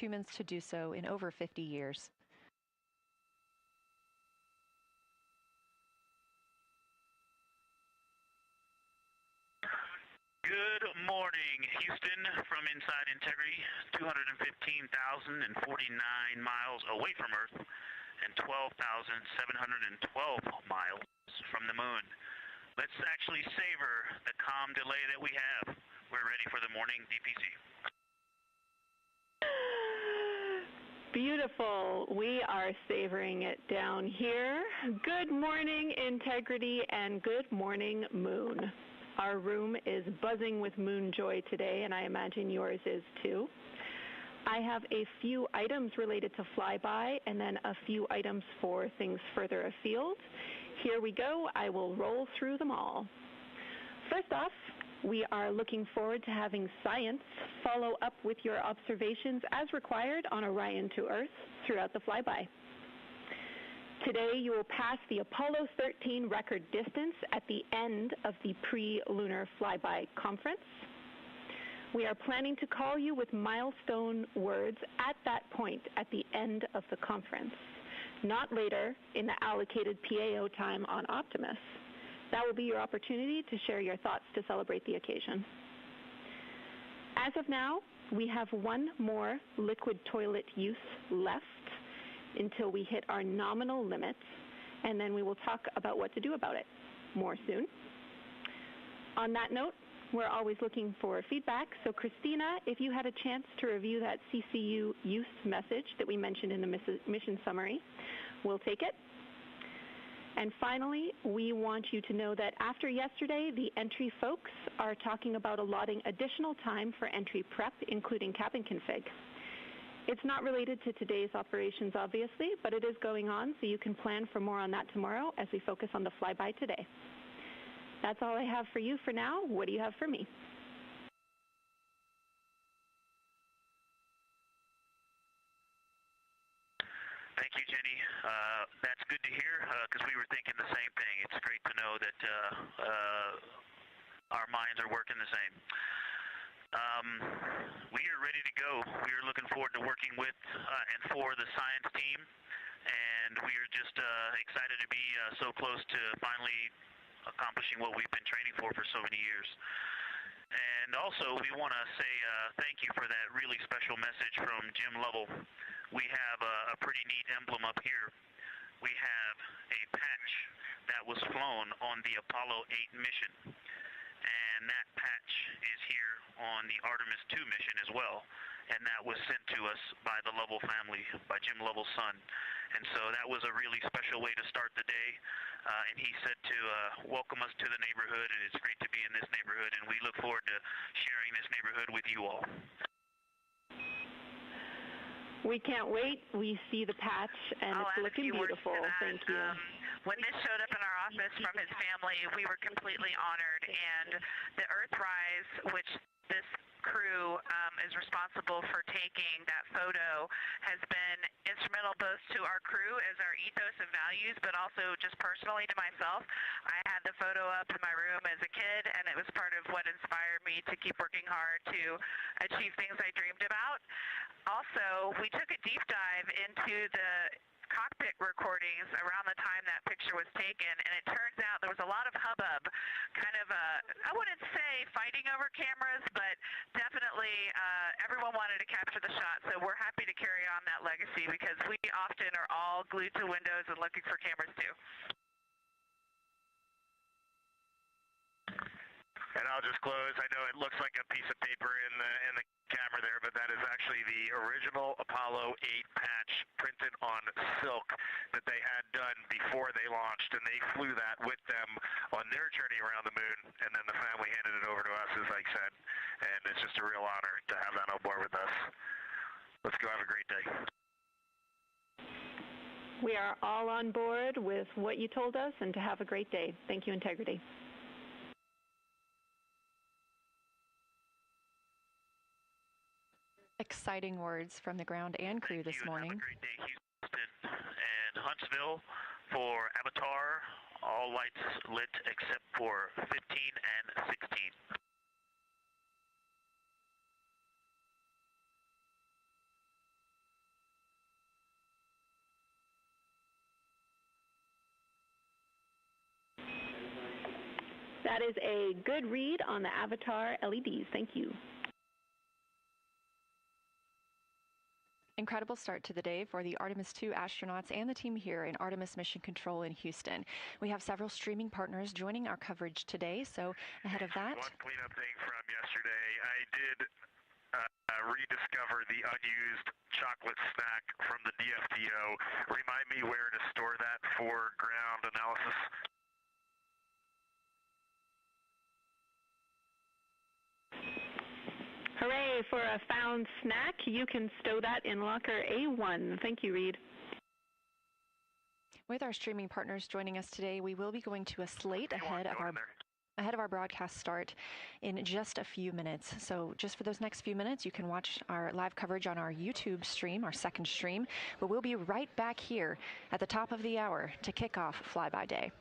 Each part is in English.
humans to do so in over 50 years. Good morning, Houston, from inside Integrity, 215,049 miles away from Earth and 12,712 miles from the moon. Let's actually savor the calm delay that we have. We're ready for the morning DPC. Beautiful. We are savoring it down here. Good morning, Integrity, and good morning, Moon. Our room is buzzing with moon joy today, and I imagine yours is too. I have a few items related to flyby and then a few items for things further afield. Here we go. I will roll through them all. First off, we are looking forward to having science follow up with your observations as required on Orion to Earth throughout the flyby. Today, you will pass the Apollo 13 record distance at the end of the pre-lunar flyby conference. We are planning to call you with milestone words at that point at the end of the conference, not later in the allocated PAO time on Optimus. That will be your opportunity to share your thoughts to celebrate the occasion. As of now, we have one more liquid toilet use left until we hit our nominal limit, and then we will talk about what to do about it more soon. On that note, we're always looking for feedback, so Christina, if you had a chance to review that CCU use message that we mentioned in the mission summary, we'll take it. And finally, we want you to know that after yesterday, the entry folks are talking about allotting additional time for entry prep, including cabin config. It's not related to today's operations, obviously, but it is going on, so you can plan for more on that tomorrow as we focus on the flyby today. That's all I have for you for now. What do you have for me? Thank you, Jenny. That's good to hear, because we were thinking the same thing. It's great to know that our minds are working the same. We are ready to go. We are looking forward to working with and for the science team, and we are just excited to be so close to finally accomplishing what we've been training for so many years. And also, we want to say thank you for that really special message from Jim Lovell. We have a pretty neat emblem up here. We have a patch that was flown on the Apollo 8 mission. And that patch is here on the Artemis II mission as well. And that was sent to us by the Lovell family, by Jim Lovell's son. And so that was a really special way to start the day. And he said to welcome us to the neighborhood, and it's great to be in this neighborhood. And we look forward to sharing this neighborhood with you all. We can't wait. We see the patch, and it's looking beautiful. Thank you. When this showed up in our office from his family, we were completely honored. And the Earthrise, which this crew is responsible for taking that photo, has been instrumental both to our crew as our ethos and values, but also just personally to myself. I had the photo up in my room as a kid, and it was part of what inspired me to keep working hard to achieve things I dreamed about. Also, we took a deep dive into the cockpit recordings around the time that picture was taken, and it turns out there was a lot of hubbub, kind of I wouldn't say fighting over cameras, but definitely everyone wanted to capture the shot, so we're happy to carry on that legacy because we often are all glued to windows and looking for cameras too. And I'll just close. I know it looks like a piece of paper in the camera there, but that is actually the original Apollo 8 patch printed on silk that they had done before they launched, and they flew that with them on their journey around the moon, and then the family handed it over to us, as I said, and it's just a real honor to have that on board with us. Let's go have a great day. We are all on board with what you told us, and to have a great day. Thank you, Integrity. Exciting words from the ground and crew this morning. Have a great day, Houston and Huntsville. For Avatar, all lights lit except for 15 and 16. That is a good read on the Avatar LEDs. Thank you. Incredible start to the day for the Artemis II astronauts and the team here in Artemis Mission Control in Houston. We have several streaming partners joining our coverage today, so ahead of that... One cleanup thing from yesterday, I did rediscover the unused chocolate snack from the DFDO. Remind me where to store that for ground analysis. Hooray for a found snack. You can stow that in locker A1. Thank you, Reed. With our streaming partners joining us today, we will be going to a slate ahead of our broadcast start in just a few minutes. So just for those next few minutes, you can watch our live coverage on our YouTube stream, our second stream, but we'll be right back here at the top of the hour to kick off Flyby Day.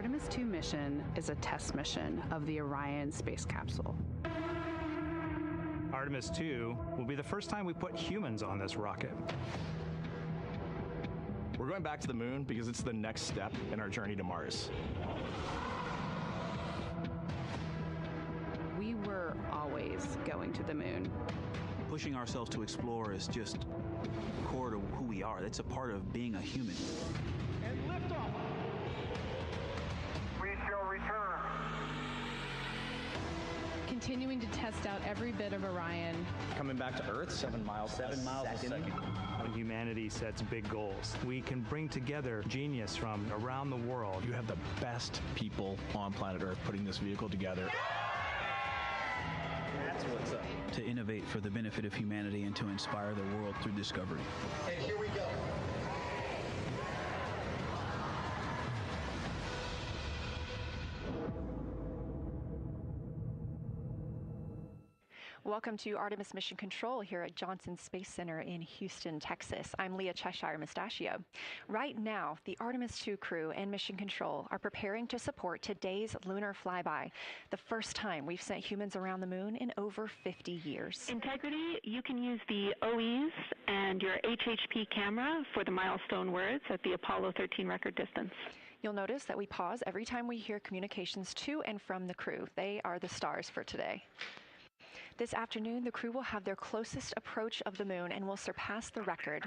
Artemis II mission is a test mission of the Orion space capsule. Artemis II will be the first time we put humans on this rocket. We're going back to the moon because it's the next step in our journey to Mars. We were always going to the moon. Pushing ourselves to explore is just core to who we are. That's a part of being a human. And liftoff. We shall return. Continuing to test out every bit of Orion. Coming back to Earth, 7 miles a second. When humanity sets big goals, we can bring together genius from around the world. You have the best people on planet Earth putting this vehicle together. That's what's up. To innovate for the benefit of humanity and to inspire the world through discovery. And here we go. Welcome to Artemis Mission Control here at Johnson Space Center in Houston, Texas. I'm Leah Cheshire Mustachio. Right now, the Artemis II crew and Mission Control are preparing to support today's lunar flyby, the first time we've sent humans around the moon in over 50 years. Integrity, you can use the OEs and your HHP camera for the milestone words at the Apollo 13 record distance. You'll notice that we pause every time we hear communications to and from the crew. They are the stars for today. This afternoon, the crew will have their closest approach of the moon and will surpass the record.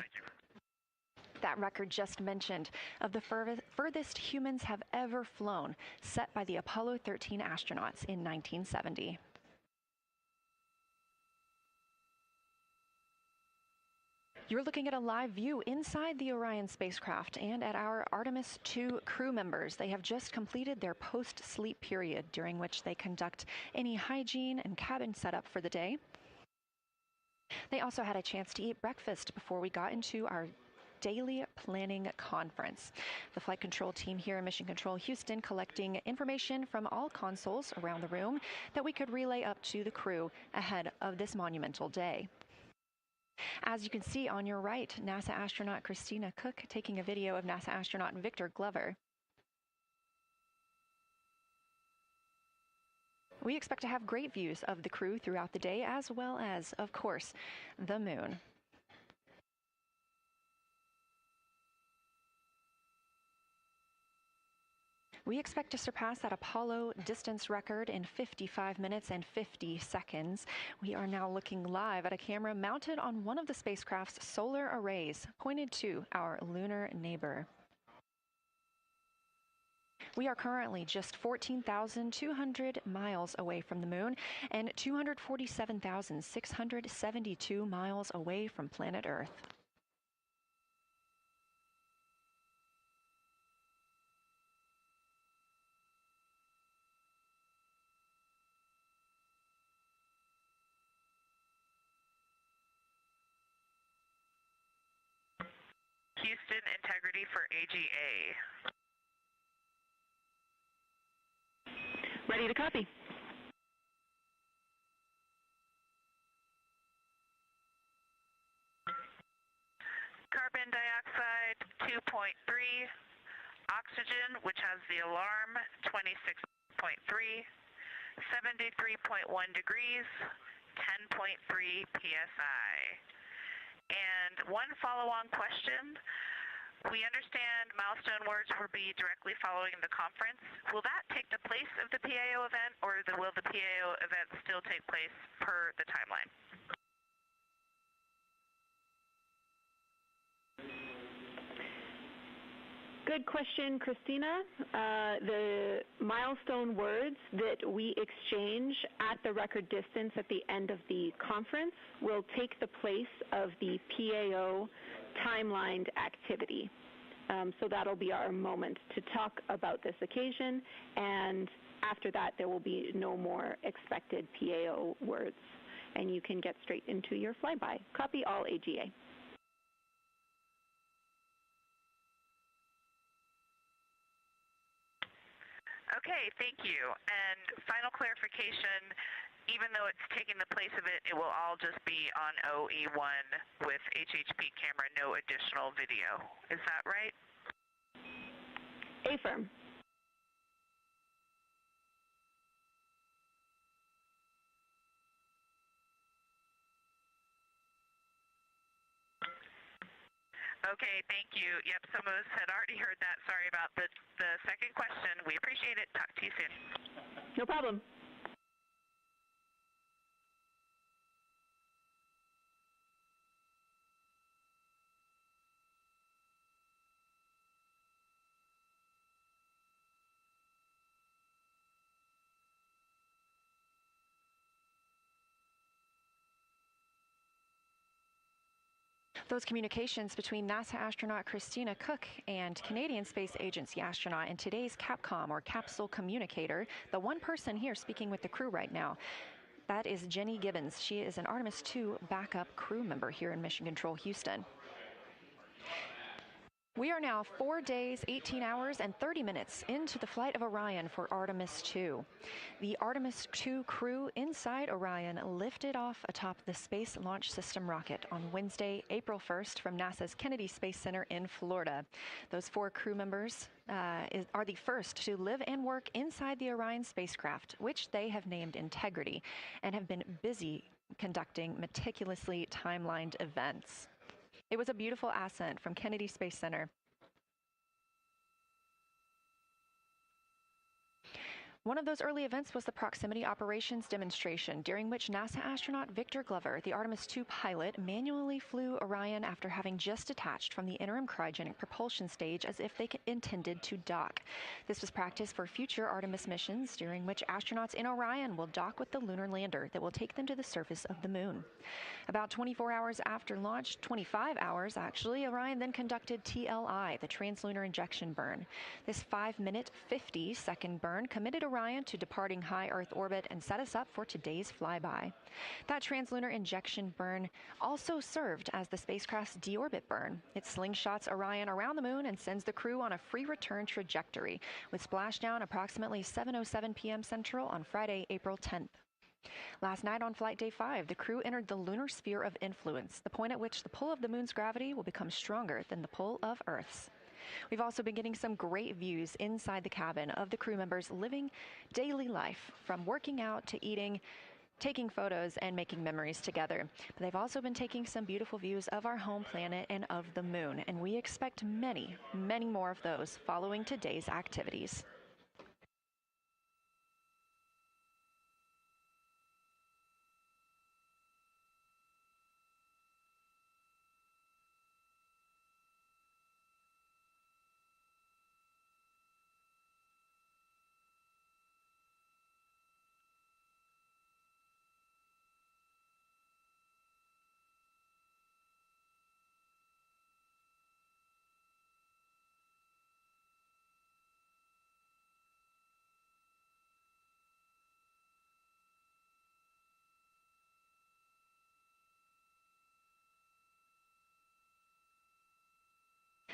That record just mentioned of the furthest humans have ever flown, set by the Apollo 13 astronauts in 1970. You're looking at a live view inside the Orion spacecraft and at our Artemis II crew members. They have just completed their post-sleep period, during which they conduct any hygiene and cabin setup for the day. They also had a chance to eat breakfast before we got into our daily planning conference. The flight control team here in Mission Control Houston collecting information from all consoles around the room that we could relay up to the crew ahead of this monumental day. As you can see on your right, NASA astronaut Christina Cook taking a video of NASA astronaut Victor Glover. We expect to have great views of the crew throughout the day, as well as, of course, the moon. We expect to surpass that Apollo distance record in 55 minutes and 50 seconds. We are now looking live at a camera mounted on one of the spacecraft's solar arrays, pointed to our lunar neighbor. We are currently just 14,200 miles away from the moon and 247,672 miles away from planet Earth. Houston, integrity for AGA. Ready to copy. Carbon dioxide 2.3, oxygen, which has the alarm, 26.3, 73.1 degrees, 10.3 psi. And one follow-on question. We understand milestone words will be directly following the conference. Will that take the place of the PAO event, or will the PAO event still take place per the timeline? Good question, Christina. The milestone words that we exchange at the record distance at the end of the conference will take the place of the PAO timelined activity. So that'll be our moment to talk about this occasion, and after that there will be no more expected PAO words, and you can get straight into your flyby. Copy all AGA. Okay, thank you. And final clarification, even though it's taking the place of it, it will all just be on OE1 with HHP camera, no additional video. Is that right? Affirm. Okay, thank you. Yep, some of us had already heard that. Sorry about the second question. We appreciate it. Talk to you soon. No problem. Those communications between NASA astronaut Christina Cook and Canadian Space Agency astronaut and today's Capcom, or capsule communicator, the one person here speaking with the crew right now, that is Jenny Gibbons. She is an Artemis II backup crew member here in Mission Control Houston. We are now 4 days, 18 hours, and 30 minutes into the flight of Orion for Artemis II. The Artemis II crew inside Orion lifted off atop the Space Launch System rocket on Wednesday, April 1st from NASA's Kennedy Space Center in Florida. Those 4 crew members are the first to live and work inside the Orion spacecraft, which they have named Integrity, and have been busy conducting meticulously timelined events. It was a beautiful ascent from Kennedy Space Center. One of those early events was the proximity operations demonstration, during which NASA astronaut Victor Glover, the Artemis II pilot, manually flew Orion after having just detached from the interim cryogenic propulsion stage as if they intended to dock. This was practice for future Artemis missions, during which astronauts in Orion will dock with the lunar lander that will take them to the surface of the moon. About 24 hours after launch, 25 hours actually, Orion then conducted TLI, the translunar injection burn. This 5-minute, 50-second burn committed Orion to departing high Earth orbit and set us up for today's flyby. That translunar injection burn also served as the spacecraft's deorbit burn. It slingshots Orion around the moon and sends the crew on a free return trajectory, with splashdown approximately 7:07 p.m. Central on Friday, April 10th. Last night on Flight Day 5, the crew entered the lunar sphere of influence, the point at which the pull of the moon's gravity will become stronger than the pull of Earth's. We've also been getting some great views inside the cabin of the crew members living daily life, from working out to eating, taking photos, and making memories together. But they've also been taking some beautiful views of our home planet and of the moon, and we expect many, many more of those following today's activities.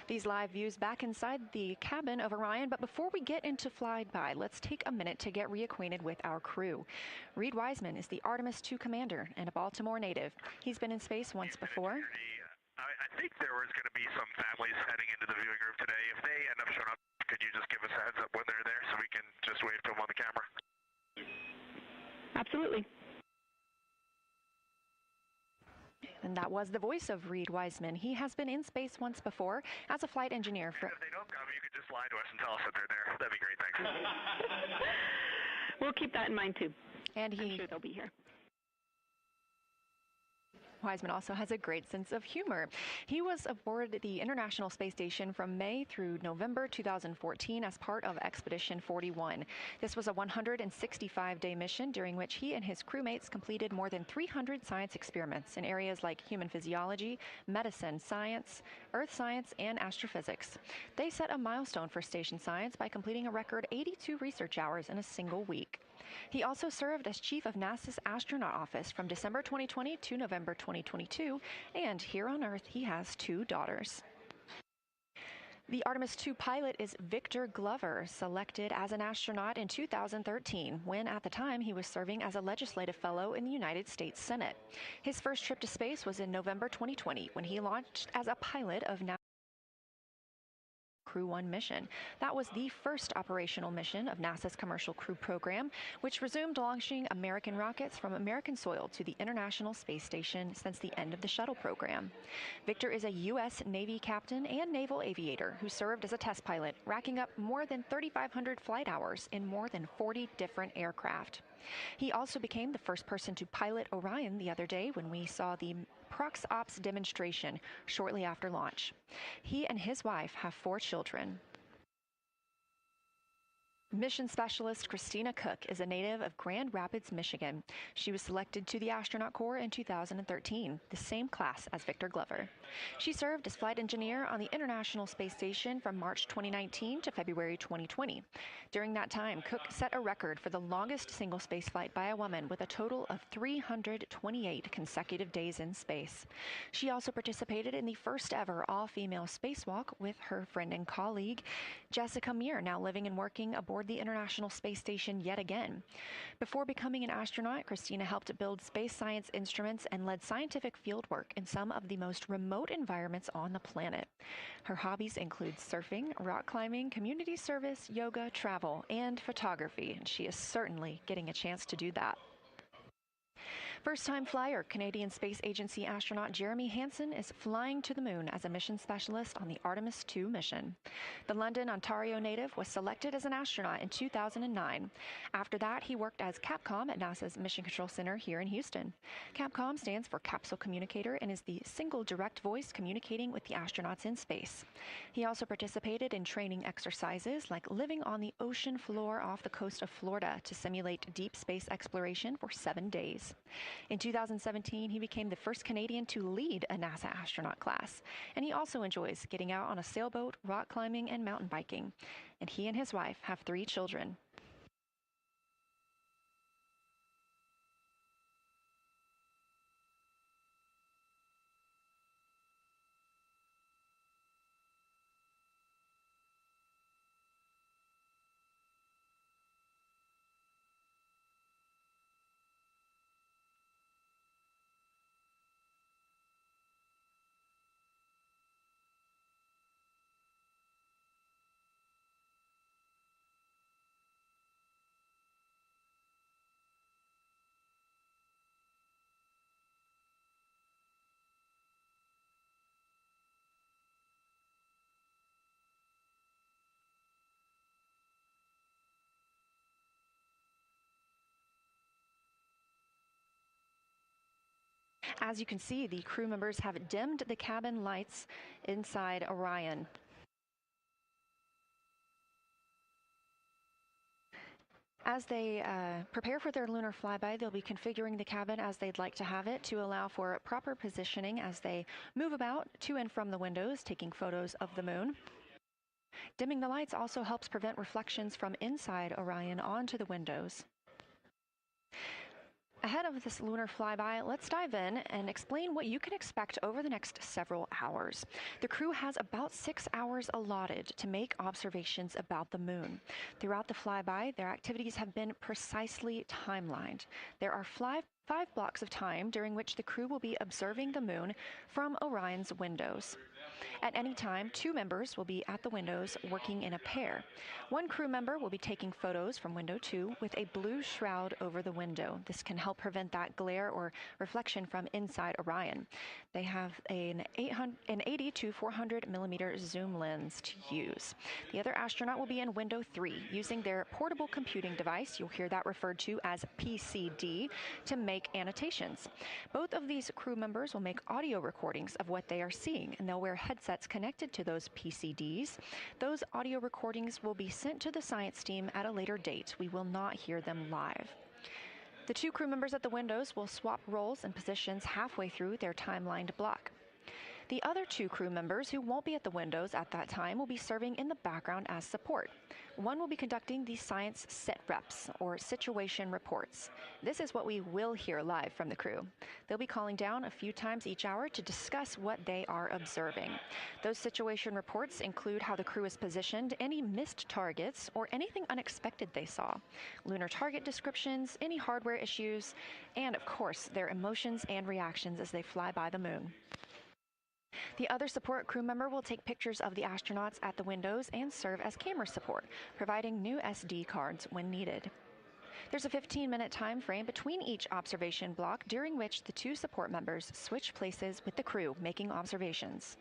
These live views back inside the cabin of Orion, but before we get into flyby, let's take a minute to get reacquainted with our crew. Reed Wiseman is the Artemis II commander and a Baltimore native. He's been in space once before. I think there was going to be some families heading into the viewing room today. If they end up showing up, could you just give us a heads up when they're there so we can just wave to them on the camera? Absolutely. And that was the voice of Reed Wiseman. He has been in space once before as a flight engineer. And if they don't come, you could just lie to us and tell us that they're there. That'd be great, thanks. We'll keep that in mind, too. And I'm sure they'll be here. Wiseman also has a great sense of humor. He was aboard the International Space Station from May through November 2014 as part of Expedition 41. This was a 165-day mission during which he and his crewmates completed more than 300 science experiments in areas like human physiology, medicine, science, earth science, and astrophysics. They set a milestone for station science by completing a record 82 research hours in a single week. He also served as chief of NASA's astronaut office from December 2020 to November 2022, and here on Earth he has 2 daughters. The Artemis II pilot is Victor Glover, selected as an astronaut in 2013, when at the time he was serving as a legislative fellow in the United States Senate. His first trip to space was in November 2020, when he launched as a pilot of NASA's Crew 1 mission. That was the first operational mission of NASA's Commercial Crew Program, which resumed launching American rockets from American soil to the International Space Station since the end of the shuttle program. Victor is a U.S. Navy captain and naval aviator who served as a test pilot, racking up more than 3,500 flight hours in more than 40 different aircraft. He also became the first person to pilot Orion the other day when we saw the Prox Ops demonstration shortly after launch. He and his wife have 4 children. Mission Specialist Christina Cook is a native of Grand Rapids, Michigan. She was selected to the Astronaut Corps in 2013, the same class as Victor Glover. She served as flight engineer on the International Space Station from March 2019 to February 2020. During that time, Cook set a record for the longest single spaceflight by a woman with a total of 328 consecutive days in space. She also participated in the first ever all-female spacewalk with her friend and colleague, Jessica Meir, now living and working aboard the International Space Station yet again. Before becoming an astronaut, Christina helped build space science instruments and led scientific fieldwork in some of the most remote environments on the planet. Her hobbies include surfing, rock climbing, community service, yoga, travel, and photography, and she is certainly getting a chance to do that. First-time flyer, Canadian Space Agency astronaut Jeremy Hansen is flying to the moon as a mission specialist on the Artemis II mission. The London, Ontario native was selected as an astronaut in 2009. After that, he worked as Capcom at NASA's Mission Control Center here in Houston. Capcom stands for Capsule Communicator and is the single direct voice communicating with the astronauts in space. He also participated in training exercises like living on the ocean floor off the coast of Florida to simulate deep space exploration for 7 days. In 2017, he became the first Canadian to lead a NASA astronaut class, and he also enjoys getting out on a sailboat, rock climbing, and mountain biking. And he and his wife have 3 children. As you can see, the crew members have dimmed the cabin lights inside Orion. As they prepare for their lunar flyby, they'll be configuring the cabin as they'd like to have it to allow for proper positioning as they move about to and from the windows, taking photos of the moon. Dimming the lights also helps prevent reflections from inside Orion onto the windows. Ahead of this lunar flyby, let's dive in and explain what you can expect over the next several hours. The crew has about 6 hours allotted to make observations about the moon. Throughout the flyby, their activities have been precisely timelined. There are 5 blocks of time during which the crew will be observing the moon from Orion's windows. At any time, 2 members will be at the windows working in a pair. One crew member will be taking photos from window 2 with a blue shroud over the window. This can help prevent that glare or reflection from inside Orion. They have an 80 to 400 millimeter zoom lens to use. The other astronaut will be in window 3 using their portable computing device, you'll hear that referred to as PCD, to make annotations. Both of these crew members will make audio recordings of what they are seeing, and they'll wear headsets connected to those PCDs. Those audio recordings will be sent to the science team at a later date. We will not hear them live. The 2 crew members at the windows will swap roles and positions halfway through their timelined block. The other 2 crew members who won't be at the windows at that time will be serving in the background as support. One will be conducting the science sit reps, or situation reports. This is what we will hear live from the crew. They'll be calling down a few times each hour to discuss what they are observing. Those situation reports include how the crew is positioned, any missed targets, or anything unexpected they saw, lunar target descriptions, any hardware issues, and of course, their emotions and reactions as they fly by the moon. The other support crew member will take pictures of the astronauts at the windows and serve as camera support, providing new SD cards when needed. There's a 15-minute time frame between each observation block, during which the two support members switch places with the crew making observations.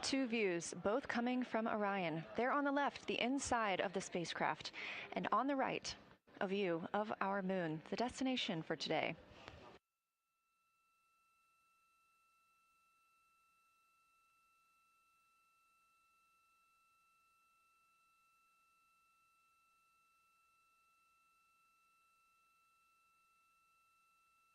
Two views, both coming from Orion. There on the left, the inside of the spacecraft, and on the right, a view of our moon, the destination for today.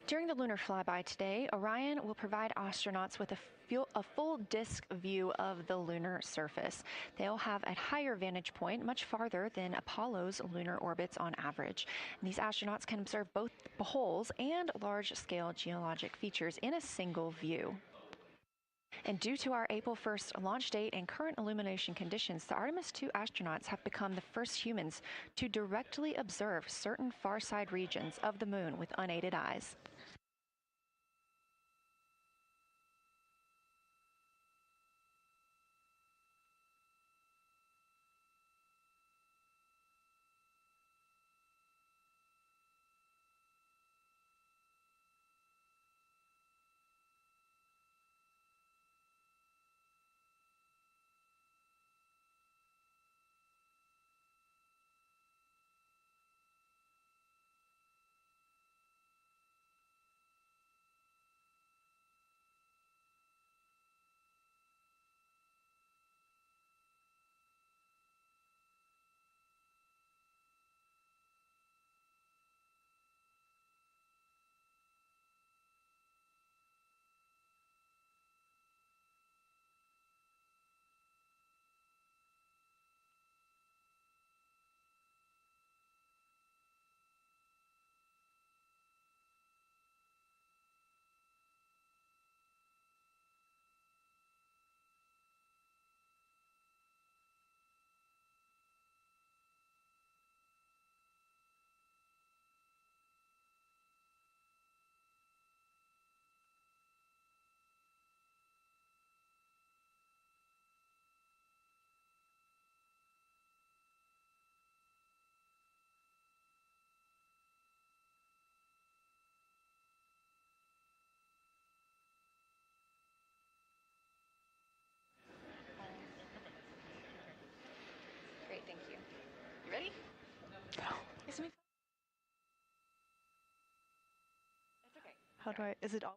During the lunar flyby today, Orion will provide astronauts with a full disk view of the lunar surface. They'll have a higher vantage point, much farther than Apollo's lunar orbits on average. And these astronauts can observe both holes and large-scale geologic features in a single view. And due to our April 1st launch date and current illumination conditions, the Artemis II astronauts have become the first humans to directly observe certain far-side regions of the moon with unaided eyes. Great, thank you. You ready? Go. Is it me? That's okay. How do I, is it all?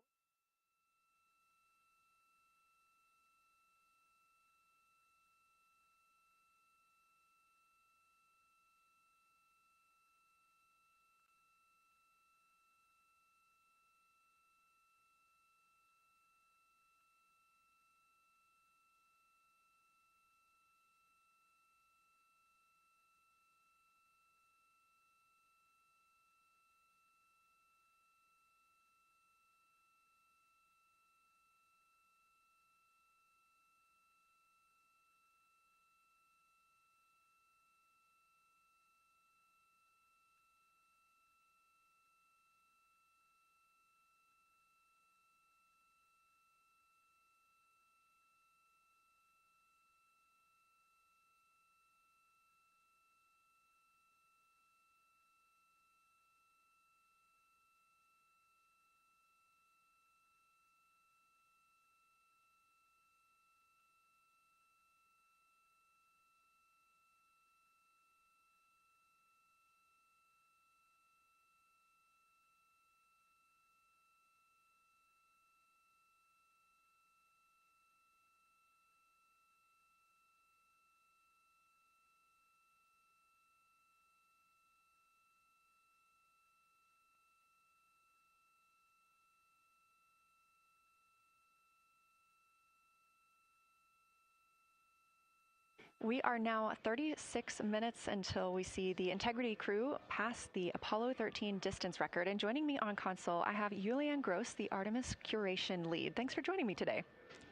We are now 36 minutes until we see the Integrity crew pass the Apollo 13 distance record. And joining me on console, I have Julianne Gross, the Artemis curation lead. Thanks for joining me today.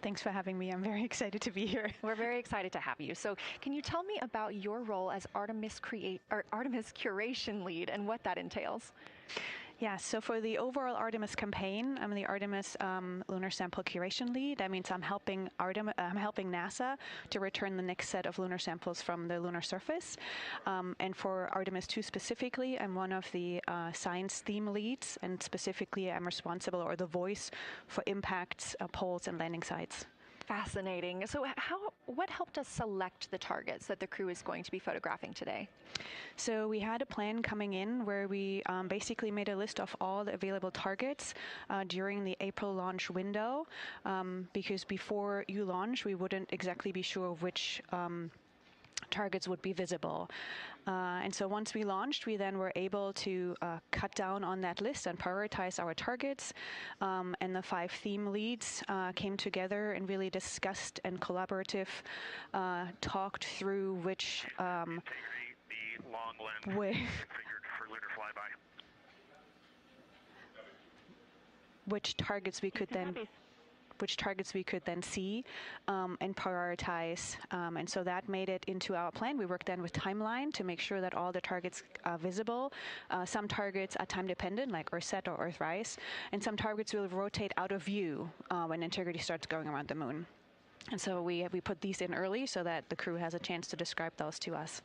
Thanks for having me. I'm very excited to be here. We're very excited to have you. So can you tell me about your role as Artemis curation lead and what that entails? Yeah, so for the overall Artemis campaign, I'm the Artemis lunar sample curation lead. That means I'm helping NASA to return the next set of lunar samples from the lunar surface. And for Artemis II specifically, I'm one of the science theme leads, and specifically I'm responsible or the voice for impacts, poles, and landing sites. Fascinating. So what helped us select the targets that the crew is going to be photographing today? So we had a plan coming in where we basically made a list of all the available targets during the April launch window, because before you launch, we wouldn't exactly be sure which targets would be visible. And so once we launched, we then were able to cut down on that list and prioritize our targets. And the 5 theme leads came together and really discussed and talked through which the long lens configured for lunar flyby. Which targets we could then see and prioritize. And so that made it into our plan. We worked then with timeline to make sure that all the targets are visible. Some targets are time dependent, like Earthset or Earthrise, and some targets will rotate out of view when Integrity starts going around the moon. And so we put these in early so that the crew has a chance to describe those to us.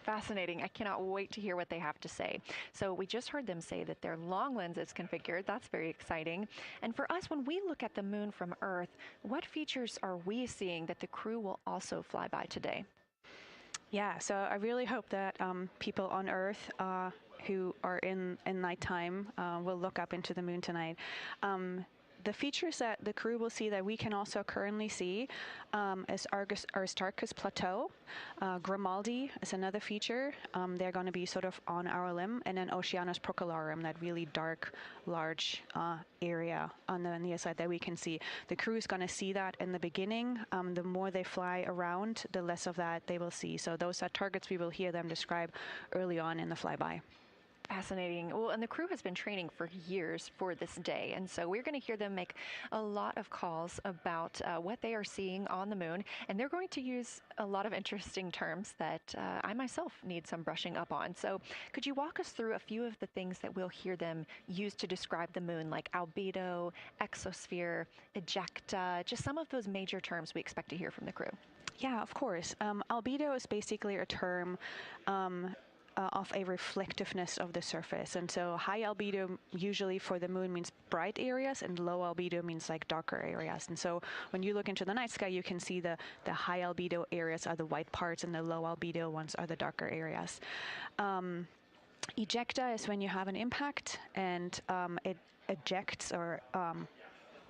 Fascinating. I cannot wait to hear what they have to say. So we just heard them say that their long lens is configured. That's very exciting. And for us, when we look at the moon from Earth, what features are we seeing that the crew will also fly by today? Yeah, so I really hope that people on Earth who are in nighttime will look up into the moon tonight. The features that the crew will see that we can also currently see is Aristarchus Plateau. Grimaldi is another feature. They're going to be sort of on our limb. And then Oceanus Procellarum, that really dark, large area on the near side that we can see. The crew is going to see that in the beginning. The more they fly around, the less of that they will see. So those are targets we will hear them describe early on in the flyby. Fascinating. Well, and the crew has been training for years for this day. And so we're going to hear them make a lot of calls about what they are seeing on the moon. And they're going to use a lot of interesting terms that I myself need some brushing up on. So could you walk us through a few of the things that we'll hear them use to describe the moon, like albedo, exosphere, ejecta, just some of those major terms we expect to hear from the crew? Yeah, of course. Albedo is basically a term of a reflectiveness of the surface. And so high albedo usually for the moon means bright areas, and low albedo means like darker areas. And so when you look into the night sky, you can see the high albedo areas are the white parts and the low albedo ones are the darker areas. Ejecta is when you have an impact and it ejects or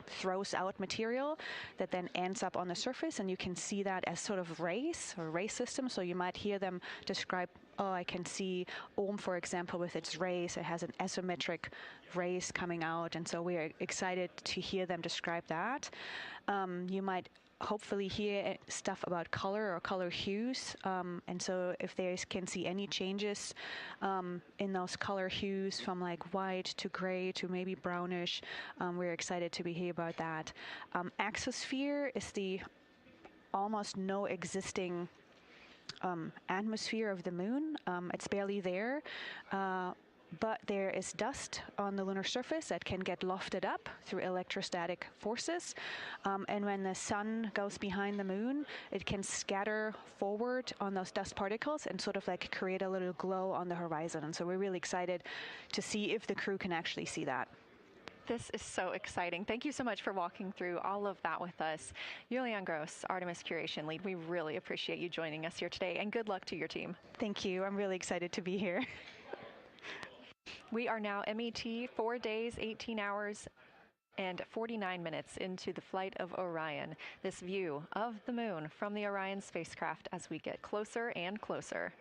throws out material that then ends up on the surface, and you can see that as sort of rays or ray systems. So you might hear them describe, I can see Ohm, for example, with its rays. It has an asymmetric rays coming out, and so we are excited to hear them describe that. You might hopefully hear stuff about color or color hues, and so if they can see any changes in those color hues from like white to gray to maybe brownish, we're excited to hear about that. Exosphere is the almost no existing atmosphere of the moon. It's barely there. But there is dust on the lunar surface that can get lofted up through electrostatic forces. And when the sun goes behind the moon, it can scatter forward on those dust particles and sort of like create a little glow on the horizon. And so we're really excited to see if the crew can actually see that. This is so exciting. Thank you so much for walking through all of that with us. Julianne Gross, Artemis Curation Lead, we really appreciate you joining us here today, and good luck to your team. Thank you. I'm really excited to be here. We are now MET 4 days, 18 hours, and 49 minutes into the flight of Orion. This view of the moon from the Orion spacecraft as we get closer and closer.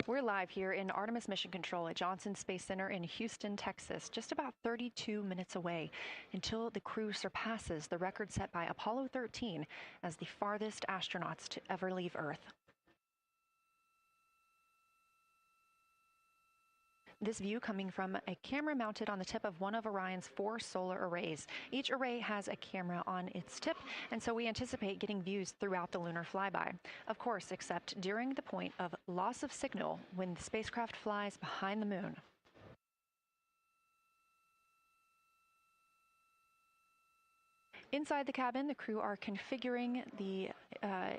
We're live here in Artemis Mission Control at Johnson Space Center in Houston, Texas, just about 32 minutes away until the crew surpasses the record set by Apollo 13 as the farthest astronauts to ever leave Earth. This view coming from a camera mounted on the tip of one of Orion's 4 solar arrays. Each array has a camera on its tip, and so we anticipate getting views throughout the lunar flyby. Of course, except during the point of loss of signal when the spacecraft flies behind the moon. Inside the cabin, the crew are configuring the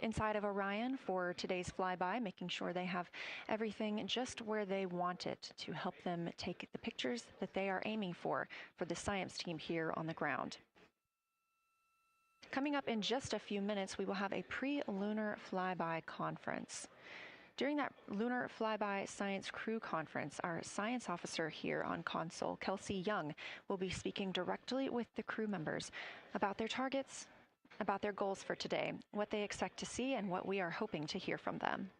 inside of Orion for today's flyby, making sure they have everything just where they want it to help them take the pictures that they are aiming for the science team here on the ground. Coming up in just a few minutes, we will have a pre-lunar flyby conference. During that Lunar Flyby Science Crew Conference, our science officer here on console, Kelsey Young, will be speaking directly with the crew members about their targets, about their goals for today, what they expect to see, and what we are hoping to hear from them.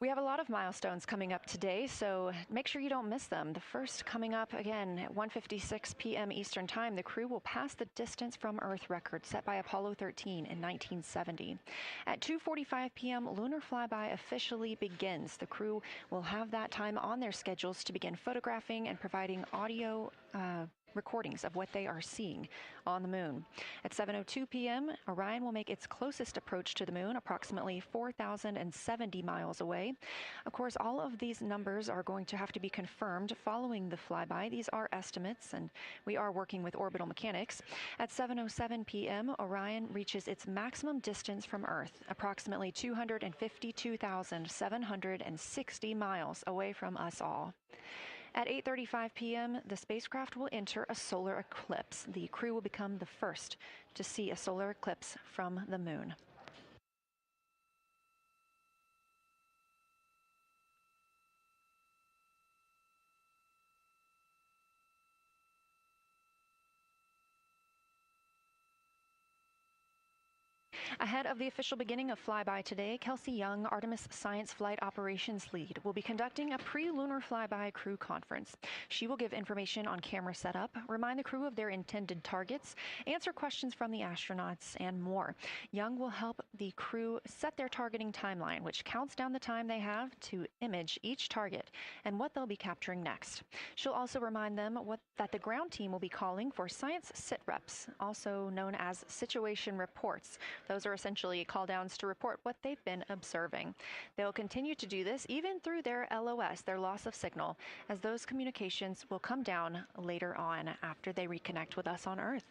We have a lot of milestones coming up today, so make sure you don't miss them. The first coming up again at 1:56 p.m. Eastern Time, the crew will pass the distance from Earth record set by Apollo 13 in 1970. At 2:45 p.m., lunar flyby officially begins. The crew will have that time on their schedules to begin photographing and providing audio recordings of what they are seeing on the moon. At 7:02 p.m., Orion will make its closest approach to the moon, approximately 4,070 miles away. Of course, all of these numbers are going to have to be confirmed following the flyby. These are estimates, and we are working with orbital mechanics. At 7:07 p.m., Orion reaches its maximum distance from Earth, approximately 252,760 miles away from us all. At 8:35 p.m., the spacecraft will enter a solar eclipse. The crew will become the first to see a solar eclipse from the moon. Ahead of the official beginning of flyby today, Kelsey Young, Artemis Science Flight Operations Lead, will be conducting a pre-lunar flyby crew conference. She will give information on camera setup, remind the crew of their intended targets, answer questions from the astronauts, and more. Young will help the crew set their targeting timeline, which counts down the time they have to image each target and what they'll be capturing next. She'll also remind them that the ground team will be calling for science sit reps, also known as situation reports. Those are essentially call-downs to report what they've been observing. They'll continue to do this even through their LOS, their loss of signal, as those communications will come down later on after they reconnect with us on Earth.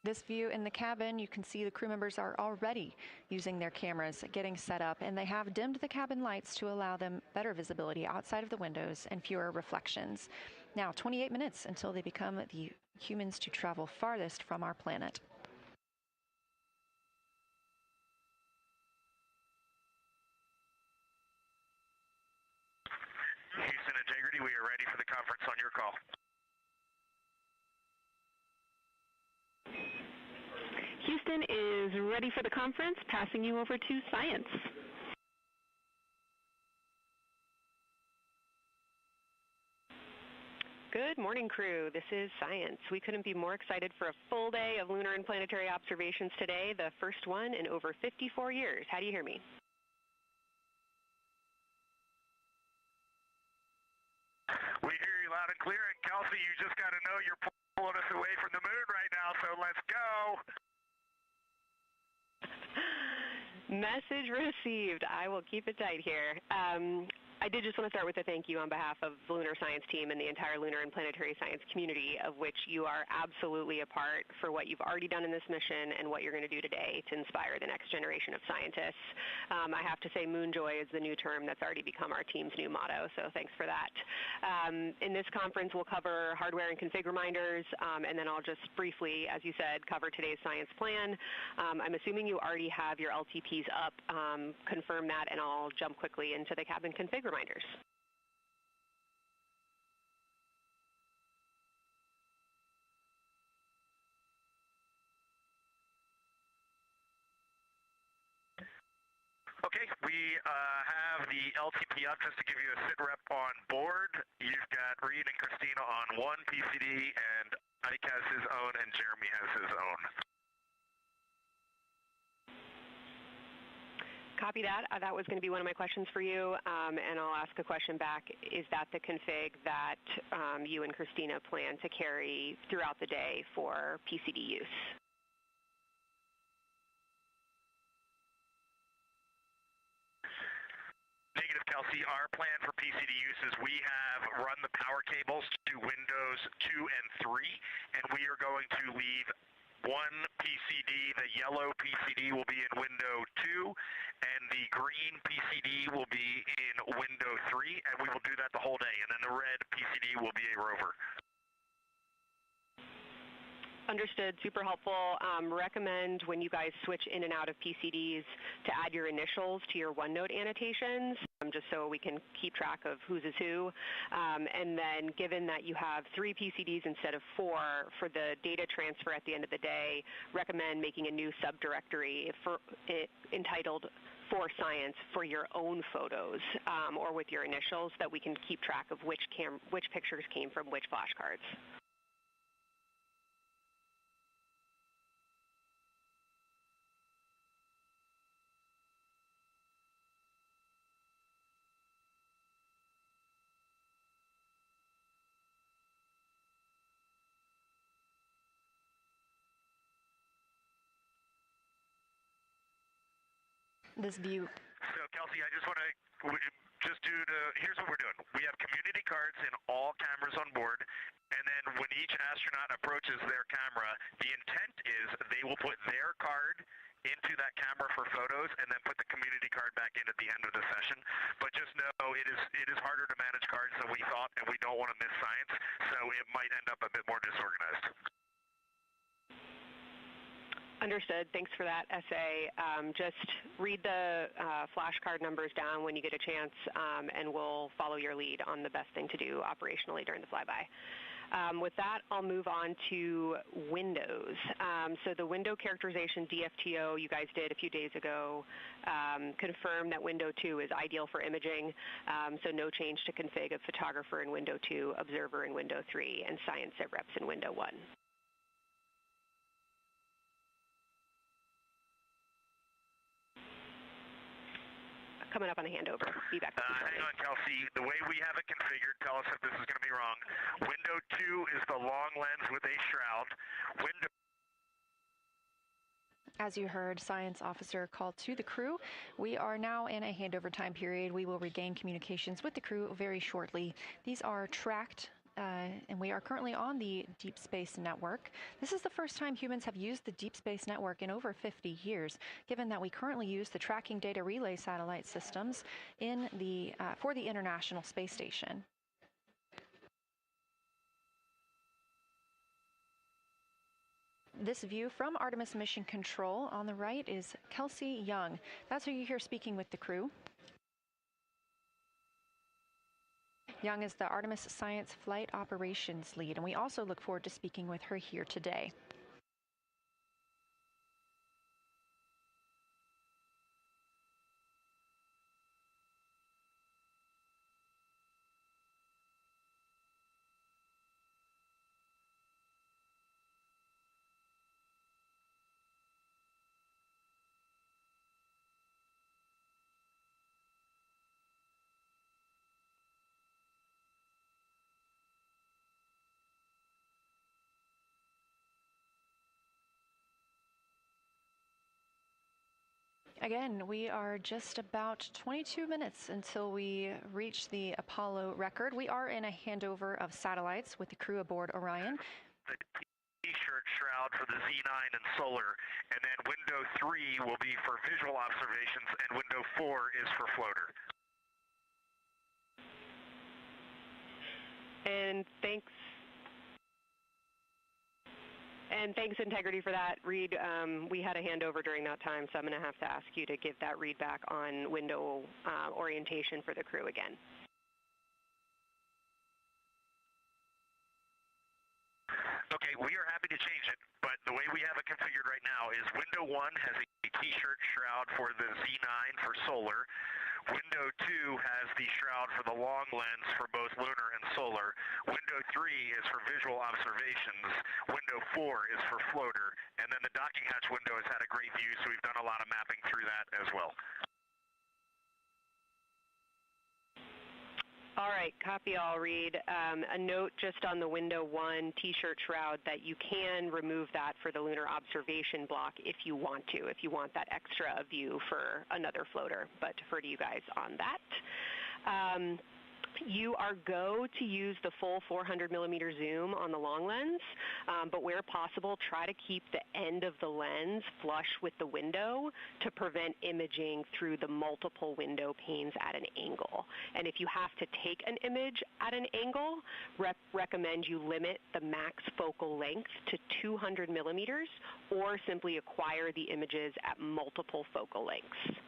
This view in the cabin, you can see the crew members are already using their cameras, getting set up, and they have dimmed the cabin lights to allow them better visibility outside of the windows and fewer reflections. Now, 28 minutes until they become the humans to travel farthest from our planet. Houston Integrity, we are ready for the conference on your call. Houston is ready for the conference, passing you over to Science. Good morning, crew. This is Science. We couldn't be more excited for a full day of lunar and planetary observations today, the first one in over 54 years. How do you hear me? We hear you loud and clear, and Kelsey, you just got to know you're pulling us away from the moon right now, so let's go. Message received. I will keep it tight here. I did just want to start with a thank you on behalf of the Lunar Science team and the entire lunar and planetary science community, of which you are absolutely a part, for what you've already done in this mission and what you're going to do today to inspire the next generation of scientists. I have to say moon joy is the new term that's already become our team's new motto, so thanks for that. In this conference, we'll cover hardware and config reminders, and then I'll just briefly, as you said, cover today's science plan. I'm assuming you already have your LTPs up. Confirm that, and I'll jump quickly into the cabin config reminders. Okay, we have the LTP up just to give you a sit rep on board. You've got Reed and Christina on one PCD, and Ike has his own, and Jeremy has his own. Copy that. That was going to be one of my questions for you, and I'll ask a question back. Is that the config that you and Christina plan to carry throughout the day for PCD use? Negative, Kelsey. Our plan for PCD use is we have run the power cables to Windows 2 and 3, and we are going to leave one PCD. The yellow PCD will be in window 2, and the green PCD will be in window 3, and we will do that the whole day. And then the red PCD will be a rover. Understood. Super helpful. Recommend when you guys switch in and out of PCDs to add your initials to your OneNote annotations, just so we can keep track of whose is who. And then given that you have 3 PCDs instead of 4, for the data transfer at the end of the day, recommend making a new subdirectory entitled For Science for your own photos, or with your initials, that we can keep track of which pictures came from which flashcards. This view. So, Kelsey, I just want to here's what we're doing. We have community cards in all cameras on board, and then when each astronaut approaches their camera, the intent is they will put their card into that camera for photos and then put the community card back in at the end of the session. But just know it is harder to manage cards than we thought, and we don't want to miss science, so it might end up a bit more disorganized. Understood. Thanks for that essay. Just read the flashcard numbers down when you get a chance, and we'll follow your lead on the best thing to do operationally during the flyby. With that, I'll move on to Windows. So the window characterization DFTO you guys did a few days ago confirmed that Window 2 is ideal for imaging, so no change to config of photographer in Window 2, observer in Window 3, and science at reps in Window 1. Coming up on a handover. Be back. Hang on, Kelsey. The way we have it configured, tell us if this is going to be wrong. Window 2 is the long lens with a shroud. As you heard, Science Officer called to the crew. We are now in a handover time period. We will regain communications with the crew very shortly. These are tracked, and we are currently on the Deep Space Network. This is the first time humans have used the Deep Space Network in over 50 years, given that we currently use the tracking data relay satellite systems for the International Space Station. This view from Artemis Mission Control on the right is Kelsey Young. That's who you hear speaking with the crew. Young is the Artemis Science Flight Operations Lead, and we also look forward to speaking with her here today. Again, we are just about 22 minutes until we reach the Apollo record. We are in a handover of satellites with the crew aboard Orion. The T-shirt shroud for the Z9 and solar, and then window 3 will be for visual observations, and window 4 is for floater. And thanks, Integrity, for that read. We had a handover during that time, so I'm going to have to ask you to give that read back on window orientation for the crew again. Okay, we are happy to change it, but the way we have it configured right now is window 1 has a T-shirt shroud for the Z9 for solar. Window 2 has the shroud for the long lens for both lunar and solar. Window 3 is for visual observations. Window 4 is for floater. And then the docking hatch window has had a great view, so we've done a lot of mapping through that as well. All right, copy all, Reed. A note just on the window 1 T-shirt shroud that you can remove that for the lunar observation block if you want to, if you want that extra view for another floater, but defer to you guys on that. You are go to use the full 400 millimeter zoom on the long lens, but where possible, try to keep the end of the lens flush with the window to prevent imaging through the multiple window panes at an angle. And if you have to take an image at an angle, recommend you limit the max focal length to 200 millimeters or simply acquire the images at multiple focal lengths.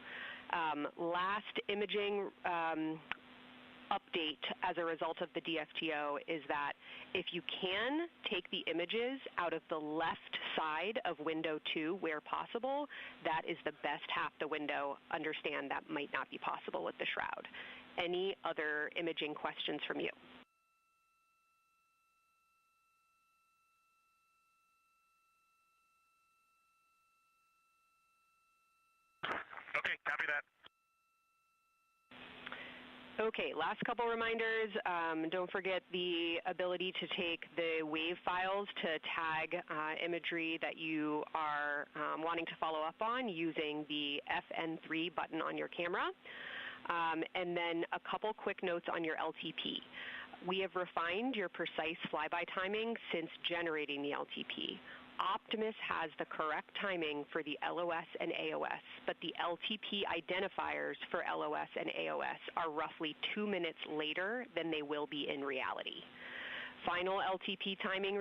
Last imaging update as a result of the DFTO is that if you can take the images out of the left side of window 2 where possible, that is the best half the window. Understand that might not be possible with the shroud. Any other imaging questions from you? Okay, copy that. Okay, last couple reminders. Don't forget the ability to take the wave files to tag imagery that you are wanting to follow up on using the FN3 button on your camera. And then a couple quick notes on your LTP. We have refined your precise flyby timing since generating the LTP. Optimus has the correct timing for the LOS and AOS, but the LTP identifiers for LOS and AOS are roughly 2 minutes later than they will be in reality. Final LTP timing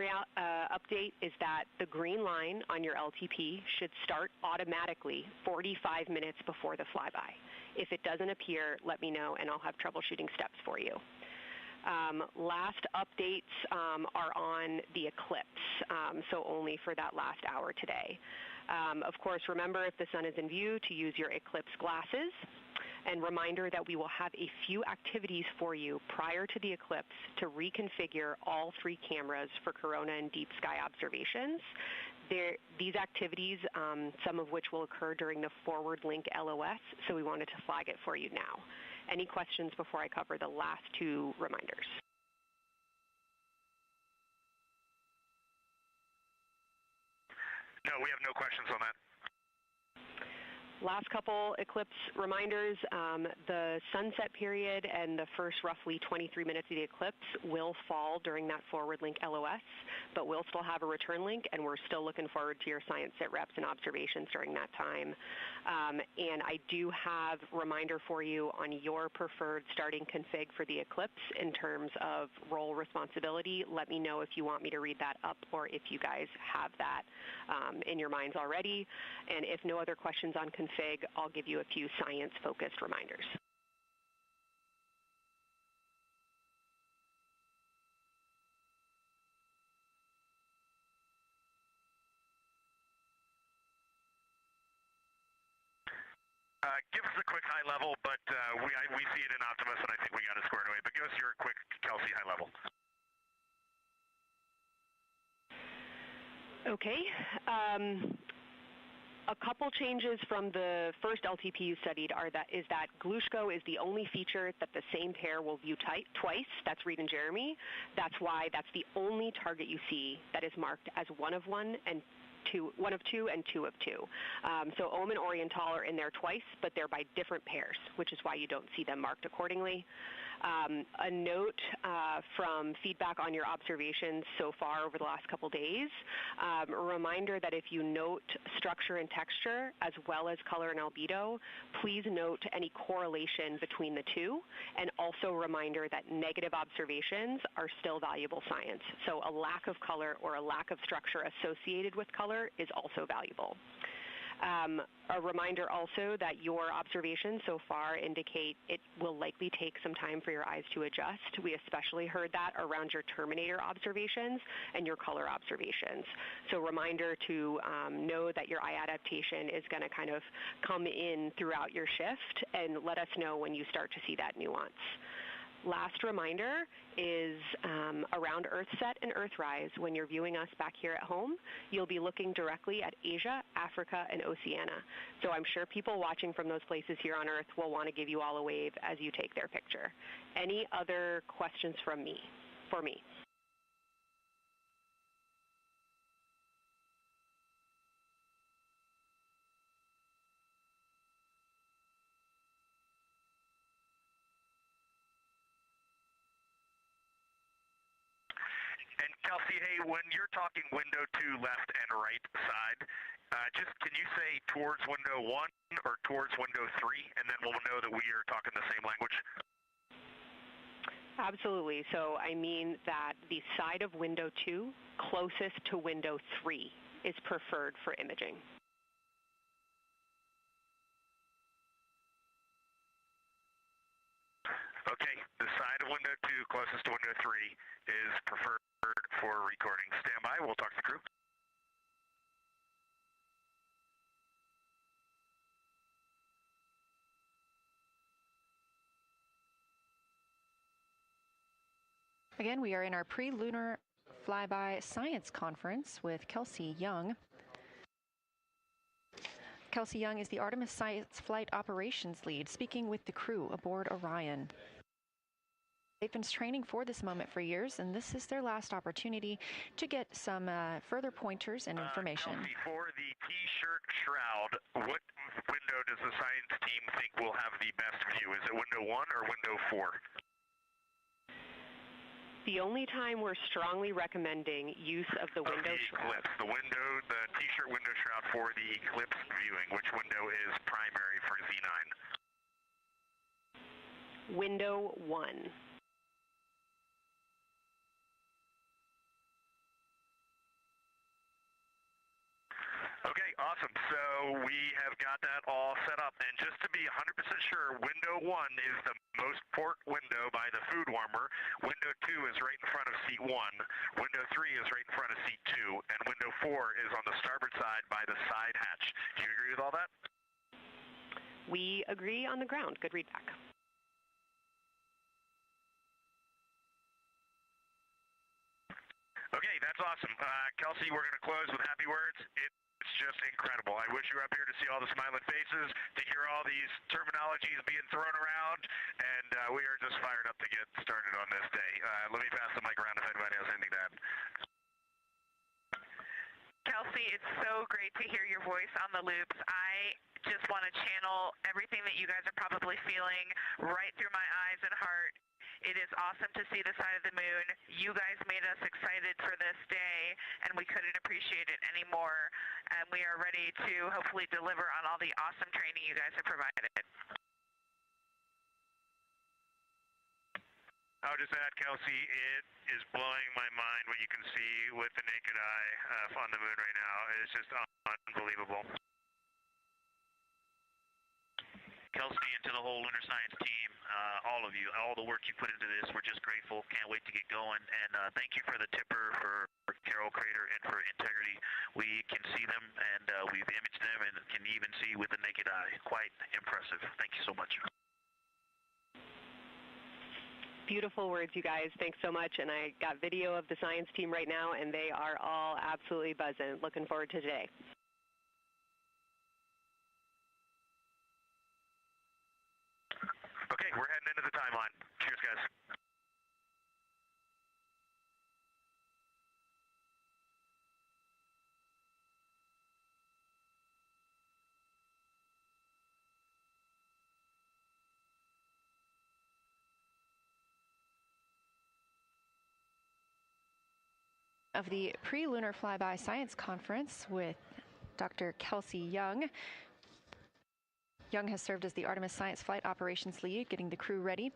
update is that the green line on your LTP should start automatically 45 minutes before the flyby. If it doesn't appear, let me know and I'll have troubleshooting steps for you. Last updates are on the eclipse, so only for that last hour today. Of course, remember if the sun is in view to use your eclipse glasses. And reminder that we will have a few activities for you prior to the eclipse to reconfigure all 3 cameras for corona and deep sky observations. These activities, some of which will occur during the forward link LOS, so we wanted to flag it for you now. Any questions before I cover the last 2 reminders? No, we have no questions on that. Last couple eclipse reminders, the sunset period and the first roughly 23 minutes of the eclipse will fall during that forward link LOS, but we'll still have a return link and we're still looking forward to your science sit reps and observations during that time. And I do have a reminder for you on your preferred starting config for the eclipse in terms of role responsibility. Let me know if you want me to read that up or if you guys have that in your minds already. And if no other questions on config, I'll give you a few science-focused reminders. Give us a quick high level, but we see it in Optimus, and I think we got it squared away. But give us your quick Kelsey high level. Okay. A couple changes from the first LTP you studied is that Glushko is the only feature that the same pair will view twice. That's Reed and Jeremy. That's why that's the only target you see that is marked as 1 of 1 and one of two and two of two. So OM and Oriental are in there twice, but they're by different pairs, which is why you don't see them marked accordingly. A note from feedback on your observations so far over the last couple days, a reminder that if you note structure and texture as well as color and albedo, please note any correlation between the two, and also a reminder that negative observations are still valuable science. So a lack of color or a lack of structure associated with color is also valuable. A reminder also that your observations so far indicate it will likely take some time for your eyes to adjust. We especially heard that around your terminator observations and your color observations. So reminder to know that your eye adaptation is going to kind of come in throughout your shift, and let us know when you start to see that nuance. Last reminder is around Earthset and Earthrise. When you're viewing us back here at home, you'll be looking directly at Asia, Africa, and Oceania. So I'm sure people watching from those places here on Earth will want to give you all a wave as you take their picture. Any other questions for me? And Kelsey, hey, when you're talking window 2 left and right side, just can you say towards window 1 or towards window 3, and then we'll know that we are talking the same language? Absolutely. So I mean that the side of window 2 closest to window 3 is preferred for imaging. Okay, the side of window 2 closest to window 3 is preferred for recording. Stand by, we'll talk to the crew. Again, we are in our pre-lunar flyby science conference with Kelsey Young. Kelsey Young is the Artemis Science Flight Operations Lead, speaking with the crew aboard Orion. They've been training for this moment for years, and this is their last opportunity to get some further pointers and information. Kelsey, for the T-shirt shroud, what window does the science team think will have the best view? Is it window 1 or window 4? The only time we're strongly recommending use of the window shroud. The T-shirt window shroud for the eclipse viewing. Which window is primary for Z9? Window 1. Okay, awesome. So we have got that all set up. And just to be 100% sure, window 1 is the most port window by the food warmer. Window 2 is right in front of seat 1. Window 3 is right in front of seat 2. And window 4 is on the starboard side by the side hatch. Do you agree with all that? We agree on the ground. Good readback. Okay, that's awesome. Kelsey, we're going to close with happy words. It's just incredible. I wish you were up here to see all the smiling faces, to hear all these terminologies being thrown around, and we are just fired up to get started on this day. Let me pass the mic around if anybody has anything to add. Kelsey, it's so great to hear your voice on the loops. I just want to channel everything that you guys are probably feeling right through my eyes and heart. It is awesome to see the side of the moon. You guys made us excited for this day, and we couldn't appreciate it anymore. And we are ready to hopefully deliver on all the awesome training you guys have provided. I'll just add, Kelsey, it is blowing my mind what you can see with the naked eye on the moon right now. It's just unbelievable. Kelsey, and to the whole Lunar Science team, all of you, all the work you put into this, we're just grateful. Can't wait to get going. And thank you for the tipper, for Carol Crater, and for Integrity. We can see them, and we've imaged them, and can even see with the naked eye. Quite impressive. Thank you so much. Beautiful words, you guys. Thanks so much. And I got video of the science team right now, and they are all absolutely buzzing. Looking forward to today. Okay, we're heading into the timeline. Cheers, guys. of the Pre-Lunar Flyby Science Conference with Dr. Kelsey Young. Young has served as the Artemis Science Flight Operations Lead, getting the crew ready.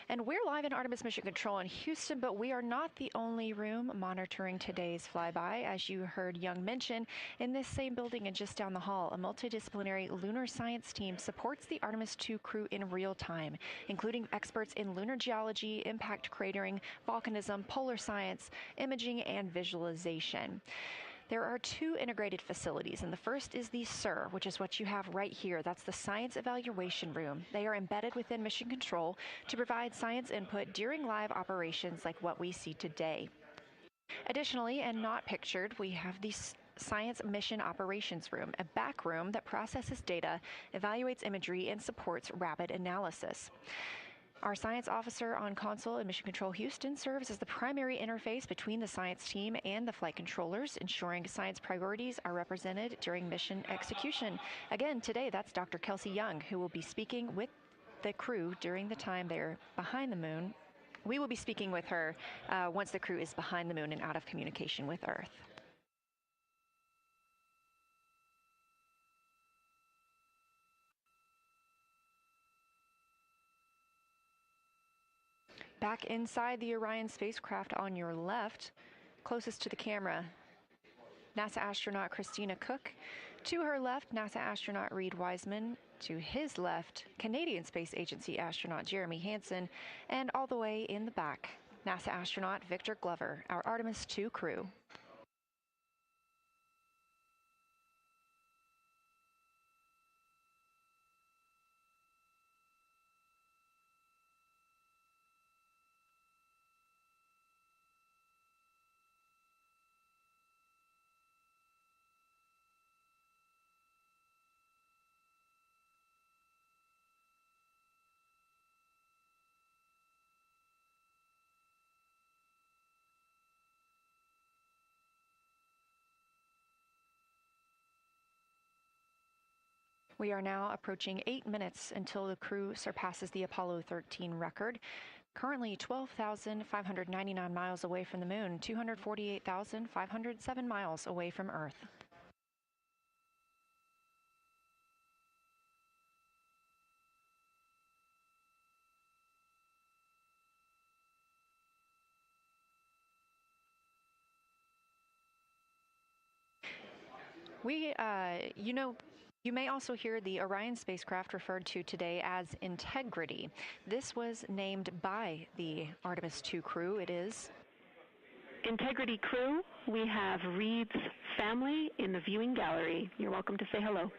And we're live in Artemis Mission Control in Houston, but we are not the only room monitoring today's flyby. As you heard Young mention, in this same building and just down the hall, a multidisciplinary lunar science team supports the Artemis II crew in real time, including experts in lunar geology, impact cratering, volcanism, polar science, imaging, and visualization. There are two integrated facilities, and the first is the SIR, which is what you have right here. That's the Science Evaluation Room. They are embedded within Mission Control to provide science input during live operations like what we see today. Additionally, and not pictured, we have the Science Mission Operations Room, a back room that processes data, evaluates imagery, and supports rapid analysis. Our science officer on console in Mission Control Houston serves as the primary interface between the science team and the flight controllers, ensuring science priorities are represented during mission execution. Again, today, that's Dr. Kelsey Young, who will be speaking with the crew during the time they're behind the moon. We will be speaking with her once the crew is behind the moon and out of communication with Earth. Back inside the Orion spacecraft on your left, closest to the camera, NASA astronaut Christina Cook. To her left, NASA astronaut Reid Wiseman. To his left, Canadian Space Agency astronaut Jeremy Hansen. And all the way in the back, NASA astronaut Victor Glover, our Artemis II crew. We are now approaching 8 minutes until the crew surpasses the Apollo 13 record. Currently 12,599 miles away from the moon, 248,507 miles away from Earth. You may also hear the Orion spacecraft referred to today as Integrity. This was named by the Artemis II crew. It is Integrity crew. We have Reid's family in the viewing gallery. You're welcome to say hello.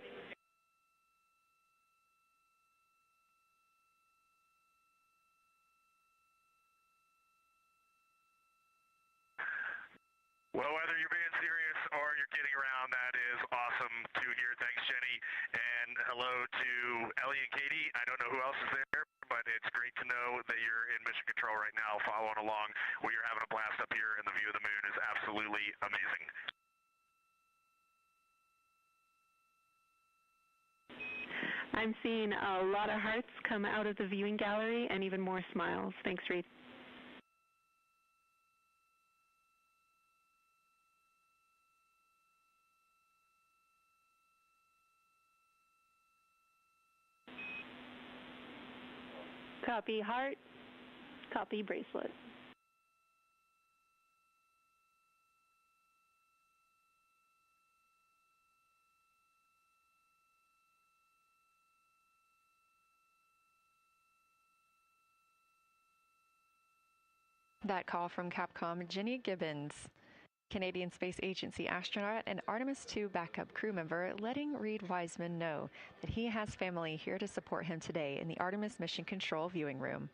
Well, whether you're being serious or you're kidding around, that is awesome to hear. Thanks, Jenny. And hello to Ellie and Katie. I don't know who else is there, but it's great to know that you're in Mission Control right now, following along. We are having a blast up here, and the view of the moon is absolutely amazing. I'm seeing a lot of hearts come out of the viewing gallery and even more smiles. Thanks, Reid. Copy heart, copy bracelet. that call from Capcom Jenny Gibbons, Canadian Space Agency astronaut and Artemis II backup crew member, letting Reid Wiseman know that he has family here to support him today in the Artemis Mission Control viewing room.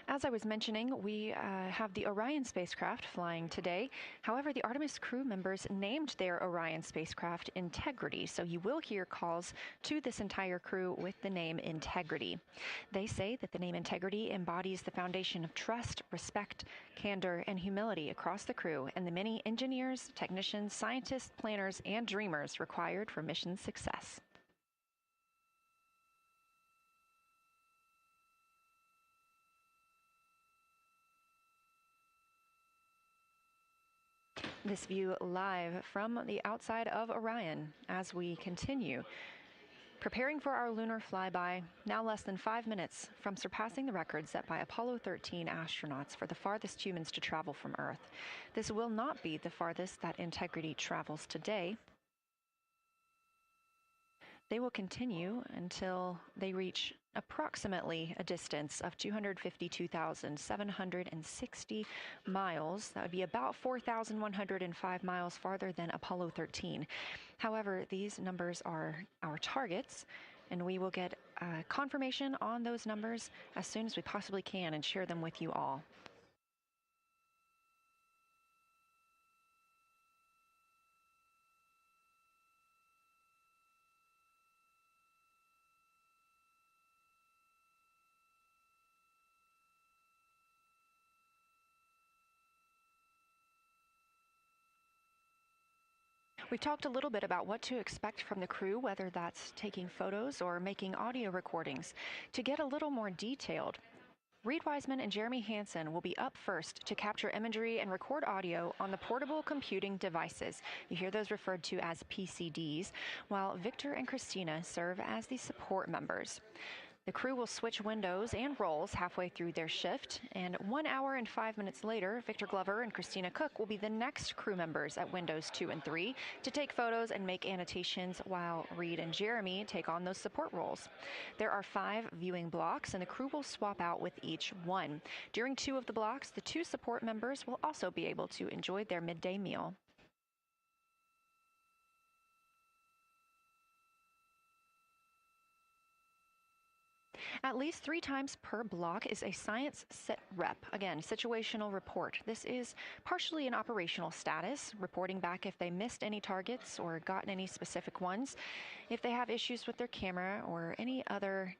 As I was mentioning, we have the Orion spacecraft flying today. However, the Artemis crew members named their Orion spacecraft Integrity, so you will hear calls to this entire crew with the name Integrity. They say that the name Integrity embodies the foundation of trust, respect, candor, and humility across the crew and the many engineers, technicians, scientists, planners, and dreamers required for mission success. This view live from the outside of Orion as we continue. Preparing for our lunar flyby, now less than 5 minutes from surpassing the record set by Apollo 13 astronauts for the farthest humans to travel from Earth. This will not be the farthest that Integrity travels today. They will continue until they reach approximately a distance of 252,760 miles. That would be about 4,105 miles farther than Apollo 13. However, these numbers are our targets, and we will get confirmation on those numbers as soon as we possibly can and share them with you all. We've talked a little bit about what to expect from the crew, whether that's taking photos or making audio recordings. To get a little more detailed, Reed Wiseman and Jeremy Hansen will be up first to capture imagery and record audio on the portable computing devices. You hear those referred to as PCDs, while Victor and Christina serve as the support members. The crew will switch windows and roles halfway through their shift, and 1 hour and 5 minutes later, Victor Glover and Christina Cook will be the next crew members at windows 2 and 3 to take photos and make annotations, while Reed and Jeremy take on those support roles. There are 5 viewing blocks, and the crew will swap out with each one. During 2 of the blocks, the 2 support members will also be able to enjoy their midday meal. At least 3 times per block is a science sit rep. Again, situational report. This is partially an operational status, reporting back if they missed any targets or gotten any specific ones, if they have issues with their camera or any other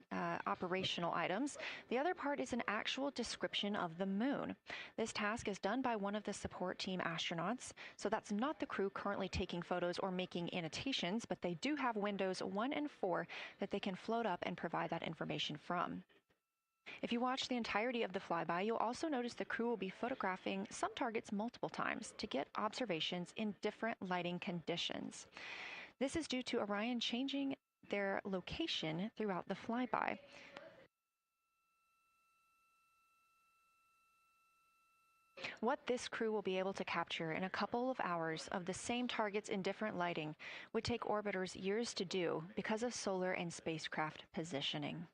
operational items. The other part is an actual description of the moon. This task is done by one of the support team astronauts, so that's not the crew currently taking photos or making annotations, but they do have windows 1 and 4 that they can float up and provide that information from. If you watch the entirety of the flyby, you'll also notice the crew will be photographing some targets multiple times to get observations in different lighting conditions. This is due to Orion changing their location throughout the flyby. What this crew will be able to capture in a couple of hours of the same targets in different lighting would take orbiters years to do because of solar and spacecraft positioning.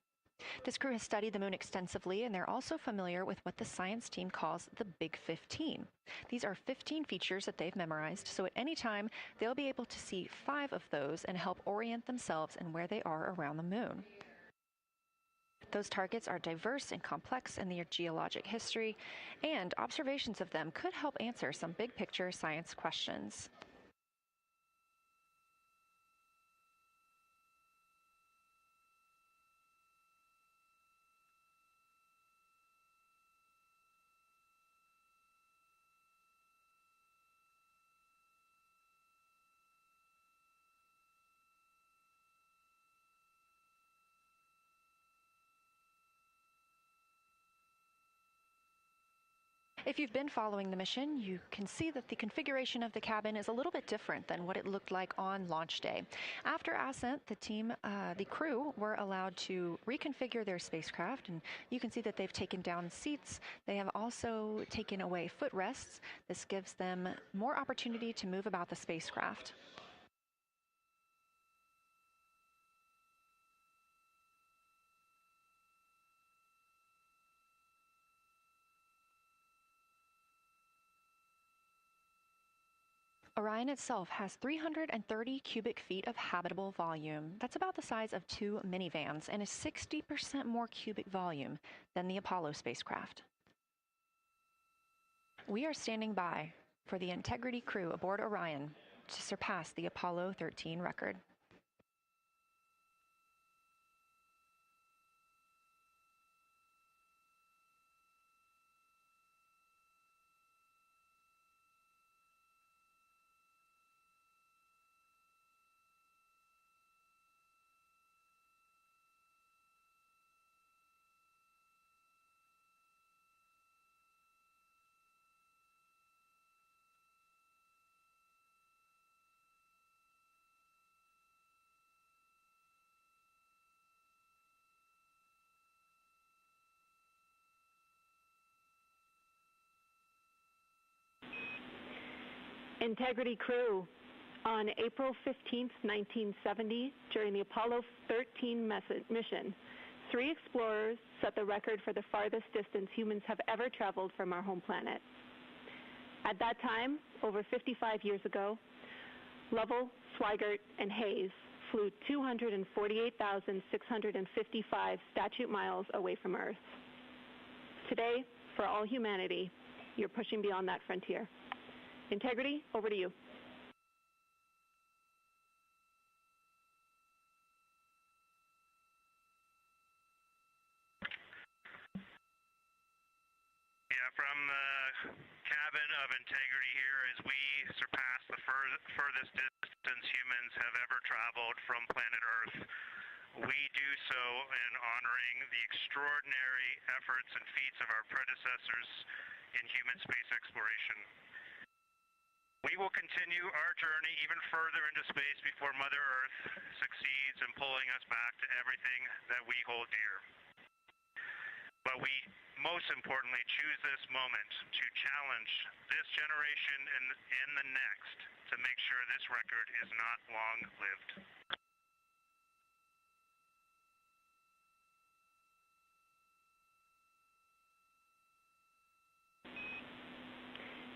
This crew has studied the moon extensively, and they're also familiar with what the science team calls the Big 15. These are 15 features that they've memorized, so at any time, they'll be able to see 5 of those and help orient themselves and where they are around the moon. Those targets are diverse and complex in their geologic history, and observations of them could help answer some big-picture science questions. If you've been following the mission, you can see that the configuration of the cabin is a little bit different than what it looked like on launch day. After ascent, the crew were allowed to reconfigure their spacecraft, and you can see that they've taken down seats. They have also taken away footrests. This gives them more opportunity to move about the spacecraft. Orion itself has 330 cubic feet of habitable volume. That's about the size of 2 minivans and is 60% more cubic volume than the Apollo spacecraft. We are standing by for the Integrity crew aboard Orion to surpass the Apollo 13 record. Integrity crew, on April 15, 1970, during the Apollo 13 mission, 3 explorers set the record for the farthest distance humans have ever traveled from our home planet. At that time, over 55 years ago, Lovell, Swigert, and Hayes flew 248,655 statute miles away from Earth. Today, for all humanity, you're pushing beyond that frontier. Integrity, over to you. Yeah, from the cabin of Integrity here as we surpass the furthest distance humans have ever traveled from planet Earth. We do so in honoring the extraordinary efforts and feats of our predecessors in human space exploration. We will continue our journey even further into space before Mother Earth succeeds in pulling us back to everything that we hold dear. But we most importantly choose this moment to challenge this generation and the next to make sure this record is not long-lived.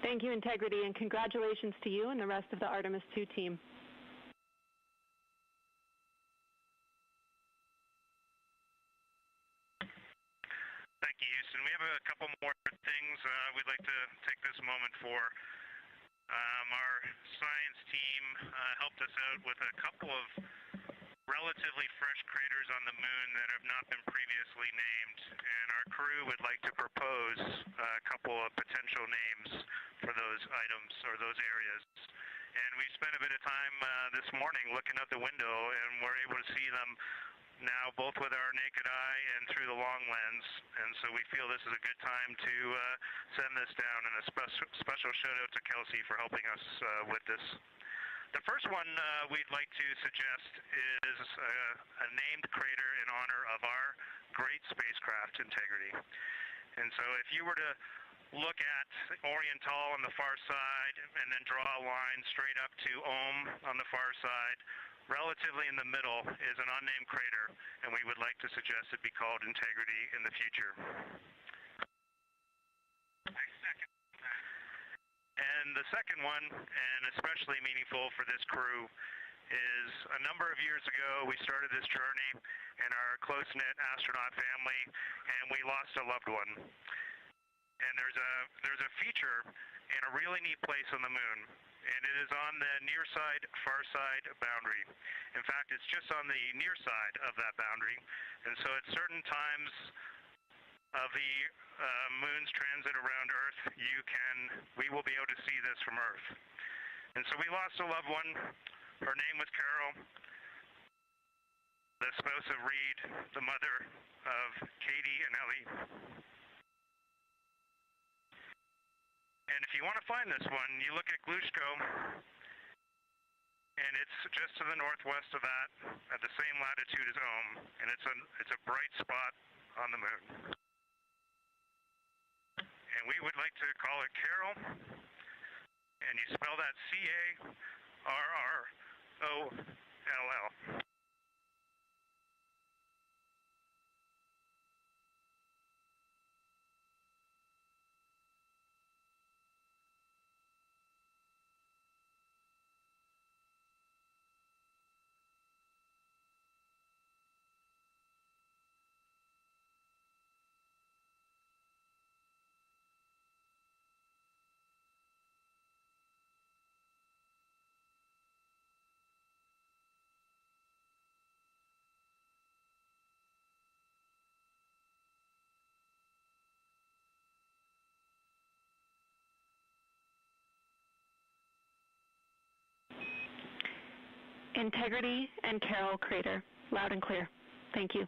Thank you, Integrity, and congratulations to you and the rest of the Artemis II team. Thank you, Houston. We have a couple more things we'd like to take this moment for. Our science team helped us out with a couple of relatively fresh craters on the moon that have not been previously named, and our crew would like to propose a couple of potential names for those items or those areas. And we spent a bit of time this morning looking out the window, and we're able to see them now both with our naked eye and through the long lens, and so we feel this is a good time to send this down, and a special shout out to Kelsey for helping us with this. The first one we'd like to suggest is a named crater in honor of our great spacecraft, Integrity. And so if you were to look at Oriental on the far side and then draw a line straight up to Ohm on the far side, relatively in the middle is an unnamed crater, and we would like to suggest it be called Integrity in the future. And the second one, and especially meaningful for this crew, is a number of years ago we started this journey in our close-knit astronaut family, and we lost a loved one. And there's a feature in a really neat place on the moon, and it is on the near side, far side boundary. In fact, it's just on the near side of that boundary, and so at certain times of the moon's transit around Earth, we will be able to see this from Earth. And so we lost a loved one. Her name was Carol, the spouse of Reed, the mother of Katie and Ellie. And if you want to find this one, you look at Glushko, and it's just to the northwest of that, at the same latitude as Ohm, and it's a bright spot on the moon. And we would like to call it Carol, and you spell that C-A-R-R-O-L-L. Integrity and Carroll Crater. Loud and clear. Thank you.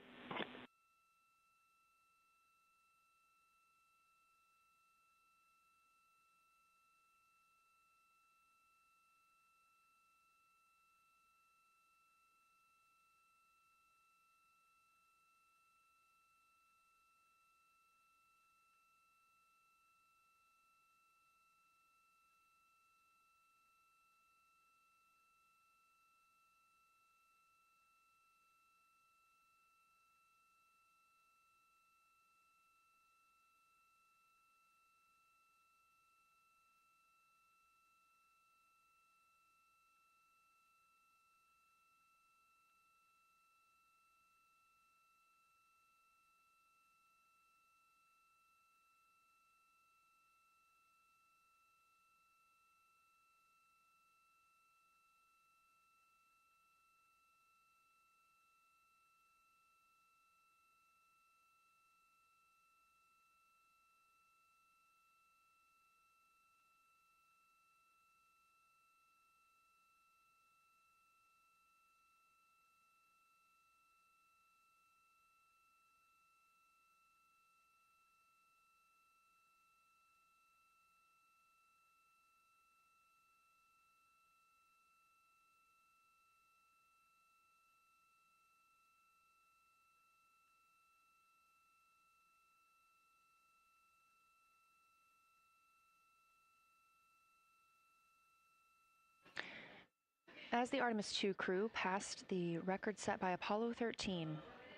As the Artemis II crew passed the record set by Apollo 13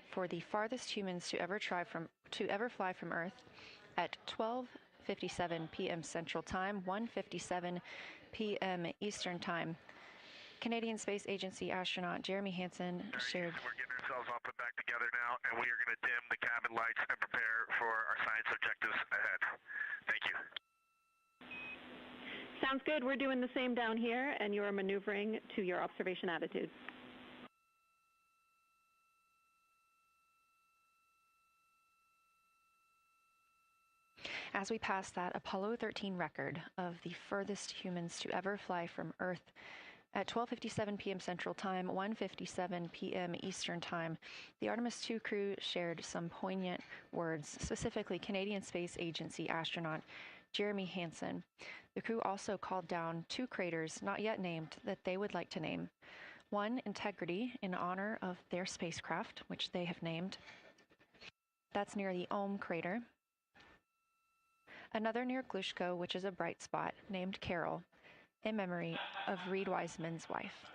for the farthest humans to ever fly from Earth at 12:57 p.m. Central Time, 1:57 p.m. Eastern Time, Canadian Space Agency astronaut Jeremy Hansen shared. We're getting ourselves all put back together now, and we are going to dim the cabin lights and prepare for our science objectives ahead. Thank you. Sounds good. We're doing the same down here, and you're maneuvering to your observation attitude. As we pass that Apollo 13 record of the furthest humans to ever fly from Earth at 12:57 p.m. Central Time, 1:57 p.m. Eastern Time, the Artemis II crew shared some poignant words, specifically Canadian Space Agency astronaut Jeremy Hansen. The crew also called down 2 craters not yet named that they would like to name. One, Integrity, in honor of their spacecraft, which they have named. That's near the Ohm crater. Another near Glushko, which is a bright spot, named Carroll, in memory of Reed Wiseman's wife.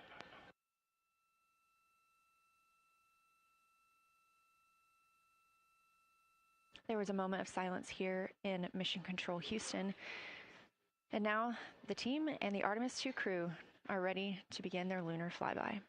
There was a moment of silence here in Mission Control Houston. And now the team and the Artemis II crew are ready to begin their lunar flyby.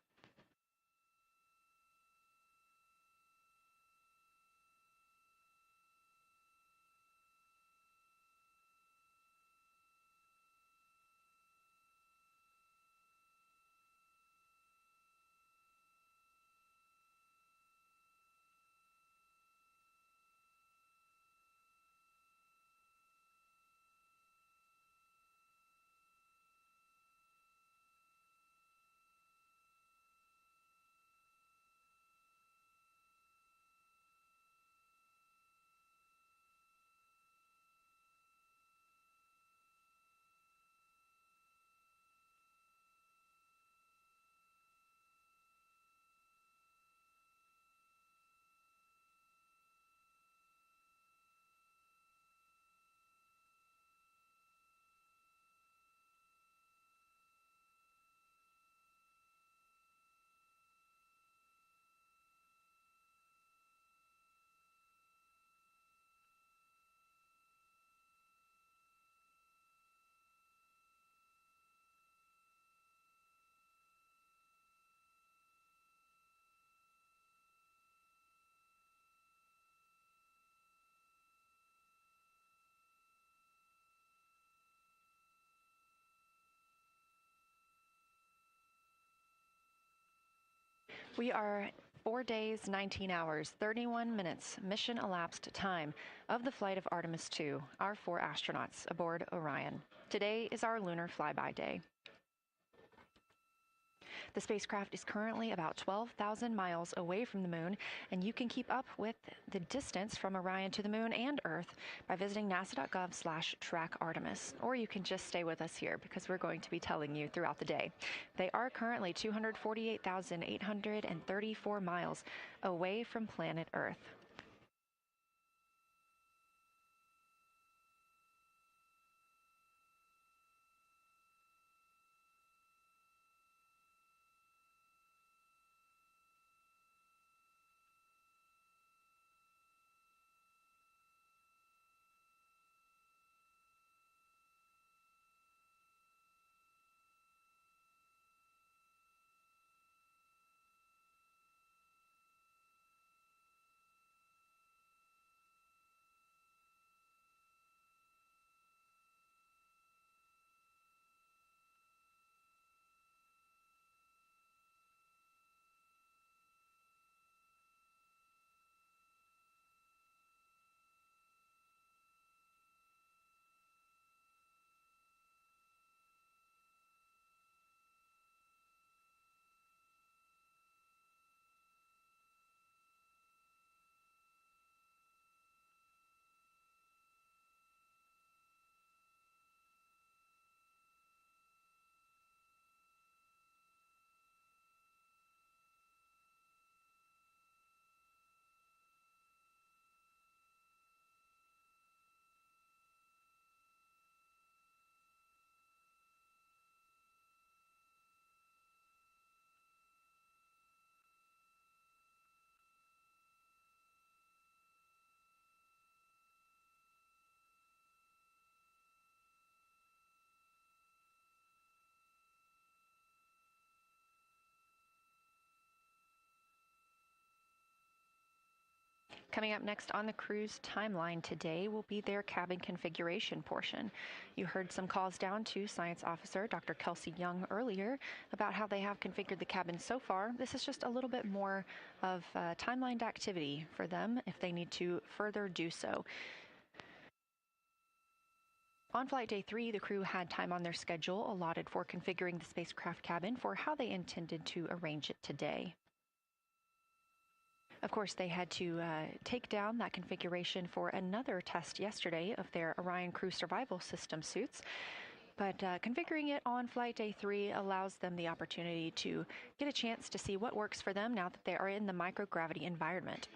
We are 4 days, 19 hours, 31 minutes mission elapsed time of the flight of Artemis II, our 4 astronauts aboard Orion. Today is our lunar flyby day. The spacecraft is currently about 12,000 miles away from the moon, and you can keep up with the distance from Orion to the moon and Earth by visiting nasa.gov/track Artemis. Or you can just stay with us here because we're going to be telling you throughout the day. They are currently 248,834 miles away from planet Earth. Coming up next on the crew's timeline today will be their cabin configuration portion. You heard some calls down to Science Officer Dr. Kelsey Young earlier about how they have configured the cabin so far. This is just a little bit more of timelined activity for them if they need to further do so. On flight day 3, the crew had time on their schedule allotted for configuring the spacecraft cabin for how they intended to arrange it today. Of course, they had to take down that configuration for another test yesterday of their Orion Crew Survival System suits. But configuring it on flight day 3 allows them the opportunity to get a chance to see what works for them now that they are in the microgravity environment.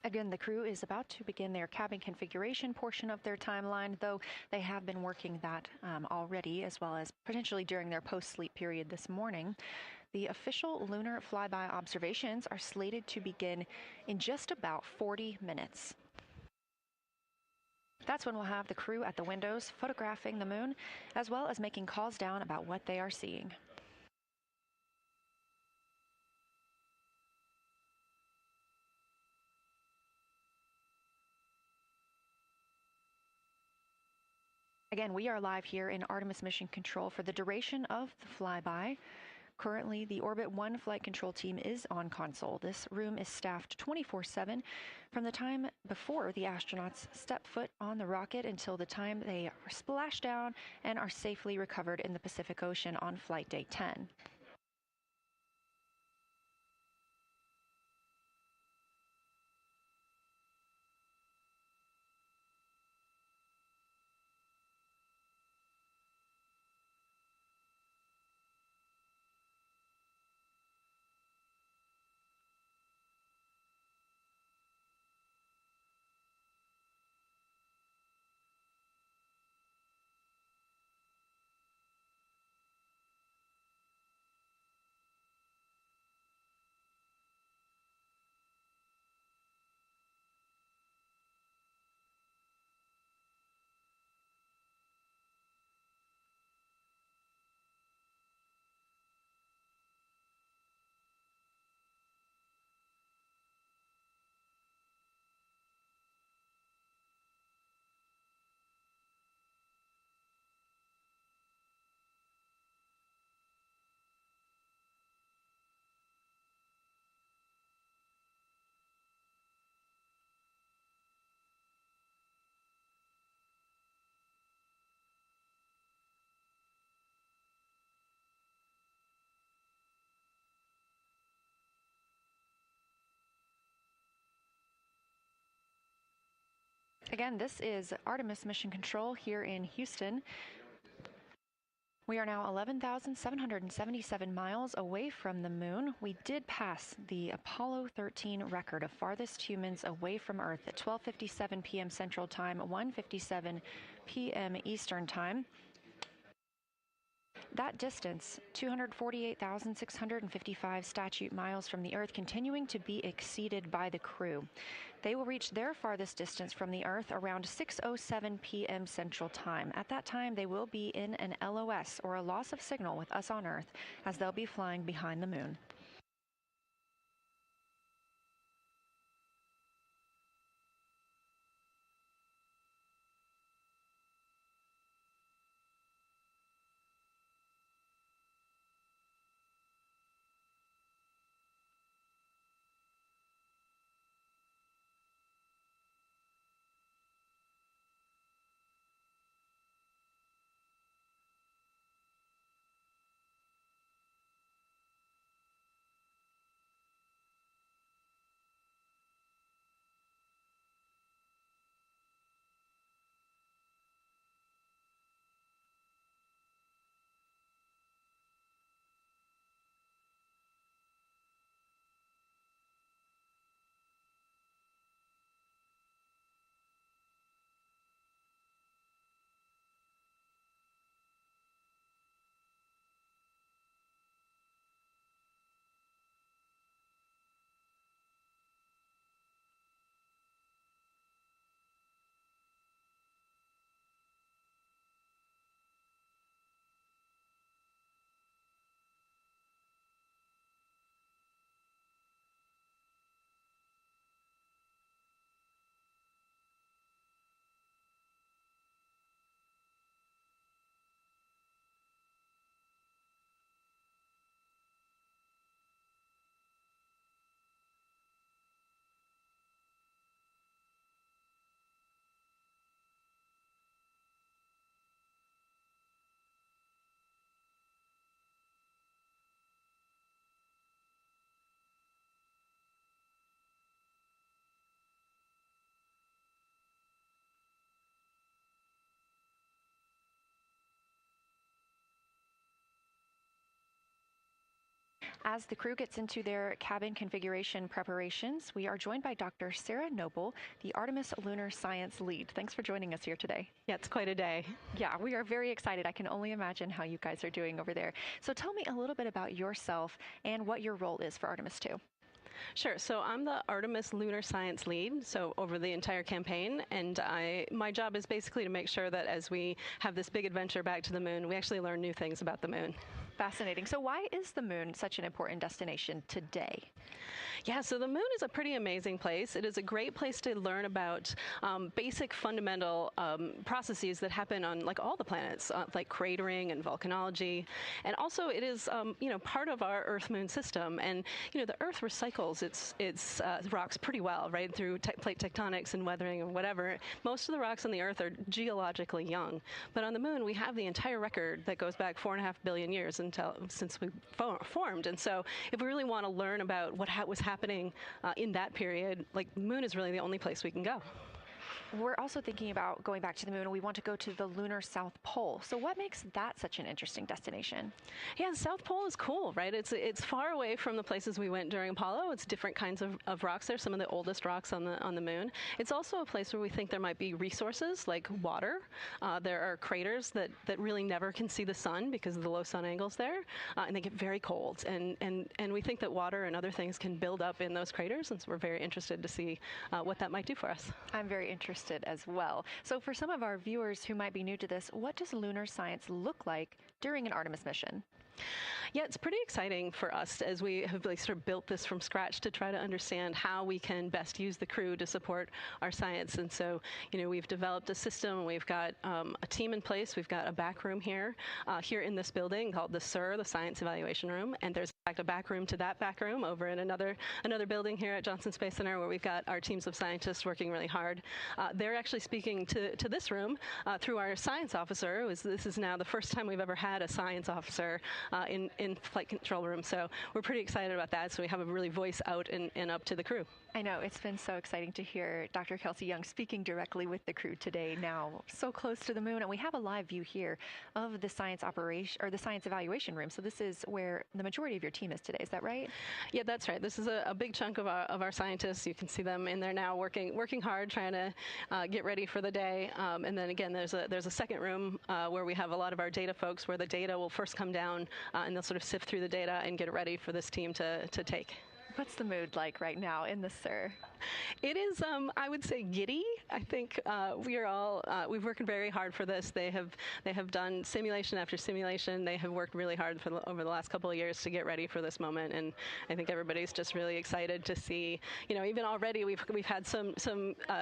Again, the crew is about to begin their cabin configuration portion of their timeline, though they have been working that already, as well as potentially during their post-sleep period this morning. The official lunar flyby observations are slated to begin in just about 40 minutes. That's when we'll have the crew at the windows photographing the moon, as well as making calls down about what they are seeing. Again, we are live here in Artemis Mission Control for the duration of the flyby. Currently, the Orbit 1 flight control team is on console. This room is staffed 24/7 from the time before the astronauts step foot on the rocket until the time they are splashed down and are safely recovered in the Pacific Ocean on flight day 10. Again, this is Artemis Mission Control here in Houston. We are now 11,777 miles away from the moon. We did pass the Apollo 13 record of farthest humans away from Earth at 12:57 p.m. Central Time, 1:57 p.m. Eastern Time. That distance, 248,655 statute miles from the Earth, continuing to be exceeded by the crew. They will reach their farthest distance from the Earth around 6:07 p.m. Central Time. At that time, they will be in an LOS, or a loss of signal, with us on Earth, as they'll be flying behind the moon. As the crew gets into their cabin configuration preparations, we are joined by Dr. Sarah Noble, the Artemis Lunar Science Lead. Thanks for joining us here today. Yeah, it's quite a day. Yeah, we are very excited. I can only imagine how you guys are doing over there. So tell me a little bit about yourself and what your role is for Artemis II. Sure. So I'm the Artemis Lunar Science Lead, so over the entire campaign, and my job is basically to make sure that as we have this big adventure back to the moon, we actually learn new things about the moon. Fascinating. So why is the moon such an important destination today? Yeah, so the moon is a pretty amazing place. It is a great place to learn about basic fundamental processes that happen on like all the planets, like cratering and volcanology. And also it is, part of our Earth-Moon system. And, the Earth recycles its rocks pretty well, right, through plate tectonics and weathering and whatever. Most of the rocks on the Earth are geologically young. But on the moon, we have the entire record that goes back 4.5 billion years since we formed. And so if we really want to learn about what was happening in that period, like the moon is really the only place we can go. We're also thinking about going back to the moon, and we want to go to the lunar South Pole. So what makes that such an interesting destination? Yeah, the South Pole is cool, right? It's far away from the places we went during Apollo. It's different kinds of rocks there, some of the oldest rocks on the moon. It's also a place where we think there might be resources like water. There are craters that really never can see the sun because of the low sun angles there, and they get very cold. And we think that water and other things can build up in those craters, and so we're very interested to see what that might do for us. I'm very interested as well. So for some of our viewers who might be new to this, what does lunar science look like during an Artemis mission? Yeah, it's pretty exciting for us as we have sort of built this from scratch to try to understand how we can best use the crew to support our science. And so, we've developed a system. We've got a team in place. We've got a back room here in this building called the SIR, the Science Evaluation Room. And there's in fact a back room to that back room over in another building here at Johnson Space Center where we've got our teams of scientists working really hard. They're actually speaking to this room through our science officer. This is now the first time we've ever had a science officer in flight control room. So we're pretty excited about that. So we have a really voice out and up to the crew. I know, it's been so exciting to hear Dr. Kelsey Young speaking directly with the crew today, now so close to the moon. And we have a live view here of the science operation, or the science evaluation room. So this is where the majority of your team is today. Is that right? Yeah, that's right. This is a big chunk of our scientists. You can see them in there now working hard, trying to get ready for the day. And then again, there's a second room where we have a lot of our data folks, where the data will first come down and they'll sort of sift through the data and get it ready for this team to take. What's the mood like right now in the SIR? It is, I would say, giddy. I think we've worked very hard for this. They have done simulation after simulation. They have worked really hard over the last couple of years to get ready for this moment, and I think everybody's just really excited to see. Even already we've had some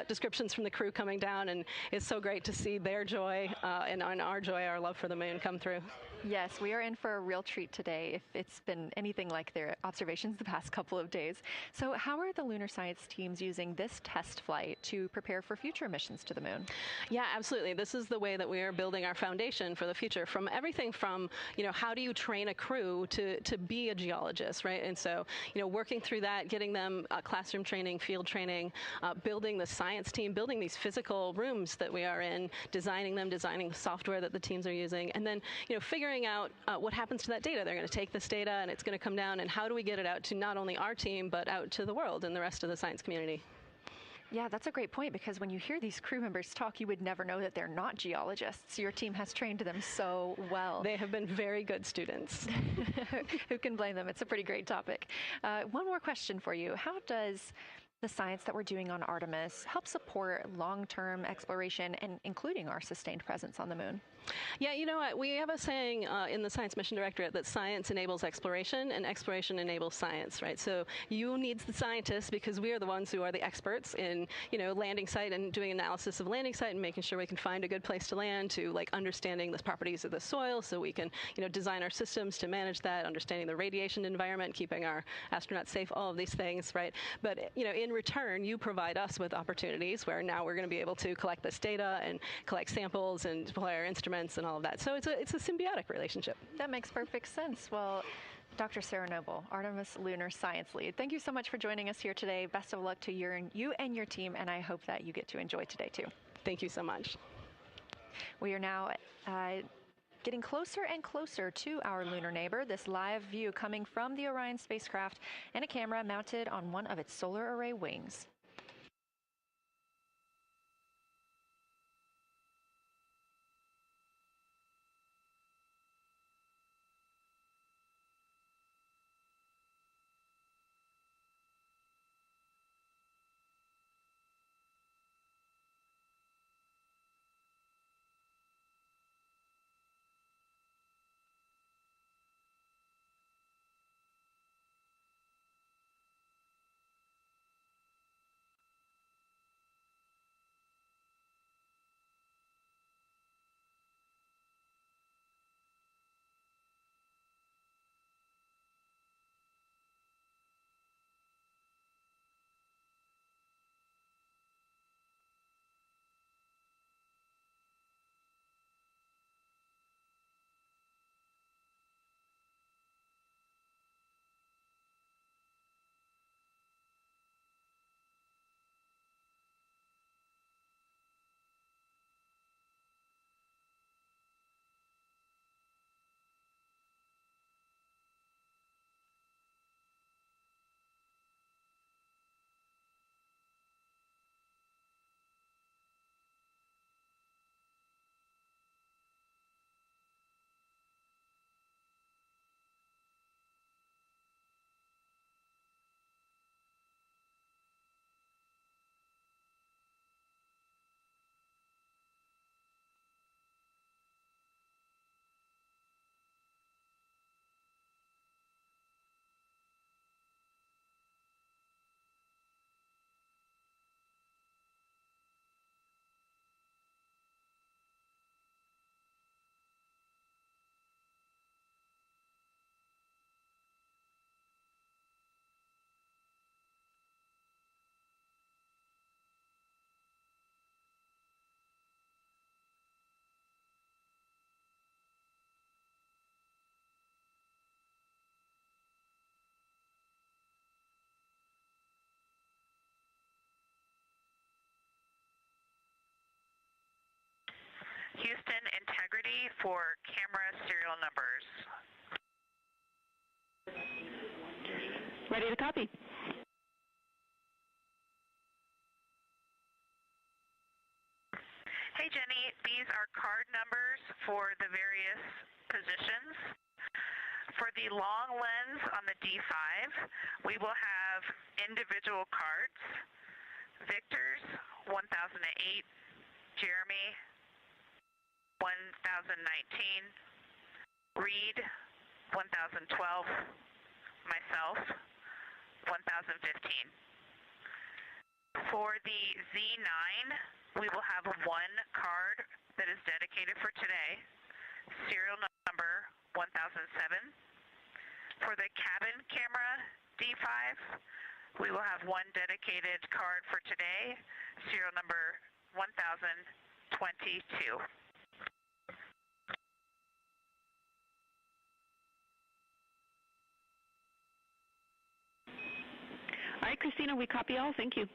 descriptions from the crew coming down, and it's so great to see their joy and our joy, our love for the moon come through. Yes, we are in for a real treat today if it's been anything like their observations the past couple of days. So how are the lunar science teams using this test flight to prepare for future missions to the moon? Yeah, absolutely. This is the way that we are building our foundation for the future, from everything from, how do you train a crew to be a geologist, right? And so, working through that, getting them classroom training, field training, building the science team, building these physical rooms that we are in, designing the software that the teams are using, and then, figuring out what happens to that data. They're going to take this data and it's going to come down, and how do we get it out to not only our team, but out to the world and the rest of the science community? Yeah, that's a great point, because when you hear these crew members talk, you would never know that they're not geologists. Your team has trained them so well. They have been very good students. Who can blame them? It's a pretty great topic. One more question for you. How does the science that we're doing on Artemis help support long-term exploration, and including our sustained presence on the moon? Yeah, you know what? We have a saying in the Science Mission Directorate that science enables exploration and exploration enables science, right? So you need the scientists, because we are the ones who are the experts in, landing site and doing analysis of landing site and making sure we can find a good place to land, to understanding the properties of the soil so we can, design our systems to manage that, understanding the radiation environment, keeping our astronauts safe, all of these things, right? But, in return, you provide us with opportunities where now we're going to be able to collect this data and collect samples and deploy our instruments and all of that. So it's a symbiotic relationship. That makes perfect sense. Well, Dr. Sarah Noble, Artemis Lunar Science Lead, thank you so much for joining us here today. Best of luck to you and your team, and I hope that you get to enjoy today too. Thank you so much. We are now getting closer and closer to our lunar neighbor. This live view coming from the Orion spacecraft and a camera mounted on one of its solar array wings. for camera serial numbers. Ready to copy. Hey Jenny, these are card numbers for the various positions. For the long lens on the D5, we will have individual cards. Victor's 1008, Jeremy 1019, Reed 1012, myself 1015. For the Z9, we will have one card that is dedicated for today, serial number 1007. For the cabin camera D5, we will have one dedicated card for today, serial number 1022. All right, Christina, we copy all. Thank you.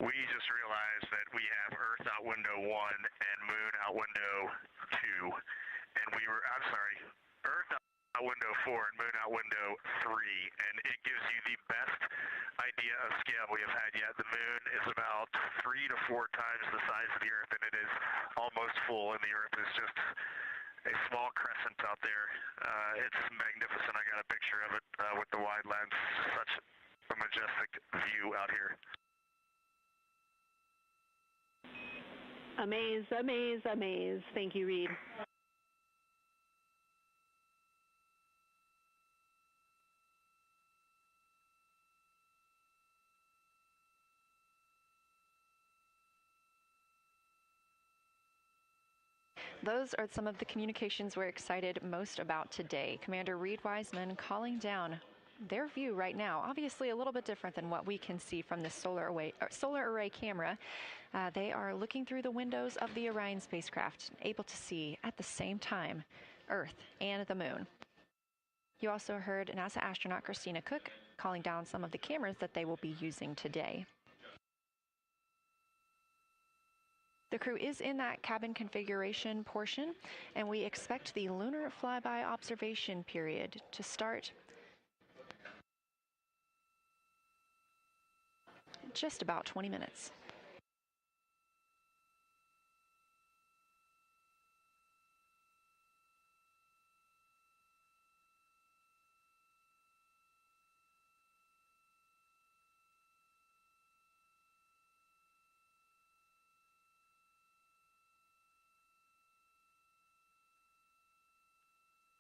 We just realized that we have Earth out window 1 and Moon out window 2, and Earth out window 4 and Moon out window 3, and it gives you the best idea of scale we have had yet. The Moon is about 3 to 4 times the size of the Earth, and it is almost full, and the Earth is just a small crescent out there. It's magnificent. I got a picture of it with the wide lens. Such a majestic view out here. Amaze, amaze, amaze. Thank you, Reed. Those are some of the communications we're excited most about today. Commander Reed Wiseman calling down their view right now. Obviously a little bit different than what we can see from the solar array camera. They are looking through the windows of the Orion spacecraft, able to see at the same time Earth and the Moon. You also heard NASA astronaut Christina Cook calling down some of the cameras that they will be using today. The crew is in that cabin configuration portion, and we expect the lunar flyby observation period to start just about 20 minutes.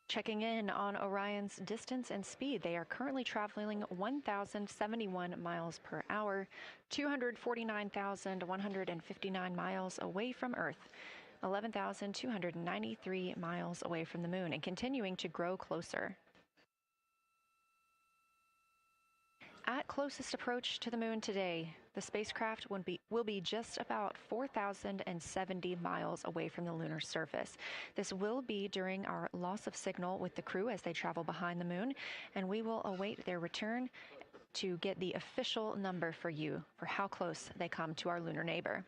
Checking in on Orion's distance and speed, they are currently traveling 1,071 miles per hour, 249,159 miles away from Earth, 11,293 miles away from the Moon, and continuing to grow closer. At closest approach to the Moon today, the spacecraft will be just about 4,070 miles away from the lunar surface. This will be during our loss of signal with the crew as they travel behind the Moon, and we will await their return to get the official number for you for how close they come to our lunar neighbor.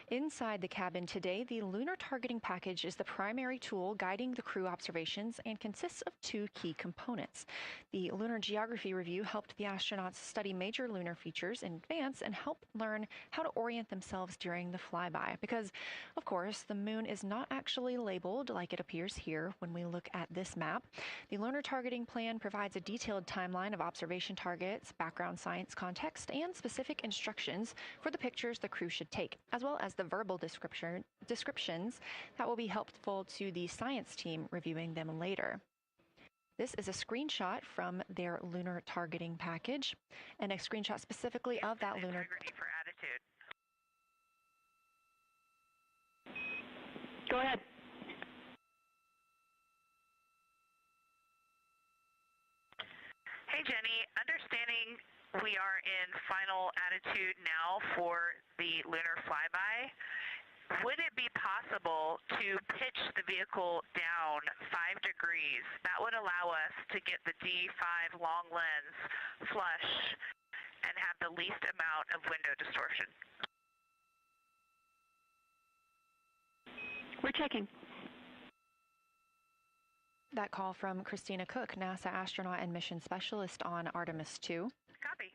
Inside the cabin today, the lunar targeting package is the primary tool guiding the crew observations and consists of two key components. The Lunar Geography Review helped the astronauts study major lunar features in advance and help learn how to orient themselves during the flyby. Because, of course, the moon is not actually labeled like it appears here when we look at this map. The lunar targeting plan provides a detailed timeline of observation targets, background science context, and specific instructions for the pictures the crew should take, as well as the verbal descriptions that will be helpful to the science team reviewing them later. This is a screenshot from their lunar targeting package, and a screenshot specifically of that lunar. For attitude. Go ahead. Hey, Jenny. Understanding we are in final attitude now for the lunar flyby, would it be possible to pitch the vehicle down 5 degrees? That would allow us to get the D5 long lens flush and have the least amount of window distortion. We're checking. That call from Christina Cook, NASA astronaut and mission specialist on Artemis II. Copy.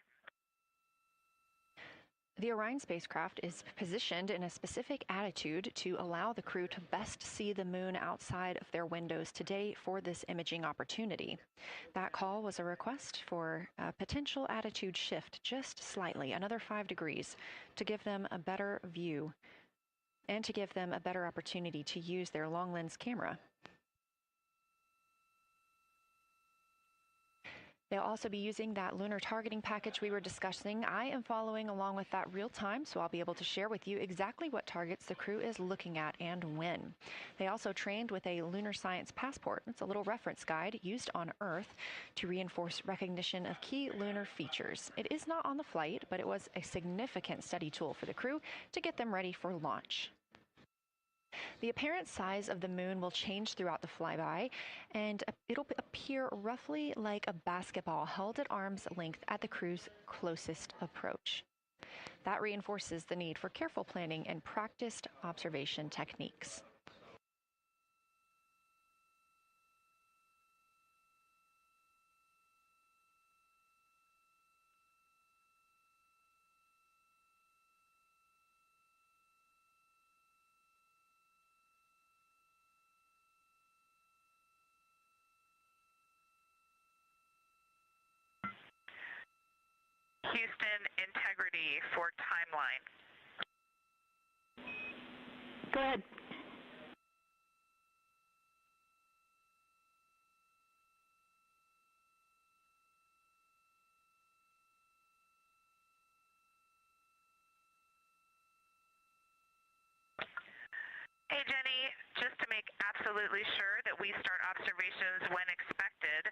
The Orion spacecraft is positioned in a specific attitude to allow the crew to best see the moon outside of their windows today for this imaging opportunity. That call was a request for a potential attitude shift just slightly, another 5 degrees, to give them a better view and to give them a better opportunity to use their long lens camera. They'll also be using that lunar targeting package we were discussing. I am following along with that real time, so I'll be able to share with you exactly what targets the crew is looking at and when. They also trained with a lunar science passport. It's a little reference guide used on Earth to reinforce recognition of key lunar features. It is not on the flight, but it was a significant study tool for the crew to get them ready for launch. The apparent size of the moon will change throughout the flyby, and it'll appear roughly like a basketball held at arm's length at the crew's closest approach. That reinforces the need for careful planning and practiced observation techniques. Houston, integrity for timeline. Go ahead. Hey, Jenny, just to make absolutely sure that we start observations when expected,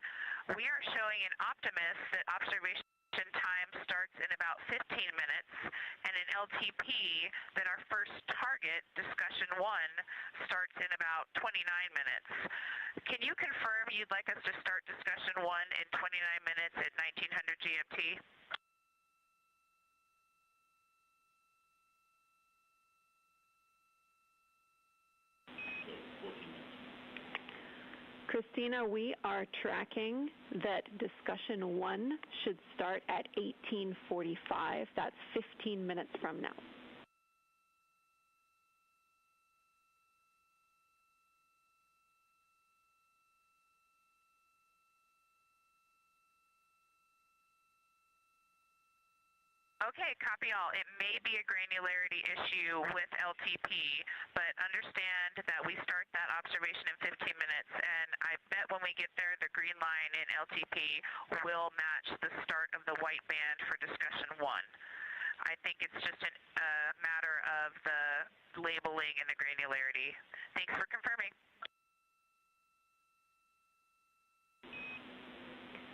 we are showing in Optimus that observation time starts in about 15 minutes, and in LTP that our first target, discussion 1, starts in about 29 minutes. Can you confirm you'd like us to start discussion 1 in 29 minutes at 1900 GMT? Christina, we are tracking that discussion 1 should start at 18:45. That's 15 minutes from now. Okay, copy all. It may be a granularity issue with LTP, but understand that we start that observation in 15 minutes, and I bet when we get there, the green line in LTP will match the start of the white band for discussion 1. I think it's just a matter of the labeling and the granularity. Thanks for confirming.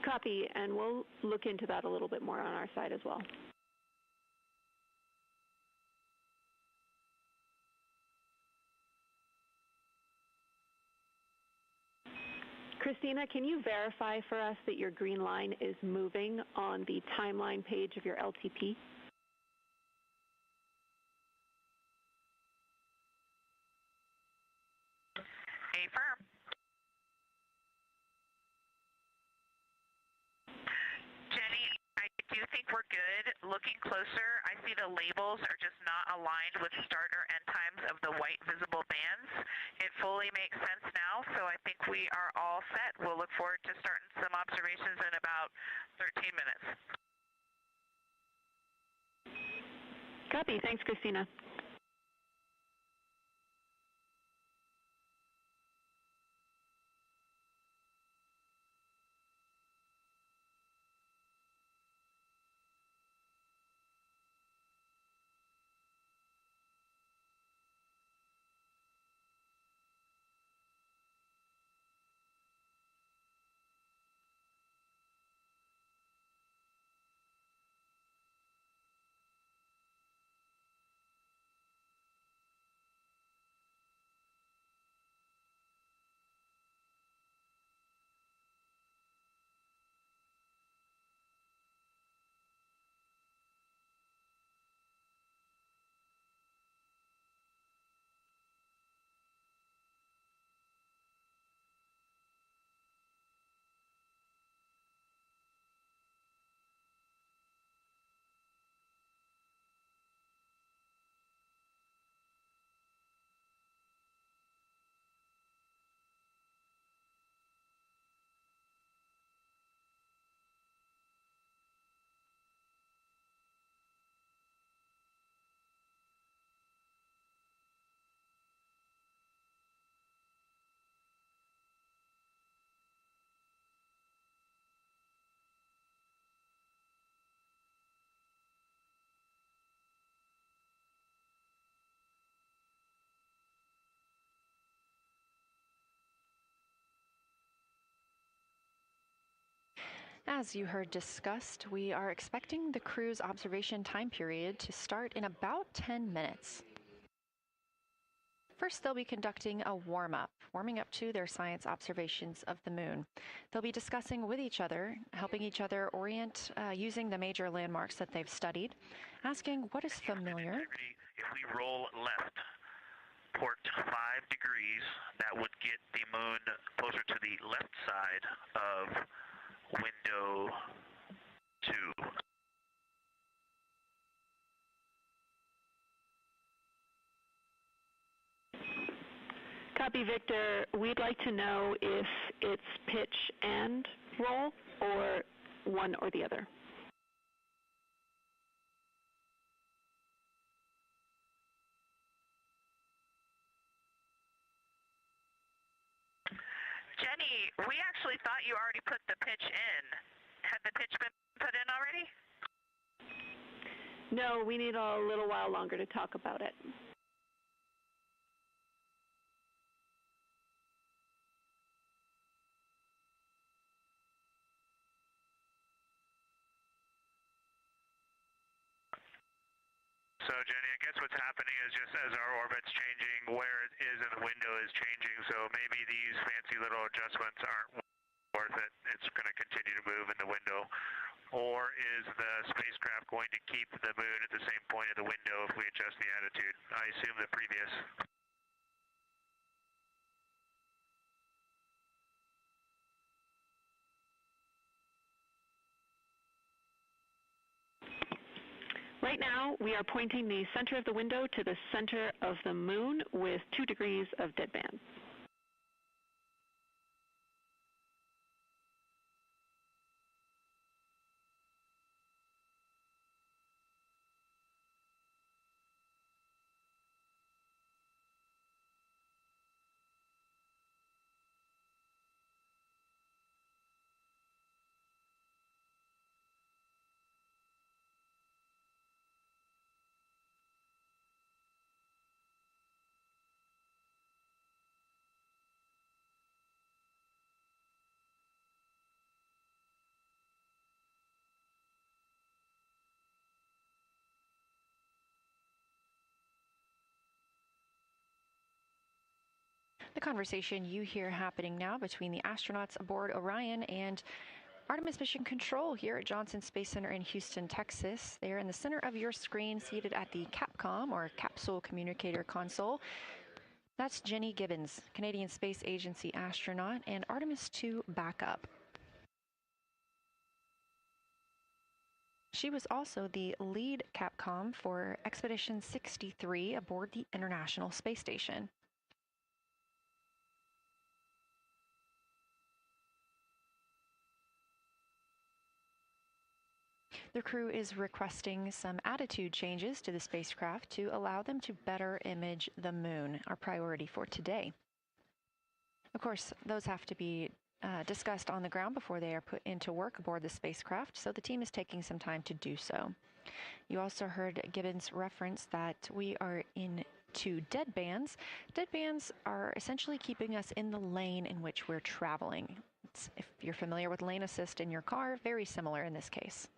Copy, and we'll look into that a little bit more on our side as well. Christina, can you verify for us that your green line is moving on the timeline page of your LTP? Affirm. Jenny, I do think we're good. Looking closer, I see the labels are just not aligned with start or end times of the white visible bands. It fully makes sense now, so I think we are all set. We'll look forward to starting some observations in about 13 minutes. Copy. Thanks, Christina. As you heard discussed, we are expecting the crew's observation time period to start in about 10 minutes. First, they'll be conducting a warm-up, warming up to their science observations of the moon. They'll be discussing with each other, helping each other orient using the major landmarks that they've studied, asking what is familiar. If we roll left, port 5 degrees, that would get the moon closer to the left side of window 2. Copy, Victor. We'd like to know if it's pitch and roll or one or the other. Jenny, we actually thought you already put the pitch in. Had the pitch been put in already? No, we need a little while longer to talk about it. So, Jenny, I guess what's happening is just as our orbit's changing, where it is in the window is changing, so maybe these fancy little adjustments aren't worth it. It's going to continue to move in the window. Or is the spacecraft going to keep the moon at the same point of the window if we adjust the attitude? I assume the previous. Right now, we are pointing the center of the window to the center of the moon with 2 degrees of deadband. The conversation you hear happening now between the astronauts aboard Orion and Artemis Mission Control here at Johnson Space Center in Houston, Texas. They are in the center of your screen, seated at the Capcom, or Capsule Communicator Console. That's Jenny Gibbons, Canadian Space Agency astronaut and Artemis II backup. She was also the lead Capcom for Expedition 63 aboard the International Space Station. The crew is requesting some attitude changes to the spacecraft to allow them to better image the moon, our priority for today. Of course, those have to be discussed on the ground before they are put into work aboard the spacecraft, so the team is taking some time to do so. You also heard Gibbons reference that we are in two dead bands. Dead bands are essentially keeping us in the lane in which we're traveling. If you're familiar with lane assist in your car, very similar in this case.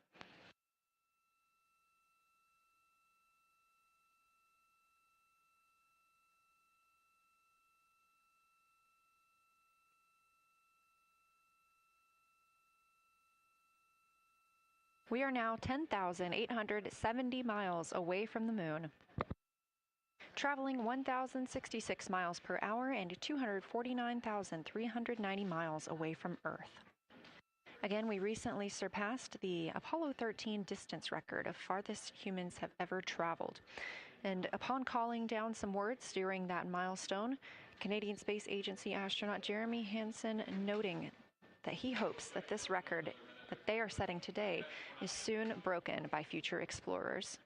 We are now 10,870 miles away from the moon, traveling 1,066 miles per hour and 249,390 miles away from Earth. Again, we recently surpassed the Apollo 13 distance record of farthest humans have ever traveled. And upon calling down some words during that milestone, Canadian Space Agency astronaut Jeremy Hansen noting that he hopes that this record that they are setting today is soon broken by future explorers.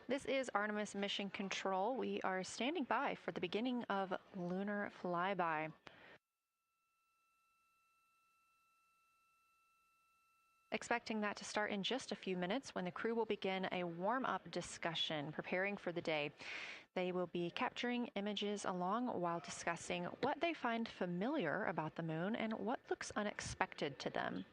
This is Artemis Mission Control. We are standing by for the beginning of lunar flyby. Expecting that to start in just a few minutes when the crew will begin a warm-up discussion preparing for the day. They will be capturing images along while discussing what they find familiar about the moon and what looks unexpected to them.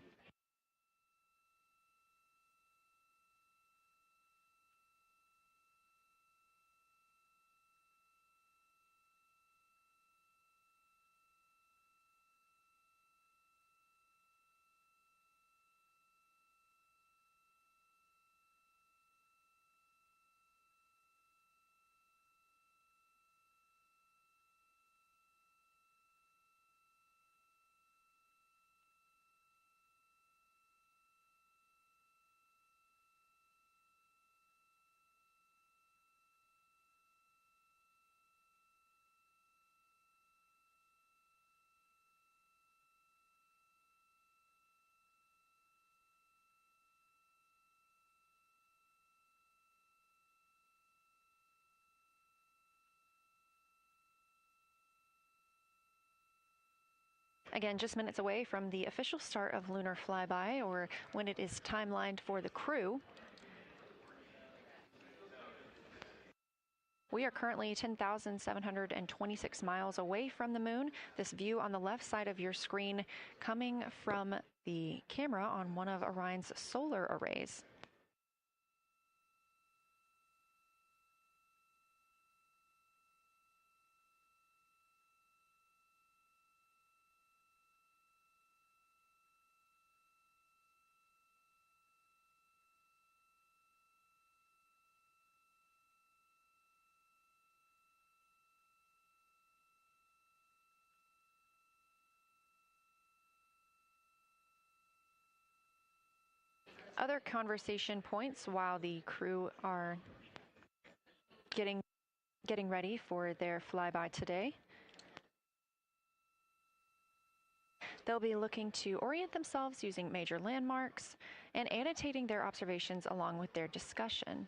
Again, just minutes away from the official start of lunar flyby, or when it is timelined for the crew. We are currently 10,726 miles away from the moon. This view on the left side of your screen coming from the camera on one of Orion's solar arrays. Other conversation points while the crew are getting ready for their flyby today. They'll be looking to orient themselves using major landmarks and annotating their observations along with their discussion.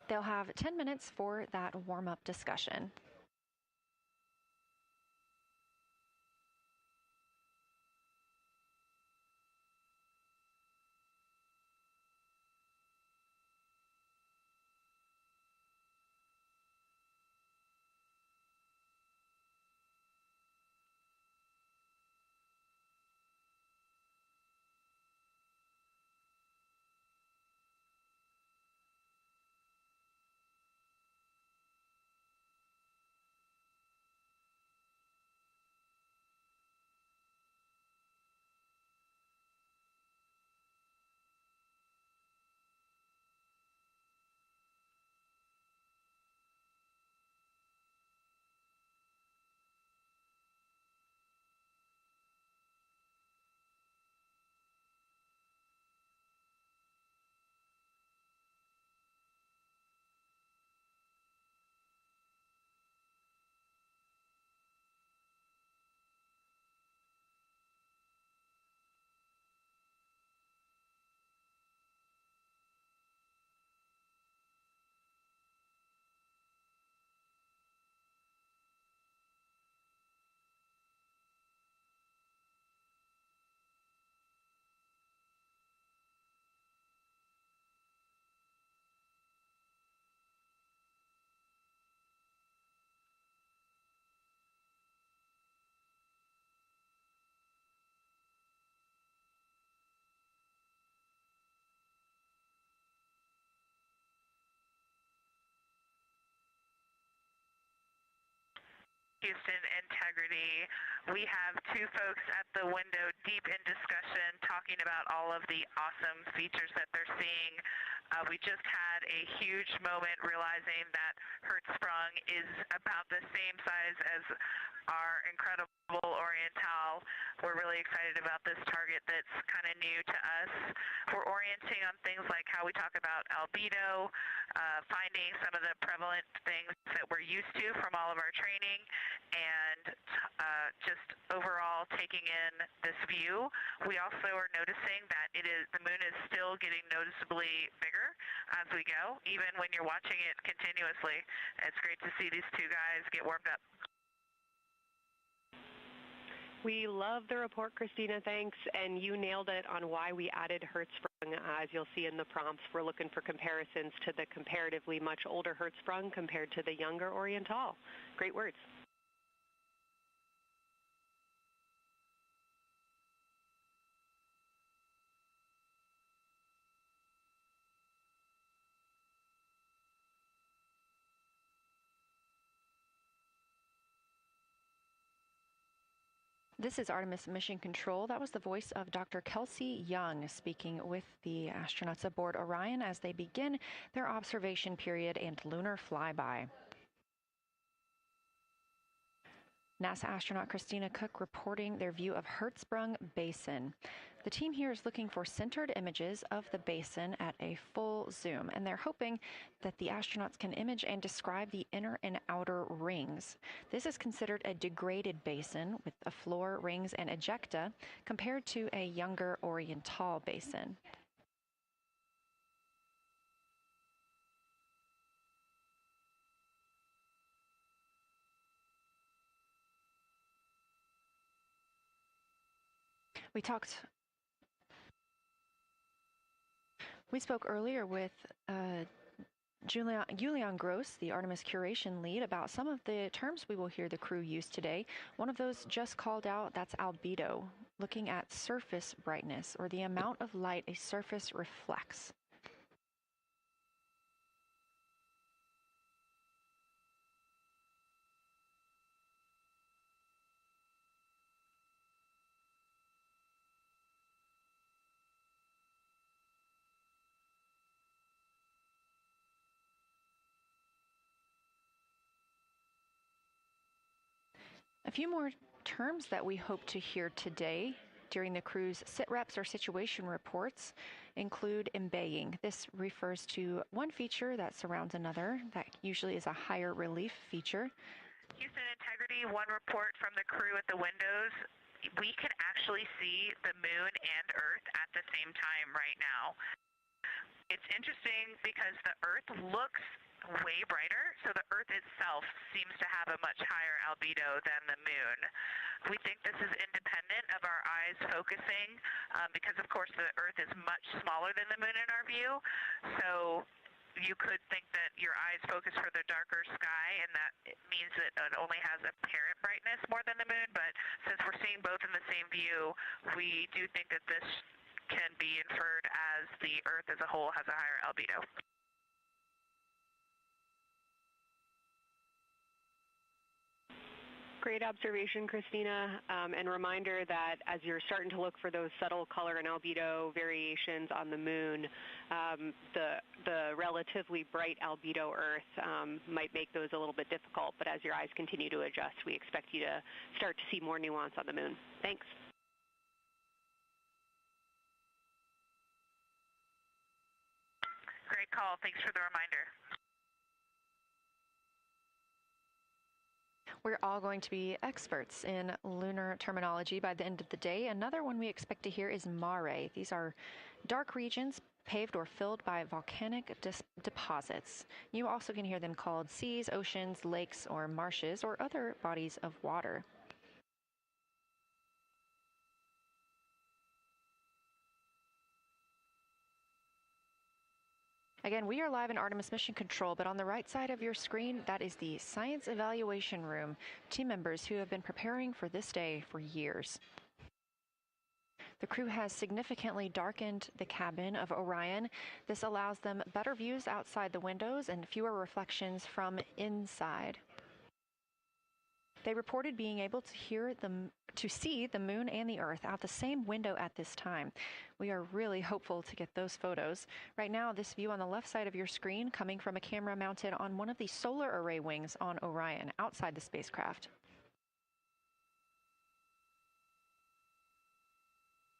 They'll have 10 minutes for that warm-up discussion. Houston integrity. We have two folks at the window deep in discussion talking about all of the awesome features that they're seeing. We just had a huge moment realizing that Hertzsprung is about the same size as our incredible Oriental. We're really excited about this target that's kind of new to us. We're orienting on things like how we talk about albedo, finding some of the prevalent things that we're used to from all of our training, and just overall taking in this view. We also are noticing that the moon is still getting noticeably bigger as we go, even when you're watching it continuously. It's great to see these two guys get warmed up. We love the report, Christina, thanks. And you nailed it on why we added Hertzsprung. As you'll see in the prompts, we're looking for comparisons to the comparatively much older Hertzsprung compared to the younger Oriental. Great words. This is Artemis Mission Control. That was the voice of Dr. Kelsey Young speaking with the astronauts aboard Orion as they begin their observation period and lunar flyby. NASA astronaut Christina Cook reporting their view of Hertzsprung Basin. The team here is looking for centered images of the basin at a full zoom, and they're hoping that the astronauts can image and describe the inner and outer rings. This is considered a degraded basin with a floor, rings, and ejecta compared to a younger Oriental basin. We spoke earlier with Julian Gross, the Artemis curation lead, about some of the terms we will hear the crew use today. One of those just called out, that's albedo, looking at surface brightness, or the amount of light a surface reflects. A few more terms that we hope to hear today during the crew's sit-reps or situation reports include embaying. This refers to one feature that surrounds another. That usually is a higher relief feature. Houston Integrity, one report from the crew at the windows. We can actually see the moon and Earth at the same time right now. It's interesting because the Earth looks way brighter, so the Earth itself seems to have a much higher albedo than the moon. We think this is independent of our eyes focusing because, of course, the Earth is much smaller than the moon in our view, so you could think that your eyes focus for the darker sky, and that it means that it only has apparent brightness more than the moon, but since we're seeing both in the same view, we do think that this can be inferred as the Earth as a whole has a higher albedo. Great observation, Christina, and reminder that as you're starting to look for those subtle color and albedo variations on the moon, the relatively bright albedo Earth might make those a little bit difficult, but as your eyes continue to adjust, we expect you to start to see more nuance on the moon. Thanks. Great call. Thanks for the reminder. We're all going to be experts in lunar terminology by the end of the day. Another one we expect to hear is mare. These are dark regions paved or filled by volcanic deposits. You also can hear them called seas, oceans, lakes, or marshes, or other bodies of water. Again, we are live in Artemis Mission Control, but on the right side of your screen, that is the Science Evaluation Room, team members who have been preparing for this day for years. The crew has significantly darkened the cabin of Orion. This allows them better views outside the windows and fewer reflections from inside. They reported being able to see the moon and the Earth out the same window at this time. We are really hopeful to get those photos. Right now, this view on the left side of your screen coming from a camera mounted on one of the solar array wings on Orion outside the spacecraft.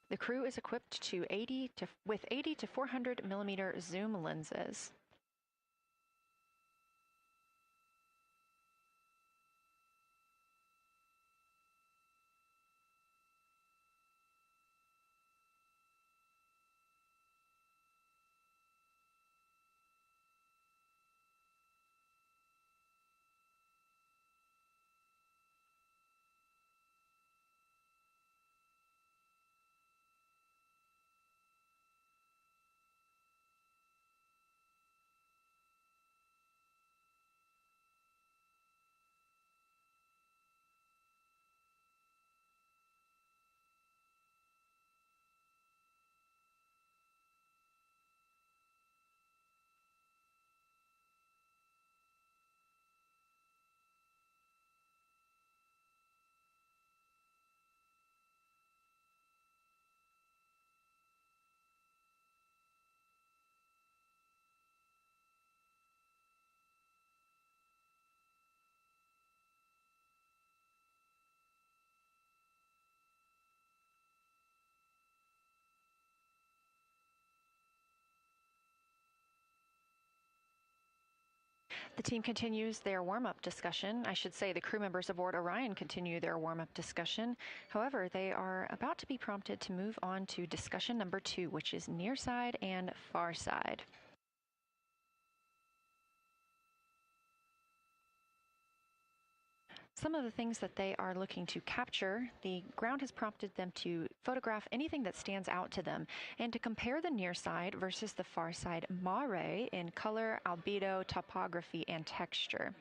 The crew is equipped with 80 to 400 millimeter zoom lenses. The team continues their warm-up discussion. I should say the crew members aboard Orion continue their warm-up discussion. However, they are about to be prompted to move on to discussion number 2, which is near side and far side. Some of the things that they are looking to capture, the ground has prompted them to photograph anything that stands out to them and to compare the near side versus the far side mare in color, albedo, topography, and texture.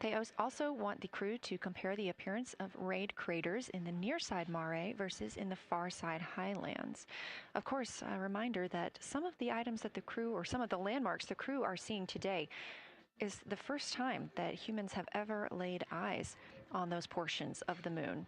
They also want the crew to compare the appearance of rayed craters in the near side mare versus in the far side highlands. Of course, a reminder that some of the items that the crew, or some of the landmarks the crew are seeing today, is the first time that humans have ever laid eyes on those portions of the moon.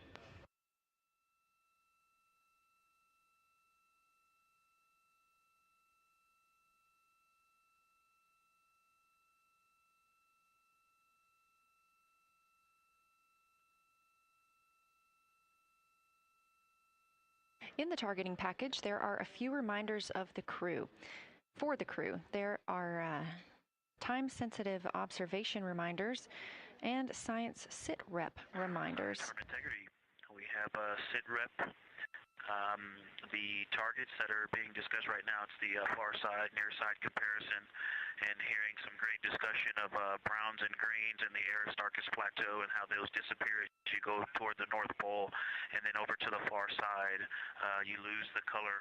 In the targeting package, there are a few reminders of the crew. For the crew, there are time-sensitive observation reminders and science sit rep reminders. From integrity, we have a sit rep. The targets that are being discussed right now, it's the far side, near side comparison, and hearing some great discussion of browns and greens in the Aristarchus Plateau and how those disappear as you go toward the North Pole, and then over to the far side, you lose the color.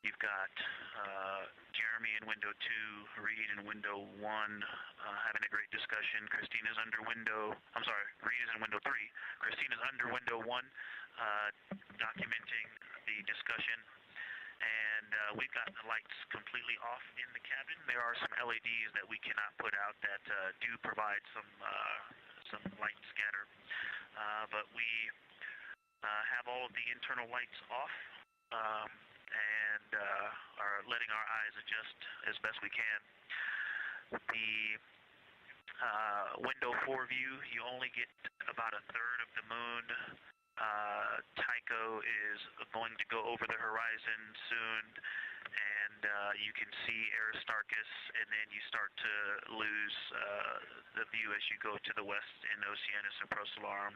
You've got Jeremy in window 2, Reed in window 1, having a great discussion. Christina's under window, I'm sorry, Reed is in window 3. Christina's under window 1, documenting the discussion. And we've got the lights completely off in the cabin. There are some LEDs that we cannot put out that do provide some light scatter. But we have all of the internal lights off. And are letting our eyes adjust as best we can. The window 4 view, you only get about a third of the moon. Tycho is going to go over the horizon soon, and you can see Aristarchus, and then you start to lose the view as you go to the west in Oceanus and Procellarum.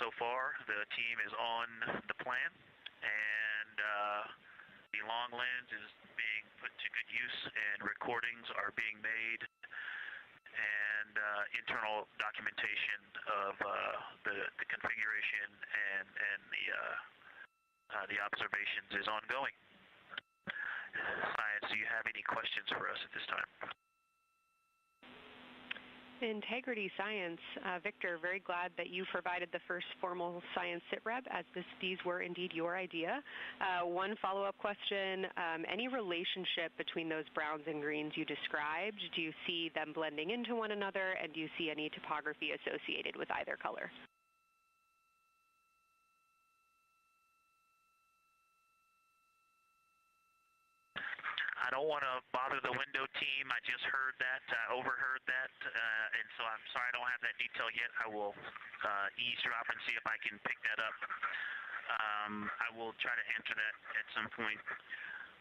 So far, the team is on the plan, and the long lens is being put to good use, and recordings are being made, and internal documentation of the configuration and the observations is ongoing. Science, do you have any questions for us at this time? Integrity Science, Victor, very glad that you provided the first formal science sitrep, as these were indeed your idea. One follow-up question, any relationship between those browns and greens you described? Do you see them blending into one another, and do you see any topography associated with either color? I don't want to bother the window team. I just heard that, overheard that, and so I'm sorry I don't have that detail yet. I will eavesdrop and see if I can pick that up. I will try to answer that at some point.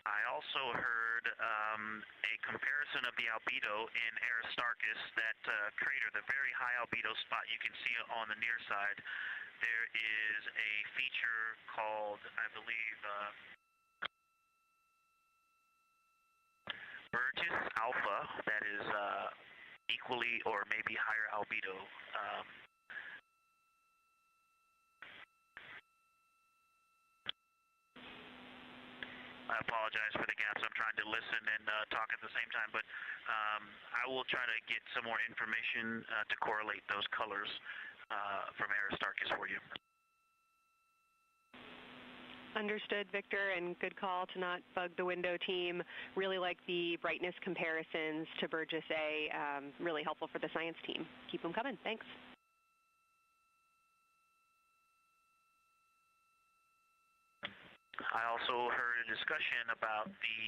I also heard a comparison of the albedo in Aristarchus, that crater, the very high albedo spot you can see on the near side. There is a feature called, I believe, Burgess alpha that is equally or maybe higher albedo. I apologize for the gaps. I'm trying to listen and talk at the same time, but I will try to get some more information to correlate those colors from Aristarchus for you. Understood, Victor, and good call to not bug the window team. Really like the brightness comparisons to Burgess A. Really helpful for the science team. Keep them coming. Thanks. I also heard a discussion about the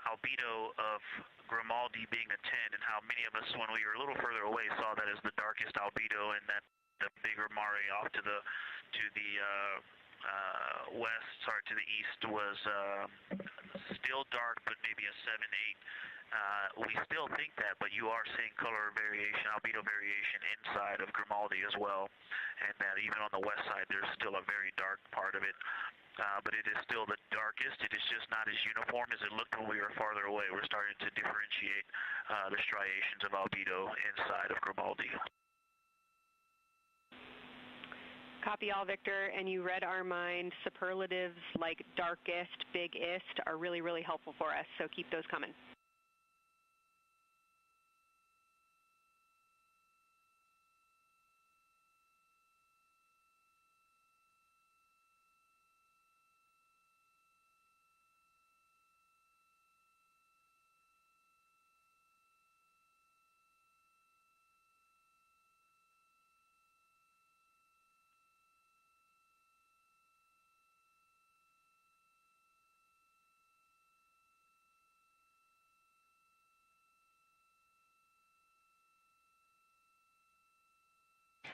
albedo of Grimaldi being a 10, and how many of us, when we were a little further away, saw that as the darkest albedo, and that the bigger mare off to the to the east was still dark, but maybe a 7-8. We still think that, but you are seeing color variation, albedo variation inside of Grimaldi as well, and that even on the west side there's still a very dark part of it. but it is still the darkest. It is just not as uniform as it looked when we were farther away. We're starting to differentiate the striations of albedo inside of Grimaldi. Copy all, Victor, and you read our mind. Superlatives like darkest, biggest are really, really helpful for us, so keep those coming.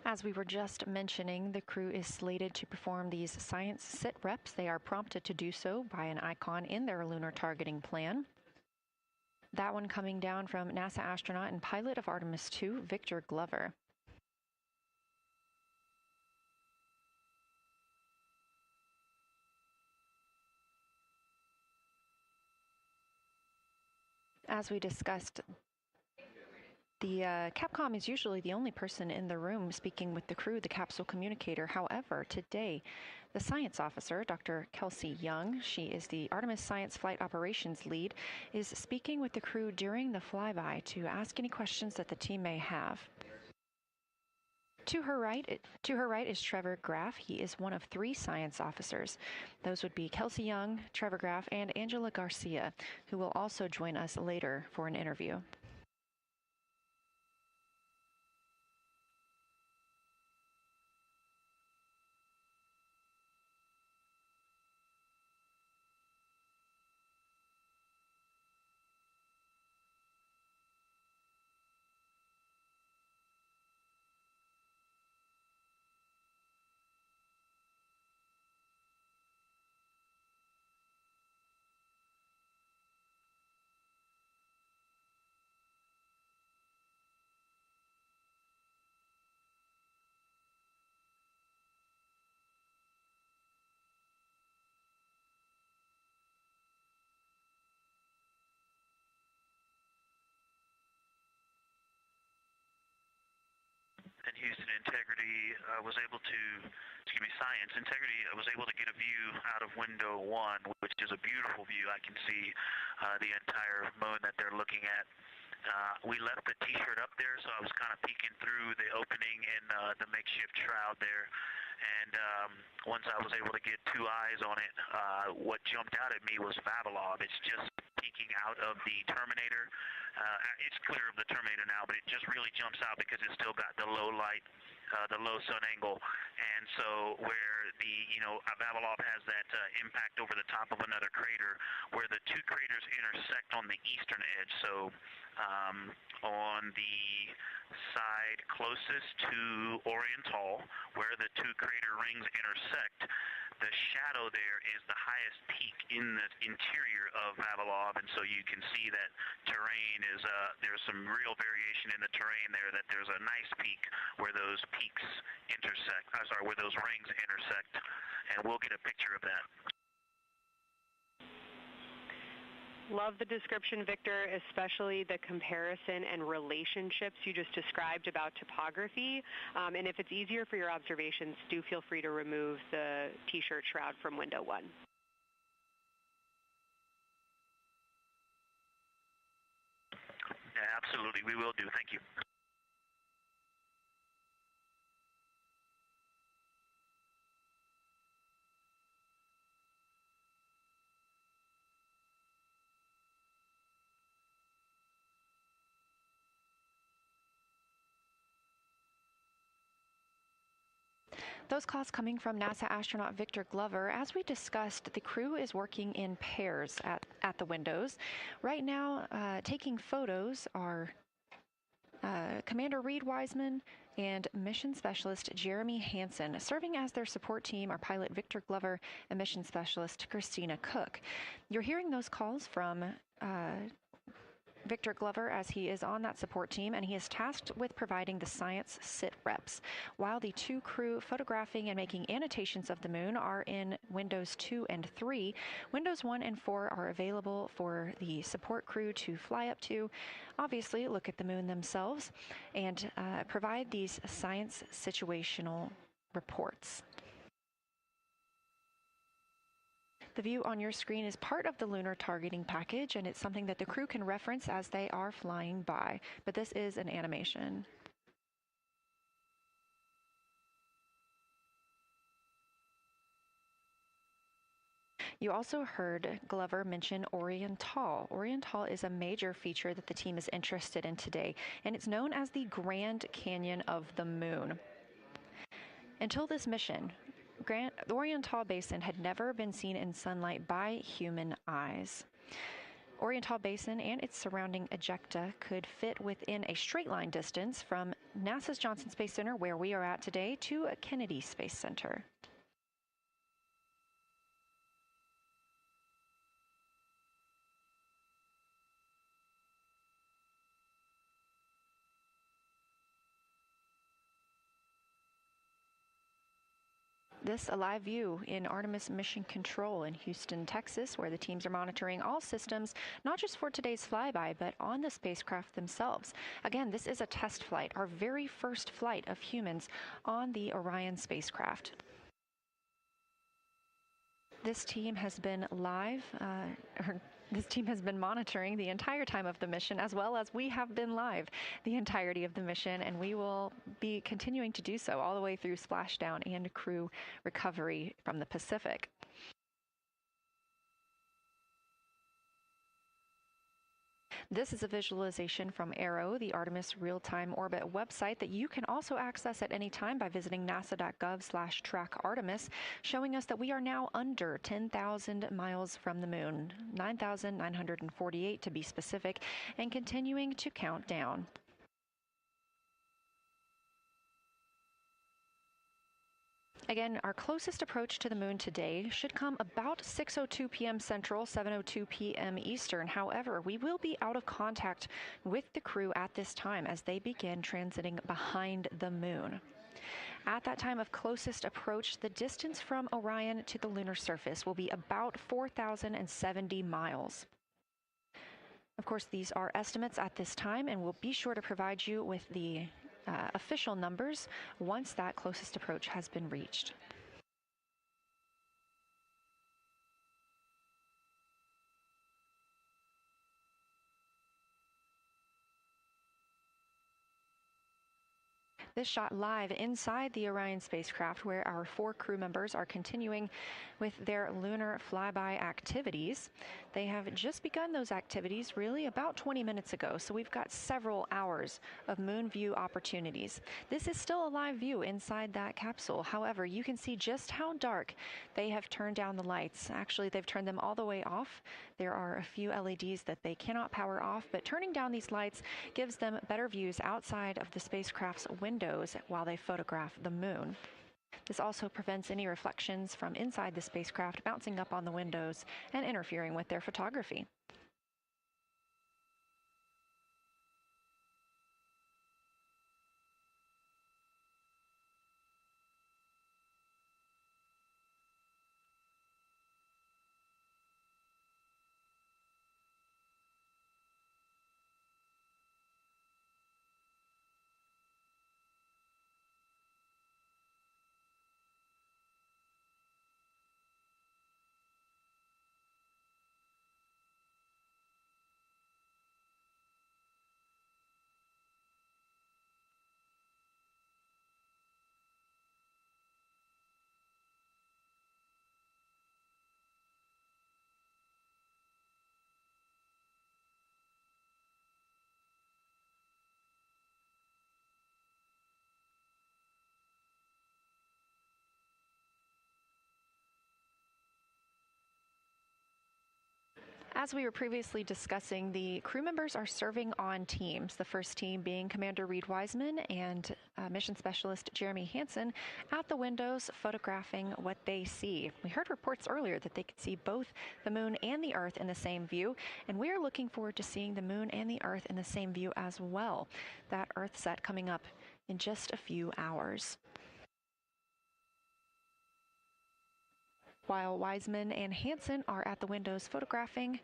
As we were just mentioning, the crew is slated to perform these science sit reps. They are prompted to do so by an icon in their lunar targeting plan. That one coming down from NASA astronaut and pilot of Artemis II, Victor Glover. As we discussed, the Capcom is usually the only person in the room speaking with the crew, the capsule communicator. However, today, the science officer, Dr. Kelsey Young, she is the Artemis Science Flight Operations Lead, is speaking with the crew during the flyby to ask any questions that the team may have. To her right is Trevor Graff. He is one of 3 science officers. Those would be Kelsey Young, Trevor Graff, and Angela Garcia, who will also join us later for an interview. And Houston Integrity Science Integrity was able to get a view out of window 1, which is a beautiful view. I can see the entire moon that they're looking at. We left the T-shirt up there, so I was kind of peeking through the opening in the makeshift shroud there. And once I was able to get 2 eyes on it, what jumped out at me was Vavilov. It's just peeking out of the Terminator. It's clear of the Terminator now, but it just really jumps out because it's still got the low light, the low sun angle. And so where the, Vavilov has that impact over the top of another crater, where the 2 craters intersect on the eastern edge. So on the side closest to Oriental, where the 2 crater rings intersect, the shadow there is the highest peak in the interior of Vavilov, and so you can see that terrain is, there's some real variation in the terrain there, that there's a nice peak where those peaks intersect, where those rings intersect, and we'll get a picture of that. Love the description, Victor, especially the comparison and relationships you just described about topography. And if it's easier for your observations, do feel free to remove the T-shirt shroud from window 1. Yeah, absolutely. We will do. Thank you. Those calls coming from NASA astronaut Victor Glover. As we discussed, the crew is working in pairs at the windows. Right now, taking photos are Commander Reed Wiseman and Mission Specialist Jeremy Hansen. Serving as their support team are pilot Victor Glover and Mission Specialist Christina Cook. You're hearing those calls from Victor Glover, as he is on that support team, and he is tasked with providing the science sit reps, while the two crew photographing and making annotations of the moon are in Windows 2 and 3. Windows 1 and 4 are available for the support crew to fly up to, obviously look at the moon themselves, and provide these science situational reports. The view on your screen is part of the lunar targeting package, and it's something that the crew can reference as they are flying by, but this is an animation. You also heard Glover mention Oriental. Oriental is a major feature that the team is interested in today, and it's known as the Grand Canyon of the Moon. Until this mission, the Oriental Basin had never been seen in sunlight by human eyes. Oriental Basin and its surrounding ejecta could fit within a straight line distance from NASA's Johnson Space Center, where we are at today, to Kennedy Space Center. This a live view in Artemis Mission Control in Houston, Texas, where the teams are monitoring all systems, not just for today's flyby, but on the spacecraft themselves. Again, this is a test flight, our very first flight of humans on the Orion spacecraft. This team has been monitoring the entire time of the mission, as well as we have been live the entirety of the mission, and we will be continuing to do so all the way through splashdown and crew recovery from the Pacific. This is a visualization from ARROW, the Artemis Real-Time Orbit website that you can also access at any time by visiting nasa.gov/trackartemis, showing us that we are now under 10,000 miles from the moon, 9,948 to be specific, and continuing to count down. Again, our closest approach to the moon today should come about 6:02 p.m. Central, 7:02 p.m. Eastern. However, we will be out of contact with the crew at this time as they begin transiting behind the moon. At that time of closest approach, the distance from Orion to the lunar surface will be about 4,070 miles. Of course, these are estimates at this time, and we'll be sure to provide you with the official numbers once that closest approach has been reached. This shot live inside the Orion spacecraft, where our 4 crew members are continuing with their lunar flyby activities. They have just begun those activities really about 20 minutes ago, so we've got several hours of moon view opportunities. This is still a live view inside that capsule. However, you can see just how dark they have turned down the lights. Actually, they've turned them all the way off. There are a few LEDs that they cannot power off, but turning down these lights gives them better views outside of the spacecraft's windows while they photograph the moon. This also prevents any reflections from inside the spacecraft bouncing up on the windows and interfering with their photography. As we were previously discussing, the crew members are serving on teams. The first team being Commander Reed Wiseman and Mission Specialist Jeremy Hansen at the windows photographing what they see. We heard reports earlier that they could see both the moon and the Earth in the same view, and we are looking forward to seeing the moon and the Earth in the same view as well. That Earth set coming up in just a few hours. While Wiseman and Hansen are at the windows photographing,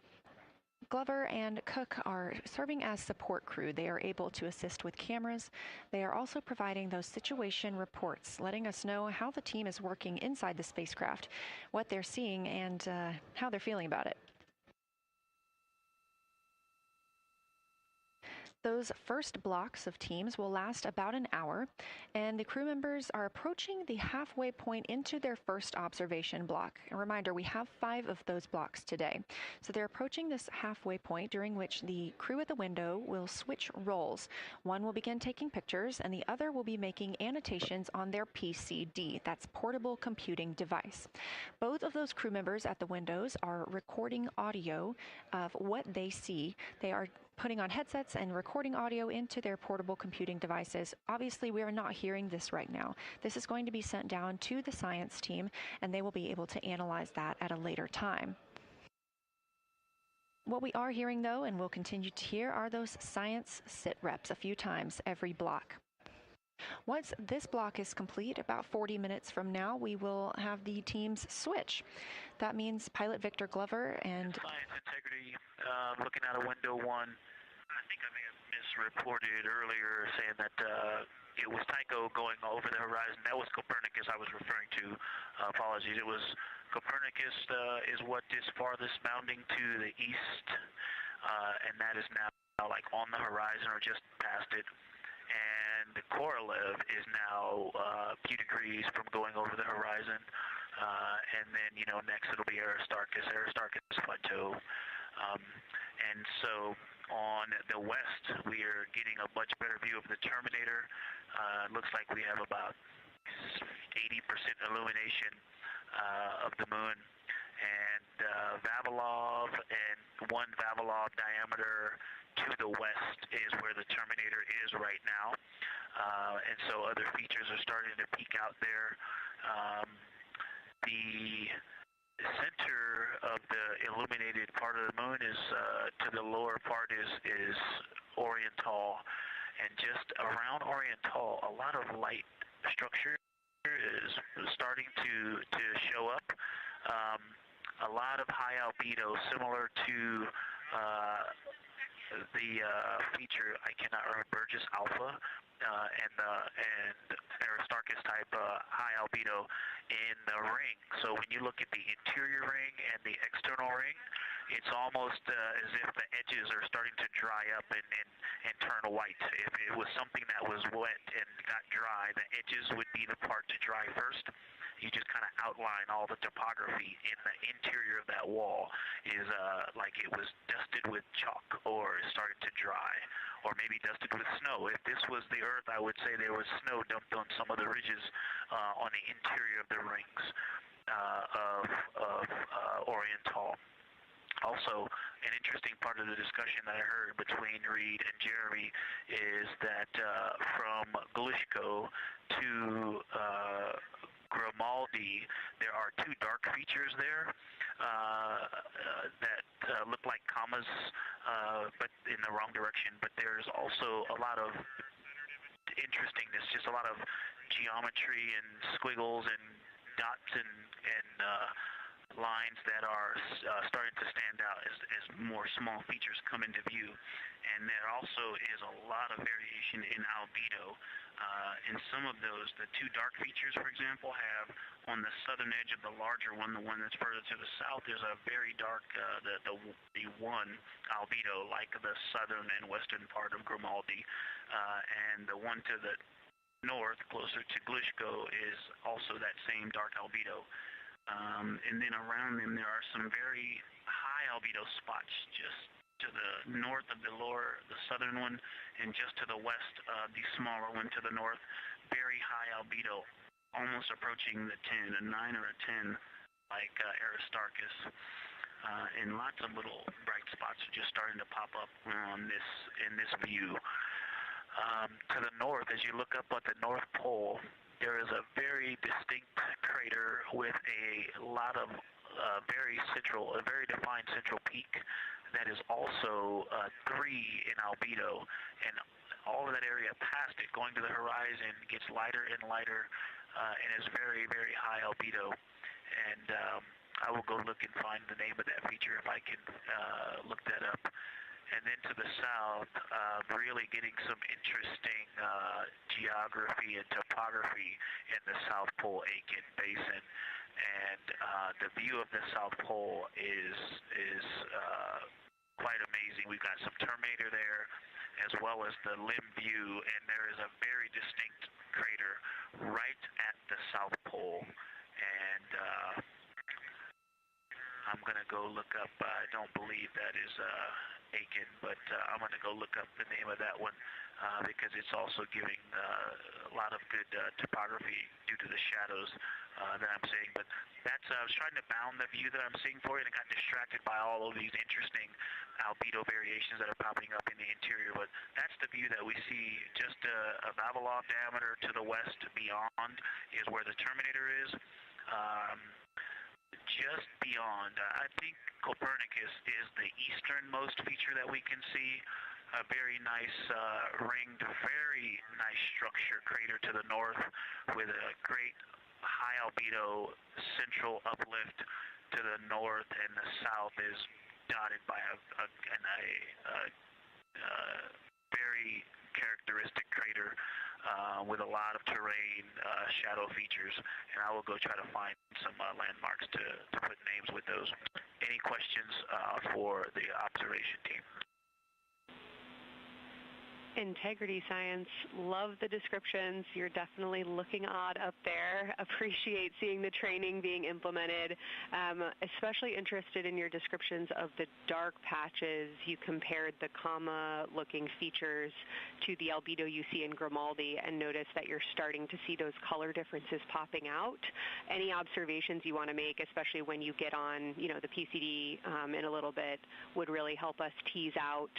Glover and Cook are serving as support crew. They are able to assist with cameras. They are also providing those situation reports, letting us know how the team is working inside the spacecraft, what they're seeing, and how they're feeling about it. Those first blocks of teams will last about an hour, and the crew members are approaching the halfway point into their first observation block. A reminder, we have 5 of those blocks today. So they're approaching this halfway point during which the crew at the window will switch roles. One will begin taking pictures, and the other will be making annotations on their PCD, that's portable computing device. Both of those crew members at the windows are recording audio of what they see. They are putting on headsets and recording audio into their portable computing devices. Obviously, we are not hearing this right now. This is going to be sent down to the science team, and they will be able to analyze that at a later time. What we are hearing, though, and will continue to hear, are those science sit reps a few times every block. Once this block is complete, about 40 minutes from now, we will have the teams switch. That means pilot Victor Glover and... Science integrity, looking out of window 1. I think I may have misreported earlier saying that it was Tycho going over the horizon. That was Copernicus I was referring to. Apologies. It was Copernicus is what is farthest bounding to the east, and that is now like on the horizon or just past it. And Korolev is now a few degrees from going over the horizon. And then, next it'll be Aristarchus Plateau. And so on the west, we are getting a much better view of the Terminator. It looks like we have about 80% illumination of the moon. And Vavilov and 1 Vavilov diameter to the west is where the Terminator is right now. And so other features are starting to peek out there. The center of the illuminated part of the moon is to the lower part is Oriental, and just around Oriental, a lot of light structure is starting to show up. A lot of high albedo, similar to the feature, I cannot remember, Burgess Alpha and Aristarchus type high albedo in the ring. So when you look at the interior ring and the external ring, it's almost as if the edges are starting to dry up and turn white. If it was something that was wet and got dry, the edges would be the part to dry first. You just kind of outline all the topography in the interior of that wall is like it was dusted with chalk or is starting to dry, or maybe dusted with snow. If this was the Earth, I would say there was snow dumped on some of the ridges on the interior of the rings of Oriental. Also, an interesting part of the discussion that I heard between Reed and Jeremy is that from Glushko to Grimaldi, there are 2 dark features there that look like commas, but in the wrong direction. But there's also a lot of interestingness, just a lot of geometry and squiggles and dots and lines that are starting to stand out as more small features come into view. And there also is a lot of variation in albedo. In some of those, the 2 dark features, for example, have on the southern edge of the larger one, the one that's further to the south, there's a very dark, the 1 albedo, like the southern and western part of Grimaldi. And the one to the north, closer to Glushko, is also that same dark albedo. And then around them, there are some very high albedo spots just to the north of the southern one, and just to the west of the smaller one to the north. Very high albedo, almost approaching the 10, a 9 or a 10, like Aristarchus. and lots of little bright spots are just starting to pop up on in this view. To the north, as you look up at the North Pole, there is a very distinct crater with a lot of a very defined central peak that is also 3 in albedo, and all of that area past it, going to the horizon, gets lighter and lighter, and is very, very high albedo. And I will go look and find the name of that feature if I can look that up. And then to the south, really getting some interesting geography and topography in the South Pole Aitken Basin. And the view of the South Pole is quite amazing. We've got some Terminator there, as well as the limb view, and there is a very distinct crater right at the South Pole. And I'm going to go look up, I don't believe that is Aiken, but I'm going to go look up the name of that one because it's also giving a lot of good topography due to the shadows that I'm seeing. But that's, I was trying to bound the view that I'm seeing for you and got distracted by all of these interesting albedo variations that are popping up in the interior. But that's the view that we see just a Vavilov diameter to the west beyond is where the Terminator is. Just beyond, I think Copernicus is the easternmost feature that we can see. A very nice ringed, very nice structure crater to the north with a great high albedo central uplift to the north, and the south is dotted by a very characteristic crater with a lot of terrain, shadow features, and I will go try to find some landmarks to put names with those. Any questions for the observation team? Integrity Science, love the descriptions. You're definitely looking odd up there. Appreciate seeing the training being implemented. Especially interested in your descriptions of the dark patches. You compared the comma-looking features to the albedo you see in Grimaldi and notice that you're starting to see those color differences popping out. Any observations you want to make, especially when you get on, the PCD in a little bit, would really help us tease out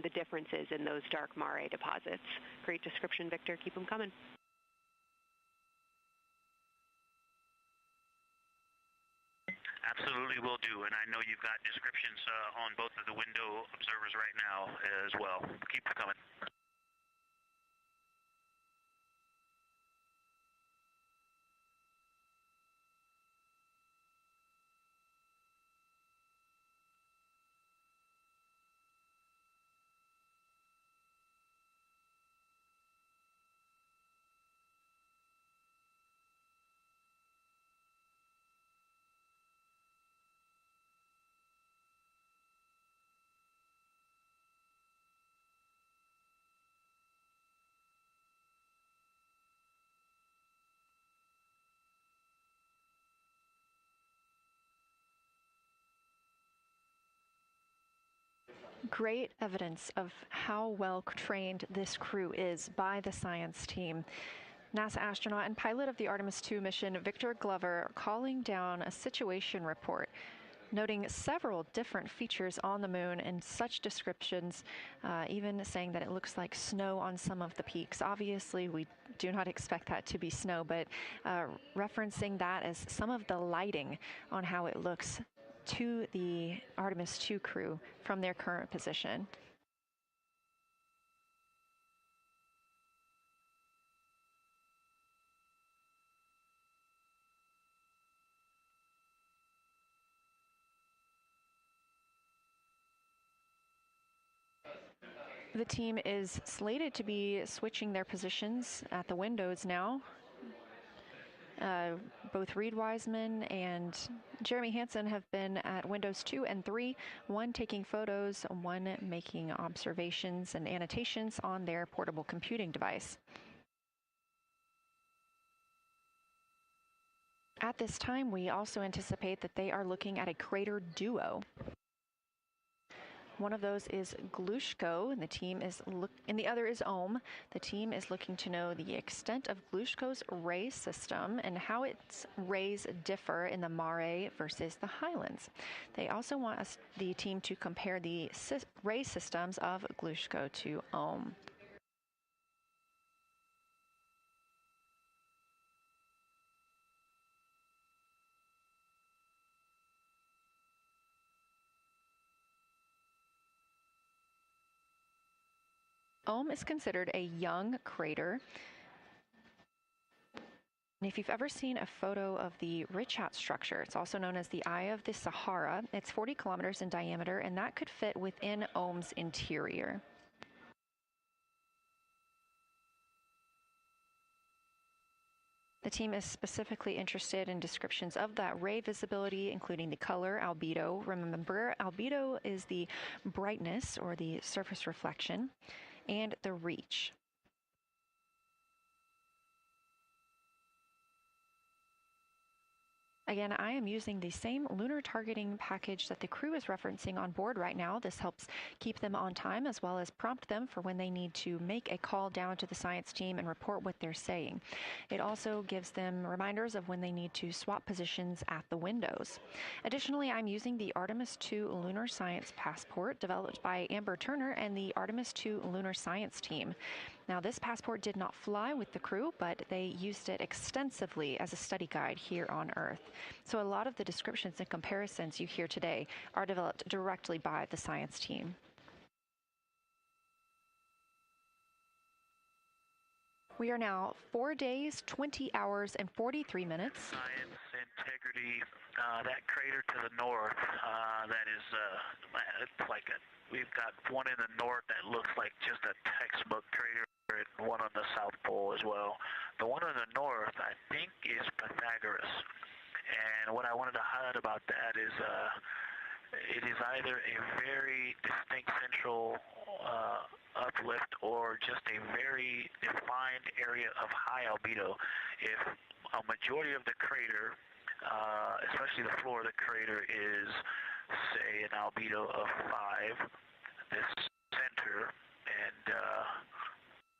the differences in those dark mare deposits. Great description, Victor. Keep them coming. Absolutely will do, and I know you've got descriptions on both of the window observers right now as well. Keep them coming. Great evidence of how well trained this crew is by the science team. NASA astronaut and pilot of the Artemis II mission, Victor Glover, calling down a situation report, noting several different features on the moon and such descriptions, even saying that it looks like snow on some of the peaks. Obviously, we do not expect that to be snow, but referencing that as some of the lighting on how it looks to the Artemis II crew from their current position. The team is slated to be switching their positions at the windows now. Both Reed Wiseman and Jeremy Hansen have been at windows 2 and 3, one taking photos, one making observations and annotations on their portable computing device. At this time, we also anticipate that they are looking at a crater duo. One of those is Glushko, and the other is Ohm. The team is looking to know the extent of Glushko's ray system and how its rays differ in the Mare versus the Highlands. They also want the team to compare the ray systems of Glushko to Ohm. Ohm is considered a young crater. And if you've ever seen a photo of the Richat structure, it's also known as the Eye of the Sahara. It's 40 kilometers in diameter, and that could fit within Ohm's interior. The team is specifically interested in descriptions of that ray visibility, including the color, albedo. Remember, albedo is the brightness or the surface reflection, and the reach. Again, I am using the same lunar targeting package that the crew is referencing on board right now. This helps keep them on time as well as prompt them for when they need to make a call down to the science team and report what they're saying. It also gives them reminders of when they need to swap positions at the windows. Additionally, I'm using the Artemis II Lunar Science Passport developed by Amber Turner and the Artemis II Lunar Science team. Now, this passport did not fly with the crew, but they used it extensively as a study guide here on Earth. So a lot of the descriptions and comparisons you hear today are developed directly by the science team. We are now 4 days, 20 hours, and 43 minutes. Science integrity, that crater to the north, that is, it's like we've got one in the north that looks like just a textbook crater, and one on the South Pole as well. The one on the north, I think, is Pythagoras. And what I wanted to highlight about that is it is either a very distinct central uplift or just a very defined area of high albedo. If a majority of the crater, especially the floor of the crater, is, say, an albedo of 5, this center, and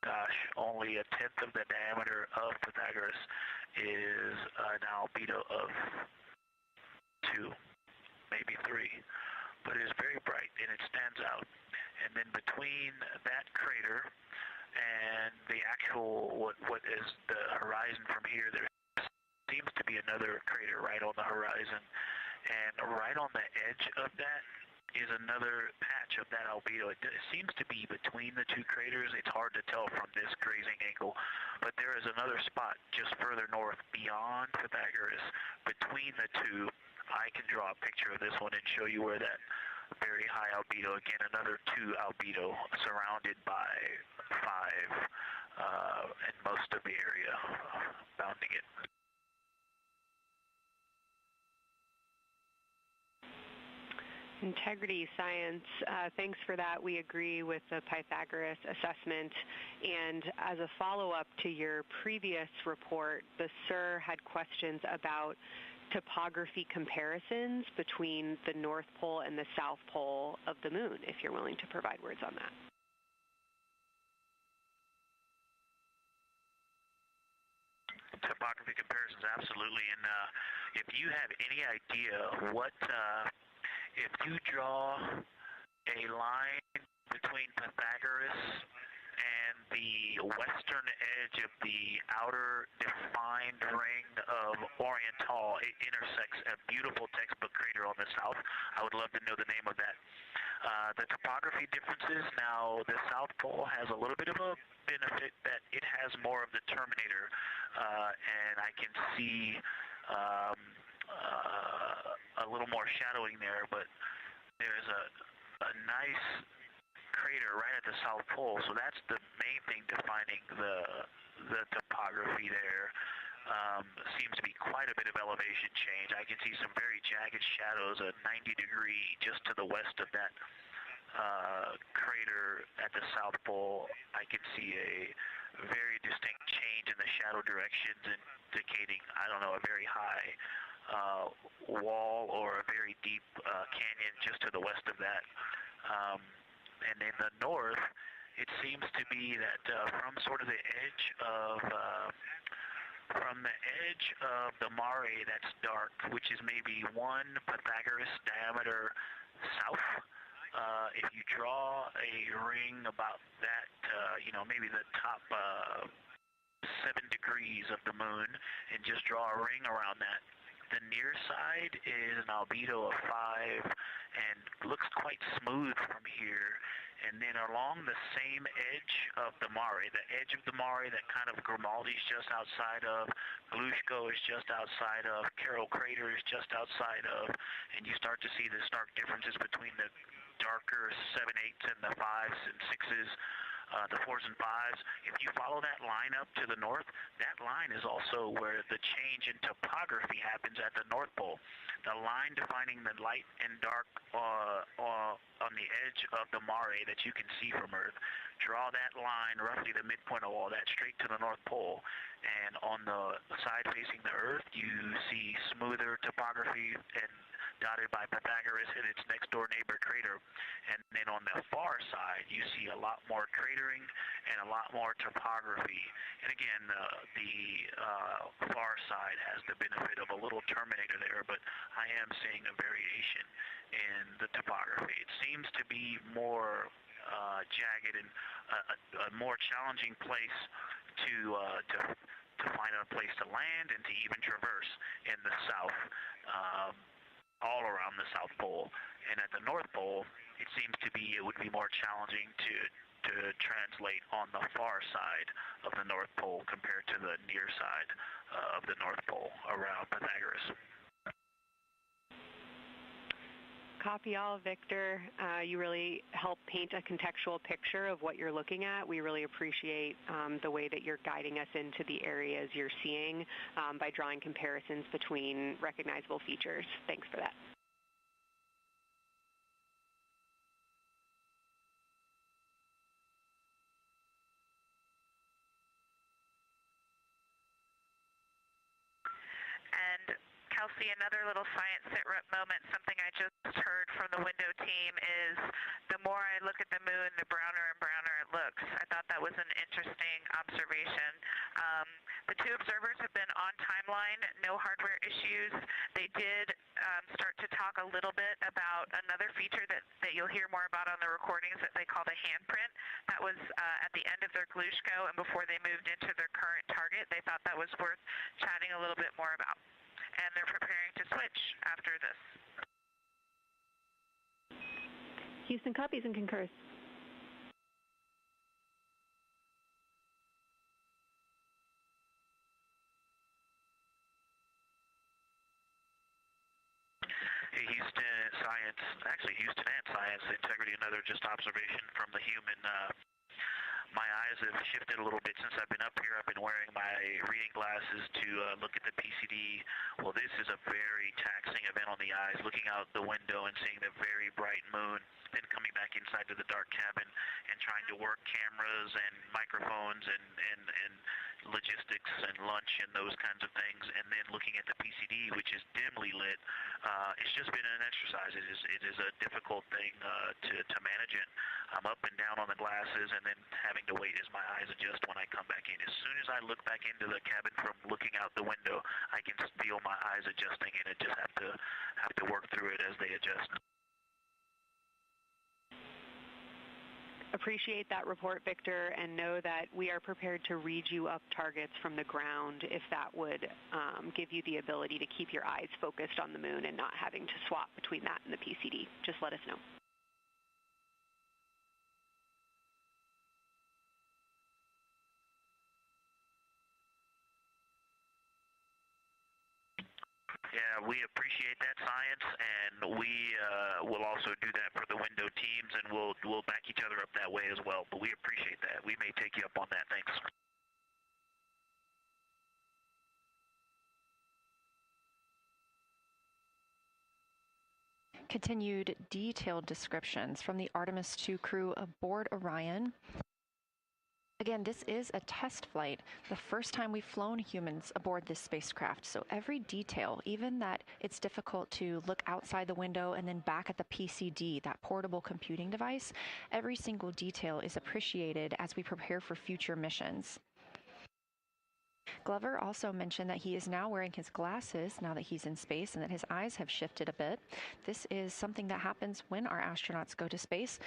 gosh, only a tenth of the diameter of Pythagoras is an albedo of 2, maybe 3, but it is very bright and it stands out. And then between that crater and the actual, what is the horizon from here, there seems to be another crater right on the horizon, and right on the edge of that is another patch of that albedo. It seems to be between the two craters. It's hard to tell from this grazing angle, but there is another spot just further north beyond Pythagoras. Between the two, I can draw a picture of this one and show you where that very high albedo, again, another 2 albedo surrounded by 5 and most of the area bounding it. Integrity Science, thanks for that. We agree with the Pythagoras assessment. And as a follow-up to your previous report, the SIR had questions about topography comparisons between the North Pole and the South Pole of the Moon, if you're willing to provide words on that. Topography comparisons, absolutely. And if you have any idea what... if you draw a line between Pythagoras and the western edge of the outer defined ring of Oriental, it intersects a beautiful textbook crater on the south. I would love to know the name of that. The topography differences, now the South Pole has a little bit of a benefit that it has more of the terminator, and I can see a little more shadowing there, but there's a nice crater right at the South Pole, so that's the main thing defining the topography there. Seems to be quite a bit of elevation change. I can see some very jagged shadows, a 90-degree just to the west of that crater at the South Pole. I can see a very distinct change in the shadow directions, indicating, I don't know, a very high wall or a very deep canyon just to the west of that. And in the north, it seems to be that from sort of the edge of the mare that's dark, which is maybe 1 Pythagoras diameter south. If you draw a ring about that, maybe the top 7 degrees of the moon, and just draw a ring around that. The near side is an albedo of 5 and looks quite smooth from here. And then along the same edge of the mare, the edge of the mare that kind of Grimaldi's just outside of, Glushko is just outside of, Carroll Crater is just outside of, and you start to see the stark differences between the darker 7/8 and the 5s and 6s. The 4s and 5s. If you follow that line up to the north, that line is also where the change in topography happens at the North Pole. The line defining the light and dark on the edge of the mare that you can see from Earth. Draw that line, roughly the midpoint of all that, straight to the North Pole. And on the side facing the Earth, you see smoother topography and dotted by Pythagoras and its next door neighbor crater. And then on the far side, you see a lot more cratering and a lot more topography. And again, the far side has the benefit of a little terminator there, but I am seeing a variation in the topography. It seems to be more jagged and a more challenging place to find a place to land and to even traverse in the south. All around the South Pole, and at the North Pole, it seems to be it would be more challenging to translate on the far side of the North Pole compared to the near side of the North Pole around Pythagoras. Copy all, Victor. You really help paint a contextual picture of what you're looking at. We really appreciate the way that you're guiding us into the areas you're seeing by drawing comparisons between recognizable features. Thanks for that. And Kelsey, another little science sit-rep moment, something I just heard from the window team is the more I look at the moon, the browner and browner it looks. I thought that was an interesting observation. The 2 observers have been on timeline, no hardware issues. They did start to talk a little bit about another feature that you'll hear more about on the recordings that they call the handprint. That was at the end of their Glushko and before they moved into their current target. They thought that was worth chatting a little bit more about. And they're preparing to switch after this. Houston copies and concurs. Hey, Houston and Science Integrity, another just observation from the human. My eyes have shifted a little bit since I've been up here. I've been wearing my reading glasses to look at the PCD. Well, this is a very taxing event on the eyes, looking out the window and seeing the very bright moon, then coming back inside to the dark cabin and trying to work cameras and microphones and logistics and lunch and those kinds of things, and then looking at the PCD, which is dimly lit. It's just been an exercise. It is a difficult thing to manage it. I'm up and down on the glasses and then having to wait as my eyes adjust when I come back in. As soon as I look back into the cabin from looking out the window, I can feel my eyes adjusting, and I just have to work through it as they adjust. Appreciate that report, Victor, and know that we are prepared to read you up targets from the ground if that would give you the ability to keep your eyes focused on the moon and not having to swap between that and the PCD. Just let us know. Yeah, we appreciate that, Science, and we will also do that for the window teams, and we'll back each other up that way as well. But we appreciate that. We may take you up on that. Thanks. Continued detailed descriptions from the Artemis II crew aboard Orion. Again, this is a test flight, the first time we've flown humans aboard this spacecraft. So every detail, even that it's difficult to look outside the window and then back at the PCD, that portable computing device, every single detail is appreciated as we prepare for future missions. Glover also mentioned that he is now wearing his glasses now that he's in space and that his eyes have shifted a bit. This is something that happens when our astronauts go to space.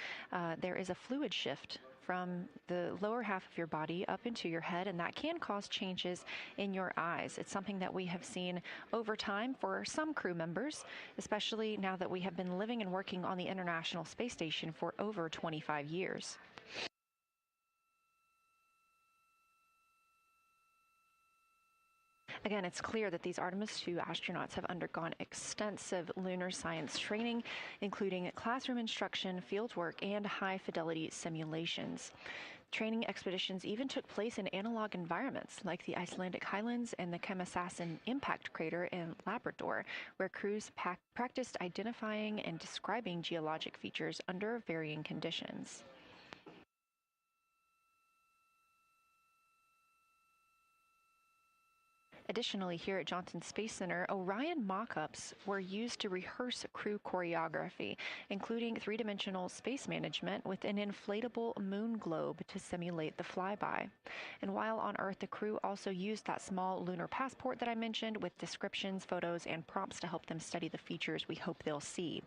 There is a fluid shift from the lower half of your body up into your head, and that can cause changes in your eyes. It's something that we have seen over time for some crew members, especially now that we have been living and working on the International Space Station for over 25 years. Again, it's clear that these Artemis II astronauts have undergone extensive lunar science training, including classroom instruction, fieldwork, and high-fidelity simulations. Training expeditions even took place in analog environments like the Icelandic Highlands and the Kemasassen impact crater in Labrador, where crews practiced identifying and describing geologic features under varying conditions. Additionally, here at Johnson Space Center, Orion mock-ups were used to rehearse crew choreography, including three-dimensional space management with an inflatable moon globe to simulate the flyby. And while on Earth, the crew also used that small lunar passport that I mentioned with descriptions, photos, and prompts to help them study the features we hope they'll see.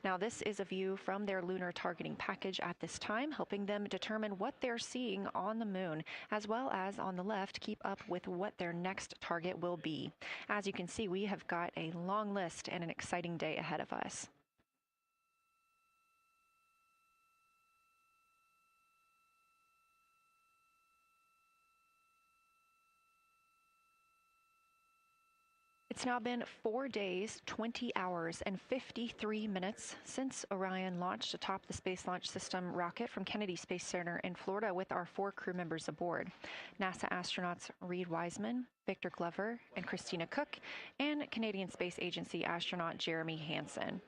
Now, this is a view from their lunar targeting package at this time, helping them determine what they're seeing on the moon, as well as on the left, keep up with what their next target will be. As you can see, we have got a long list and an exciting day ahead of us. It's now been 4 days, 20 hours, and 53 minutes since Orion launched atop the Space Launch System rocket from Kennedy Space Center in Florida with our 4 crew members aboard. NASA astronauts Reed Wiseman, Victor Glover, and Christina Cook, and Canadian Space Agency astronaut Jeremy Hansen.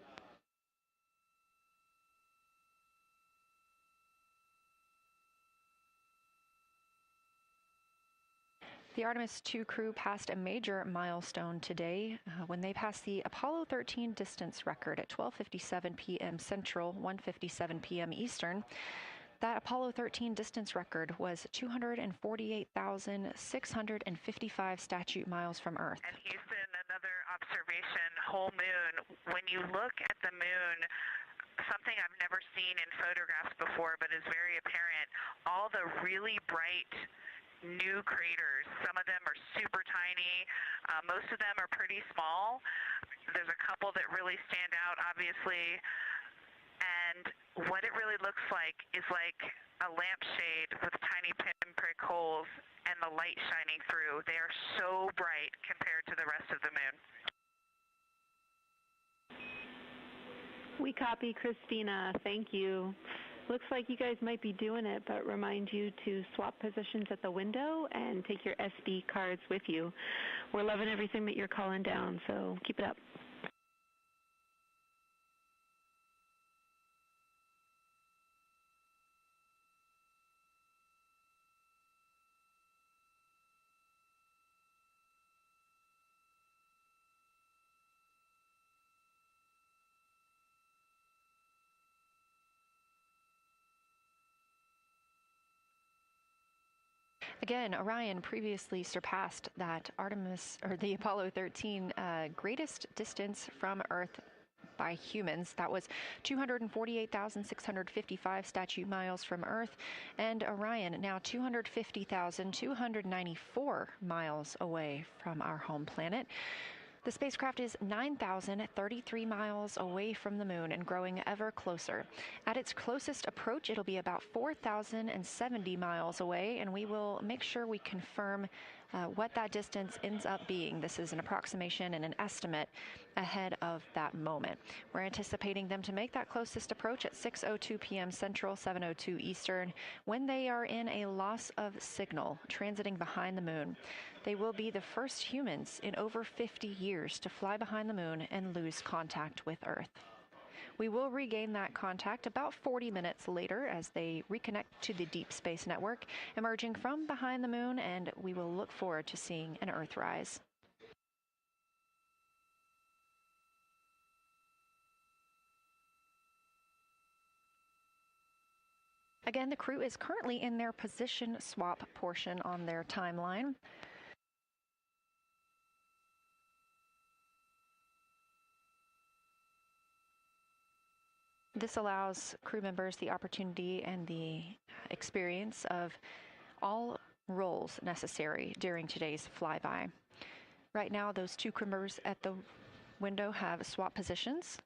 The Artemis II crew passed a major milestone today when they passed the Apollo 13 distance record at 12:57 p.m. Central, 1:57 p.m. Eastern. That Apollo 13 distance record was 248,655 statute miles from Earth. And Houston, another observation, whole moon. When you look at the moon, something I've never seen in photographs before but is very apparent, all the really bright new craters. Some of them are super tiny. Most of them are pretty small. There's a couple that really stand out, obviously. And what it really looks like is like a lampshade with tiny pinprick holes and the light shining through. They are so bright compared to the rest of the moon. We copy, Christina. Thank you. Looks like you guys might be doing it, but remind you to swap positions at the window and take your SD cards with you. We're loving everything that you're calling down, so keep it up. Again, Orion previously surpassed that the Apollo 13 greatest distance from Earth by humans. That was 248,655 statute miles from Earth, and Orion now 250,294 miles away from our home planet. The spacecraft is 9,033 miles away from the moon and growing ever closer. At its closest approach, it'll be about 4,070 miles away, and we will make sure we confirm what that distance ends up being. This is an approximation and an estimate ahead of that moment. We're anticipating them to make that closest approach at 6:02 p.m. Central, 7:02 Eastern, when they are in a loss of signal, transiting behind the moon. They will be the first humans in over 50 years to fly behind the moon and lose contact with Earth. We will regain that contact about 40 minutes later as they reconnect to the Deep Space Network, emerging from behind the moon, and we will look forward to seeing an Earthrise. Again, the crew is currently in their position swap portion on their timeline. This allows crew members the opportunity and the experience of all roles necessary during today's flyby. Right now, those two crew members at the window have swap positions.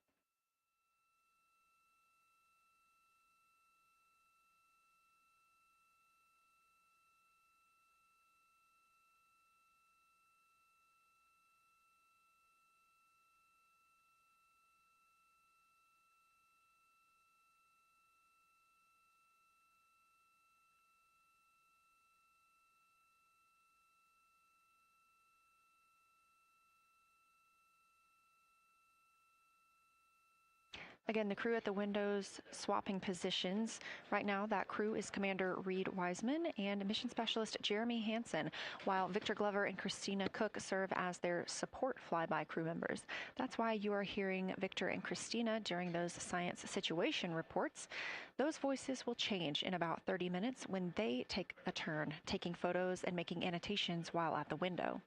Again, the crew at the windows swapping positions. Right now, that crew is Commander Reed Wiseman and Mission Specialist Jeremy Hansen, while Victor Glover and Christina Cook serve as their support flyby crew members. That's why you are hearing Victor and Christina during those science situation reports. Those voices will change in about 30 minutes when they take a turn, taking photos and making annotations while at the window.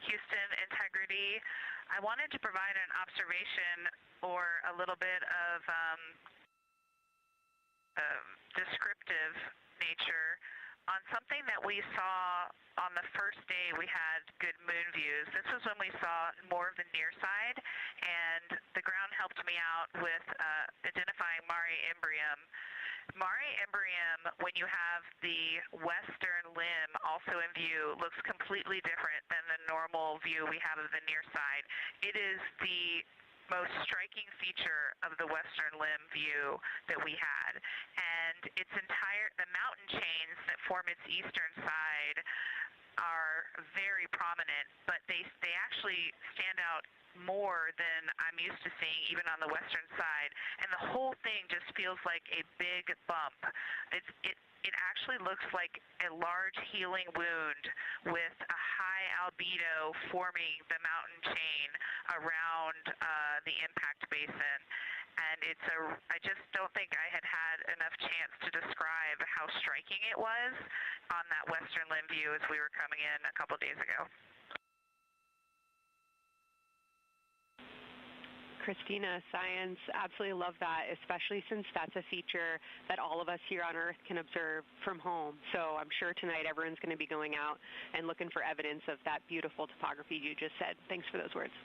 Houston, integrity. I wanted to provide an observation or a little bit of descriptive nature on something that we saw on the first day we had good moon views. This was when we saw more of the near side, and the ground helped me out with identifying Mare Imbrium. Mare Imbrium, when you have the western limb also in view, looks completely different than the normal view we have of the near side. It is the most striking feature of the western limb view that we had. And the mountain chains that form its eastern side are very prominent, but they actually stand out more than I'm used to seeing even on the western side, and the whole thing just feels like a big bump. It actually looks like a large healing wound with a high albedo forming the mountain chain around the impact basin. And I just don't think I had enough chance to describe how striking it was on that western limb view as we were coming in a couple days ago. Christina, science, absolutely love that, especially since that's a feature that all of us here on Earth can observe from home. So I'm sure tonight everyone's going to be going out and looking for evidence of that beautiful topography you just said. Thanks for those words.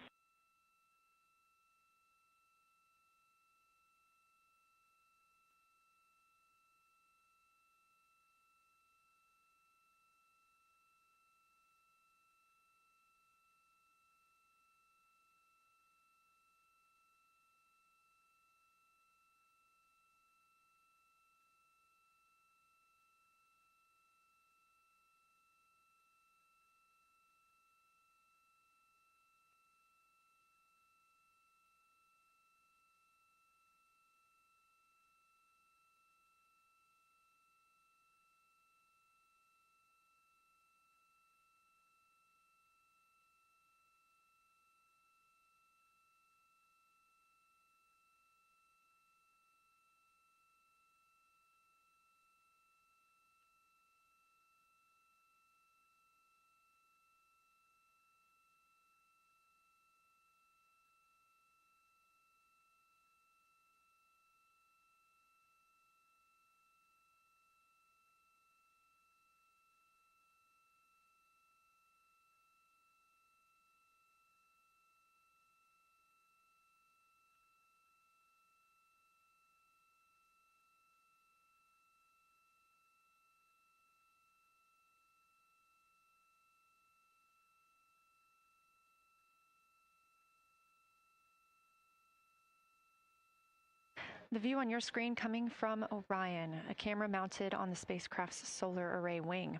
The view on your screen coming from Orion, a camera mounted on the spacecraft's solar array wing.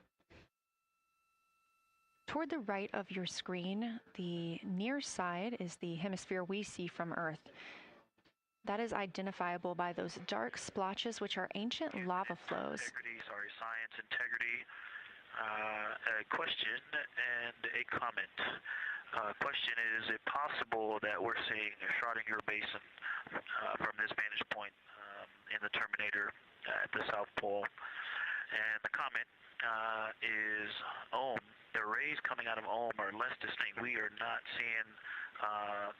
Toward the right of your screen, the near side is the hemisphere we see from Earth. That is identifiable by those dark splotches, which are ancient lava flows. Science integrity. A question and a comment. Question is it possible that we're seeing a Schrodinger basin from this vantage point in the Terminator at the South Pole? And the comment is the rays coming out of Ohm are less distinct. We are not seeing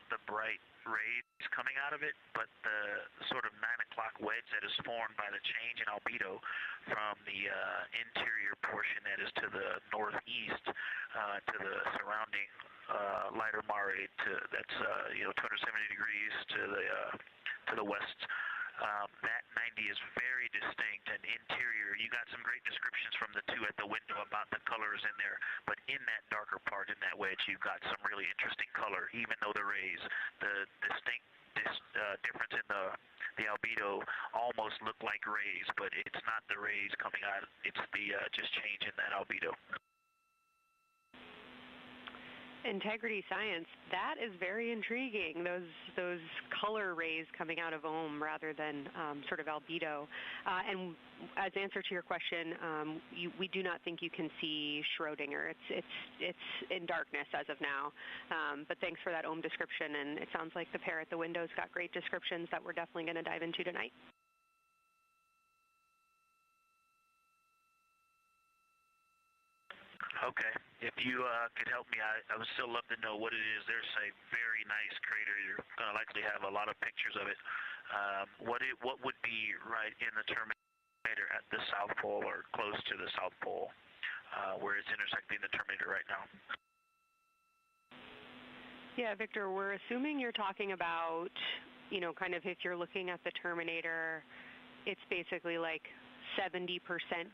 the bright rays coming out of it, but the sort of 9 o'clock wedge that is formed by the change in albedo from the interior portion that is to the northeast to the surrounding lighter mare that's 270 degrees to the west. That 90 is very distinct and interior. You got some great descriptions from the two at the window about the colors in there, but in that darker part, in that wedge, you've got some really interesting color, even though the rays, the distinct difference in the albedo almost look like rays, but it's not the rays coming out. It's the just change in that albedo. Integrity science, that is very intriguing, those color rays coming out of Ohm rather than sort of albedo. And as answer to your question, we do not think you can see Schrodinger. It's in darkness as of now. But thanks for that Ohm description, and it sounds like the pair at the window's got great descriptions that we're definitely going to dive into tonight. Okay. If you could help me, I would still love to know what it is. There's a very nice crater. You're going to likely have a lot of pictures of it. What would be right in the Terminator at the South Pole or close to the South Pole where it's intersecting the Terminator right now? Yeah, Victor, we're assuming you're talking about, kind of if you're looking at the Terminator, it's basically like 70%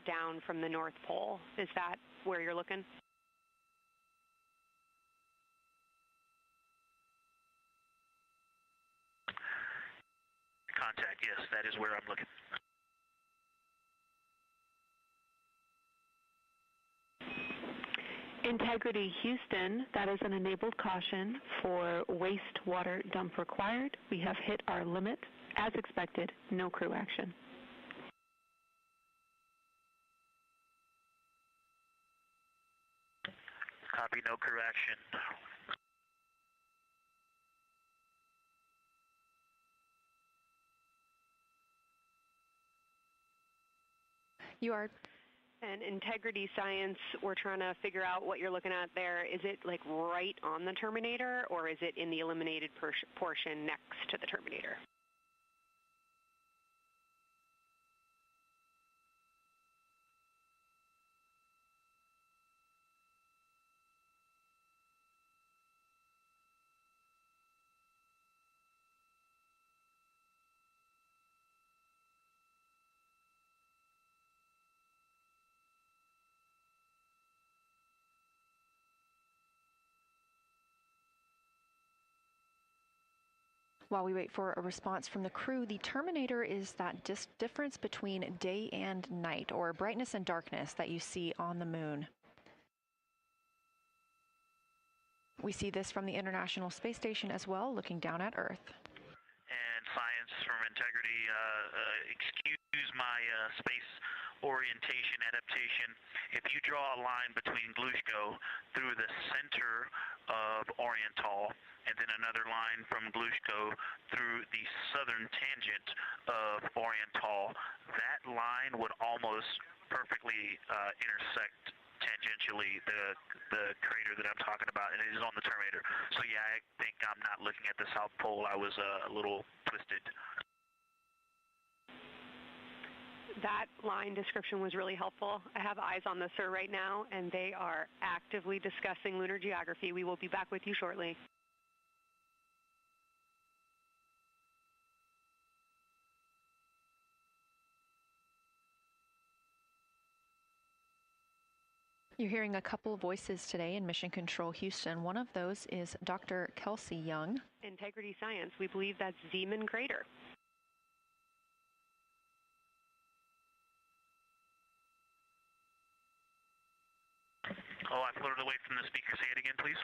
down from the North Pole. Is that where you're looking? Contact, yes, that is where I'm looking. Integrity Houston, that is an enabled caution for wastewater dump required. We have hit our limit. As expected, no crew action. Copy, no crew action. You are. And integrity science, we're trying to figure out what you're looking at there. Is it like right on the Terminator, or is it in the eliminated portion next to the Terminator? While we wait for a response from the crew, the Terminator is that difference between day and night, or brightness and darkness, that you see on the moon. We see this from the International Space Station as well, looking down at Earth. And science from integrity, excuse my space orientation adaptation. If you draw a line between Glushko through the center of Oriental, and then another line from Glushko through the southern tangent of Oriental, that line would almost perfectly intersect tangentially the crater that I'm talking about, and it is on the Terminator. So yeah, I think I'm not looking at the South Pole. I was a little twisted. That line description was really helpful. I have eyes on the SIR right now, and they are actively discussing lunar geography. We will be back with you shortly. You're hearing a couple of voices today in Mission Control Houston. One of those is Dr. Kelsey Young. Integrity Science, we believe that's Zeeman Crater. Oh, I floated away from the speaker. Say it again, please.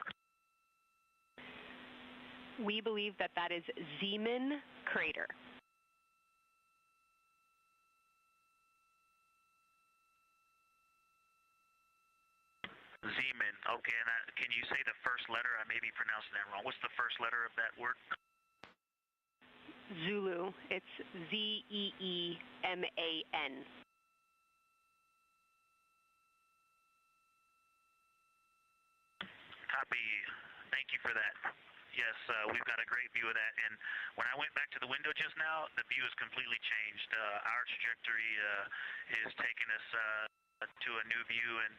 We believe that that is Zeeman crater. Zeeman. Okay, and can you say the first letter? I may be pronouncing that wrong. What's the first letter of that word? Zulu. It's Z-E-E-M-A-N. Copy. Thank you for that. Yes, we've got a great view of that. And when I went back to the window just now, the view has completely changed. Our trajectory is taking us to a new view, and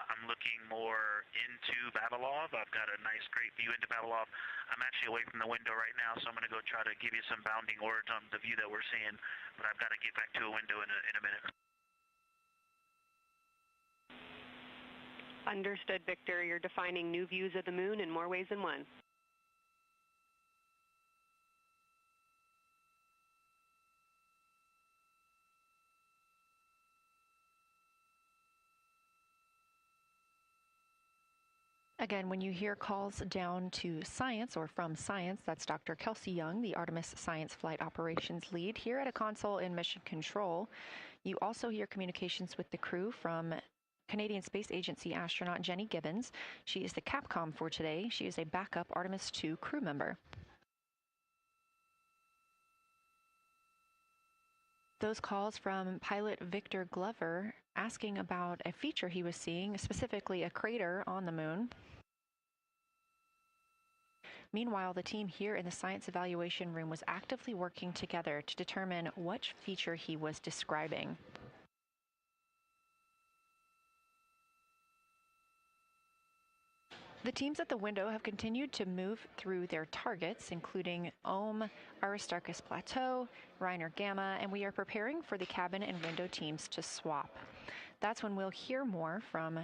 I'm looking more into Vavilov. I've got a nice, great view into Vavilov. I'm actually away from the window right now, so I'm going to go try to give you some bounding words on the view that we're seeing. But I've got to get back to a window in a minute. Understood, Victor. You're defining new views of the moon in more ways than one. Again, when you hear calls down to science or from science, that's Dr. Kelsey Young, the Artemis Science Flight Operations Lead here at a console in Mission Control. You also hear communications with the crew from Canadian Space Agency astronaut Jenny Gibbons. She is the Capcom for today. She is a backup Artemis II crew member. Those calls from pilot Victor Glover asking about a feature he was seeing, specifically a crater on the moon. Meanwhile, the team here in the science evaluation room was actively working together to determine which feature he was describing. The teams at the window have continued to move through their targets, including Ohm, Aristarchus Plateau, Reiner Gamma, and we are preparing for the cabin and window teams to swap. That's when we'll hear more from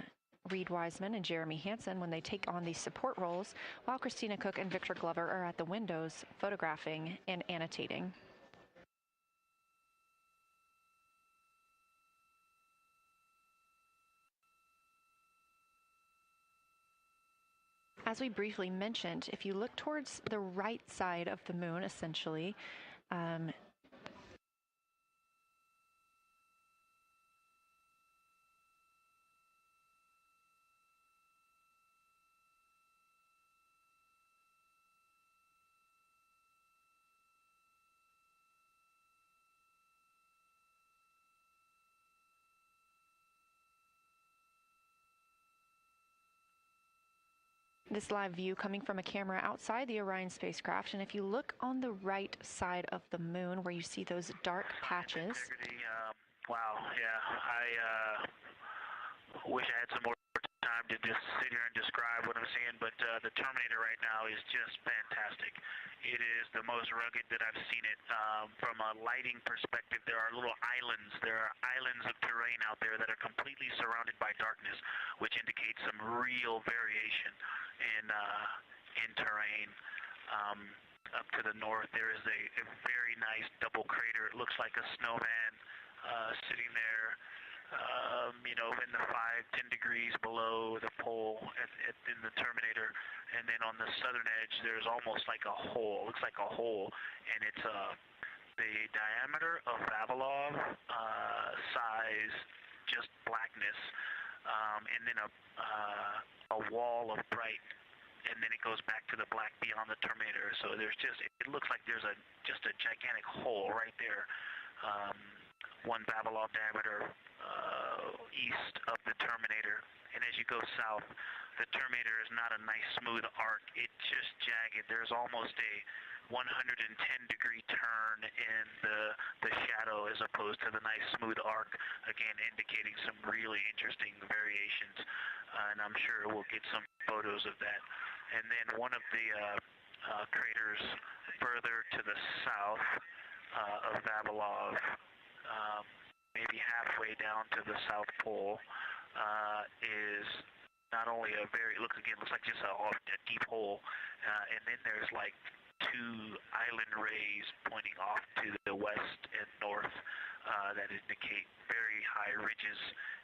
Reed Wiseman and Jeremy Hansen when they take on these support roles, while Christina Cook and Victor Glover are at the windows photographing and annotating. As we briefly mentioned, if you look towards the right side of the moon, essentially, this live view coming from a camera outside the Orion spacecraft, and if you look on the right side of the moon where you see those dark patches. Wow, yeah, I wish I had some more time to just sit here and describe what I'm seeing, but the Terminator right now is just fantastic. It is the most rugged that I've seen it. From a lighting perspective, there are little islands. There are islands of terrain out there that are completely surrounded by darkness, which indicates some real variation in terrain. Up to the north, there is a very nice double crater. It looks like a snowman sitting there, in the 5-10 degrees below the pole in the Terminator. And then on the southern edge, there's almost like a hole. Looks like a hole, and it's the diameter of Vavilov size, just blackness, and then a wall of bright, and then it goes back to the black beyond the Terminator. So there's it looks like there's just a gigantic hole right there, 1 Vavilov diameter east of the Terminator. And as you go south, the Terminator is not a nice smooth arc. It's just jagged. There's almost a 110-degree turn in the shadow as opposed to the nice smooth arc, again indicating some really interesting variations. And I'm sure we'll get some photos of that. And then one of the craters further to the south of Vavilov, maybe halfway down to the South Pole, is not only looks like just a deep hole, and then there's like two island rays pointing off to the west and north that indicate very high ridges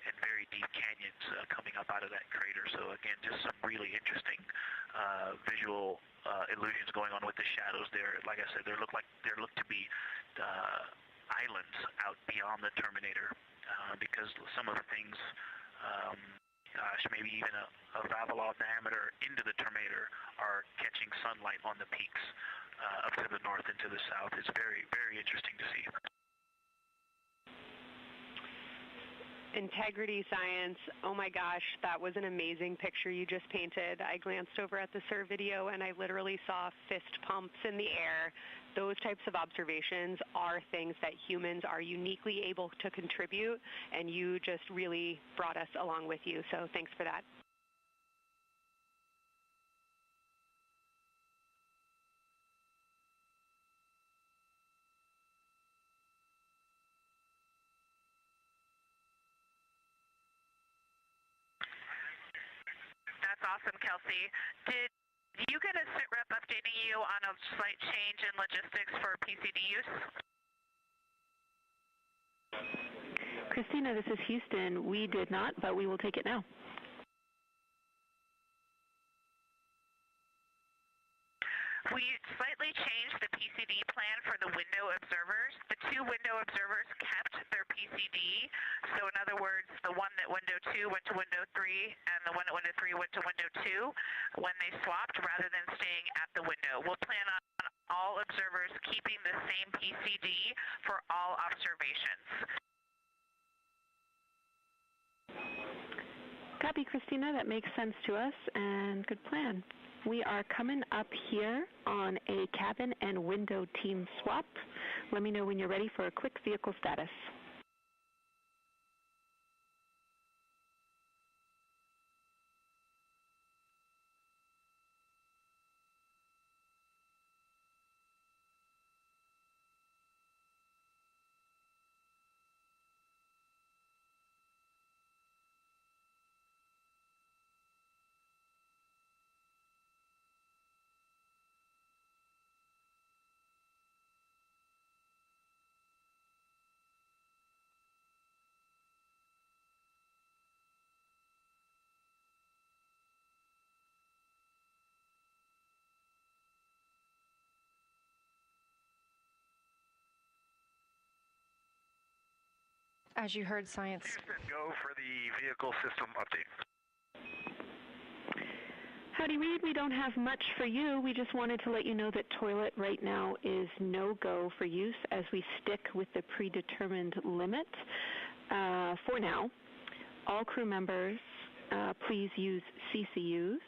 and very deep canyons coming up out of that crater. So again, just some really interesting visual illusions going on with the shadows there. Like I said, there look to be islands out beyond the terminator because some of the things, maybe even a Vavilov diameter into the terminator are catching sunlight on the peaks up to the north and to the south. It's very, very interesting to see. Integrity Science, oh my gosh, that was an amazing picture you just painted. I glanced over at the SIR video and I literally saw fist pumps in the air. Those types of observations are things that humans are uniquely able to contribute, and you just really brought us along with you, so thanks for that. That's awesome, Kelsey. Did you get a sit rep updating you on a slight change in logistics for PCD use? Christina, this is Houston. We did not, but we will take it now. We slightly changed the PCD plan for the window observers. The two window observers kept their PCD. So in other words, the one that window 2 went to window 3 and the one at window 3 went to window 2 when they swapped rather than staying at the window. We'll plan on all observers keeping the same PCD for all observations. Copy, Christina. That makes sense to us, and good plan. We are coming up here on a cabin and window team swap. Let me know when you're ready for a quick vehicle status. As you heard, Science. Houston, go for the vehicle system update. Howdy, Reed. We don't have much for you. We just wanted to let you know that toilet right now is no-go for use as we stick with the predetermined limit for now. All crew members, please use CCUs.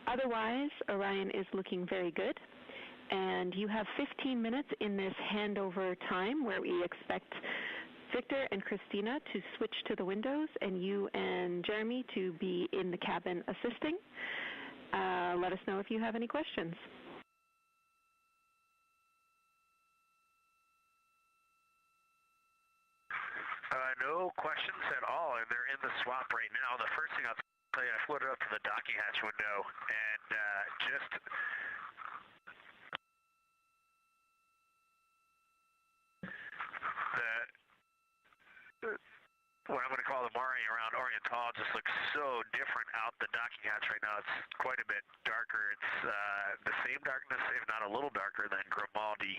Otherwise, Orion is looking very good. And you have 15 minutes in this handover time where we expect Victor and Christina to switch to the windows and you and Jeremy to be in the cabin assisting. Let us know if you have any questions. No questions at all, and they're in the swap right now. The first thing I'll tell you, I floated up to the docking hatch window and just what I'm going to call the Mari around Oriental just looks so different out the docking hatch right now. It's quite a bit darker. It's the same darkness, if not a little darker than Grimaldi,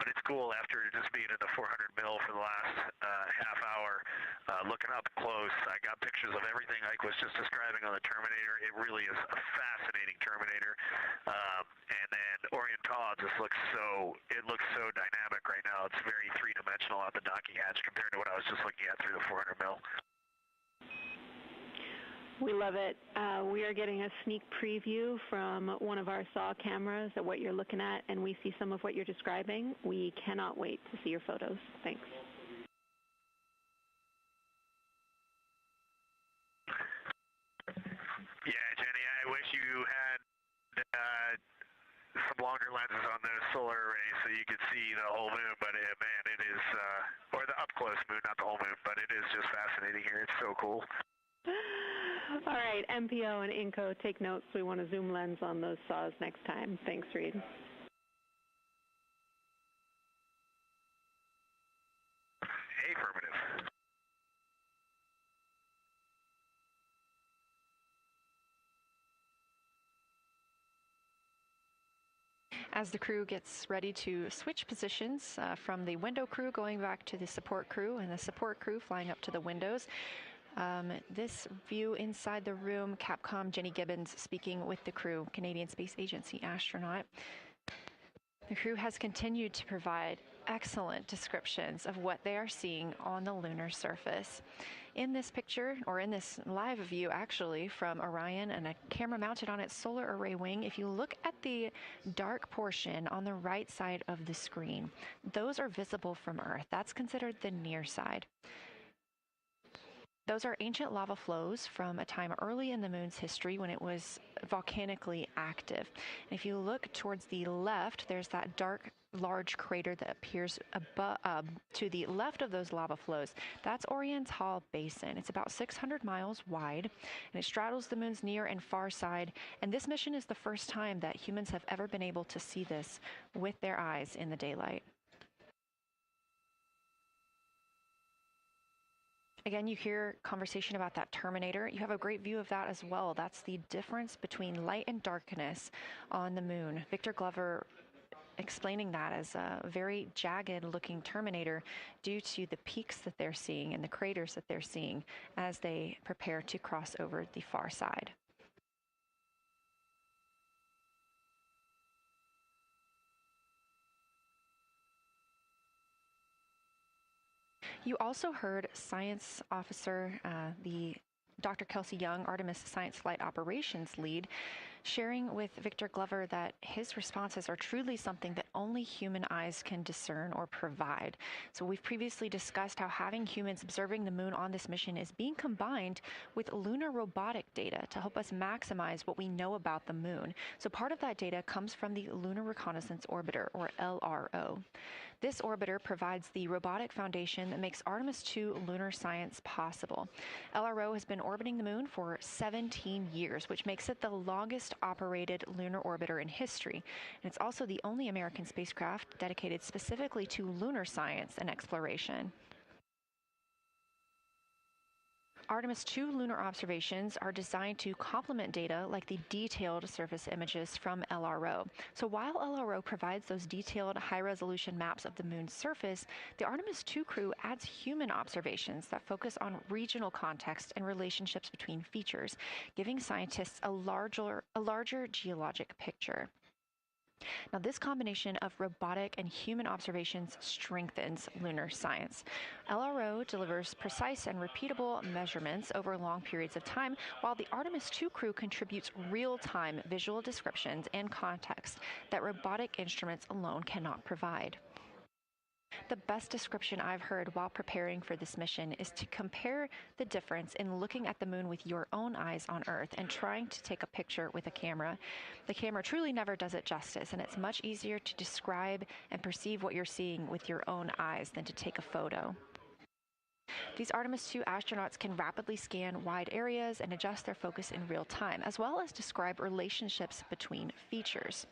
but it's cool after just being in the 400 mil for the last half hour. Looking up close, I got pictures of everything Ike was just describing on the Terminator. It really is a fascinating Terminator. And then Oriental just looks so dynamic right now. It's very three-dimensional out the docking hatch compared to what I was just looking at through the 400 mil. We love it. We are getting a sneak preview from one of our SAW cameras at what you're looking at, and we see some of what you're describing. We cannot wait to see your photos. Thanks. Yeah, Jenny, I wish you had some longer lenses on the solar array so you could see the whole moon, but man, it is, or the up-close moon, not the whole moon, but it is just fascinating here. It's so cool. All right, MPO and INCO, take notes. We want a zoom lens on those saws next time. Thanks, Reed. As the crew gets ready to switch positions from the window crew going back to the support crew and the support crew flying up to the windows. This view inside the room, Capcom Jenny Gibbons speaking with the crew, Canadian Space Agency astronaut. The crew has continued to provide excellent descriptions of what they are seeing on the lunar surface. In this picture, or in this live view actually, from Orion and a camera mounted on its solar array wing, if you look at the dark portion on the right side of the screen, those are visible from Earth. That's considered the near side. Those are ancient lava flows from a time early in the moon's history when it was volcanically active. And if you look towards the left, there's that dark, large crater that appears to the left of those lava flows. That's Oriental Basin. It's about 600 miles wide, and it straddles the moon's near and far side. And this mission is the first time that humans have ever been able to see this with their eyes in the daylight. Again, you hear conversation about that terminator. You have a great view of that as well. That's the difference between light and darkness on the moon. Victor Glover explaining that as a very jagged looking terminator due to the peaks that they're seeing and the craters that they're seeing as they prepare to cross over the far side. You also heard science officer, the Dr. Kelsey Young, Artemis Science Flight Operations lead, sharing with Victor Glover that his responses are truly something that only human eyes can discern or provide. So we've previously discussed how having humans observing the moon on this mission is being combined with lunar robotic data to help us maximize what we know about the moon. So part of that data comes from the Lunar Reconnaissance Orbiter, or LRO. This orbiter provides the robotic foundation that makes Artemis II lunar science possible. LRO has been orbiting the moon for 17 years, which makes it the longest operated lunar orbiter in history. And it's also the only American spacecraft dedicated specifically to lunar science and exploration. Artemis II lunar observations are designed to complement data like the detailed surface images from LRO. So while LRO provides those detailed high-resolution maps of the moon's surface, the Artemis II crew adds human observations that focus on regional context and relationships between features, giving scientists a larger geologic picture. Now, this combination of robotic and human observations strengthens lunar science. LRO delivers precise and repeatable measurements over long periods of time, while the Artemis II crew contributes real-time visual descriptions and context that robotic instruments alone cannot provide. The best description I've heard while preparing for this mission is to compare the difference in looking at the moon with your own eyes on Earth and trying to take a picture with a camera. The camera truly never does it justice, and it's much easier to describe and perceive what you're seeing with your own eyes than to take a photo. These Artemis II astronauts can rapidly scan wide areas and adjust their focus in real time, as well as describe relationships between features.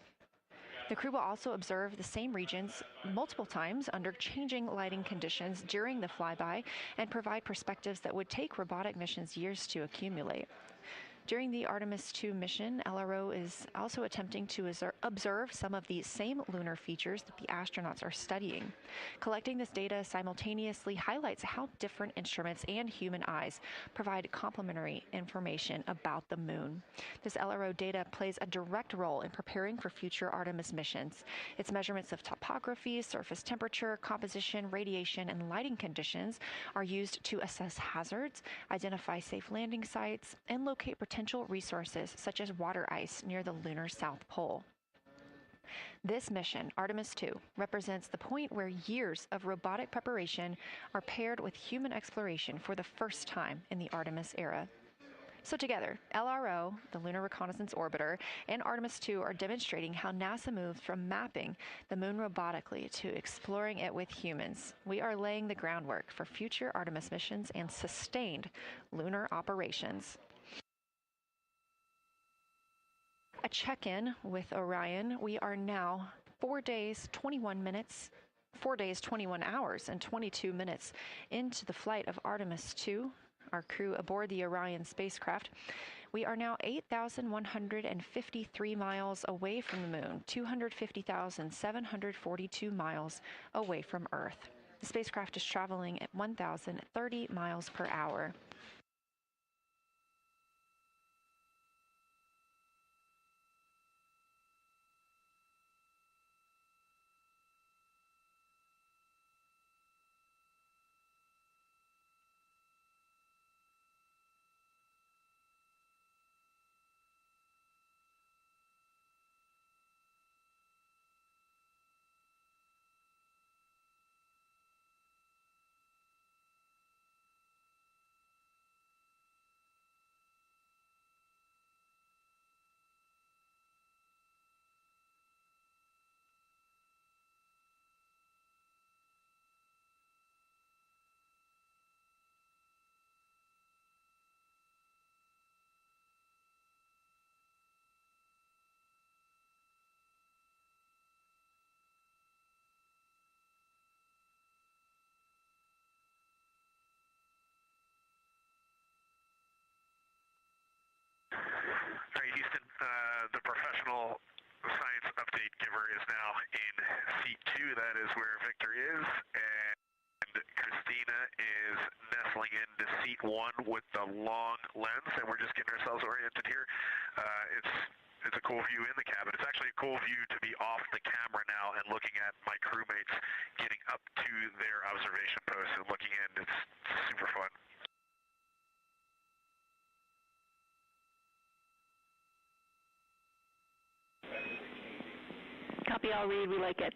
The crew will also observe the same regions multiple times under changing lighting conditions during the flyby and provide perspectives that would take robotic missions years to accumulate. During the Artemis II mission, LRO is also attempting to observe some of the same lunar features that the astronauts are studying. Collecting this data simultaneously highlights how different instruments and human eyes provide complementary information about the moon. This LRO data plays a direct role in preparing for future Artemis missions. Its measurements of topography, surface temperature, composition, radiation, and lighting conditions are used to assess hazards, identify safe landing sites, and locate potential resources such as water ice near the lunar South Pole. This mission, Artemis II, represents the point where years of robotic preparation are paired with human exploration for the first time in the Artemis era. So together, LRO, the Lunar Reconnaissance Orbiter, and Artemis II are demonstrating how NASA moved from mapping the moon robotically to exploring it with humans. We are laying the groundwork for future Artemis missions and sustained lunar operations. A check-in with Orion. We are now 4 days, 21 hours, and 22 minutes into the flight of Artemis II, our crew aboard the Orion spacecraft. We are now 8,153 miles away from the moon, 250,742 miles away from Earth. The spacecraft is traveling at 1,030 miles per hour. All right, Houston, the professional science update giver is now in seat 2. That is where Victor is, and Christina is nestling into seat 1 with the long lens, and we're just getting ourselves oriented here. It's a cool view in the cabin. It's actually a cool view to be off the camera now and looking at my crewmates getting up to their observation post and looking in. It's super fun. Copy all, Reed. We like it.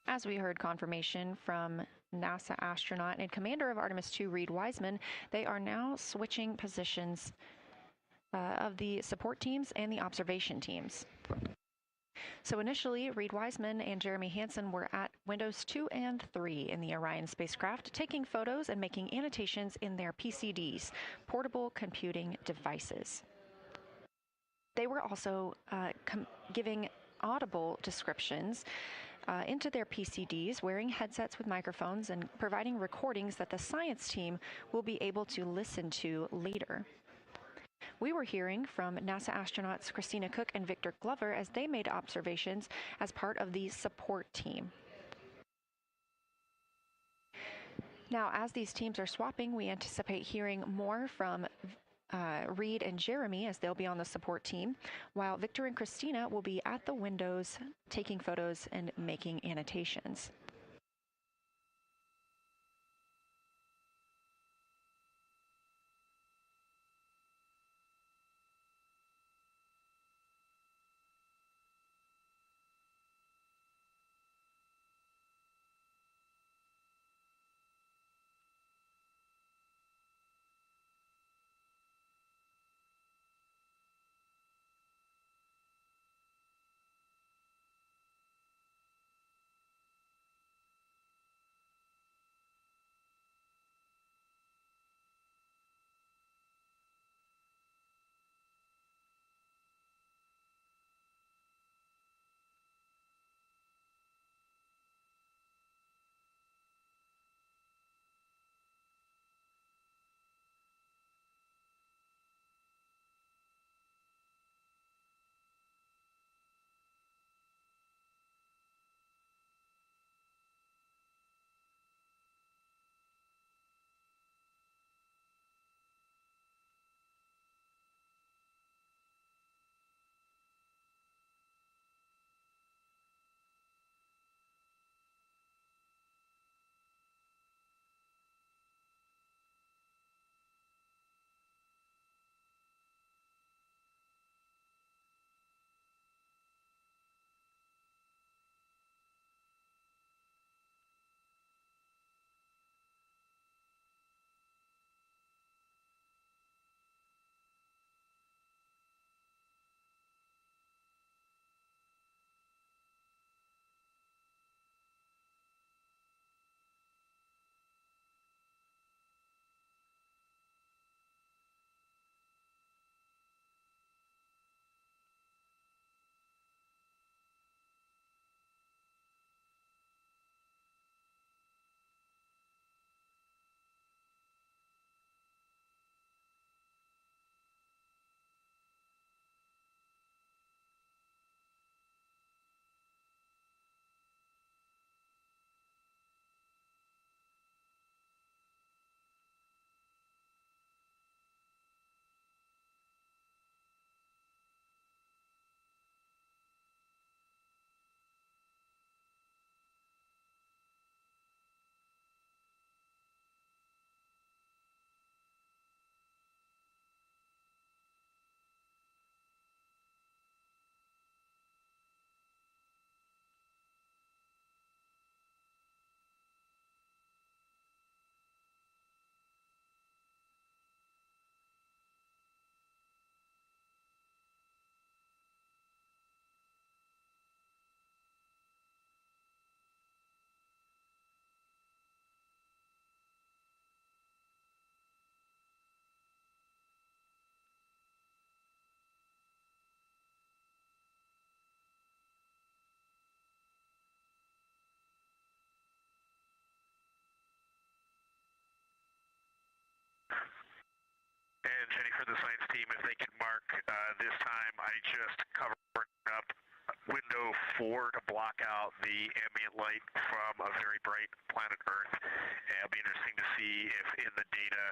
As we heard confirmation from NASA astronaut and commander of Artemis II, Reed Wiseman, they are now switching positions of the support teams and the observation teams. So initially, Reed Wiseman and Jeremy Hansen were at windows 2 and 3 in the Orion spacecraft, taking photos and making annotations in their PCDs, portable computing devices. They were also giving audible descriptions into their PCDs, wearing headsets with microphones and providing recordings that the science team will be able to listen to later. We were hearing from NASA astronauts Christina Cook and Victor Glover as they made observations as part of the support team. Now, as these teams are swapping, we anticipate hearing more from Reed and Jeremy as they'll be on the support team, while Victor and Christina will be at the windows taking photos and making annotations. for the science team if they can mark this time. I just covered up window 4 to block out the ambient light from a very bright planet Earth. And it'll be interesting to see if in the data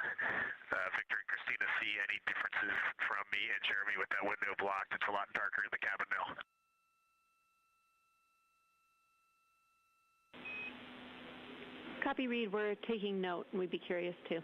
Victor and Christina see any differences from me and Jeremy with that window blocked. It's a lot darker in the cabin now. Copy, Reed. We're taking note, and we'd be curious too.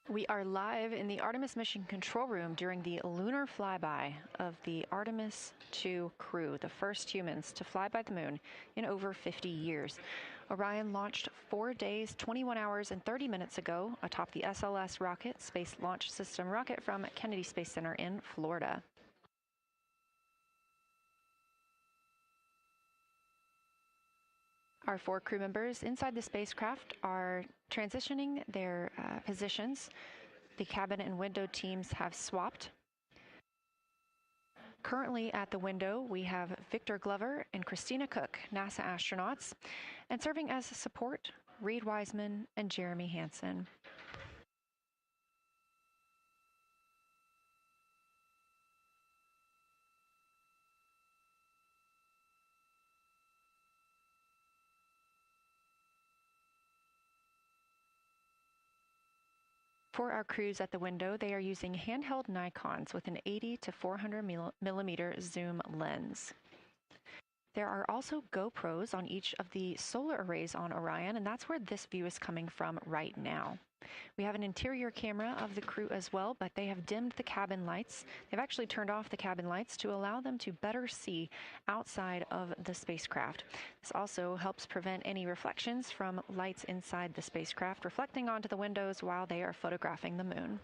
We are live in the Artemis Mission control room during the lunar flyby of the Artemis II crew, the first humans to fly by the moon in over 50 years. Orion launched 4 days, 21 hours, and 30 minutes ago atop the SLS rocket, Space Launch System rocket from Kennedy Space Center in Florida. Our 4 crew members inside the spacecraft are transitioning their positions. The cabin and window teams have swapped. Currently at the window, we have Victor Glover and Christina Cook, NASA astronauts, and serving as support, Reed Wiseman and Jeremy Hansen. For our crews at the window, they are using handheld Nikons with an 80 to 400 millimeter zoom lens. There are also GoPros on each of the solar arrays on Orion, and that's where this view is coming from right now. We have an interior camera of the crew as well, but they have dimmed the cabin lights. They've actually turned off the cabin lights to allow them to better see outside of the spacecraft. This also helps prevent any reflections from lights inside the spacecraft reflecting onto the windows while they are photographing the moon.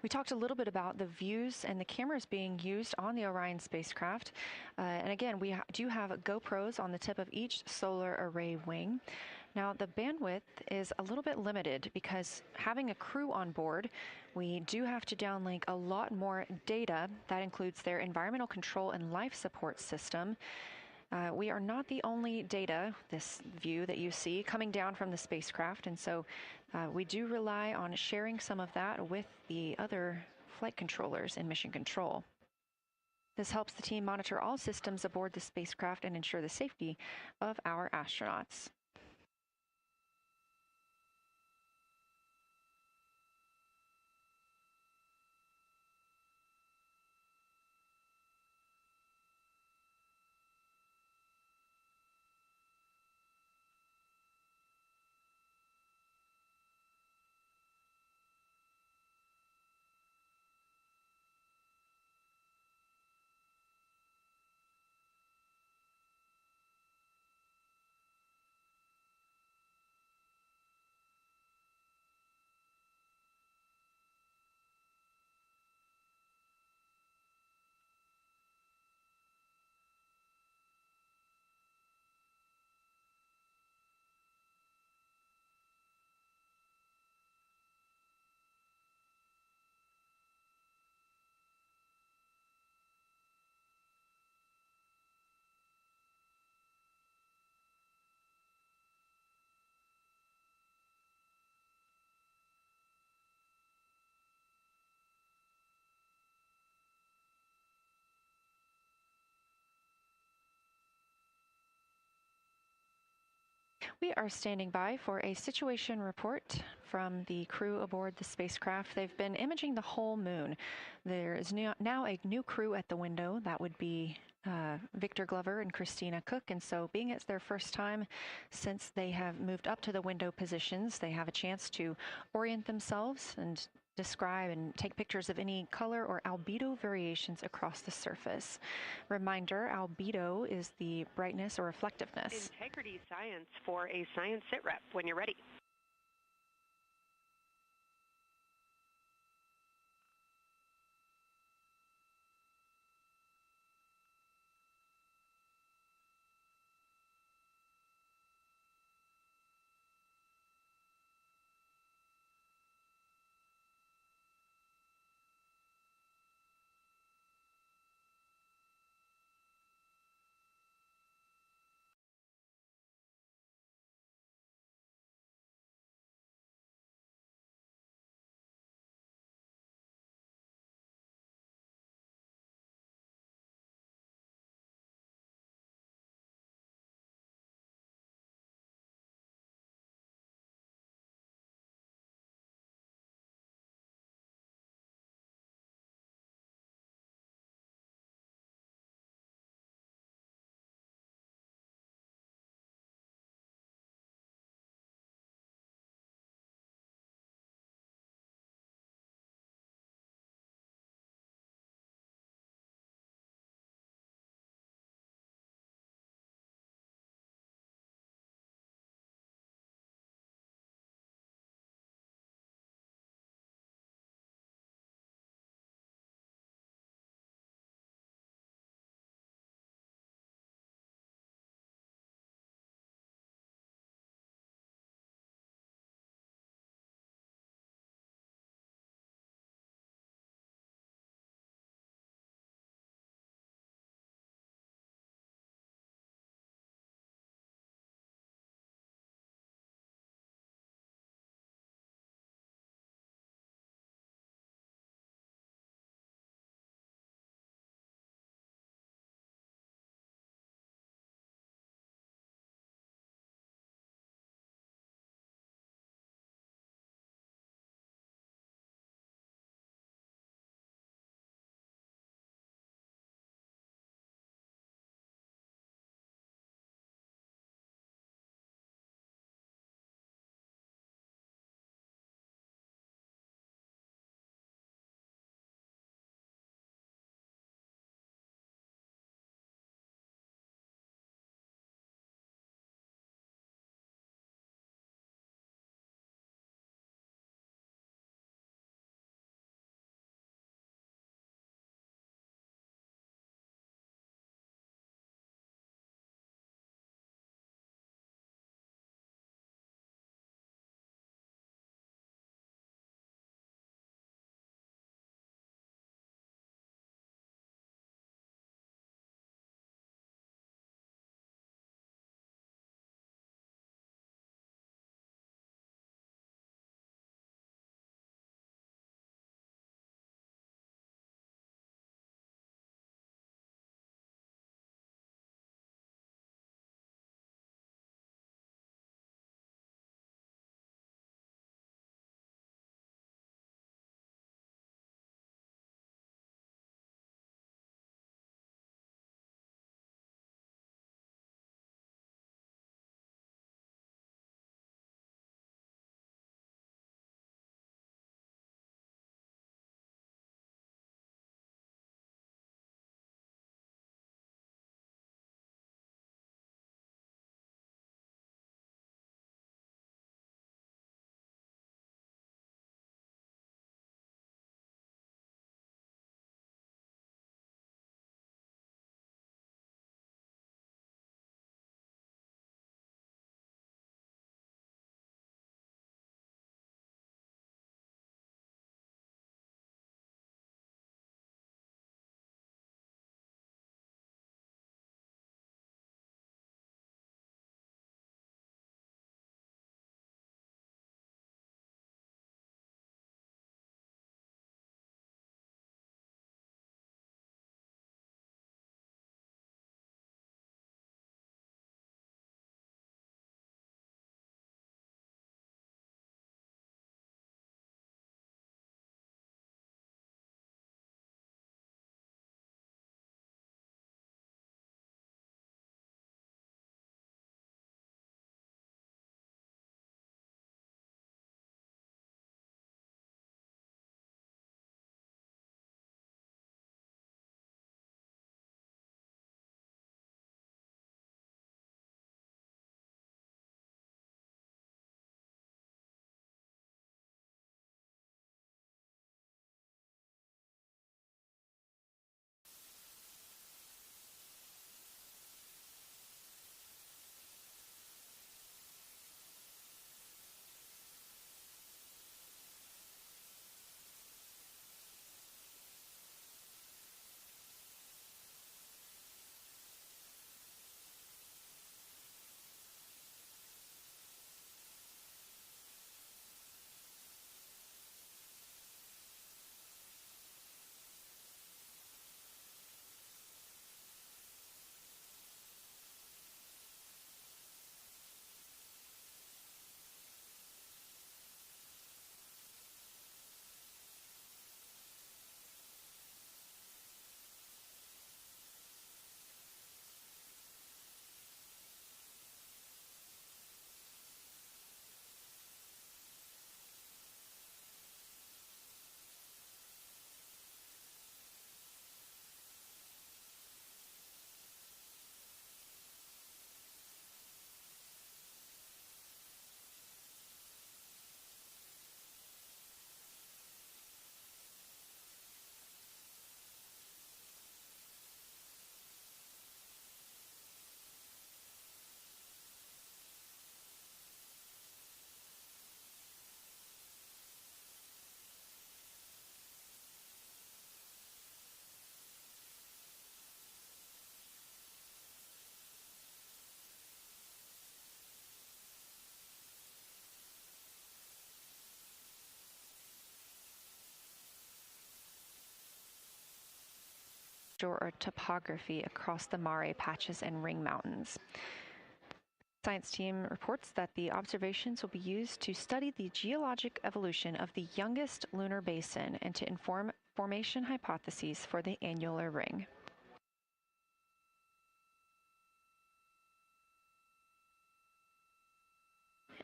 We talked a little bit about the views and the cameras being used on the Orion spacecraft. And again, we do have GoPros on the tip of each solar array wing. Now, the bandwidth is a little bit limited because having a crew on board, we do have to downlink a lot more data. That includes their environmental control and life support system. We are not the only data, this view that you see, coming down from the spacecraft, and so we do rely on sharing some of that with the other flight controllers in mission control. This helps the team monitor all systems aboard the spacecraft and ensure the safety of our astronauts. We are standing by for a situation report from the crew aboard the spacecraft. They've been imaging the whole moon. There is now a new crew at the window. That would be Victor Glover and Christina Cook. And so being it's their first time since they have moved up to the window positions, they have a chance to orient themselves and describe and take pictures of any color or albedo variations across the surface. Reminder, albedo is the brightness or reflectiveness. Integrity science for a science sit rep when you're ready. or topography across the Mare patches and ring mountains. Science team reports that the observations will be used to study the geologic evolution of the youngest lunar basin and to inform formation hypotheses for the annular ring.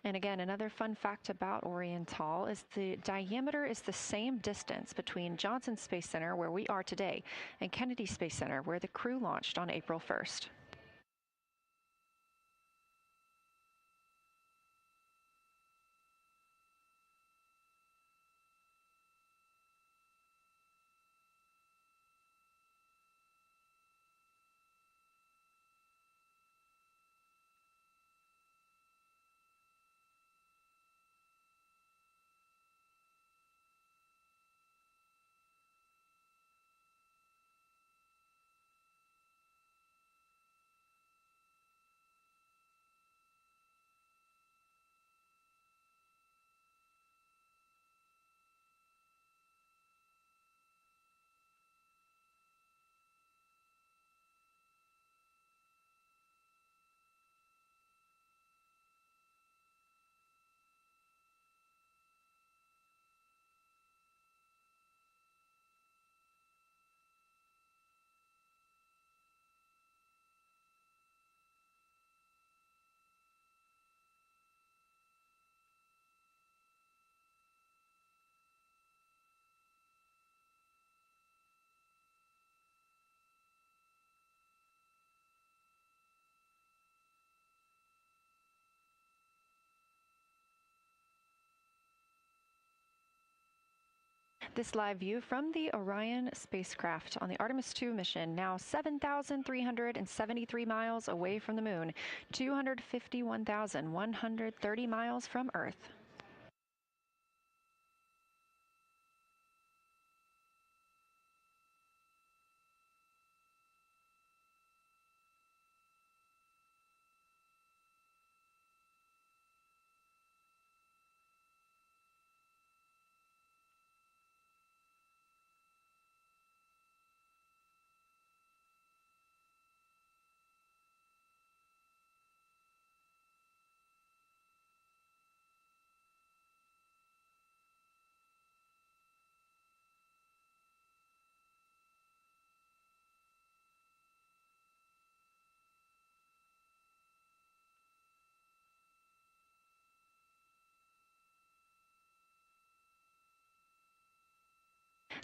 And again, another fun fact about Oriental is the diameter is the same distance between Johnson Space Center, where we are today, and Kennedy Space Center, where the crew launched on April 1st. This live view from the Orion spacecraft on the Artemis II mission, now 7,373 miles away from the moon, 251,130 miles from Earth.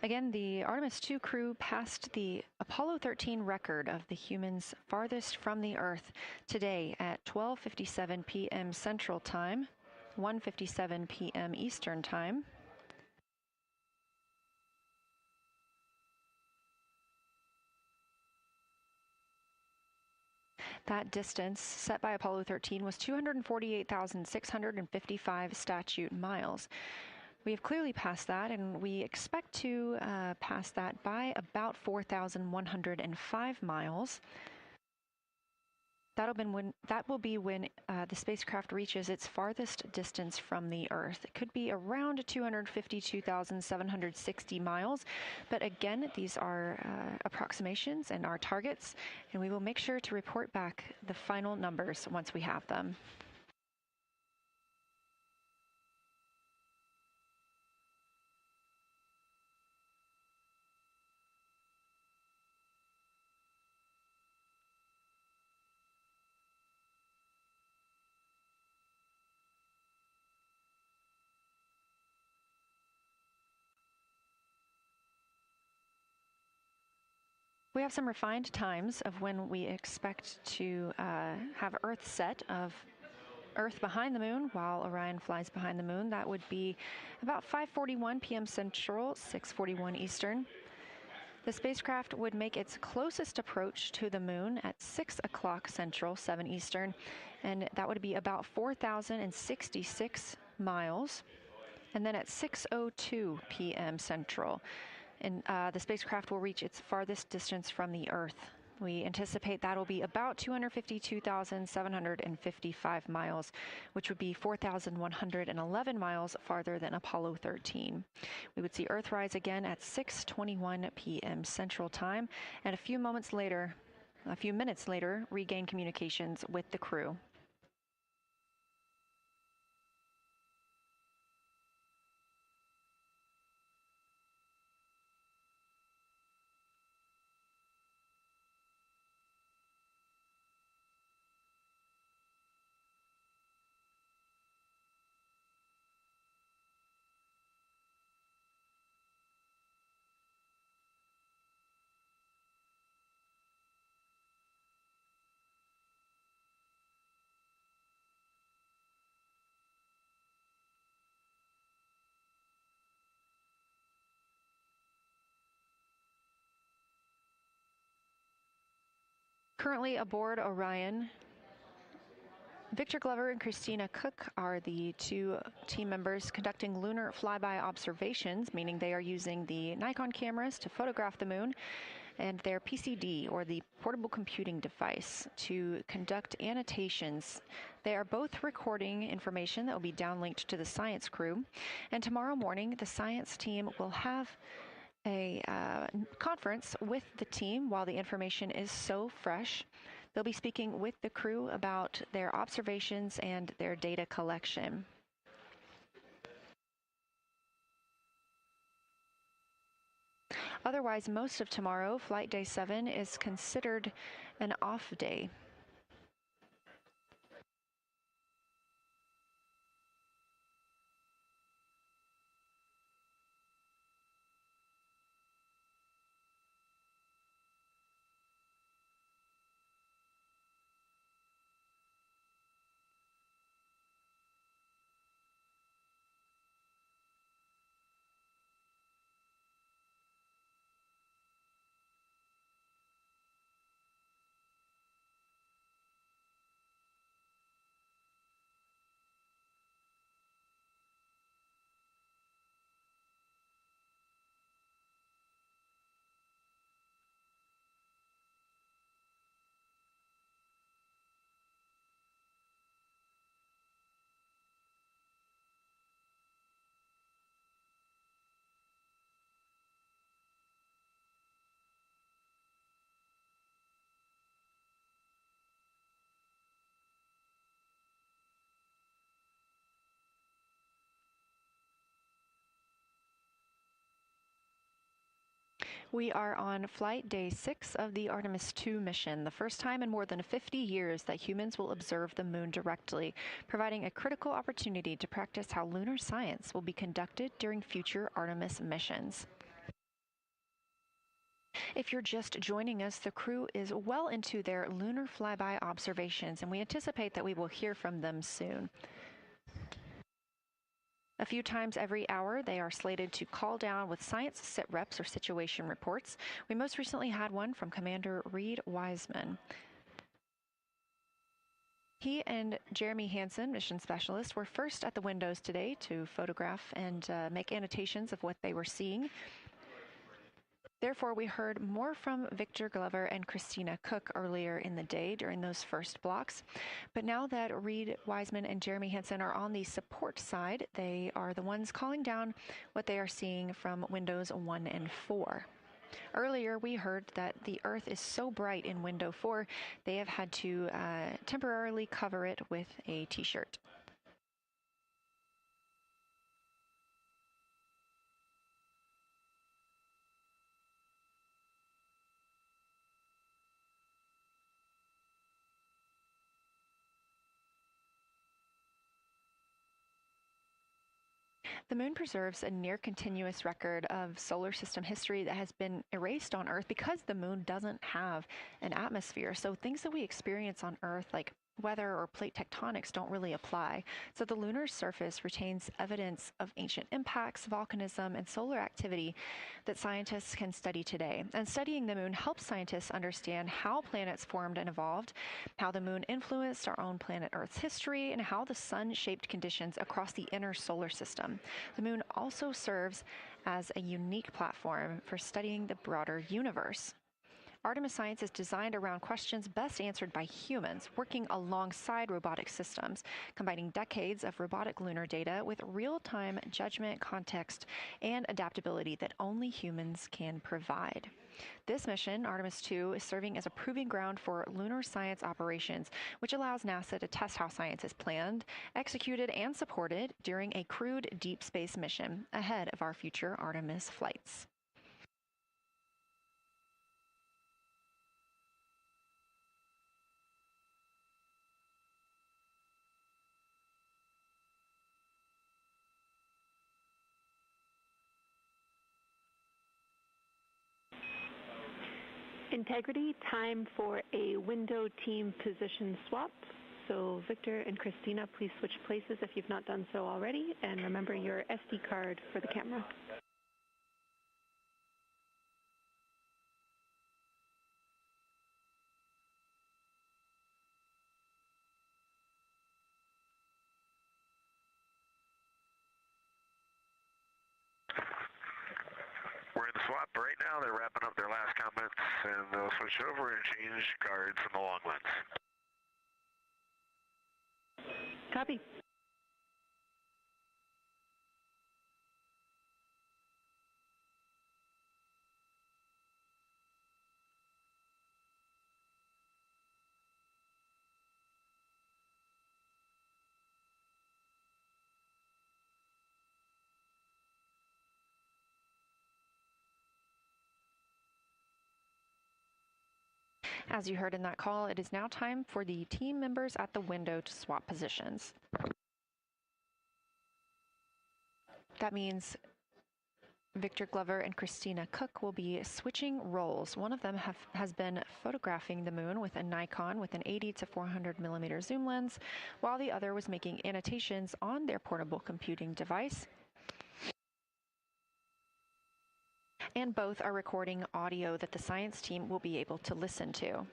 Again, the Artemis II crew passed the Apollo 13 record of the humans farthest from the Earth today at 12:57 p.m. Central Time, 1:57 p.m. Eastern Time. That distance set by Apollo 13 was 248,655 statute miles. We have clearly passed that, and we expect to pass that by about 4,105 miles. That will be when the spacecraft reaches its farthest distance from the Earth. It could be around 252,760 miles, but again, these are approximations and our targets, and we will make sure to report back the final numbers once we have them. We have some refined times of when we expect to have Earth set of Earth behind the moon while Orion flies behind the moon. That would be about 5:41 p.m. Central, 6:41 Eastern. The spacecraft would make its closest approach to the moon at 6 o'clock Central, 7 Eastern, and that would be about 4,066 miles. And then at 6:02 p.m. Central, and the spacecraft will reach its farthest distance from the Earth We anticipate that'll be about 252,755 miles, which would be 4,111 miles farther than Apollo 13. We would see Earthrise again at 6:21 p.m. Central Time, and a few minutes later, regain communications with the crew. Currently aboard Orion, Victor Glover and Christina Cook are the two team members conducting lunar flyby observations, meaning they are using the Nikon cameras to photograph the moon, and their PCD, or the portable computing device, to conduct annotations. They are both recording information that will be downlinked to the science crew, and tomorrow morning the science team will have a conference with the team while the information is so fresh. They'll be speaking with the crew about their observations and their data collection. Otherwise, most of tomorrow, flight day 7, is considered an off day. We are on flight day 6 of the Artemis II mission, the first time in more than 50 years that humans will observe the moon directly, providing a critical opportunity to practice how lunar science will be conducted during future Artemis missions. If you're just joining us, the crew is well into their lunar flyby observations, and we anticipate that we will hear from them soon. A few times every hour, they are slated to call down with science sit reps or situation reports. We most recently had one from Commander Reed Wiseman. He and Jeremy Hansen, mission specialist, were first at the windows today to photograph and make annotations of what they were seeing. Therefore, we heard more from Victor Glover and Christina Cook earlier in the day during those first blocks. But now that Reed Wiseman and Jeremy Hansen are on the support side, they are the ones calling down what they are seeing from windows 1 and 4. Earlier, we heard that the Earth is so bright in window 4, they have had to temporarily cover it with a t-shirt. The moon preserves a near-continuous record of solar system history that has been erased on Earth because the moon doesn't have an atmosphere. So things that we experience on Earth, like weather or plate tectonics, don't really apply. So the lunar surface retains evidence of ancient impacts, volcanism, and solar activity that scientists can study today. And studying the moon helps scientists understand how planets formed and evolved, how the moon influenced our own planet Earth's history, and how the sun shaped conditions across the inner solar system. The moon also serves as a unique platform for studying the broader universe. Artemis Science is designed around questions best answered by humans, working alongside robotic systems, combining decades of robotic lunar data with real-time judgment, context, and adaptability that only humans can provide. This mission, Artemis II, is serving as a proving ground for lunar science operations, which allows NASA to test how science is planned, executed, and supported during a crewed deep space mission ahead of our future Artemis flights. Integrity, time for a window team position swap. So Victor and Christina, please switch places if you've not done so already, and remember your SD card for the camera. We're in the swap right now. They're wrapping up their last comments, and they'll switch over and change guards from the long lens. Copy. As you heard in that call, it is now time for the team members at the window to swap positions. That means Victor Glover and Christina Cook will be switching roles. One of them has been photographing the moon with a Nikon with an 80 to 400 millimeter zoom lens, while the other was making annotations on their portable computing device. And both are recording audio that the science team will be able to listen to.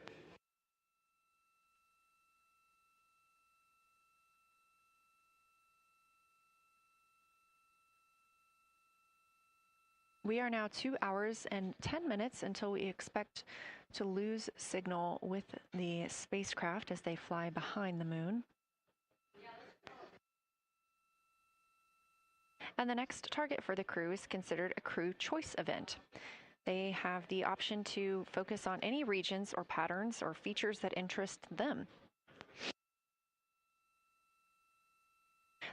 We are now 2 hours and 10 minutes until we expect to lose signal with the spacecraft as they fly behind the moon. And the next target for the crew is considered a crew choice event. They have the option to focus on any regions or patterns or features that interest them.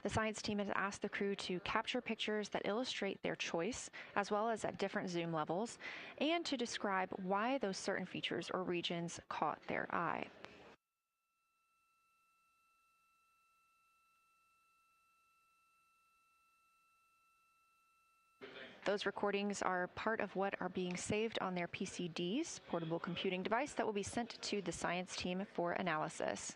The science team has asked the crew to capture pictures that illustrate their choice, as well as at different zoom levels, and to describe why those certain features or regions caught their eye. Those recordings are part of what are being saved on their PCDs, portable computing device, that will be sent to the science team for analysis.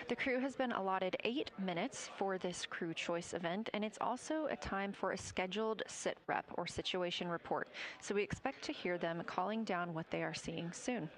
The crew has been allotted 8 minutes for this crew choice event, and it's also a time for a scheduled sit rep or situation report. So we expect to hear them calling down what they are seeing soon.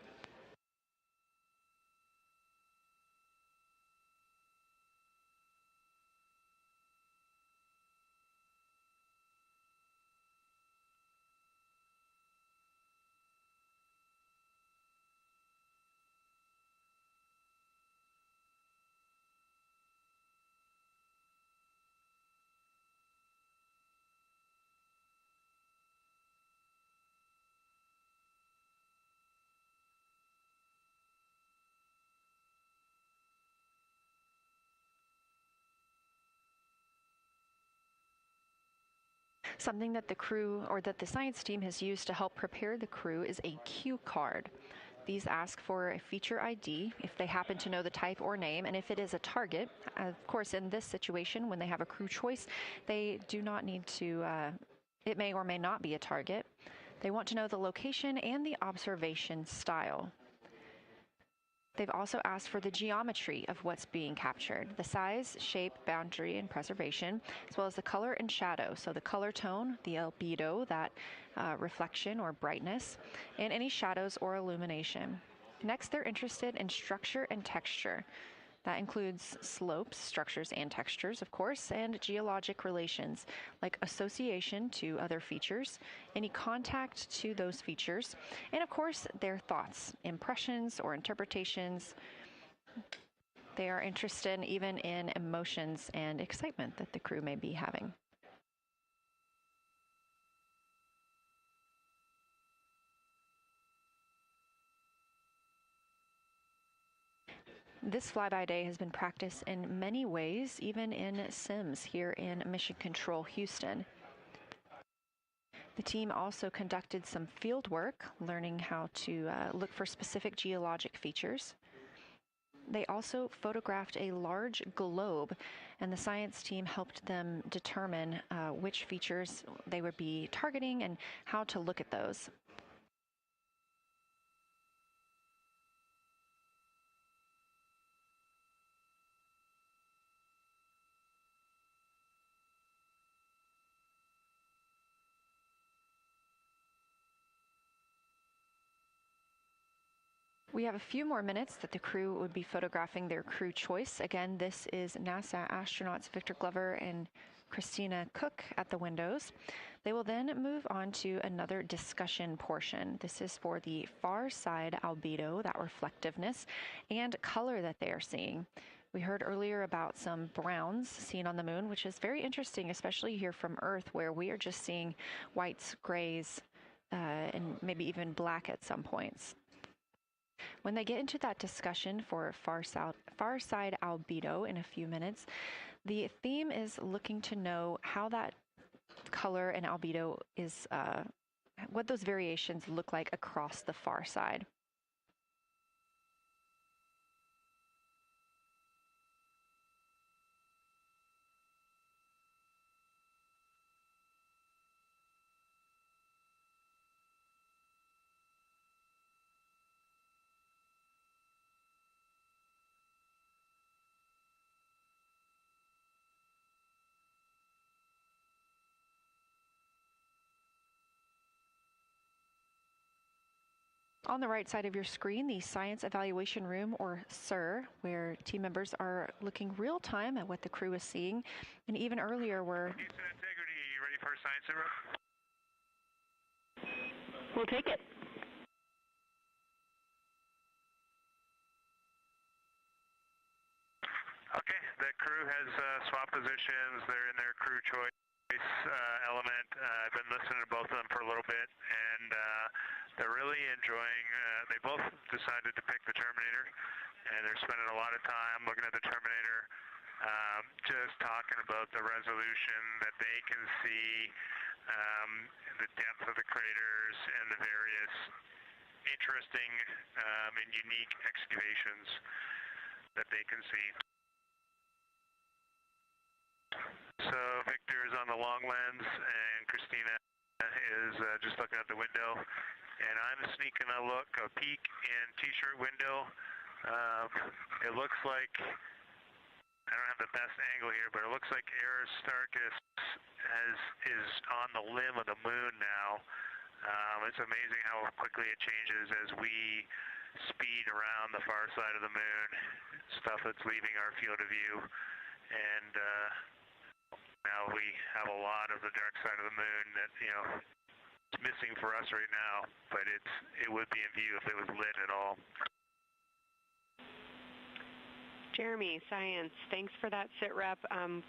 Something that the crew or that the science team has used to help prepare the crew is a cue card. These ask for a feature ID if they happen to know the type or name, and if it is a target. Of course, in this situation, when they have a crew choice, they do not need to, it may or may not be a target. They want to know the location and the observation style. They've also asked for the geometry of what's being captured, the size, shape, boundary, and preservation, as well as the color and shadow. So the color tone, the albedo, that reflection or brightness, and any shadows or illumination. Next, they're interested in structure and texture. That includes slopes, structures, and textures, of course, and geologic relations, like association to other features, any contact to those features, and of course, their thoughts, impressions, or interpretations. They are interested even in emotions and excitement that the crew may be having. This flyby day has been practiced in many ways, even in sims here in Mission Control Houston. The team also conducted some field work, learning how to look for specific geologic features. They also photographed a large globe, and the science team helped them determine which features they would be targeting and how to look at those. We have a few more minutes that the crew would be photographing their crew choice. Again, this is NASA astronauts Victor Glover and Christina Cook at the windows. They will then move on to another discussion portion. This is for the far side albedo, that reflectiveness, and color that they are seeing. We heard earlier about some browns seen on the moon, which is very interesting, especially here from Earth, where we are just seeing whites, grays, and maybe even black at some points. When they get into that discussion for far side albedo in a few minutes, the theme is looking to know how that color and albedo is, what those variations look like across the far side. On the right side of your screen, the Science Evaluation Room, or SIR, where team members are looking real time at what the crew is seeing. And even earlier, we're... Houston Integrity, you ready for science zero? We'll take it. Okay, the crew has swapped positions. They're in their crew choice element. I've been listening to both of them for a little bit, and they're really enjoying, they both decided to pick the Terminator, and they're spending a lot of time looking at the Terminator, just talking about the resolution that they can see, the depth of the craters, and the various interesting and unique excavations that they can see. So Victor is on the long lens, and Christina is just looking out the window. And I'm sneaking a peek in T-shirt window. It looks like, I don't have the best angle here, but it looks like Aristarchus is on the limb of the moon now. It's amazing how quickly it changes as we speed around the far side of the moon, stuff that's leaving our field of view. And now we have a lot of the dark side of the moon that, it's missing for us right now, but it would be in view if it was lit at all. Jeremy, Science, thanks for that sit rep.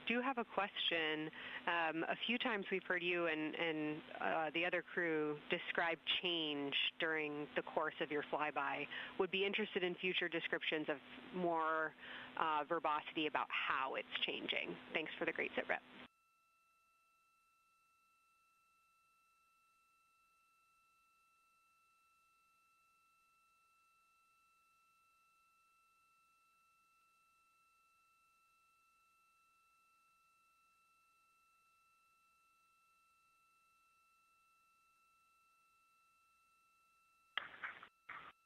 Do have a question. A few times we've heard you and the other crew describe change during the course of your flyby. Would be interested in future descriptions of more verbosity about how it's changing. Thanks for the great sit rep.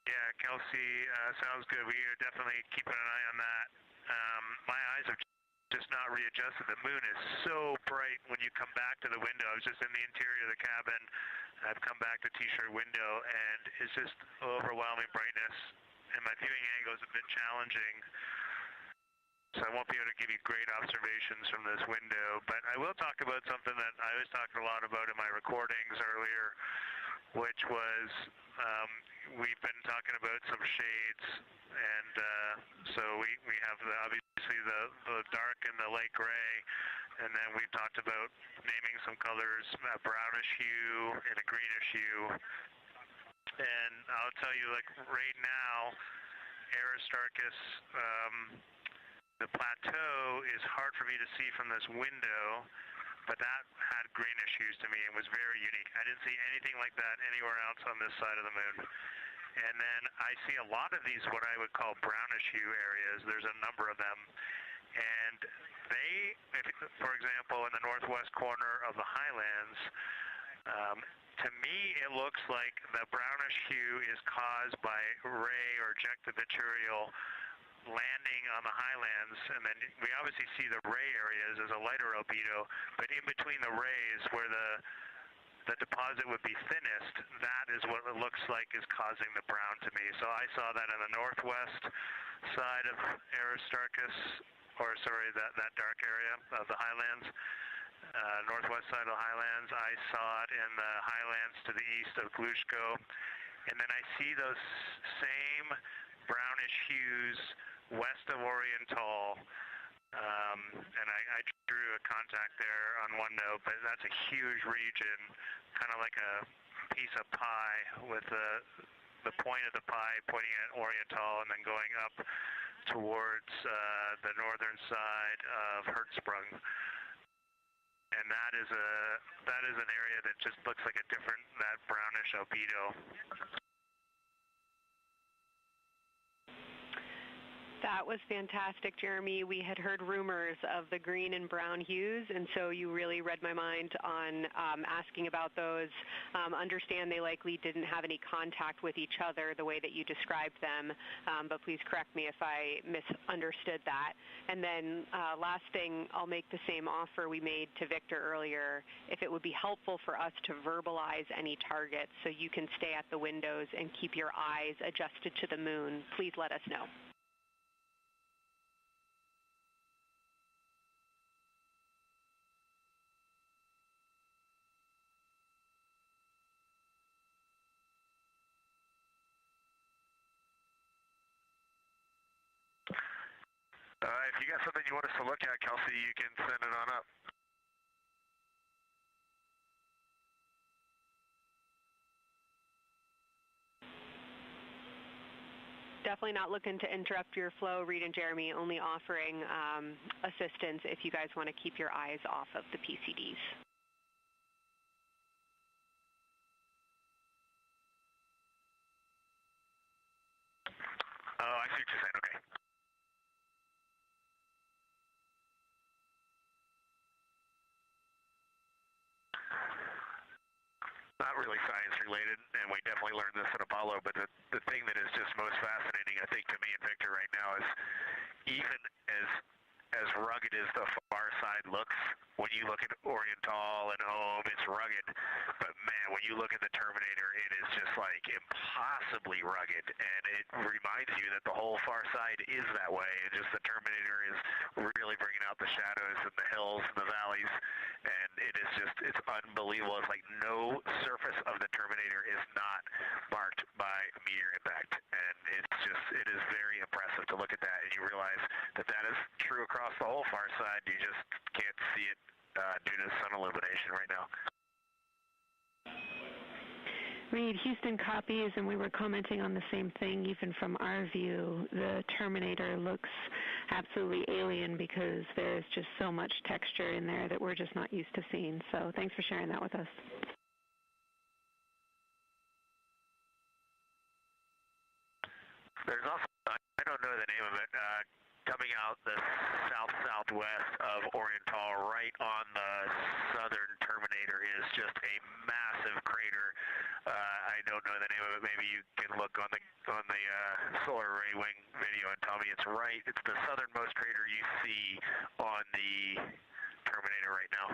Yeah, Kelsey, sounds good. We are definitely keeping an eye on that. My eyes have just not readjusted. The moon is so bright when you come back to the window. I was just in the interior of the cabin. I've come back to T-shirt window, and it's just overwhelming brightness. and my viewing angle is a bit challenging, so I won't be able to give you great observations from this window. But I will talk about something that I was talking a lot about in my recordings earlier, which was we've been talking about some shades, and so we have obviously the dark and the light gray, and then we've talked about naming some colors, a brownish hue and a greenish hue. And I'll tell you, like right now, Aristarchus, the plateau is hard for me to see from this window, but that had greenish hues to me and was very unique. I didn't see anything like that anywhere else on this side of the moon. And then I see a lot of these, what I would call brownish hue areas. There's a number of them. And they, for example, in the northwest corner of the highlands, to me it looks like the brownish hue is caused by ray or ejected material landing on the highlands, and then we obviously see the ray areas as a lighter albedo, but in between the rays where the deposit would be thinnest, that is what it looks like is causing the brown to me. So I saw that in the northwest side of Aristarchus, or sorry, that dark area of the highlands, northwest side of the highlands. I saw it in the highlands to the east of Glushko, and then I see those same brownish hues west of Oriental, and I drew a contact there on one note, but that's a huge region, kind of like a piece of pie with the point of the pie pointing at Oriental and then going up towards the northern side of Hertzsprung. And that is an area that just looks like that brownish albedo. That was fantastic, Jeremy. We had heard rumors of the green and brown hues, and so you really read my mind on asking about those. Understand they likely didn't have any contact with each other the way that you described them, but please correct me if I misunderstood that. And then last thing, I'll make the same offer we made to Victor earlier. If it would be helpful for us to verbalize any targets so you can stay at the windows and keep your eyes adjusted to the moon, please let us know. If you got something you want us to look at, Kelsey, you can send it on up. Definitely not looking to interrupt your flow, Reed and Jeremy, only offering assistance if you guys want to keep your eyes off of the PCDs. Oh, I see what you're saying, okay. Not really science related, and we definitely learned this at Apollo, but the thing that is just most fascinating, I think, to me and Victor right now is even as rugged as the far side looks, when you look at Oriental and Home, it's rugged, but man, when you look at the Terminator, it is just like impossibly rugged, and it reminds you that the whole far side is that way, and just the Terminator is really bringing out the shadows and the hills and the valleys, and it's unbelievable. It's like no surface of the Terminator is not marked by meteor impact, and it is very impressive to look at that, and you realize that is true across the whole far side. You just can't see it due to sun illumination right now. Reed, Houston copies, and we were commenting on the same thing. Even from our view, the Terminator looks absolutely alien because there's just so much texture in there that we're just not used to seeing. So thanks for sharing that with us. There's also, I don't know the name of it, coming out the south-southwest of Oriental, right on the southern Terminator, is just a massive crater. I don't know the name of it. Maybe you can look on the solar array wing video and tell me it's right. It's the southernmost crater you see on the Terminator right now.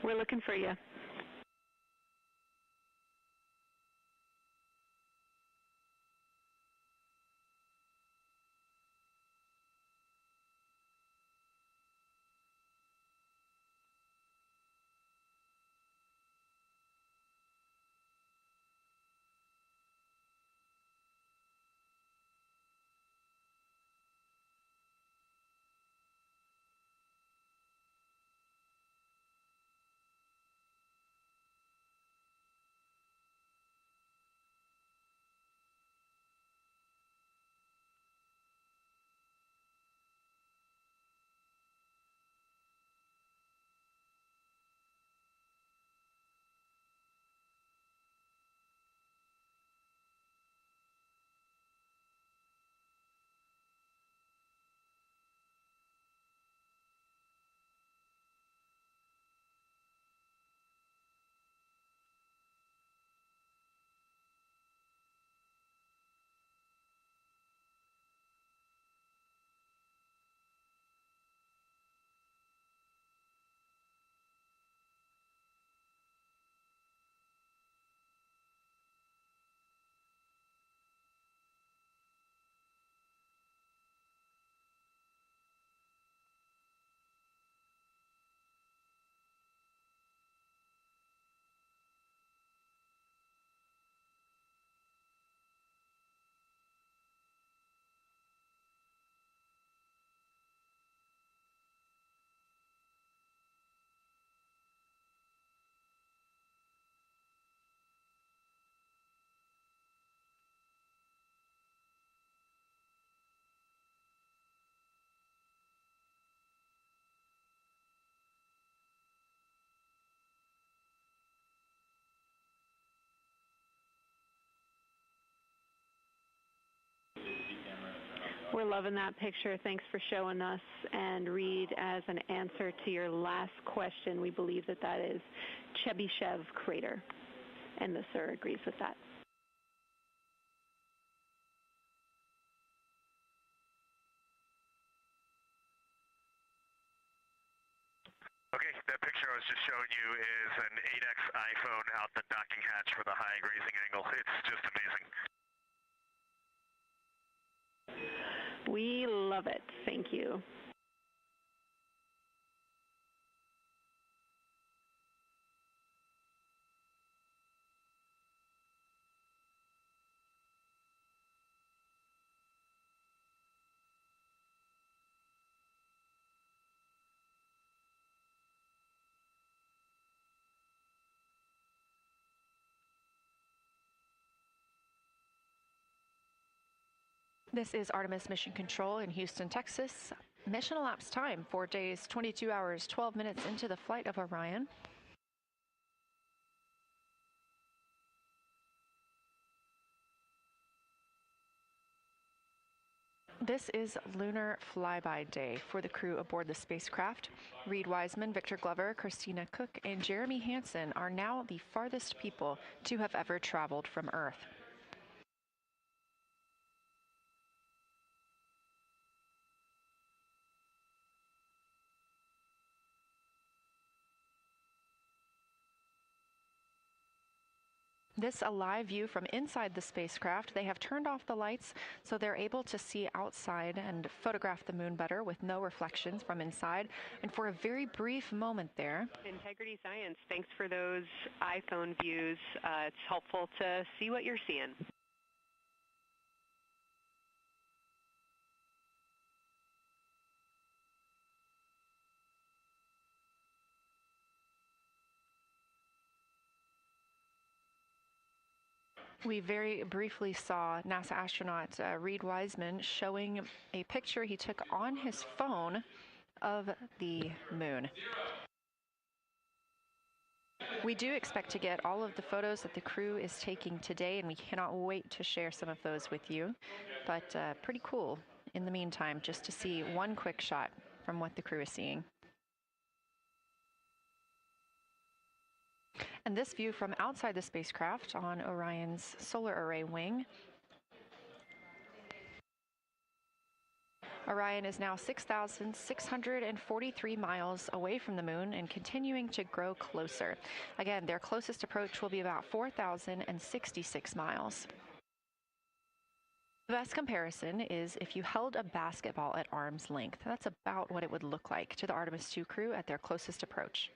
We're looking for you. We're loving that picture. Thanks for showing us. And Reed, as an answer to your last question, we believe that that is Chebyshev crater. And the sir agrees with that. Okay, that picture I was just showing you is an 8X iPhone out the docking hatch for the high grazing angle. It's just amazing. We love it. Thank you. This is Artemis Mission Control in Houston, Texas. Mission elapsed time, 4 days, 22 hours, 12 minutes into the flight of Orion. This is lunar flyby day for the crew aboard the spacecraft. Reed Wiseman, Victor Glover, Christina Cook, and Jeremy Hansen are now the farthest people to have ever traveled from Earth. This a live view from inside the spacecraft. They have turned off the lights so they're able to see outside and photograph the moon better with no reflections from inside. And for a very brief moment there. Integrity Science, thanks for those iPhone views. It's helpful to see what you're seeing. We very briefly saw NASA astronaut Reed Wiseman showing a picture he took on his phone of the moon. We do expect to get all of the photos that the crew is taking today, and we cannot wait to share some of those with you. But pretty cool in the meantime, just to see one quick shot from what the crew is seeing. And this view from outside the spacecraft on Orion's solar array wing. Orion is now 6,643 miles away from the moon and continuing to grow closer. Again, their closest approach will be about 4,066 miles. The best comparison is if you held a basketball at arm's length. That's about what it would look like to the Artemis II crew at their closest approach.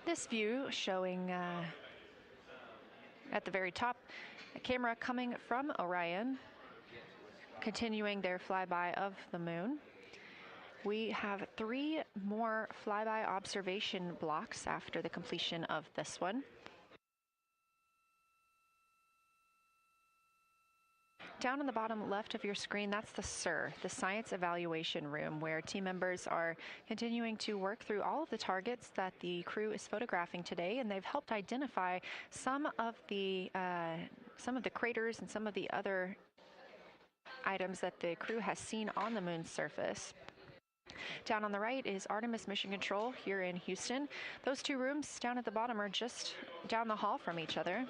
This view showing at the very top, a camera coming from Orion, continuing their flyby of the moon. We have 3 more flyby observation blocks after the completion of this one. Down on the bottom left of your screen, that's the SIR, the Science Evaluation Room, where team members are continuing to work through all of the targets that the crew is photographing today, and they've helped identify some of the craters and some of the other items that the crew has seen on the moon's surface. Down on the right is Artemis Mission Control here in Houston. Those two rooms down at the bottom are just down the hall from each other.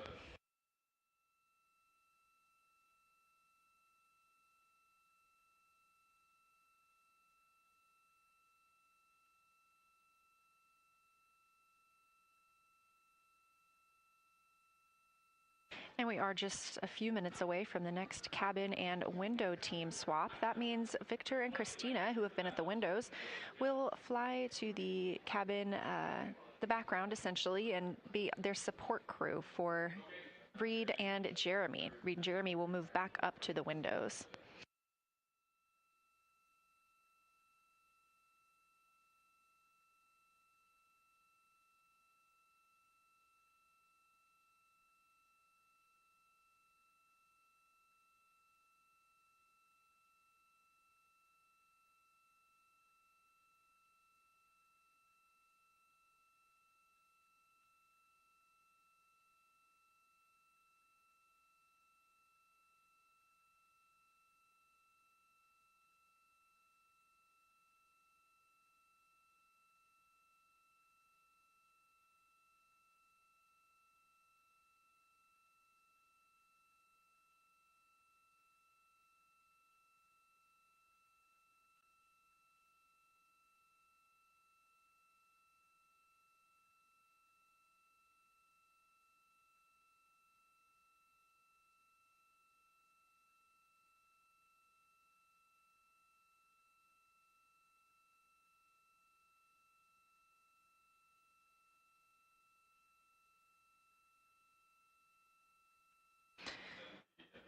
And we are just a few minutes away from the next cabin and window team swap. That means Victor and Christina, who have been at the windows, will fly to the cabin, the background essentially, and be their support crew for Reed and Jeremy. Reed and Jeremy will move back up to the windows.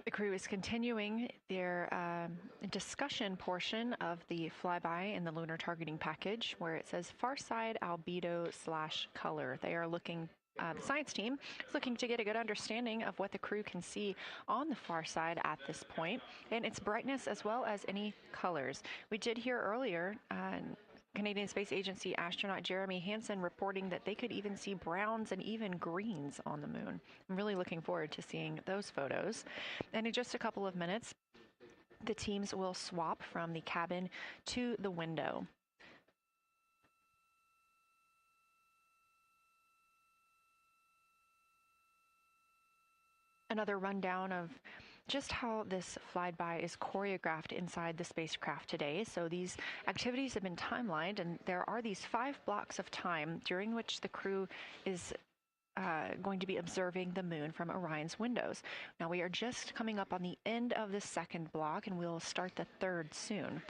The crew is continuing their discussion portion of the flyby in the lunar targeting package, where it says far side albedo / color. They are looking, the science team is looking to get a good understanding of what the crew can see on the far side at this point, and its brightness as well as any colors. We did hear earlier Canadian Space Agency astronaut Jeremy Hansen reporting that they could even see browns and even greens on the moon. I'm really looking forward to seeing those photos. And in just a couple of minutes, the teams will swap from the cabin to the window. Another rundown of just how this flyby is choreographed inside the spacecraft today. So these activities have been timelined, and there are these 5 blocks of time during which the crew is going to be observing the moon from Orion's windows. Now we are just coming up on the end of the second block, and we'll start the third soon.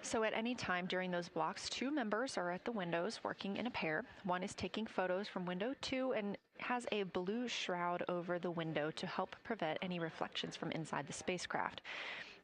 So at any time during those blocks, 2 members are at the windows working in a pair. One is taking photos from window 2 and has a blue shroud over the window to help prevent any reflections from inside the spacecraft.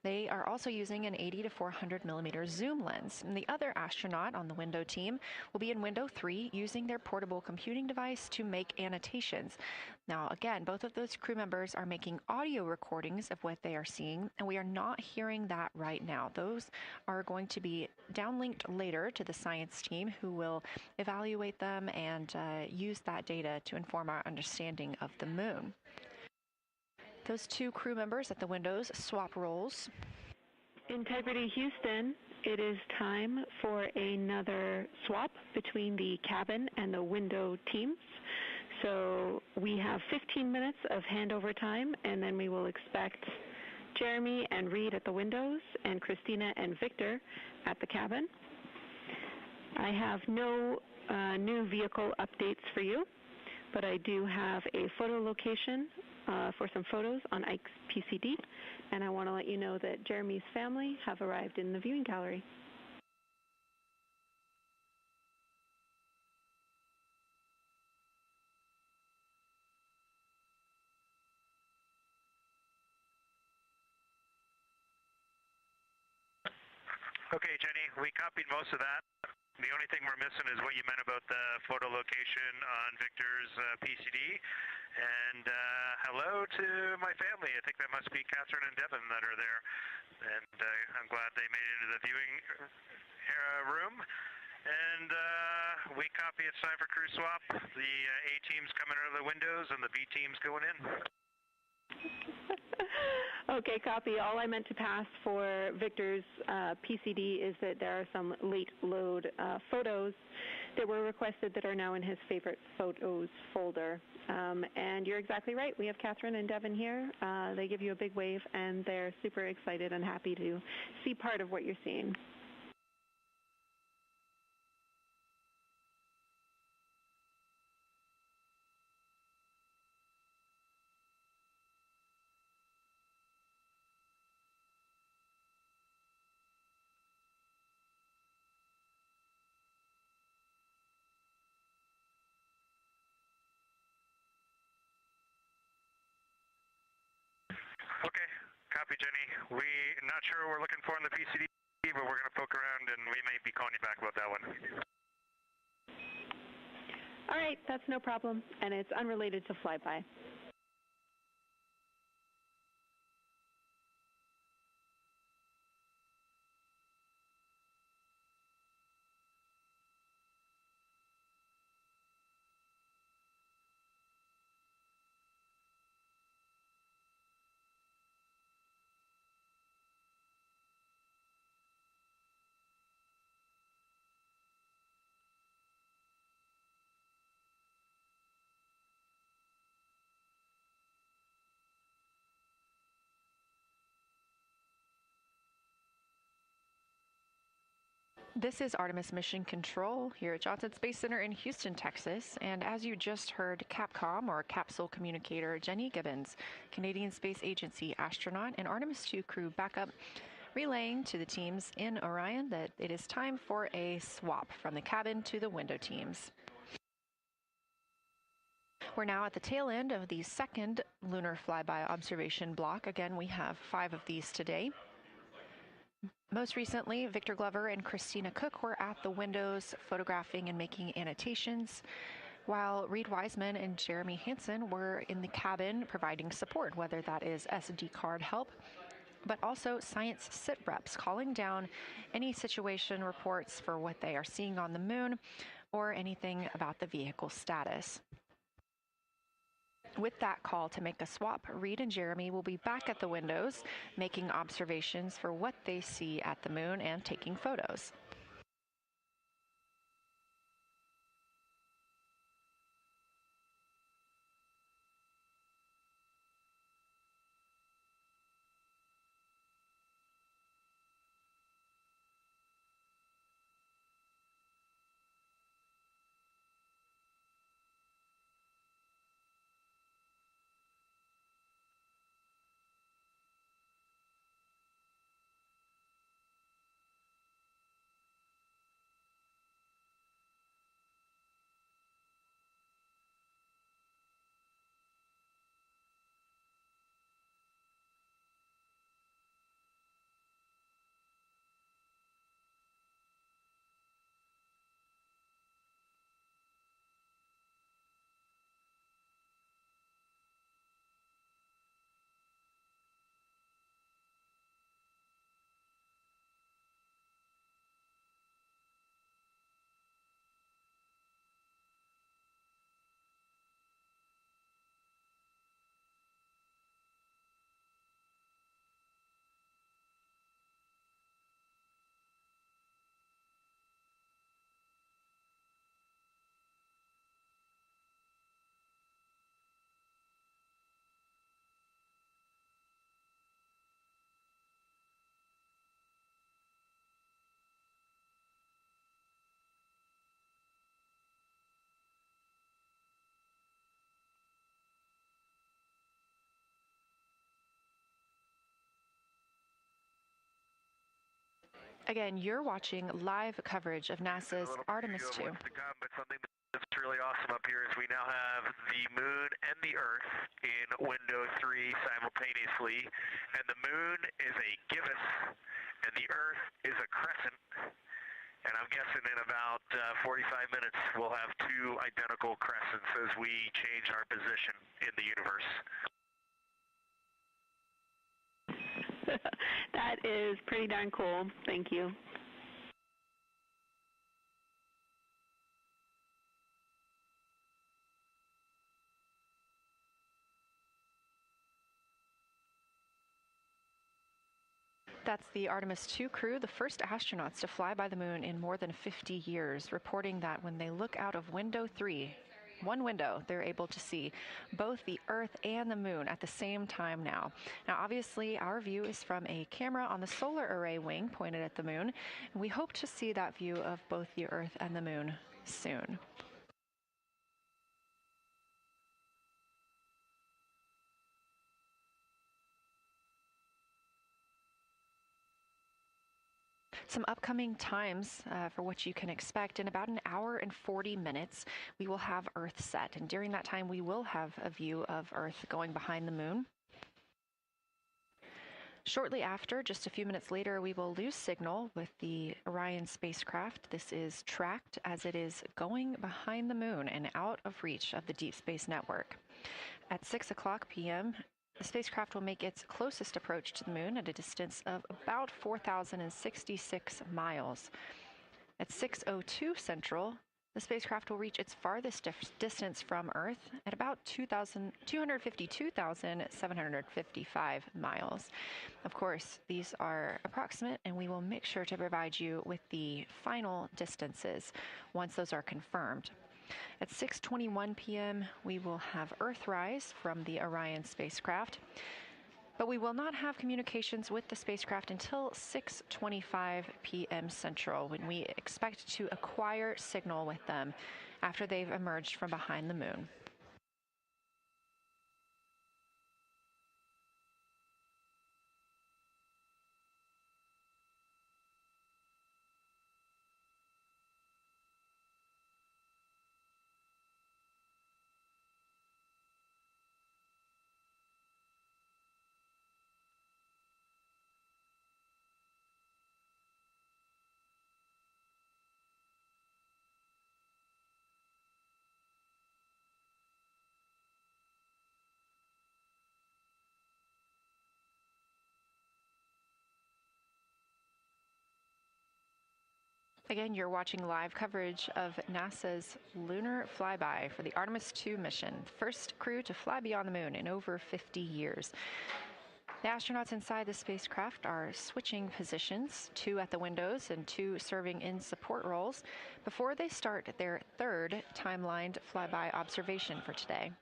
They are also using an 80 to 400 millimeter zoom lens. And the other astronaut on the window team will be in window 3 using their portable computing device to make annotations. Now, again, both of those crew members are making audio recordings of what they are seeing, and we are not hearing that right now. Those are going to be downlinked later to the science team, who will evaluate them and use that data to inform our understanding of the moon. Those 2 crew members at the windows swap roles. Integrity Houston, it is time for another swap between the cabin and the window teams. So we have 15 minutes of handover time, and then we will expect Jeremy and Reed at the windows and Christina and Victor at the cabin. I have no new vehicle updates for you, but I do have a photo location for some photos on Ike's PCD, and I want to let you know that Jeremy's family have arrived in the viewing gallery. Okay, Jenny, we copied most of that. The only thing we're missing is what you meant about the photo location on Victor's PCD. And hello to my family. I think that must be Catherine and Devin that are there. And I'm glad they made it into the viewing room. And we copy, it's time for crew swap. The A team's coming out of the windows and the B team's going in. Okay, copy. All I meant to pass for Victor's PCD is that there are some late load photos that were requested that are now in his favorite photos folder. And you're exactly right. We have Catherine and Devin here. They give you a big wave, and they're super excited and happy to see part of what you're seeing. Okay, copy, Jenny. We're not sure what we're looking for in the PCD, but we're going to poke around, and we may be calling you back about that one. All right, that's no problem, and it's unrelated to flyby. This is Artemis Mission Control here at Johnson Space Center in Houston, Texas. And as you just heard, Capcom, or Capsule Communicator Jenny Gibbons, Canadian Space Agency astronaut, and Artemis II crew backup, relaying to the teams in Orion that it is time for a swap from the cabin to the window teams. We're now at the tail end of the second lunar flyby observation block. Again, we have 5 of these today. Most recently, Victor Glover and Christina Cook were at the windows photographing and making annotations, while Reed Wiseman and Jeremy Hansen were in the cabin providing support, whether that is SD card help, but also science sit reps, calling down any situation reports for what they are seeing on the moon or anything about the vehicle status. With that call to make a swap, Reed and Jeremy will be back at the windows, making observations for what they see at the moon and taking photos. Again, you're watching live coverage of NASA's Artemis II. But something that's really awesome up here is we now have the moon and the Earth in window 3 simultaneously, and the moon is a gibbous, and the Earth is a crescent. And I'm guessing in about 45 minutes we'll have 2 identical crescents as we change our position in the universe. That is pretty darn cool. Thank you. That's the Artemis II crew, the first astronauts to fly by the moon in more than 50 years, reporting that when they look out of window 3, one window, they're able to see both the Earth and the moon at the same time now. Now, obviously, our view is from a camera on the solar array wing pointed at the moon, and we hope to see that view of both the Earth and the moon soon. Some upcoming times for what you can expect. In about an hour and 40 minutes, we will have Earth set. And during that time, we will have a view of Earth going behind the moon. Shortly after, just a few minutes later, we will lose signal with the Orion spacecraft. This is tracked as it is going behind the moon and out of reach of the Deep Space Network. At 6 o'clock p.m., the spacecraft will make its closest approach to the moon at a distance of about 4,066 miles. At 6:02 Central, the spacecraft will reach its farthest distance from Earth at about 252,755 miles. Of course, these are approximate, and we will make sure to provide you with the final distances once those are confirmed. At 6:21 p.m., we will have Earthrise from the Orion spacecraft, but we will not have communications with the spacecraft until 6:25 p.m. Central, when we expect to acquire signal with them after they've emerged from behind the moon. Again, you're watching live coverage of NASA's lunar flyby for the Artemis II mission, the first crew to fly beyond the moon in over 50 years. The astronauts inside the spacecraft are switching positions, 2 at the windows and 2 serving in support roles, before they start their third timelined flyby observation for today.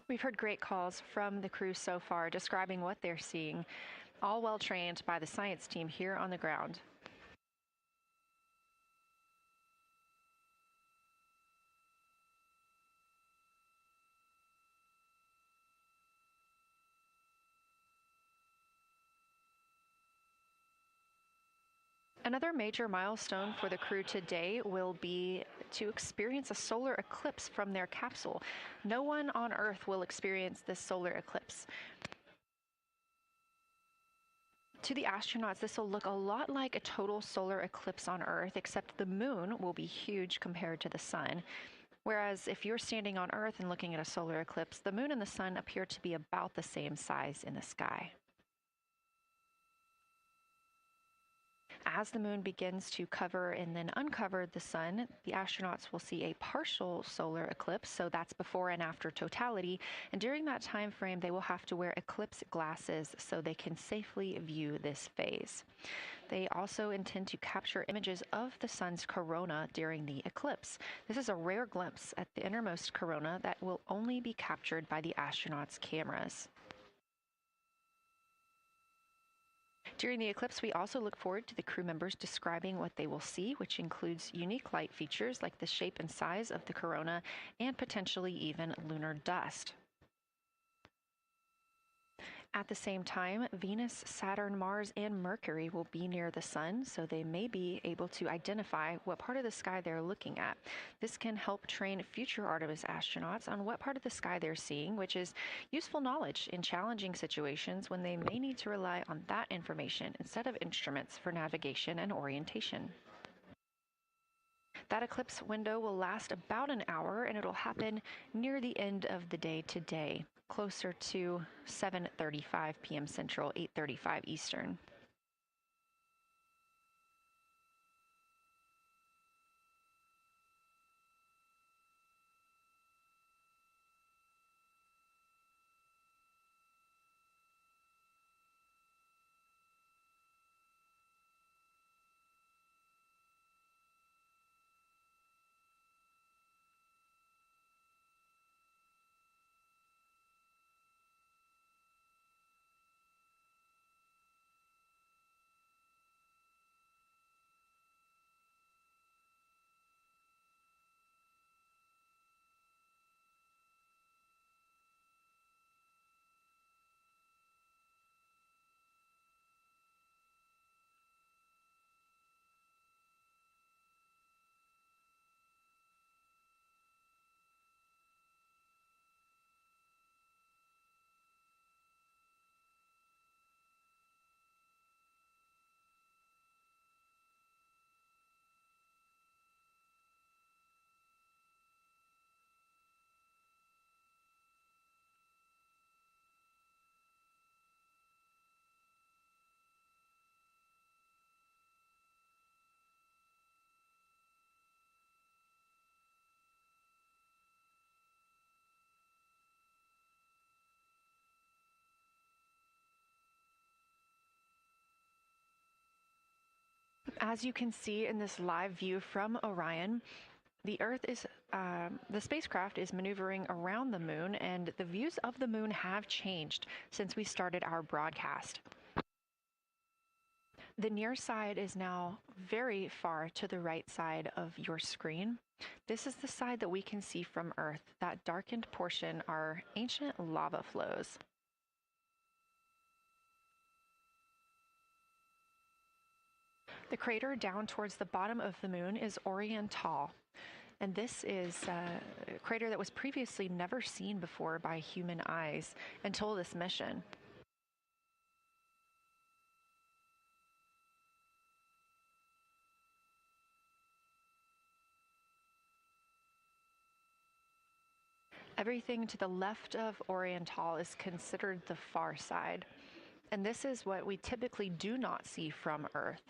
We've heard great calls from the crew so far describing what they're seeing, all well trained by the science team here on the ground. Another major milestone for the crew today will be to experience a solar eclipse from their capsule. No one on Earth will experience this solar eclipse. To the astronauts, this will look a lot like a total solar eclipse on Earth, except the moon will be huge compared to the sun. Whereas if you're standing on Earth and looking at a solar eclipse, the moon and the sun appear to be about the same size in the sky. As the moon begins to cover and then uncover the sun, the astronauts will see a partial solar eclipse, so that's before and after totality, and during that time frame they will have to wear eclipse glasses so they can safely view this phase. They also intend to capture images of the sun's corona during the eclipse. This is a rare glimpse at the innermost corona that will only be captured by the astronauts' cameras. During the eclipse, we also look forward to the crew members describing what they will see, which includes unique light features like the shape and size of the corona and potentially even lunar dust. At the same time, Venus, Saturn, Mars, and Mercury will be near the sun, so they may be able to identify what part of the sky they're looking at. This can help train future Artemis astronauts on what part of the sky they're seeing, which is useful knowledge in challenging situations when they may need to rely on that information instead of instruments for navigation and orientation. That eclipse window will last about an hour, and it'll happen near the end of the day today, closer to 7:35 p.m. Central, 8:35 Eastern. As you can see in this live view from Orion, the spacecraft is maneuvering around the moon, and the views of the moon have changed since we started our broadcast. The near side is now very far to the right side of your screen. This is the side that we can see from Earth. That darkened portion are ancient lava flows. The crater down towards the bottom of the moon is Oriental, and this is a crater that was previously never seen before by human eyes until this mission. Everything to the left of Oriental is considered the far side, and this is what we typically do not see from Earth.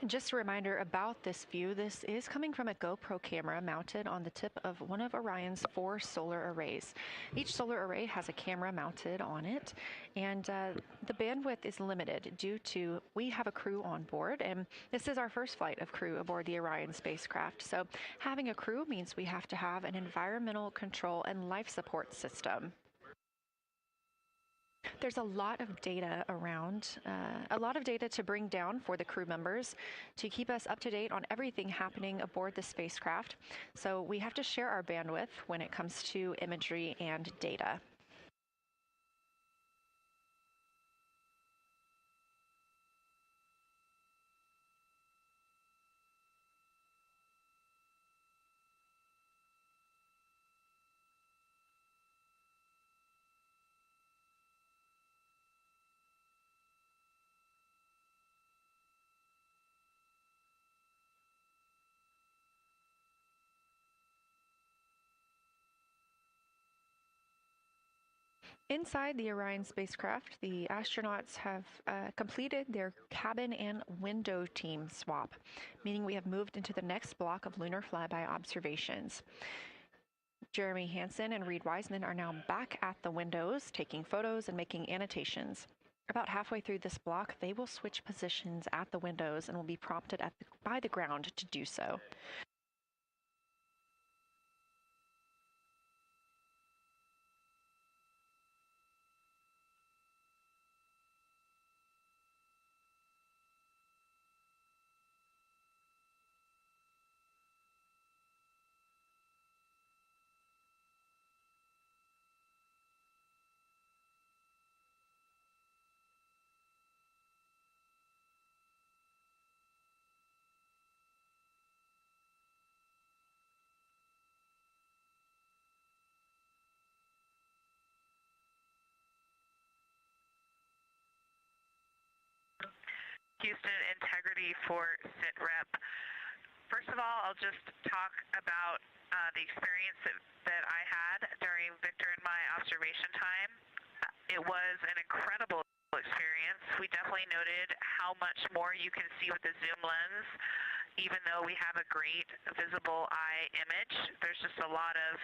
Just a reminder about this view. This is coming from a GoPro camera mounted on the tip of one of Orion's 4 solar arrays. Each solar array has a camera mounted on it, and the bandwidth is limited due to we have a crew on board, and this is our first flight of crew aboard the Orion spacecraft. So having a crew means we have to have an environmental control and life support system. There's a lot of data around, a lot of data to bring down for the crew members to keep us up to date on everything happening aboard the spacecraft. So we have to share our bandwidth when it comes to imagery and data. Inside the Orion spacecraft, the astronauts have completed their cabin and window team swap, meaning we have moved into the next block of lunar flyby observations. Jeremy Hansen and Reed Wiseman are now back at the windows, taking photos and making annotations. About halfway through this block, they will switch positions at the windows and will be prompted by the ground to do so. Houston integrity for SITREP. First of all, I'll just talk about the experience that I had during Victor and my observation time. It was an incredible experience. We definitely noted how much more you can see with the zoom lens. Even though we have a great visible eye image, there's just a lot of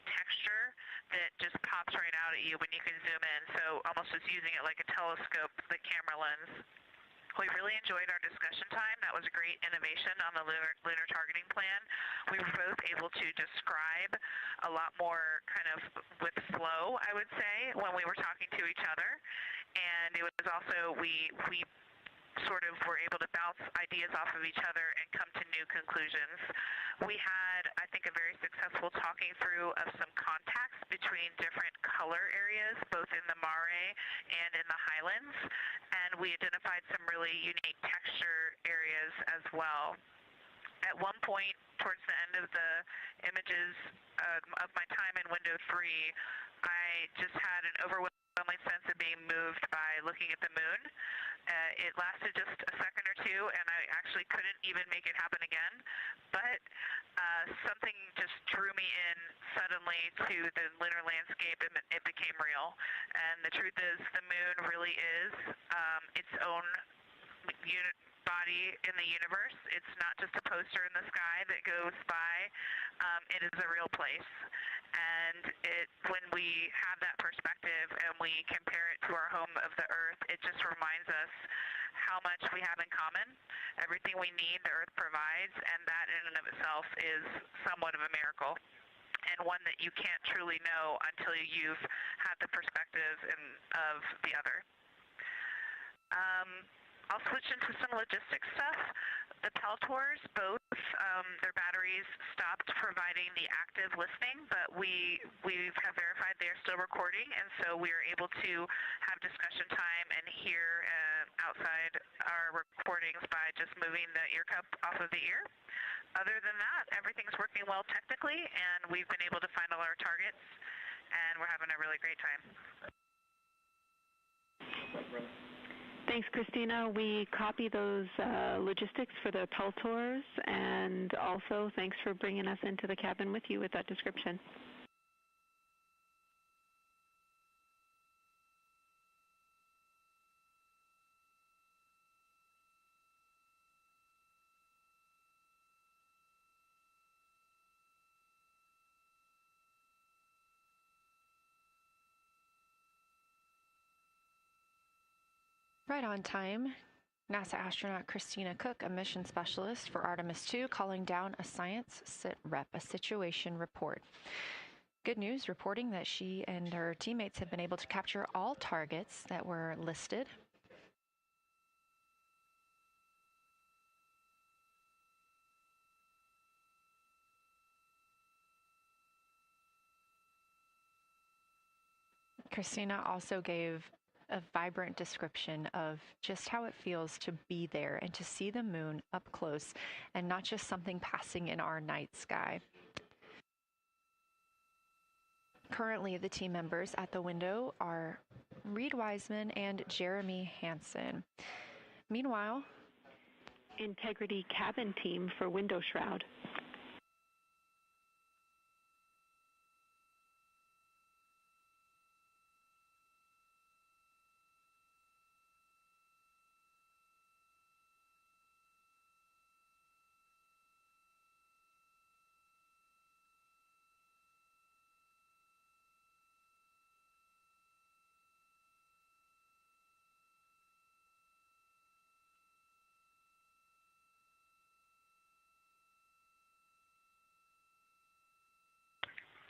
texture that just pops right out at you when you can zoom in. So almost just using it like a telescope, the camera lens. We really enjoyed our discussion time. That was a great innovation on the lunar targeting plan. We were both able to describe a lot more kind of with flow, I would say, when we were talking to each other. And it was also, we sort of were able to bounce ideas off of each other and come to new conclusions. We had, I think, a very successful talking through of some contacts between different color areas, both in the mare and in the highlands, and we identified some really unique texture areas as well. At one point, towards the end of the images of my time in window 3, I just had an overwhelming overwhelming sense of being moved by looking at the moon. It lasted just a second or two, and I actually couldn't even make it happen again. But something just drew me in suddenly to the lunar landscape, and it became real. And the truth is, the moon really is its own body in the universe. It's not just a poster in the sky that goes by. It is a real place. And when we have that perspective and we compare it to our home of the Earth, it just reminds us how much we have in common. Everything we need, the Earth provides, and that in and of itself is somewhat of a miracle, and one that you can't truly know until you've had the perspective of the other. I'll switch into some logistics stuff. The Peltors, both their batteries stopped providing the active listening, but we have verified they are still recording, and so we are able to have discussion time and hear outside our recordings by just moving the ear cup off of the ear. Other than that, everything's working well technically, and we've been able to find all our targets, and we're having a really great time. Thanks, Christina. We copy those logistics for the Peltors, and also thanks for bringing us into the cabin with you with that description. Right on time. NASA astronaut Christina Cook, a mission specialist for Artemis II, calling down a science a situation report. Good news, reporting that she and her teammates have been able to capture all targets that were listed. Christina also gave a vibrant description of just how it feels to be there and to see the moon up close and not just something passing in our night sky. Currently, the team members at the window are Reed Wiseman and Jeremy Hansen. Meanwhile, Integrity cabin team for window shroud.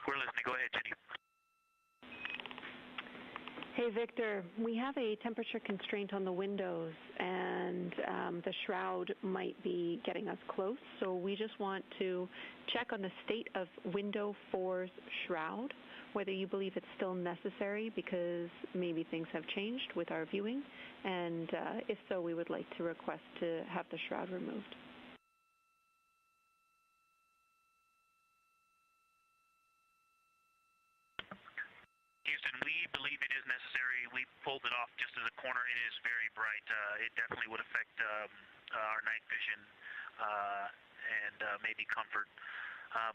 We're listening. Go ahead, Jenny. Hey, Victor, we have a temperature constraint on the windows, and the shroud might be getting us close, so we just want to check on the state of window 4's shroud, whether you believe it's still necessary because maybe things have changed with our viewing, and if so, we would like to request to have the shroud removed. Houston, we believe it is necessary. We pulled it off just as a corner. It is very bright. It definitely would affect our night vision and maybe comfort.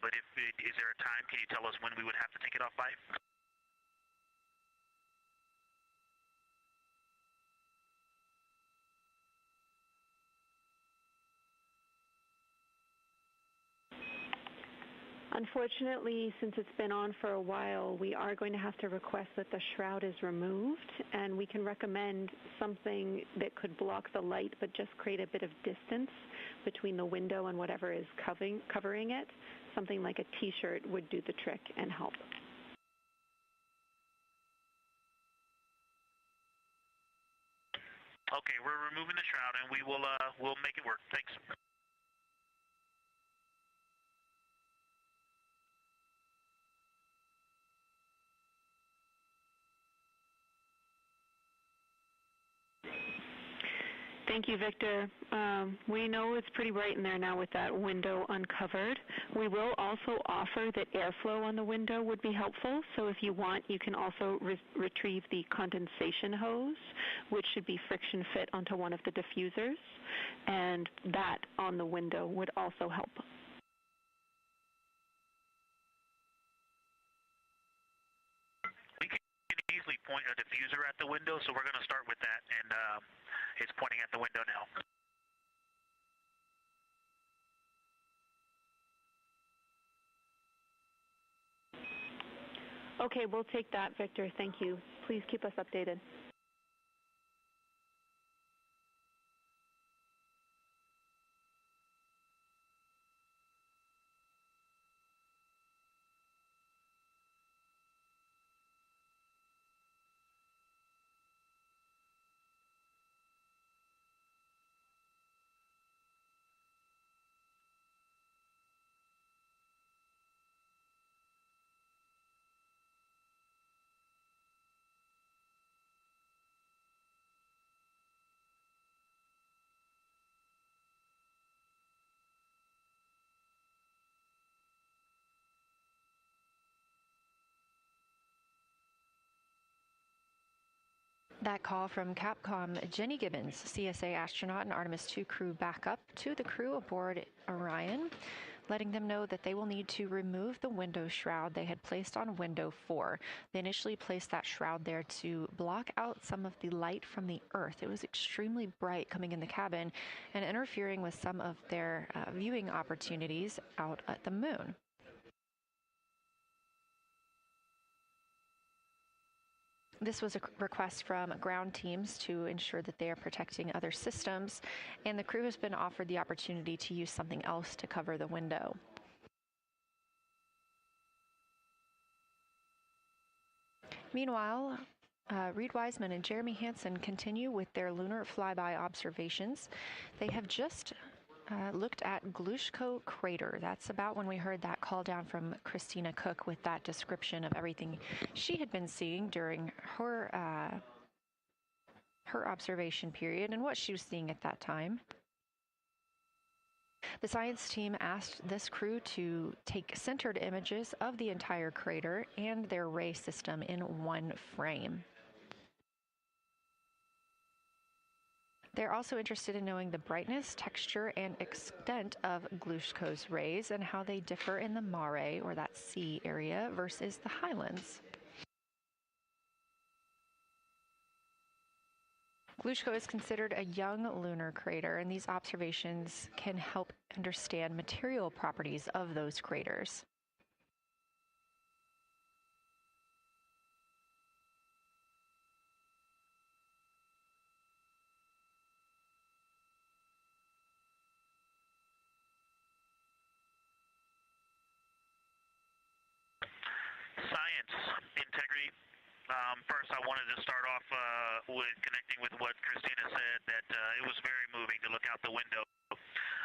But is there a time? Can you tell us when we would have to take it off by? Unfortunately, since it's been on for a while, we are going to have to request that the shroud is removed, and we can recommend something that could block the light but just create a bit of distance between the window and whatever is covering it. Something like a t-shirt would do the trick and help. Okay, we're removing the shroud, and we'll make it work. Thanks. Thank you, Victor. We know it's pretty bright in there now with that window uncovered. We will also offer that airflow on the window would be helpful. So if you want, you can also retrieve the condensation hose, which should be friction fit onto one of the diffusers. And that on the window would also help. We can easily point a diffuser at the window, so we're going to start with that. And it's pointing at the window now. Okay, we'll take that, Victor. Thank you. Please keep us updated. That call from Capcom Jenny Gibbons, CSA astronaut and Artemis II crew backup to the crew aboard Orion, letting them know that they will need to remove the window shroud they had placed on window 4. They initially placed that shroud there to block out some of the light from the Earth. It was extremely bright coming in the cabin and interfering with some of their viewing opportunities out at the moon. This was a request from ground teams to ensure that they are protecting other systems, and the crew has been offered the opportunity to use something else to cover the window. Meanwhile, Reed Wiseman and Jeremy Hansen continue with their lunar flyby observations. They have just looked at Glushko Crater. That's about when we heard that call down from Christina Cook with that description of everything she had been seeing during her observation period and what she was seeing at that time. The science team asked this crew to take centered images of the entire crater and their ray system in one frame. They're also interested in knowing the brightness, texture, and extent of Glushko's rays and how they differ in the mare, or that sea area, versus the highlands. Glushko is considered a young lunar crater, and these observations can help understand material properties of those craters. Science, integrity. First, I wanted to start off with connecting with what Christina said, that it was very moving to look out the window.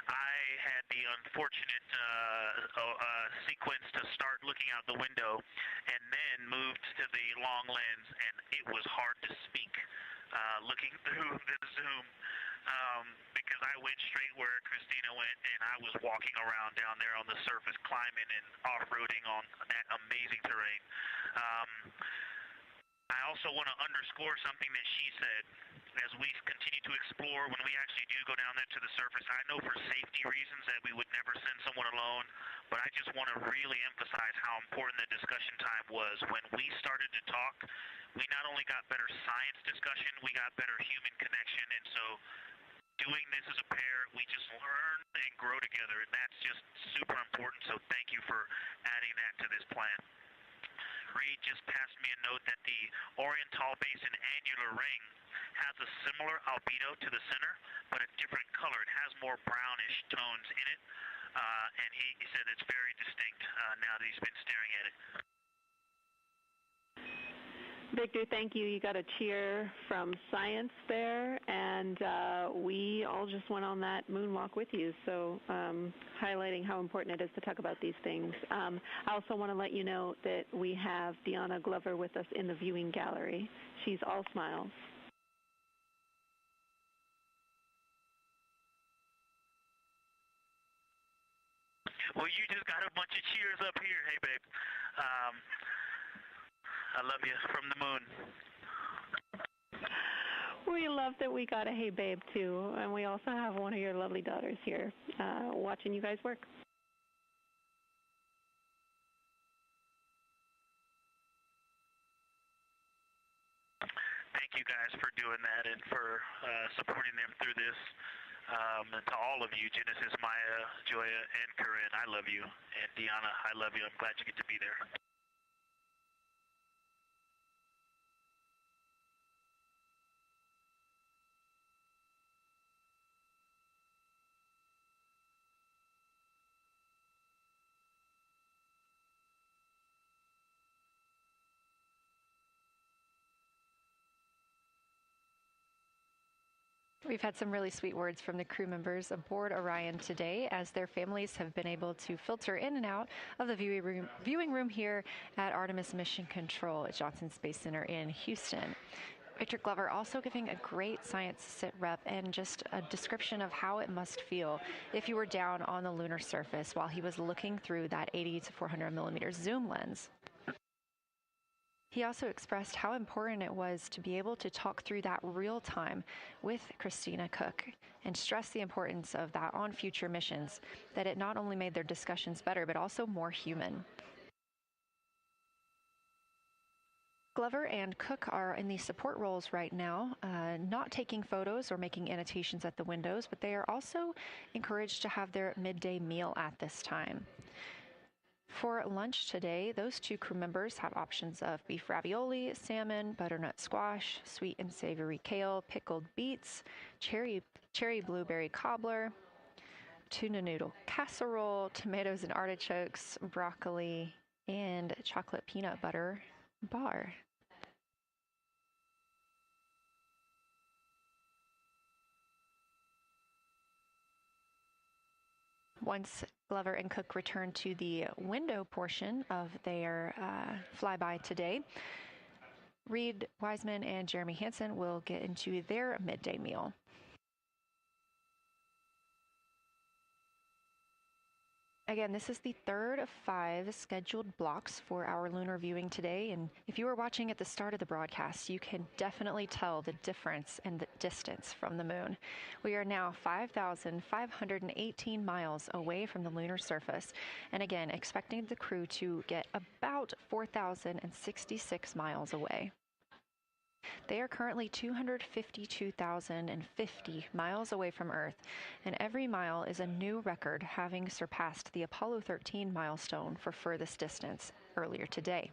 I had the unfortunate sequence to start looking out the window and then moved to the long lens, and it was hard to speak looking through the zoom because I went straight where Christina went, and I was walking around down there on the surface, climbing and off-roading on that amazing terrain. I also want to underscore something that she said. As we continue to explore, when we actually do go down there to the surface, I know for safety reasons that we would never send someone alone, but I just want to really emphasize how important the discussion time was. When we started to talk, we not only got better science discussion, we got better human connection, and so doing this as a pair, we just learn and grow together, and that's just super important, so thank you for adding that to this plan. Reed just passed me a note that the Oriental Basin annular ring has a similar albedo to the center, but a different color. It has more brownish tones in it, and he said it's very distinct now that he's been staring at it. Victor, thank you. You got a cheer from science there, and we all just went on that moonwalk with you, so highlighting how important it is to talk about these things. I also want to let you know that we have Deanna Glover with us in the viewing gallery. She's all smiles. you just got a bunch of cheers up here. Hey, babe. I love you from the moon. We love that we got a hey babe too, and we also have one of your lovely daughters here watching you guys work. Thank you guys for doing that and for supporting them through this. And to all of you, Genesis, Maya, Joya, and Corinne, I love you. And Deanna, I love you. I'm glad you get to be there. We've had some really sweet words from the crew members aboard Orion today, as their families have been able to filter in and out of the viewing room here at Artemis Mission Control at Johnson Space Center in Houston. Victor Glover also giving a great science sit rep and just a description of how it must feel if you were down on the lunar surface while he was looking through that 80 to 400 millimeter zoom lens. He also expressed how important it was to be able to talk through that real time with Christina Cook and stress the importance of that on future missions, that it not only made their discussions better, but also more human. Glover and Cook are in the support roles right now, not taking photos or making annotations at the windows, but they are also encouraged to have their midday meal at this time. For lunch today, those two crew members have options of beef ravioli, salmon, butternut squash, sweet and savory kale, pickled beets, cherry blueberry cobbler, tuna noodle casserole, tomatoes and artichokes, broccoli, and chocolate peanut butter bar. Once Glover and Cook return to the window portion of their flyby today, Reed Wiseman and Jeremy Hansen will get into their midday meal. Again, this is the third of 5 scheduled blocks for our lunar viewing today, and if you were watching at the start of the broadcast, you can definitely tell the difference and the distance from the moon. We are now 5,518 miles away from the lunar surface, and again, expecting the crew to get about 4,066 miles away. They are currently 252,050 miles away from Earth, and every mile is a new record, having surpassed the Apollo 13 milestone for furthest distance earlier today.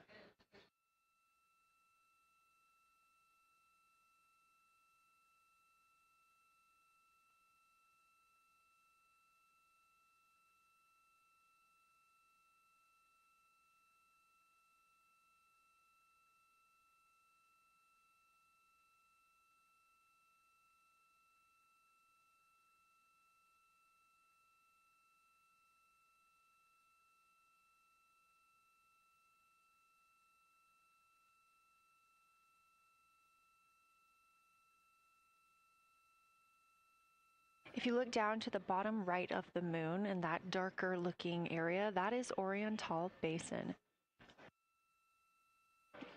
If you look down to the bottom right of the moon in that darker looking area, that is Oriental Basin.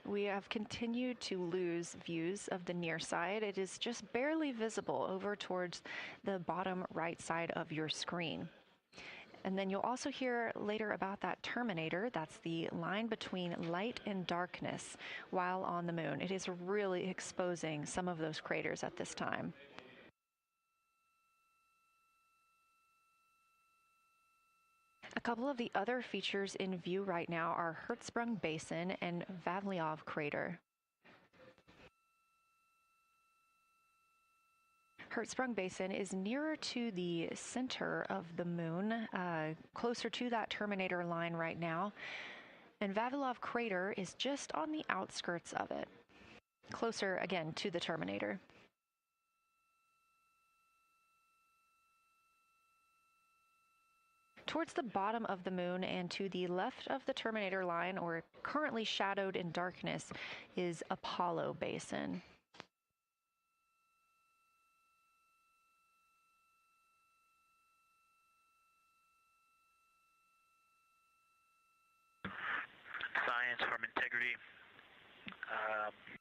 We have continued to lose views of the near side. It is just barely visible over towards the bottom right side of your screen. And then you'll also hear later about that terminator. That's the line between light and darkness while on the moon. It is really exposing some of those craters at this time. A couple of the other features in view right now are Hertzsprung Basin and Vavilov Crater. Hertzsprung Basin is nearer to the center of the moon, closer to that terminator line right now, and Vavilov Crater is just on the outskirts of it, closer again to the terminator. Towards the bottom of the moon and to the left of the terminator line, or currently shadowed in darkness, is Apollo Basin. minutes from integrity.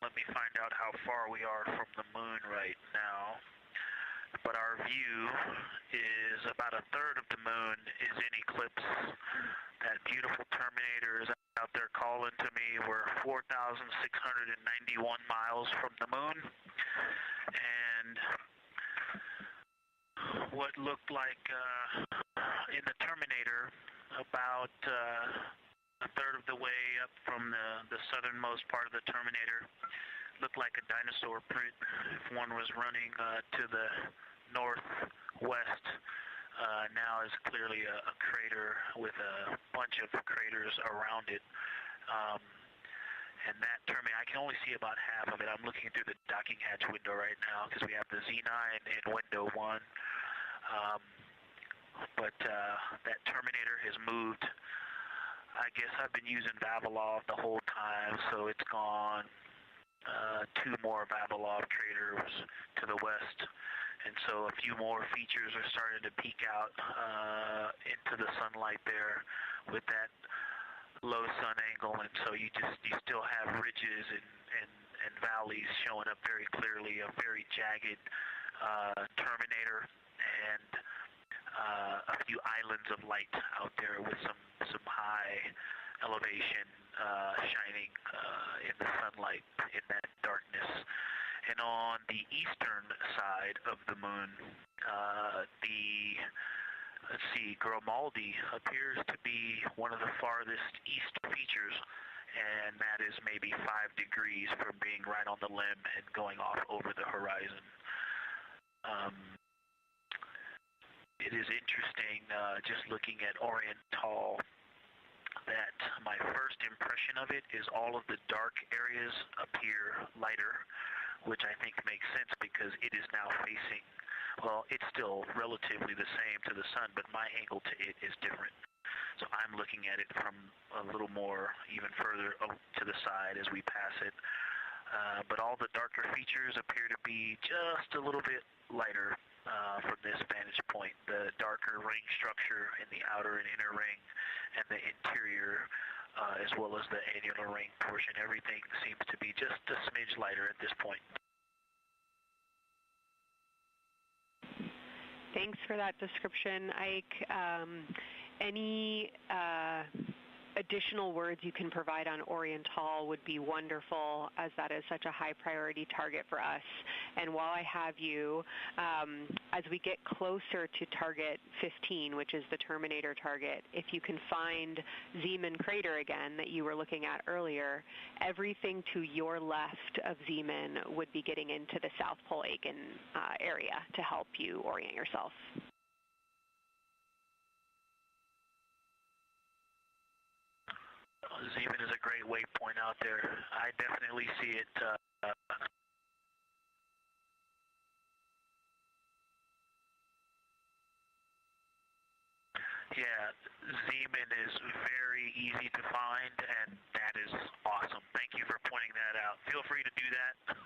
Let me find out how far we are from the moon right now. But our view is about a third of the moon is in eclipse. That beautiful Terminator is out there calling to me. We're 4,691 miles from the moon. And what looked like in the Terminator about a third of the way up from the southernmost part of the Terminator looked like a dinosaur print if one was running to the northwest. Now is clearly a crater with a bunch of craters around it. And that Terminator, I can only see about half of it. I'm looking through the docking hatch window right now because we have the Z9 in window 1. But that Terminator has moved. I guess I've been using Vavilov the whole time, so it's gone 2 more Vavilov craters to the west. And so a few more features are starting to peek out into the sunlight there with that low sun angle. And so you still have ridges and valleys showing up very clearly, a very jagged Terminator, and a few islands of light out there with some high elevation shining in the sunlight in that darkness. And on the eastern side of the moon, let's see, Grimaldi appears to be one of the farthest east features, and that is maybe 5 degrees from being right on the limb and going off over the horizon. It is interesting, just looking at Oriental, that my first impression of it is all of the dark areas appear lighter, which I think makes sense because it is now facing, well, it's still relatively the same to the sun, but my angle to it is different. So I'm looking at it from a little more, even further to the side as we pass it. But all the darker features appear to be just a little bit lighter from this vantage point. The darker ring structure in the outer and inner ring and the interior, as well as the annular ring portion, everything seems to be just a smidge lighter at this point. Thanks for that description, Ike. Any additional words you can provide on Oriental would be wonderful, as that is such a high priority target for us. And while I have you, as we get closer to target 15, which is the Terminator target, if you can find Zeeman Crater again that you were looking at earlier, everything to your left of Zeeman would be getting into the South Pole Aiken area to help you orient yourself. Zeeman is a great waypoint out there. I definitely see it. Yeah, Zeeman is very easy to find, and that is awesome. Thank you for pointing that out. Feel free to do that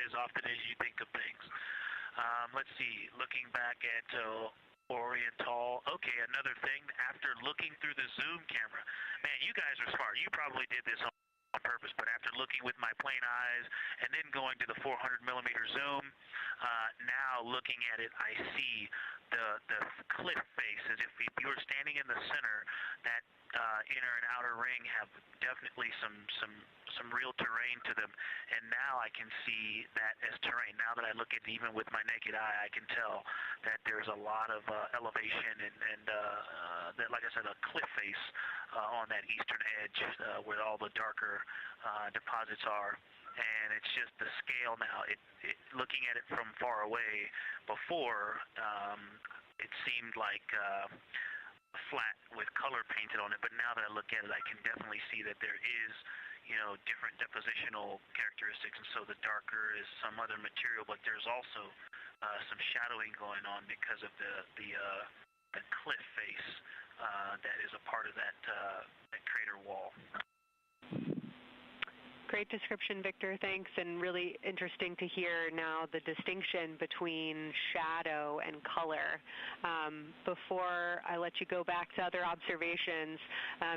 as often as you think of things. Let's see, looking back at Oriental. Okay, another thing, after looking through the zoom camera, man, you guys are smart. You probably did this on purpose, but after looking with my plain eyes and then going to the 400 millimeter zoom, now looking at it, I see the cliff face as if you were standing in the center. That inner and outer ring have definitely some real terrain to them, and now I can see that as terrain. Now that I look at it even with my naked eye, I can tell that there's a lot of elevation and that, like I said, a cliff face on that eastern edge where all the darker deposits are. And it's just the scale now. Looking at it from far away before, it seemed like flat with color painted on it, but now that I look at it, I can definitely see that there is, different depositional characteristics, and so the darker is some other material, but there's also some shadowing going on because of the cliff face that is a part of that crater wall. Great description, Victor. Thanks, and really interesting to hear now the distinction between shadow and color. Before I let you go back to other observations,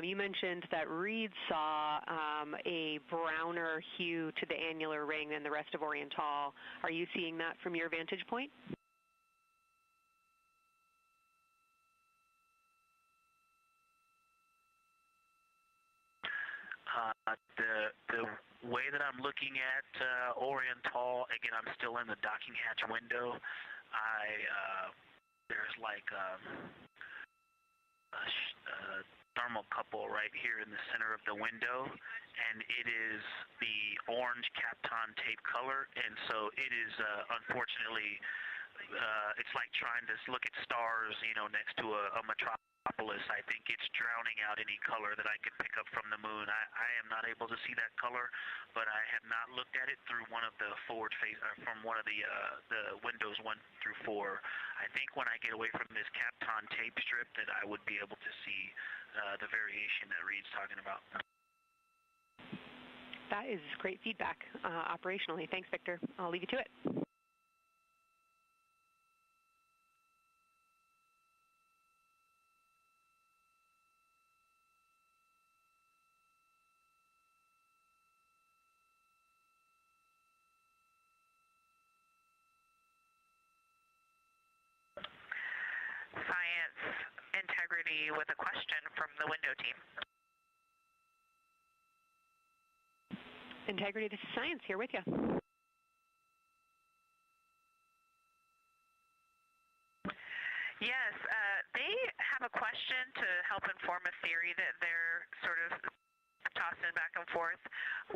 you mentioned that Reed saw a browner hue to the annular ring than the rest of Oriental. Are you seeing that from your vantage point? The way that I'm looking at Oriental, again, I'm still in the docking hatch window. There's like a thermocouple right here in the center of the window, and it is the orange Kapton tape color, and so it is unfortunately, it's like trying to look at stars, next to a metropolis. I think it's drowning out any color that I could pick up from the moon. I am not able to see that color, but I have not looked at it through one of the forward face, from one of the windows 1 through 4. I think when I get away from this Kapton tape strip that I would be able to see the variation that Reed's talking about. That is great feedback operationally. Thanks, Victor. I'll leave you to it. Science integrity with a question from the window team. Integrity, this is Science here with you. Yes, they have a question to help inform a theory that they're sort of tossing back and forth.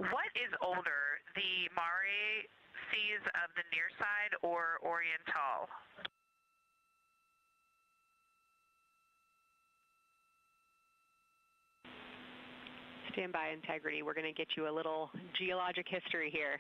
What is older, the Mare seas of the near side or Oriental? Stand by, Integrity. We're going to get you a little geologic history here.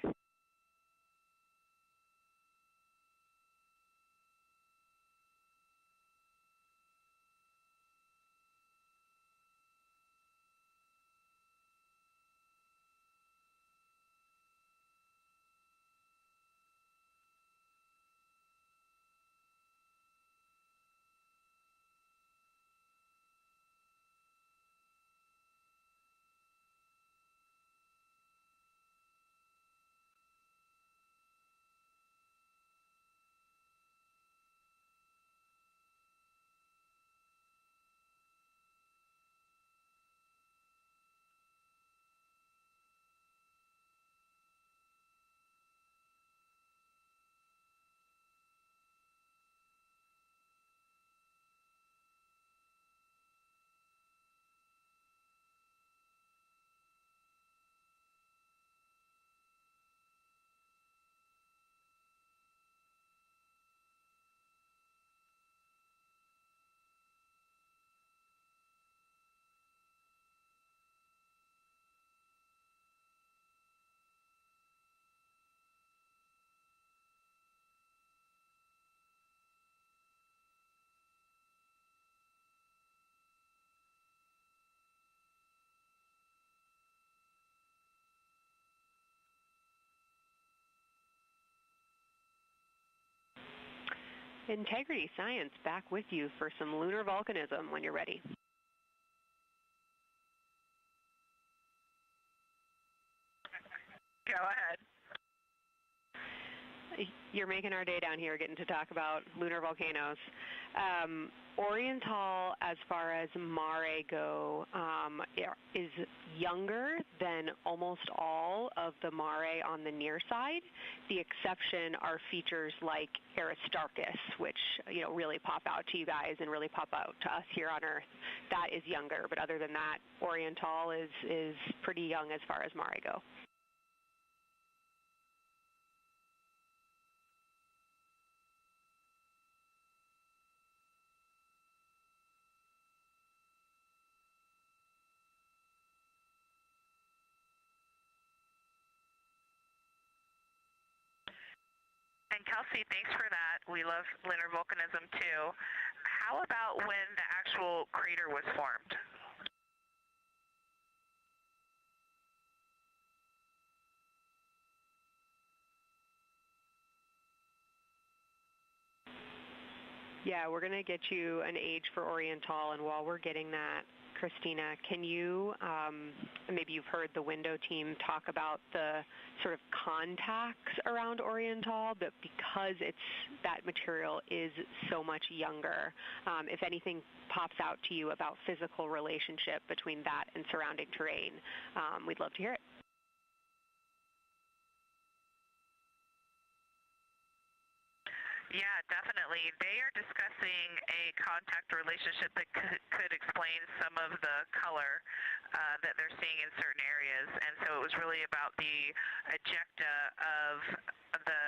Integrity Science back with you for some lunar volcanism when you're ready. Go ahead. You're making our day down here getting to talk about lunar volcanoes. Oriental, as far as Mare go, is younger than almost all of the Mare on the near side. The exception are features like Aristarchus, which really pop out to you guys and really pop out to us here on Earth. That is younger, but other than that, Oriental is pretty young as far as Mare go. And Kelsey, thanks for that. We love lunar volcanism too. How about when the actual crater was formed? Yeah, we're going to get you an age for Oriental, and while we're getting that, Christina, can you, maybe you've heard the window team talk about the sort of contacts around Oriental, but because that material is so much younger, if anything pops out to you about physical relationship between that and surrounding terrain, we'd love to hear it. Yeah, definitely. They are discussing a contact relationship that could explain some of the color that they're seeing in certain areas. And so it was really about the ejecta of the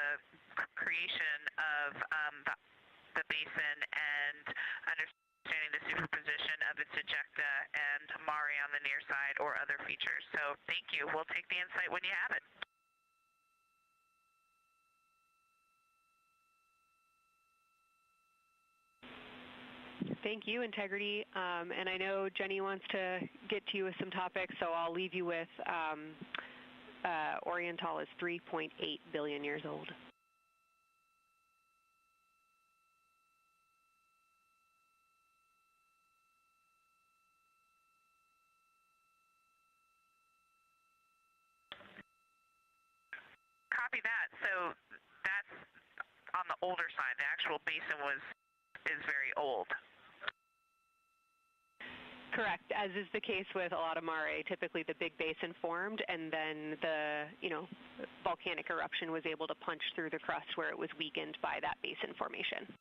creation of the basin and understanding the superposition of its ejecta and mare on the near side or other features. So thank you. We'll take the insight when you have it. Thank you, Integrity. And I know Jenny wants to get to you with some topics, so I'll leave you with Oriental is 3.8 billion years old. Copy that. So that's on the older side. The actual basin is very old. Correct, as is the case with a lot of mare. Typically the big basin formed and then the volcanic eruption was able to punch through the crust where it was weakened by that basin formation.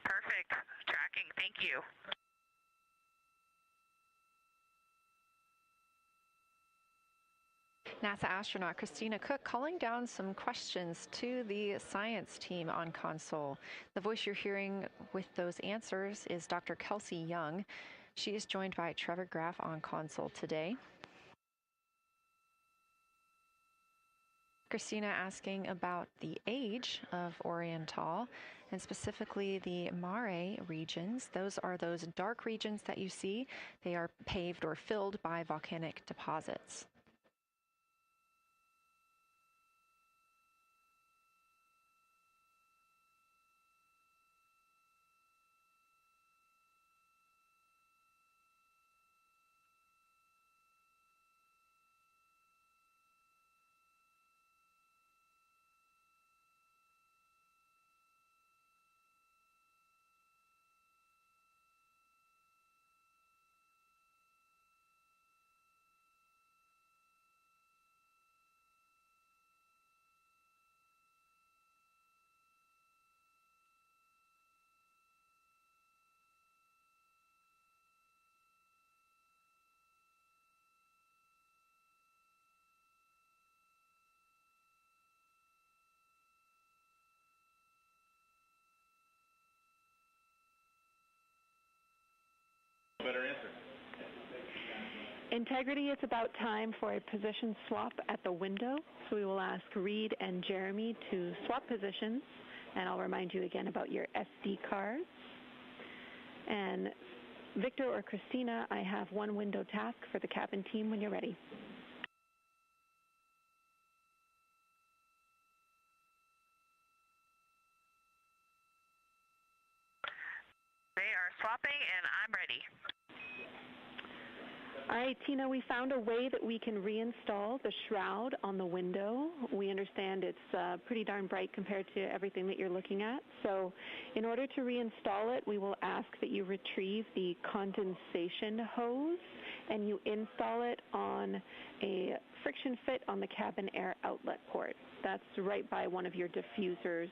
Perfect. Tracking. Thank you. NASA astronaut Christina Cook calling down some questions to the science team on console. The voice you're hearing with those answers is Dr. Kelsey Young. She is joined by Trevor Graff on console today. Christina asking about the age of Oriental and specifically the mare regions. Those are those dark regions that you see. They are paved or filled by volcanic deposits. Better answer. Integrity, it's about time for a position swap at the window. So we will ask Reed and Jeremy to swap positions. And I'll remind you again about your SD cards. And Victor or Christina, I have one window task for the cabin team when you're ready. They are swapping and I'm ready. All right, Tina, we found a way that we can reinstall the shroud on the window. We understand it's pretty darn bright compared to everything that you're looking at. So in order to reinstall it, we will ask that you retrieve the condensation hose and you install it on a friction fit on the cabin air outlet port. That's right by one of your diffusers.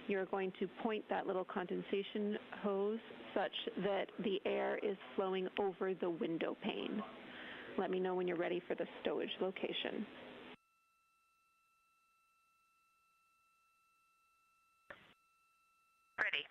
You're going to point that little condensation hose such that the air is flowing over the window pane. Let me know when you're ready for the stowage location. Ready.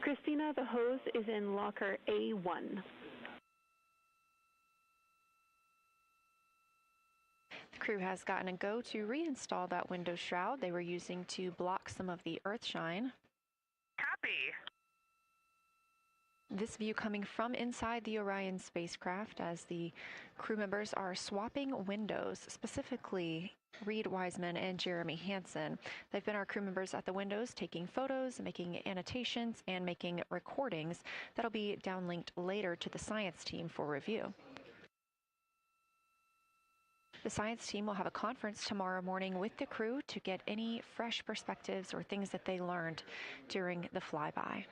Christina, the hose is in locker A1. Crew has gotten a go to reinstall that window shroud they were using to block some of the earth shine. Copy. This view coming from inside the Orion spacecraft as the crew members are swapping windows, specifically Reed Wiseman and Jeremy Hansen. They've been our crew members at the windows taking photos, making annotations, and making recordings that'll be downlinked later to the science team for review. The science team will have a conference tomorrow morning with the crew to get any fresh perspectives or things that they learned during the flyby.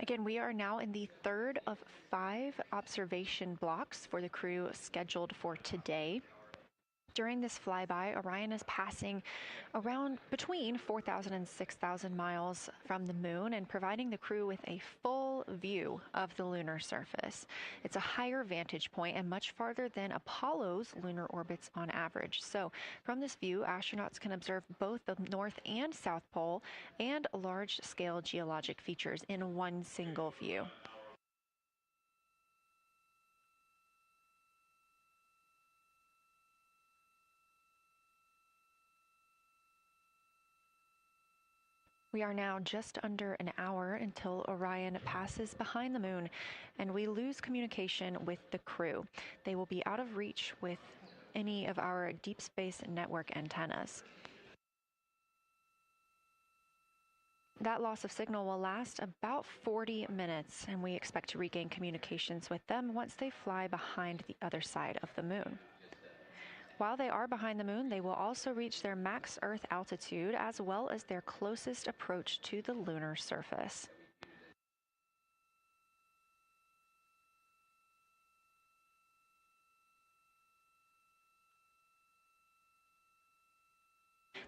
Again, we are now in the third of 5 observation blocks for the crew scheduled for today. During this flyby, Orion is passing around between 4,000 and 6,000 miles from the moon and providing the crew with a full view of the lunar surface. It's a higher vantage point and much farther than Apollo's lunar orbits on average. So from this view, astronauts can observe both the North and South Pole and large-scale geologic features in one single view. We are now just under an hour until Orion passes behind the moon, and we lose communication with the crew. They will be out of reach with any of our deep space network antennas. That loss of signal will last about 40 minutes, and we expect to regain communications with them once they fly behind the other side of the moon. While they are behind the moon, they will also reach their max Earth altitude as well as their closest approach to the lunar surface.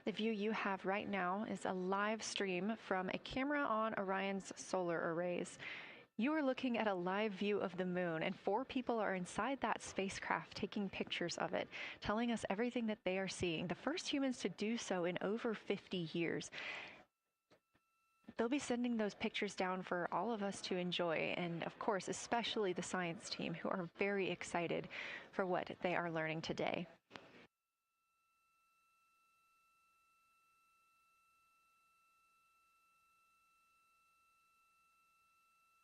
The view you have right now is a live stream from a camera on Orion's solar arrays. You are looking at a live view of the moon, and 4 people are inside that spacecraft taking pictures of it, telling us everything that they are seeing. The first humans to do so in over 50 years. They'll be sending those pictures down for all of us to enjoy, and of course, especially the science team, who are very excited for what they are learning today.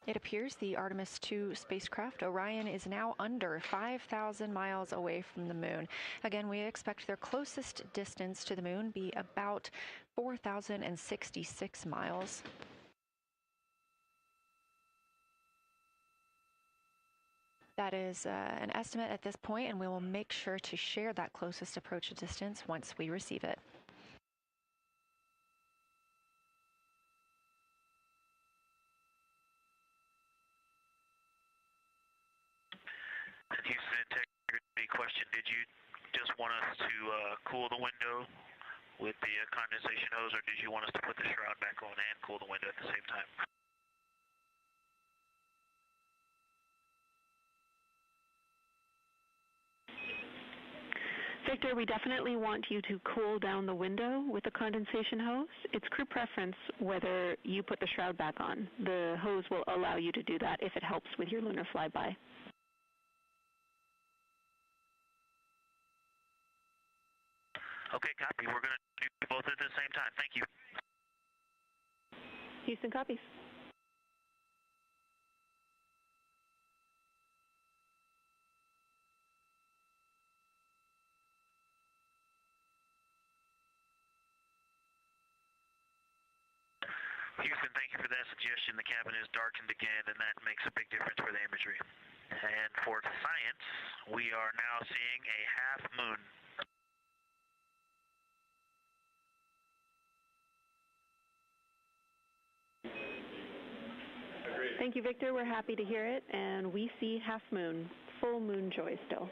It appears the Artemis II spacecraft, Orion, is now under 5,000 miles away from the moon. Again, we expect their closest distance to the moon be about 4,066 miles. That is an estimate at this point, and we will make sure to share that closest approach distance once we receive it. Houston integrity question, did you just want us to cool the window with the condensation hose, or did you want us to put the shroud back on and cool the window at the same time? Victor, we definitely want you to cool down the window with the condensation hose. It's crew preference whether you put the shroud back on. The hose will allow you to do that if it helps with your lunar flyby. Okay, copy. We're going to do both at the same time. Thank you. Houston copies. Houston, thank you for that suggestion. The cabin is darkened again, and that makes a big difference for the imagery. And for science, we are now seeing a half moon. Thank you, Victor. We're happy to hear it, and we see half moon, full moon joy still.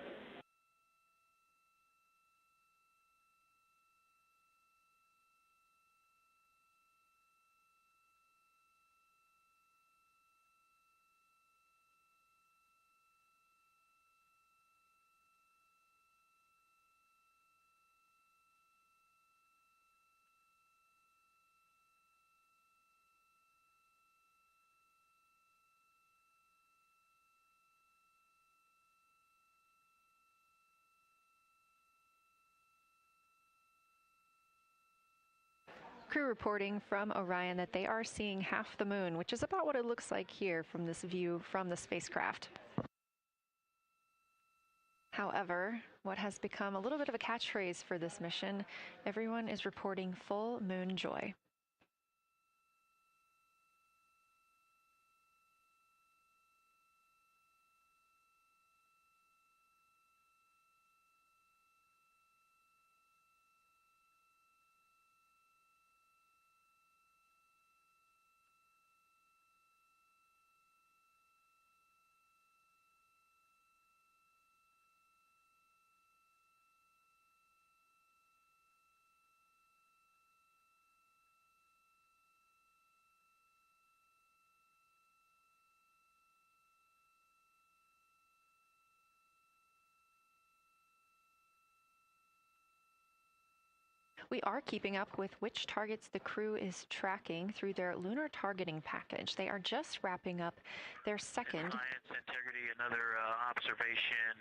Crew reporting from Orion that they are seeing half the moon, which is about what it looks like here from this view from the spacecraft. However, what has become a little bit of a catchphrase for this mission, everyone is reporting full moon joy. We are keeping up with which targets the crew is tracking through their lunar targeting package. They are just wrapping up their second. Science integrity, another observation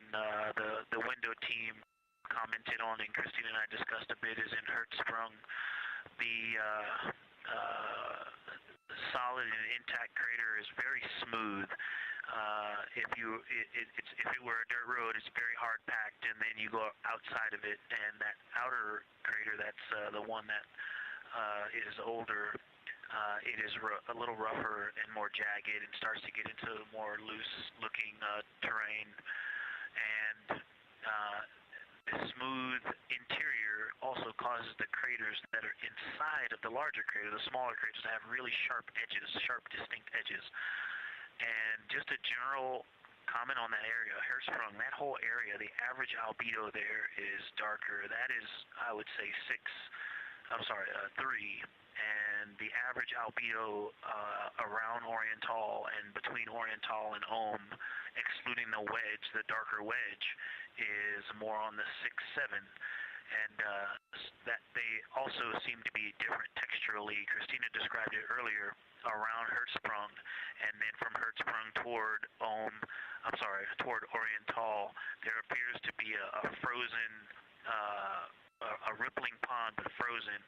the window team commented on and Christine and I discussed a bit is in Hertzsprung. The solid and intact crater is very smooth. If it were a dirt road, it's very hard packed, and then you go outside of it, and that outer crater, that's the one that is older. It is a little rougher and more jagged, and starts to get into more loose-looking terrain. And the smooth interior also causes the craters that are inside of the larger crater, the smaller craters, to have really sharp edges, sharp, distinct edges. And just a general comment on that area, Hertzsprung, that whole area, the average albedo there is darker. That is, I would say, 3. And the average albedo around Oriental and between Oriental and Ohm, excluding the wedge, the darker wedge, is more on the 6-7. And that they also seem to be different texturally. Christina described it earlier around Hertzsprung, and then from Hertzsprung toward Oriental, there appears to be a frozen, a rippling pond, but frozen,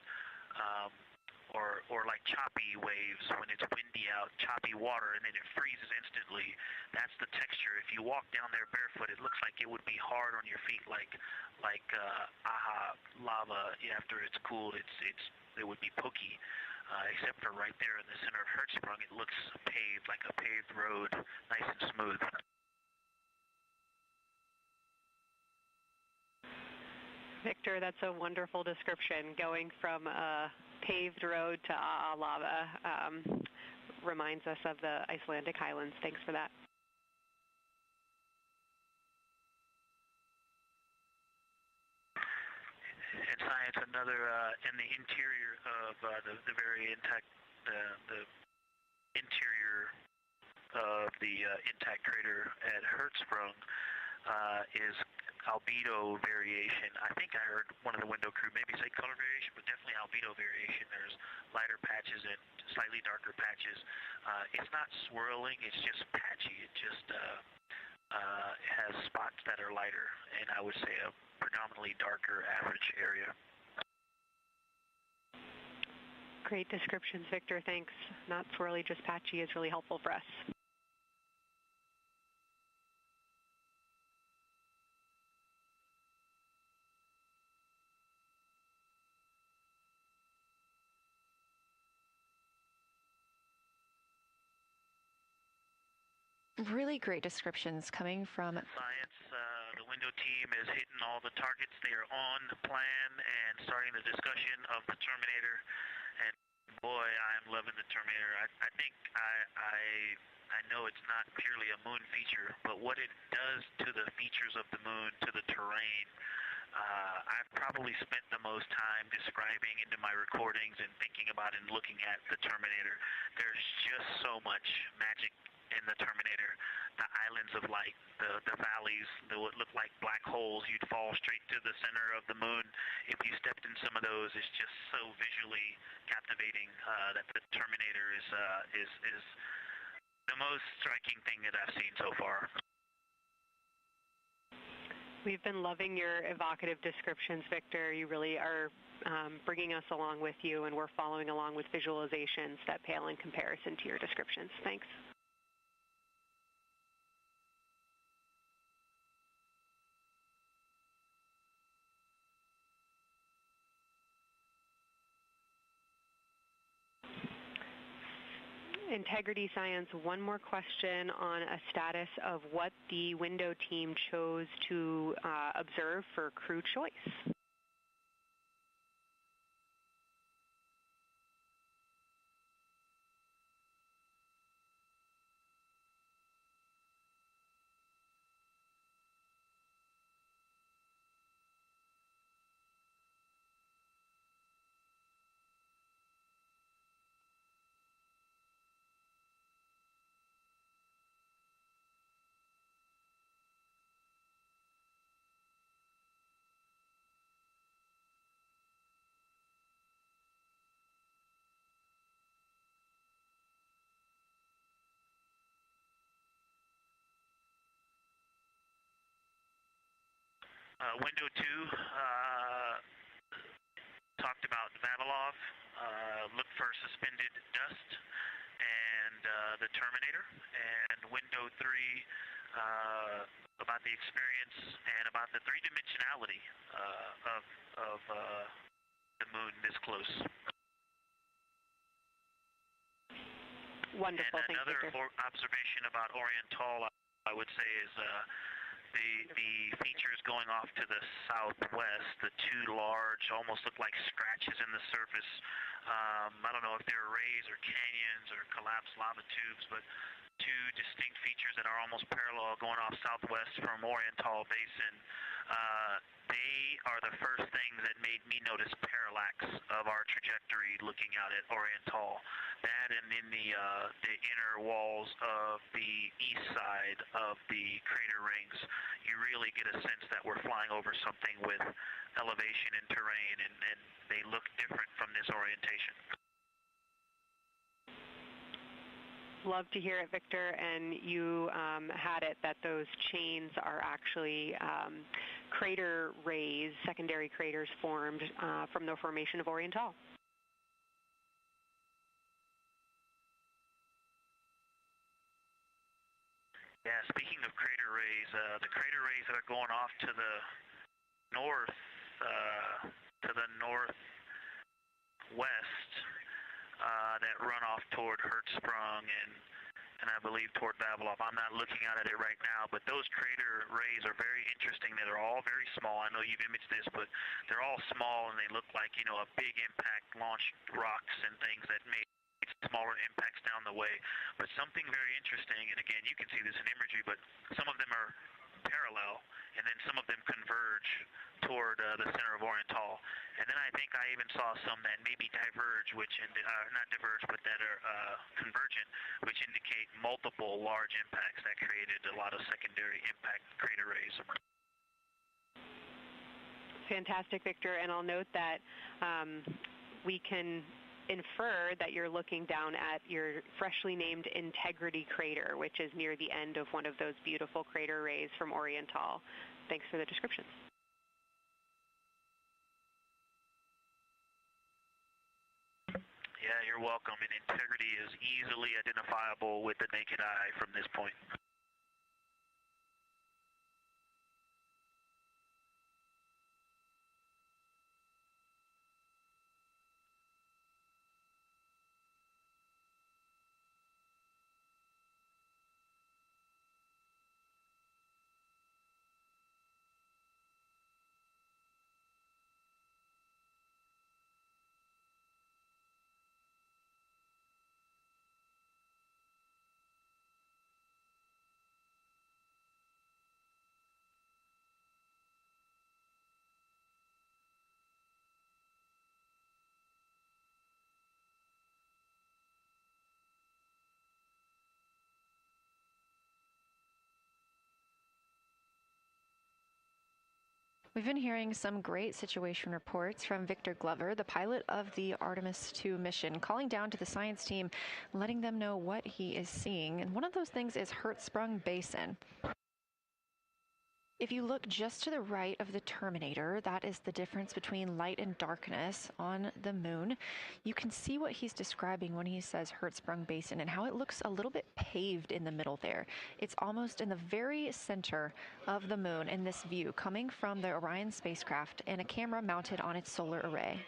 or like choppy waves when it's windy out, choppy water, and then it freezes instantly. That's the texture. If you walk down there barefoot, it looks like it would be hard on your feet, like lava. After it's cooled, it would be pokey. Except for right there in the center of Hertzsprung, it looks paved, like a paved road, nice and smooth. Victor, that's a wonderful description. Going from a paved road to lava reminds us of the Icelandic highlands. Thanks for that. And science, another in the interior of the very intact, the interior of the intact crater at Hertzsprung is albedo variation. I think I heard one of the window crew maybe say color variation, but definitely albedo variation. There's lighter patches and slightly darker patches. It's not swirling, it's just patchy. It just has spots that are lighter, and I would say a predominantly darker average area. Great descriptions, Victor. Thanks. Not swirly, just patchy is really helpful for us. Really great descriptions coming from Science. The window team is hitting all the targets. They are on the plan and starting the discussion of the Terminator. And boy, I'm loving the Terminator. I think I know it's not purely a moon feature, but what it does to the features of the moon, to the terrain, I've probably spent the most time describing into my recordings and thinking about and looking at the Terminator. There's just so much magic in the Terminator. The islands of light, the valleys, what look like black holes, you'd fall straight to the center of the moon. If you stepped in some of those, it's just so visually captivating that the Terminator is the most striking thing that I've seen so far. We've been loving your evocative descriptions, Victor. You really are bringing us along with you, and we're following along with visualizations that pale in comparison to your descriptions. Thanks. Integrity Science, one more question on a status of what the window team chose to observe for crew choice. Window 2 talked about Vavilov, looked for suspended dust, and the Terminator. And window 3 about the experience and about the three-dimensionality of the moon this close. Wonderful. And another observation about Oriental, I would say, is the features going off to the southwest, the two large, almost look like scratches in the surface. I don't know if they're rays or canyons or collapsed lava tubes, but two distinct features that are almost parallel going off southwest from Oriental Basin. They are the first things that made me notice parallax of our trajectory looking out at Oriental. That and in the inner walls of the east side of the crater rings, you really get a sense that we're flying over something with elevation and terrain, and they look different from this orientation. Love to hear it, Victor, and you had it that those chains are actually crater rays, secondary craters formed from the formation of Oriental. Yeah, speaking of crater rays, the crater rays that are going off to the north, northwest, that run off toward Hertzsprung and I believe toward Vavilov. I'm not looking at it right now, but those crater rays are very interesting. They're all very small. I know you've imaged this, but they're all small and they look like, you know, a big impact launched rocks and things that made smaller impacts down the way. But something very interesting, and again, you can see this in imagery, but some of them are parallel, and then some of them converge toward the center of Oriental. And then I think I even saw some that maybe diverge, which not diverge, but that are convergent, which indicate multiple large impacts that created a lot of secondary impact crater rays. Fantastic, Victor, and I'll note that we can infer that you're looking down at your freshly named Integrity crater, which is near the end of one of those beautiful crater rays from Oriental. Thanks for the description. Yeah, you're welcome. And Integrity is easily identifiable with the naked eye from this point. We've been hearing some great situation reports from Victor Glover, the pilot of the Artemis II mission, calling down to the science team, letting them know what he is seeing. And one of those things is Hertzsprung Basin. If you look just to the right of the Terminator, that is the difference between light and darkness on the moon. You can see what he's describing when he says Hertzsprung Basin and how it looks a little bit paved in the middle there. It's almost in the very center of the moon in this view, coming from the Orion spacecraft and a camera mounted on its solar array.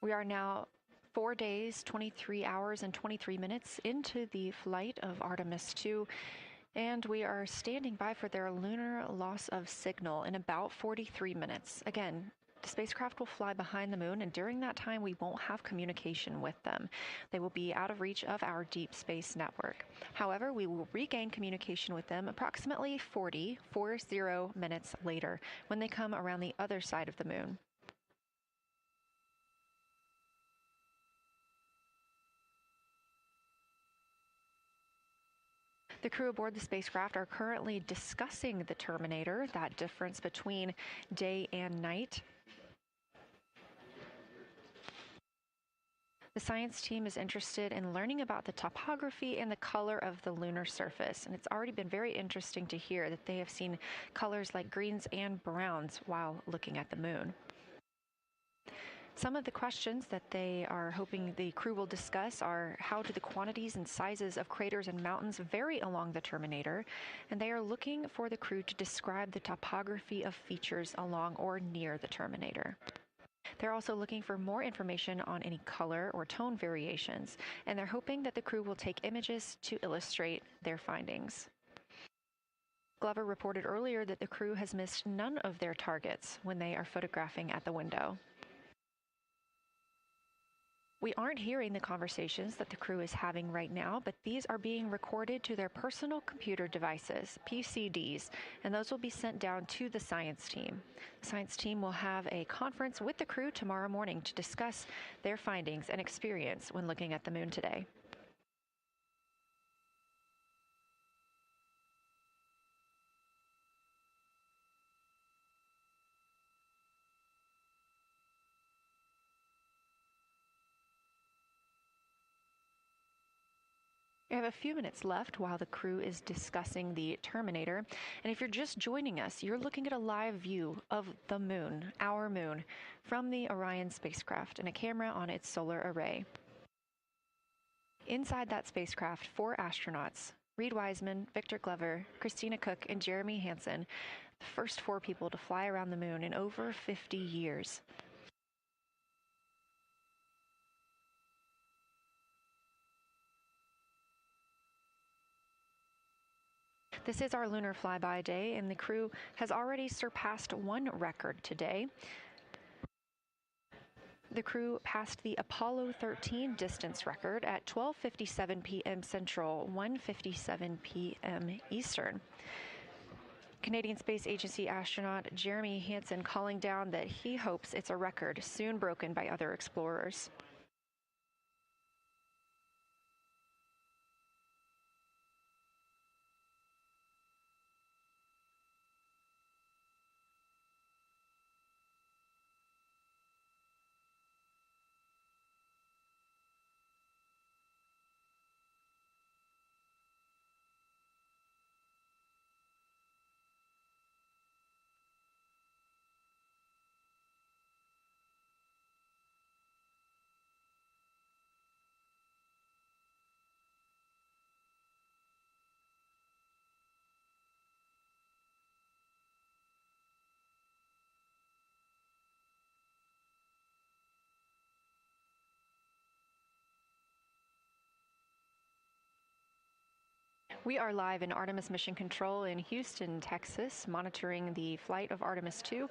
We are now 4 days, 23 hours, and 23 minutes into the flight of Artemis II, and we are standing by for their lunar loss of signal in about 43 minutes. Again, the spacecraft will fly behind the moon, and during that time, we won't have communication with them. They will be out of reach of our deep space network. However, we will regain communication with them approximately 40 minutes later when they come around the other side of the moon. The crew aboard the spacecraft are currently discussing the Terminator, that difference between day and night. The science team is interested in learning about the topography and the color of the lunar surface, and it's already been very interesting to hear that they have seen colors like greens and browns while looking at the moon. Some of the questions that they are hoping the crew will discuss are how do the quantities and sizes of craters and mountains vary along the Terminator, and they are looking for the crew to describe the topography of features along or near the Terminator. They're also looking for more information on any color or tone variations, and they're hoping that the crew will take images to illustrate their findings. Glover reported earlier that the crew has missed none of their targets when they are photographing at the window. We aren't hearing the conversations that the crew is having right now, but these are being recorded to their personal computer devices, PCDs, and those will be sent down to the science team. The science team will have a conference with the crew tomorrow morning to discuss their findings and experience when looking at the moon today. We have a few minutes left while the crew is discussing the Terminator. And if you're just joining us, you're looking at a live view of the moon, our moon, from the Orion spacecraft and a camera on its solar array. Inside that spacecraft, 4 astronauts, Reed Wiseman, Victor Glover, Christina Cook, and Jeremy Hansen, the first 4 people to fly around the moon in over 50 years. This is our lunar flyby day, and the crew has already surpassed one record today. The crew passed the Apollo 13 distance record at 12:57 p.m. Central, 1:57 p.m. Eastern. Canadian Space Agency astronaut Jeremy Hansen calling down that he hopes it's a record soon broken by other explorers. We are live in Artemis Mission Control in Houston, Texas, monitoring the flight of Artemis II.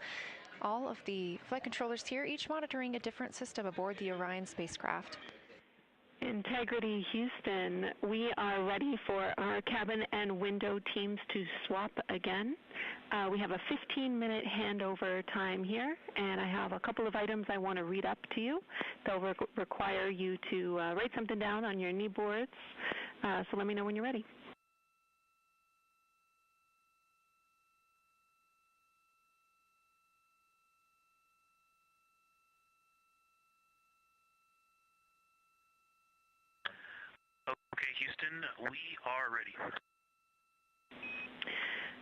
All of the flight controllers here, each monitoring a different system aboard the Orion spacecraft. Integrity Houston, we are ready for our cabin and window teams to swap again. We have a 15-minute handover time here, and I have a couple of items I want to read up to you. They'll require you to write something down on your knee boards, so let me know when you're ready. Okay, Houston, we are ready.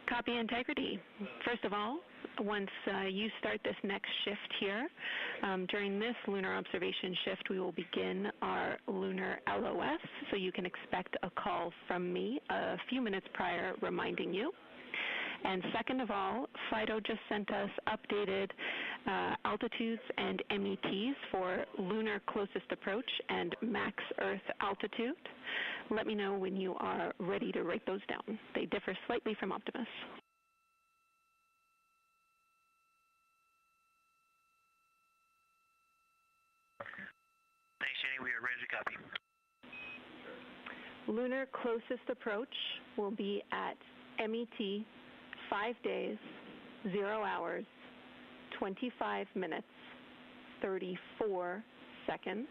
Copy, Integrity. First of all, once you start this next shift here, during this lunar observation shift, we will begin our lunar LOS, so you can expect a call from me a few minutes prior reminding you. And second of all, Fido just sent us updated altitudes and METs for lunar closest approach and max Earth altitude. Let me know when you are ready to write those down. They differ slightly from Optimus. Thanks, Jenny. We are ready to copy. Lunar closest approach will be at MET 5 days, 0 hours, 25 minutes, 34 seconds,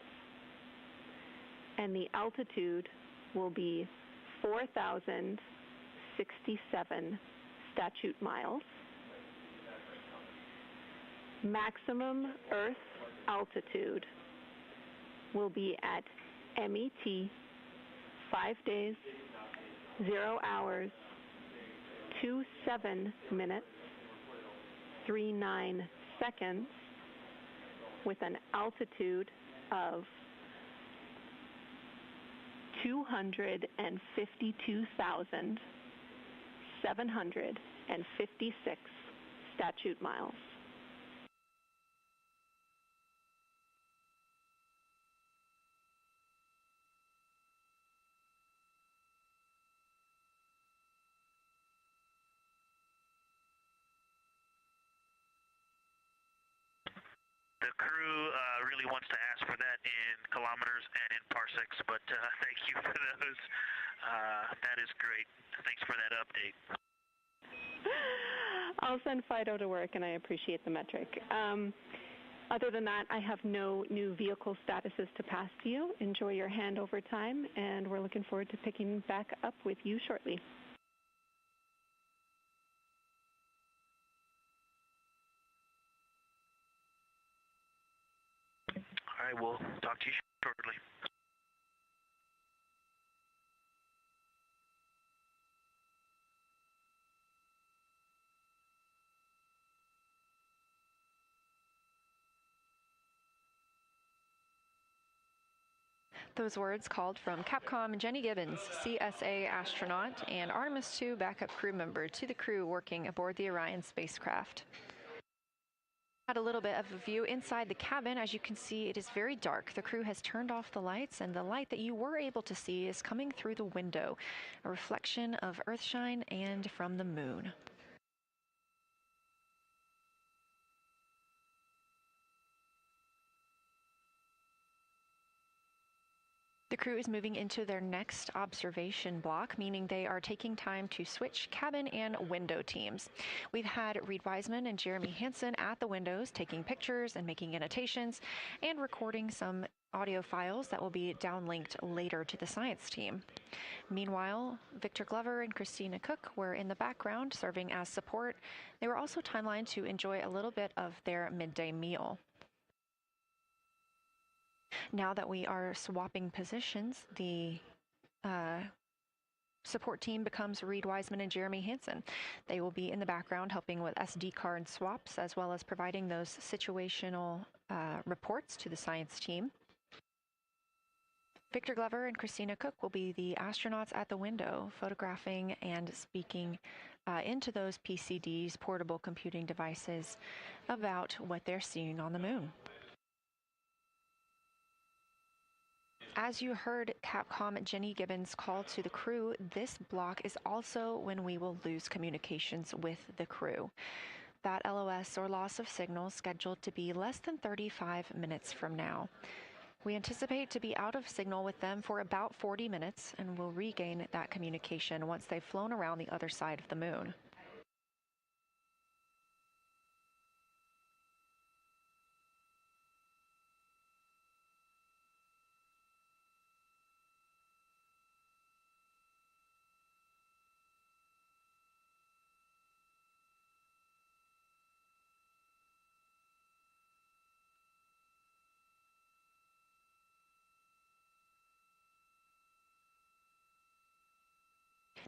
and the altitude will be 4,067 statute miles. Maximum Earth altitude will be at MET 5 days, 0 hours, 27 minutes, 39 seconds, with an altitude of 252,756 statute miles. The crew really wants to ask for that in kilometers and in parsecs, but thank you for those. That is great. Thanks for that update. I'll send Fido to work, and I appreciate the metric. Other than that, I have no new vehicle statuses to pass to you. Enjoy your handover time, and we're looking forward to picking back up with you shortly. All right, we'll talk to you shortly. Those words called from Capcom Jenny Gibbons, CSA astronaut and Artemis II backup crew member, to the crew working aboard the Orion spacecraft. Had a little bit of a view inside the cabin. As you can see, it is very dark. The crew has turned off the lights, and the light that you were able to see is coming through the window, a reflection of Earthshine and from the moon. The crew is moving into their next observation block, meaning they are taking time to switch cabin and window teams. We've had Reed Wiseman and Jeremy Hansen at the windows taking pictures and making annotations and recording some audio files that will be downlinked later to the science team. Meanwhile, Victor Glover and Christina Cook were in the background serving as support. They were also timelined to enjoy a little bit of their midday meal. Now that we are swapping positions, the support team becomes Reed Wiseman and Jeremy Hansen. They will be in the background helping with SD card swaps, as well as providing those situational reports to the science team. Victor Glover and Christina Cook will be the astronauts at the window, photographing and speaking into those PCDs, portable computing devices, about what they're seeing on the moon. As you heard Capcom Jenny Gibbons call to the crew, this block is also when we will lose communications with the crew. That LOS, or loss of signal, scheduled to be less than 35 minutes from now. We anticipate to be out of signal with them for about 40 minutes and will regain that communication once they've flown around the other side of the moon.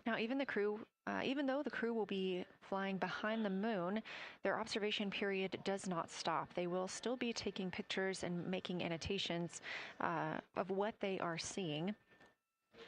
Now, even though the crew will be flying behind the moon, their observation period does not stop. They will still be taking pictures and making annotations of what they are seeing.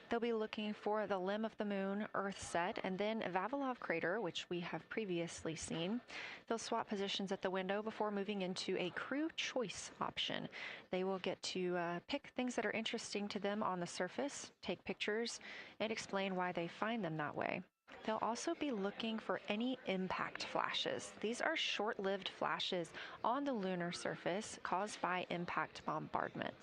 They'll be looking for the limb of the moon, Earth set, and then Vavilov crater, which we have previously seen. They'll swap positions at the window before moving into a crew choice option. They will get to pick things that are interesting to them on the surface, take pictures, and explain why they find them that way. They'll also be looking for any impact flashes. These are short-lived flashes on the lunar surface caused by impact bombardment.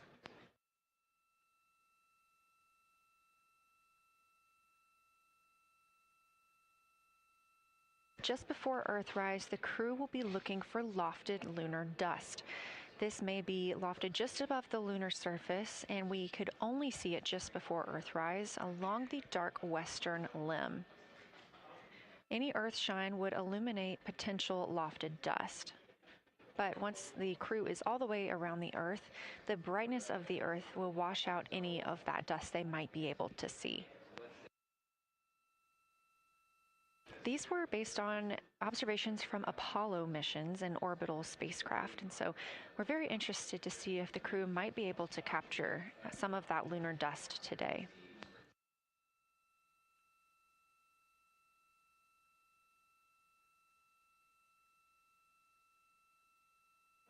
Just before Earthrise, the crew will be looking for lofted lunar dust. This may be lofted just above the lunar surface, and we could only see it just before Earthrise along the dark western limb. Any Earthshine would illuminate potential lofted dust. But once the crew is all the way around the Earth, the brightness of the Earth will wash out any of that dust they might be able to see. These were based on observations from Apollo missions and orbital spacecraft, and so we're very interested to see if the crew might be able to capture some of that lunar dust today.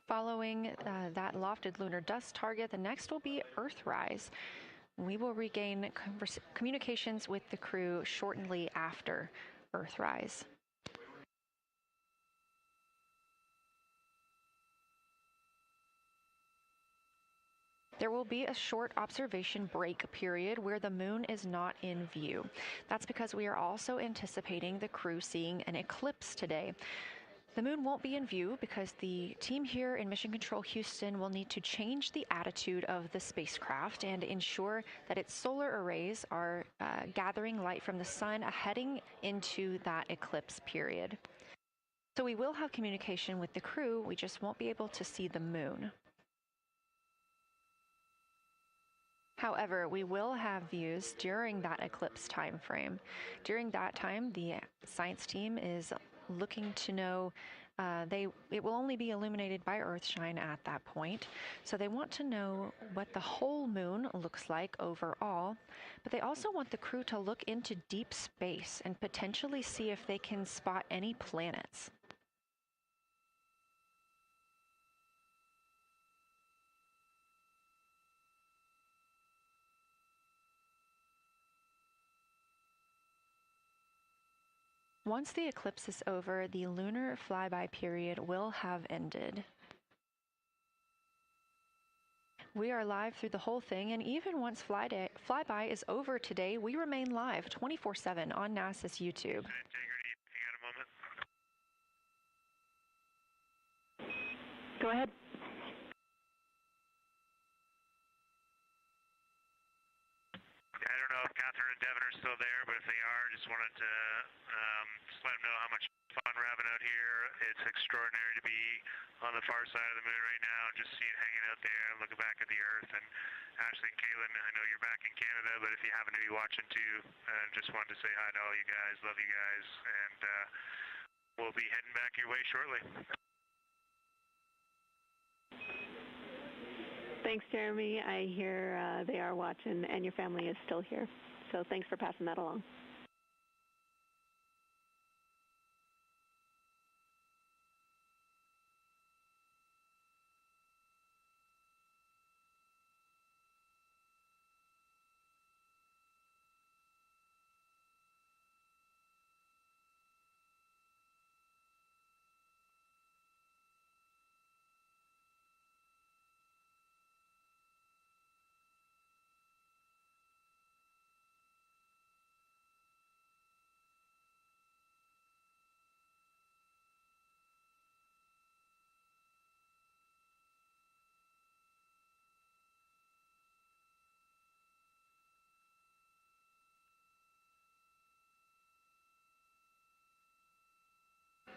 Following that lofted lunar dust target, the next will be Earthrise. We will regain communications with the crew shortly after Earthrise. There will be a short observation break period where the moon is not in view. That's because we are also anticipating the crew seeing an eclipse today. The moon won't be in view because the team here in Mission Control Houston will need to change the attitude of the spacecraft and ensure that its solar arrays are gathering light from the sun heading into that eclipse period. So we will have communication with the crew, we just won't be able to see the moon. However, we will have views during that eclipse time frame. During that time, the science team is looking to know it will only be illuminated by Earthshine at that point, so they want to know what the whole moon looks like overall, but they also want the crew to look into deep space and potentially see if they can spot any planets. Once the eclipse is over, the lunar flyby period will have ended. We are live through the whole thing, and even once flyby is over today, we remain live 24/7 on NASA's YouTube. Go ahead. I don't know if Catherine and Devin are still there, but if they are, just wanted to just let them know how much fun we're having out here. It's extraordinary to be on the far side of the moon right now, just see it hanging out there and looking back at the Earth. And Ashley and Kaylin, I know you're back in Canada, but if you happen to be watching too, just wanted to say hi to all you guys. Love you guys, and we'll be heading back your way shortly. Thanks, Jeremy. I hear they are watching, and your family is still here. So thanks for passing that along.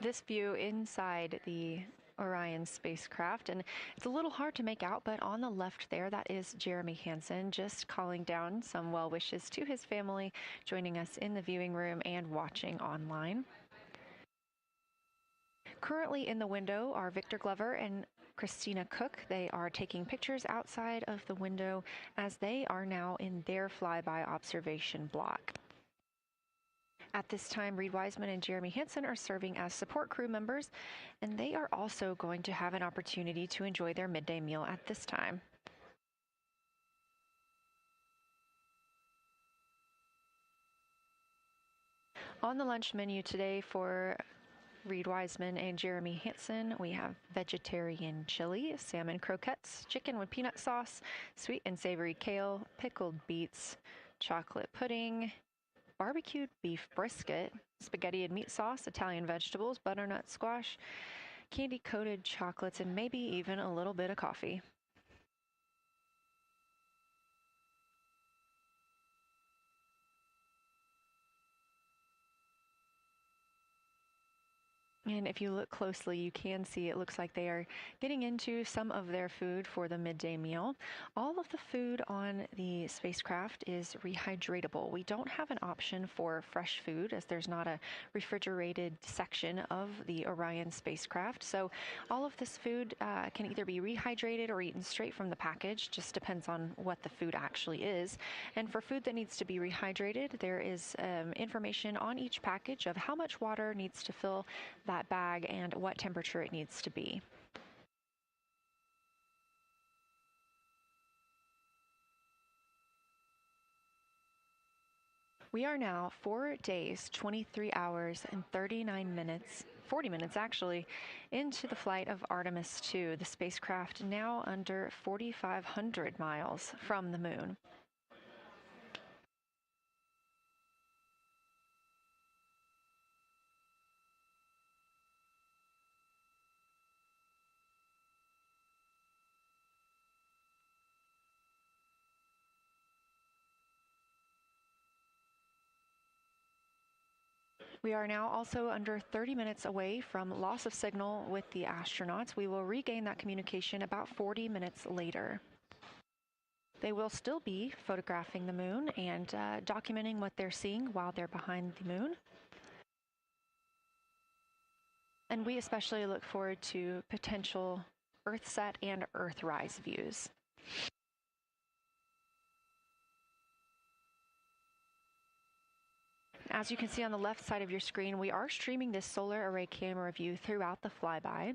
this view inside the Orion spacecraft, and it's a little hard to make out, but on the left there, that is Jeremy Hansen just calling down some well wishes to his family, joining us in the viewing room and watching online. Currently in the window are Victor Glover and Christina Cook. They are taking pictures outside of the window as they are now in their flyby observation block. At this time, Reed Wiseman and Jeremy Hansen are serving as support crew members, and they are also going to have an opportunity to enjoy their midday meal at this time. On the lunch menu today for Reed Wiseman and Jeremy Hansen, we have vegetarian chili, salmon croquettes, chicken with peanut sauce, sweet and savory kale, pickled beets, chocolate pudding, barbecued beef brisket, spaghetti and meat sauce, Italian vegetables, butternut squash, candy-coated chocolates, and maybe even a little bit of coffee. And if you look closely, you can see it looks like they are getting into some of their food for the midday meal. All of the food on the spacecraft is rehydratable. We don't have an option for fresh food as there's not a refrigerated section of the Orion spacecraft. So all of this food can either be rehydrated or eaten straight from the package, just depends on what the food actually is. And for food that needs to be rehydrated, there is information on each package of how much water needs to fill that bag and what temperature it needs to be. We are now 4 days, 23 hours, and 39 minutes, 40 minutes actually, into the flight of Artemis II, the spacecraft now under 4,500 miles from the moon. We are now also under 30 minutes away from loss of signal with the astronauts. We will regain that communication about 40 minutes later. They will still be photographing the moon and documenting what they're seeing while they're behind the moon. And we especially look forward to potential Earthset and Earthrise views. As you can see on the left side of your screen, we are streaming this solar array camera view throughout the flyby.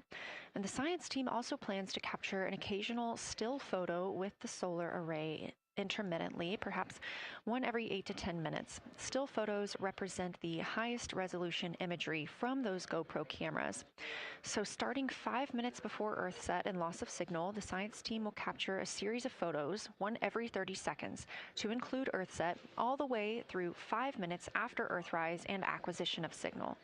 And the science team also plans to capture an occasional still photo with the solar array intermittently, perhaps one every 8 to 10 minutes. Still photos represent the highest resolution imagery from those GoPro cameras. So starting 5 minutes before Earthset and loss of signal, the science team will capture a series of photos, one every 30 seconds, to include Earthset, all the way through 5 minutes after Earthrise and acquisition of signal.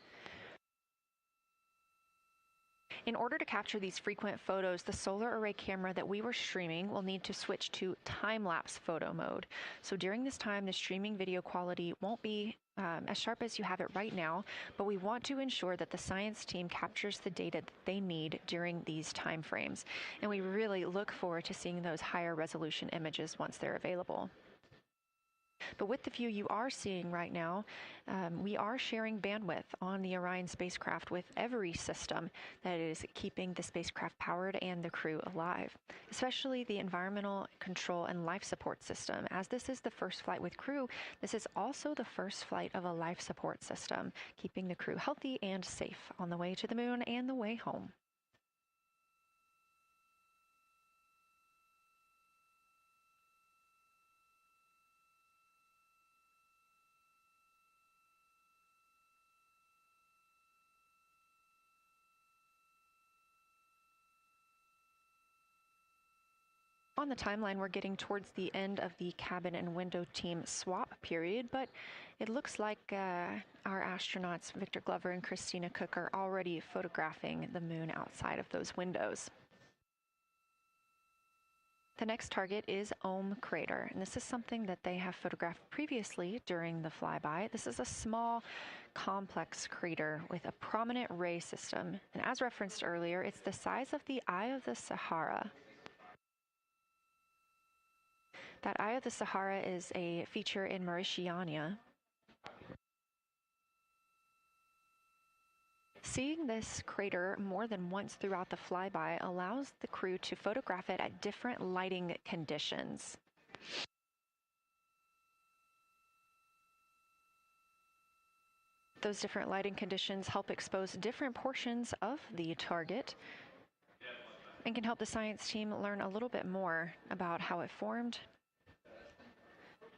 In order to capture these frequent photos, the solar array camera that we were streaming will need to switch to time-lapse photo mode. So during this time, the streaming video quality won't be as sharp as you have it right now, but we want to ensure that the science team captures the data that they need during these time frames. And we really look forward to seeing those higher resolution images once they're available. But with the view you are seeing right now, we are sharing bandwidth on the Orion spacecraft with every system that is keeping the spacecraft powered and the crew alive, especially the environmental control and life support system. As this is the first flight with crew, this is also the first flight of a life support system, keeping the crew healthy and safe on the way to the moon and the way home. On the timeline, we're getting towards the end of the cabin and window team swap period, but it looks like our astronauts, Victor Glover and Christina Cook, are already photographing the moon outside of those windows. The next target is Ohm Crater, and this is something that they have photographed previously during the flyby. This is a small, complex crater with a prominent ray system, and as referenced earlier, it's the size of the Eye of the Sahara. That Eye of the Sahara is a feature in Mauritania. Seeing this crater more than once throughout the flyby allows the crew to photograph it at different lighting conditions. Those different lighting conditions help expose different portions of the target and can help the science team learn a little bit more about how it formed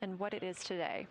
and what it is today.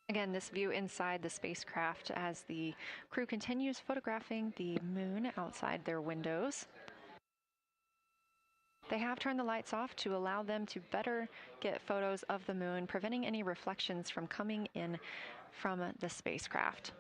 Again, this view inside the spacecraft as the crew continues photographing the moon outside their windows. They have turned the lights off to allow them to better get photos of the moon, preventing any reflections from coming in from the spacecraft.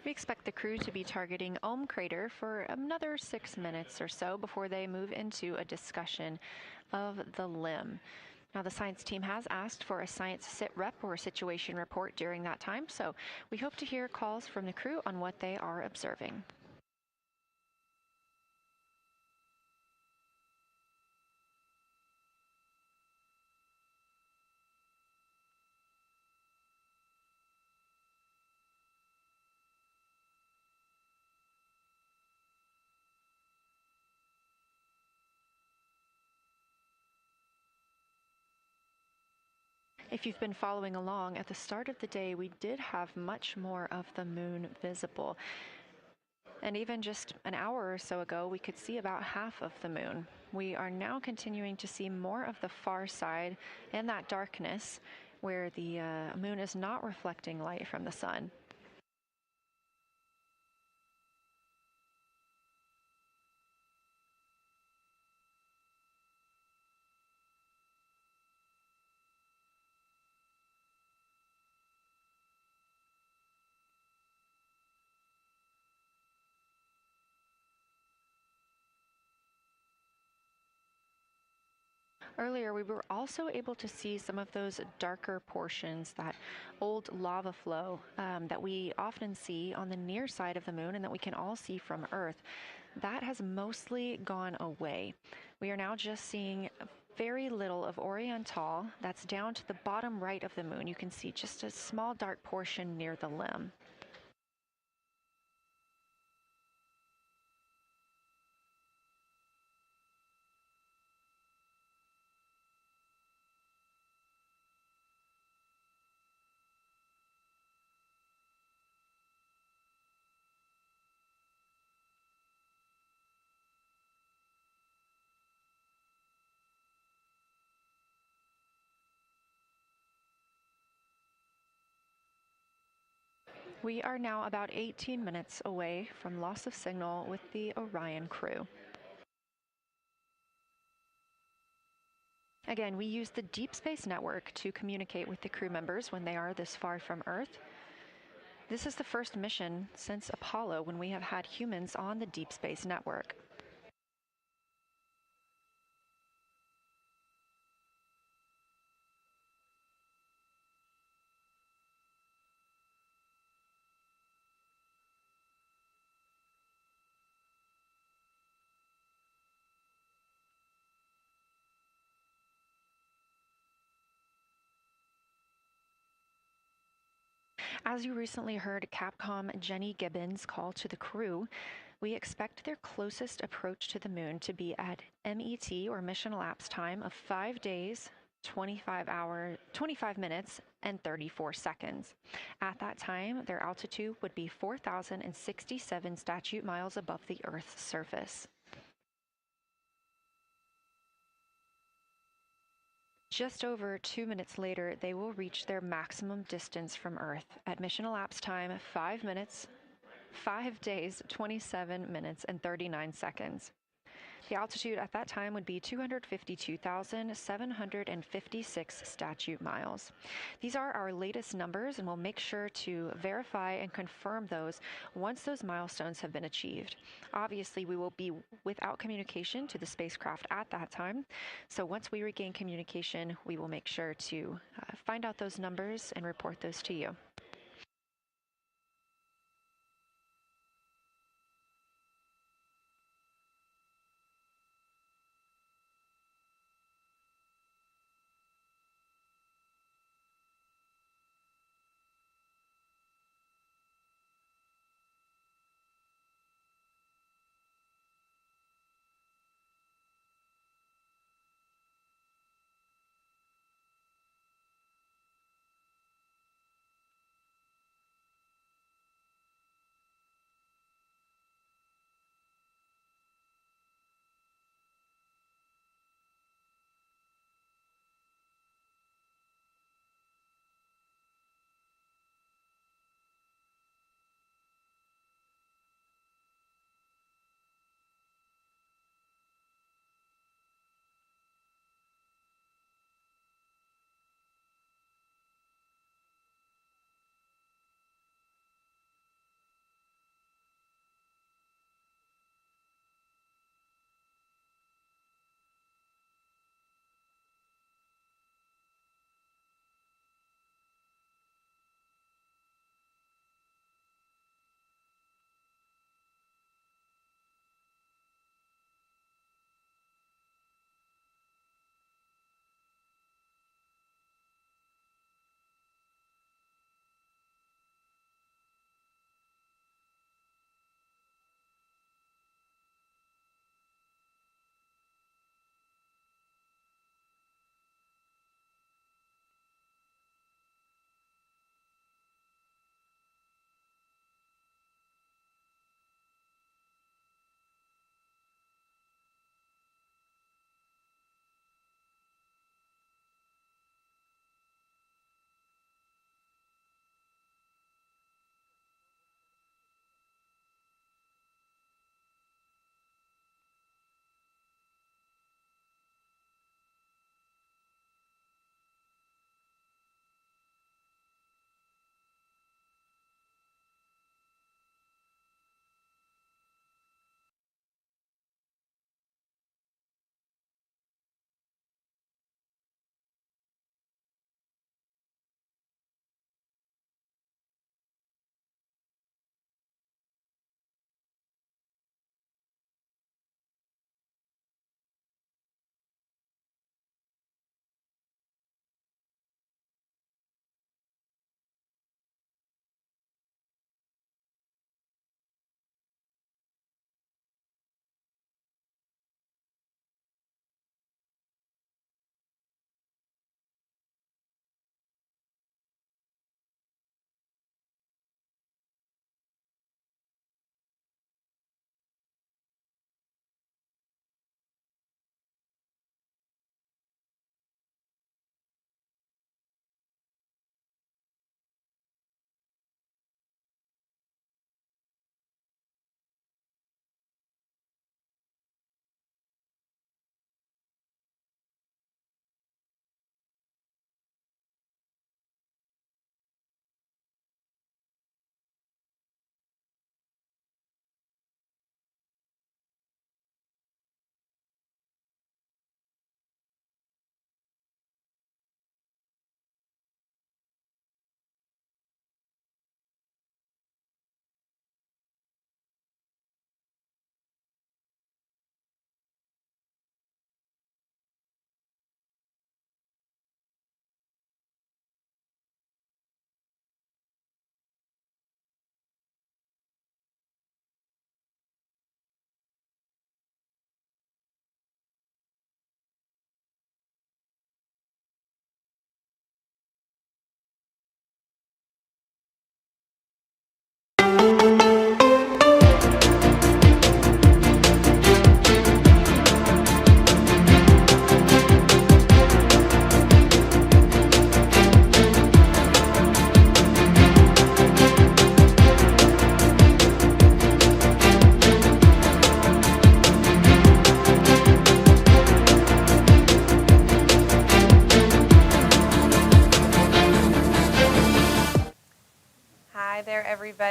We expect the crew to be targeting Ohm Crater for another 6 minutes or so before they move into a discussion of the limb. Now, the science team has asked for a science sit rep or situation report during that time, so we hope to hear calls from the crew on what they are observing. If you've been following along, at the start of the day, we did have much more of the moon visible. And even just an hour or so ago, we could see about half of the moon. We are now continuing to see more of the far side and that darkness where the moon is not reflecting light from the sun. Earlier, we were also able to see some of those darker portions, that old lava flow that we often see on the near side of the moon and that we can all see from Earth. That has mostly gone away. We are now just seeing very little of Oriental. That's down to the bottom right of the moon. You can see just a small dark portion near the limb. We are now about 18 minutes away from loss of signal with the Orion crew. Again, we use the Deep Space Network to communicate with the crew members when they are this far from Earth. This is the first mission since Apollo when we have had humans on the Deep Space Network. As you recently heard Capcom Jenny Gibbons call to the crew, we expect their closest approach to the moon to be at MET, or mission elapsed time, of 5 days, 25 minutes, and 34 seconds. At that time, their altitude would be 4,067 statute miles above the Earth's surface. Just over 2 minutes later, they will reach their maximum distance from Earth at mission elapsed time 5 minutes, 5 days, 27 minutes, and 39 seconds. The altitude at that time would be 252,756 statute miles. These are our latest numbers, and we'll make sure to verify and confirm those once those milestones have been achieved. Obviously, we will be without communication to the spacecraft at that time, so once we regain communication, we will make sure to find out those numbers and report those to you.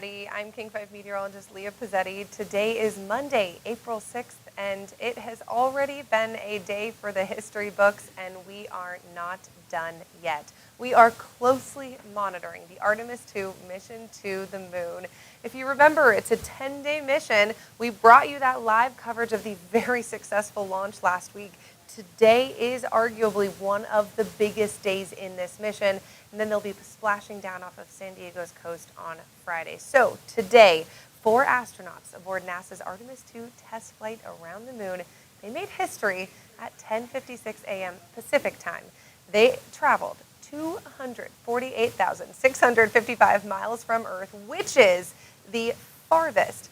everybody. I'm King 5 meteorologist Leah Pizzetti. Today is Monday, April 6th, and it has already been a day for the history books, and we are not done yet. We are closely monitoring the Artemis II mission to the moon. If you remember, it's a 10-day mission. We brought you that live coverage of the very successful launch last week. Today is arguably one of the biggest days in this mission, and then they'll be splashing down off of San Diego's coast on Friday. So today, 4 astronauts aboard NASA's Artemis II test flight around the moon, they made history at 10:56 a.m. Pacific time. They traveled 248,655 miles from Earth, which is the farthest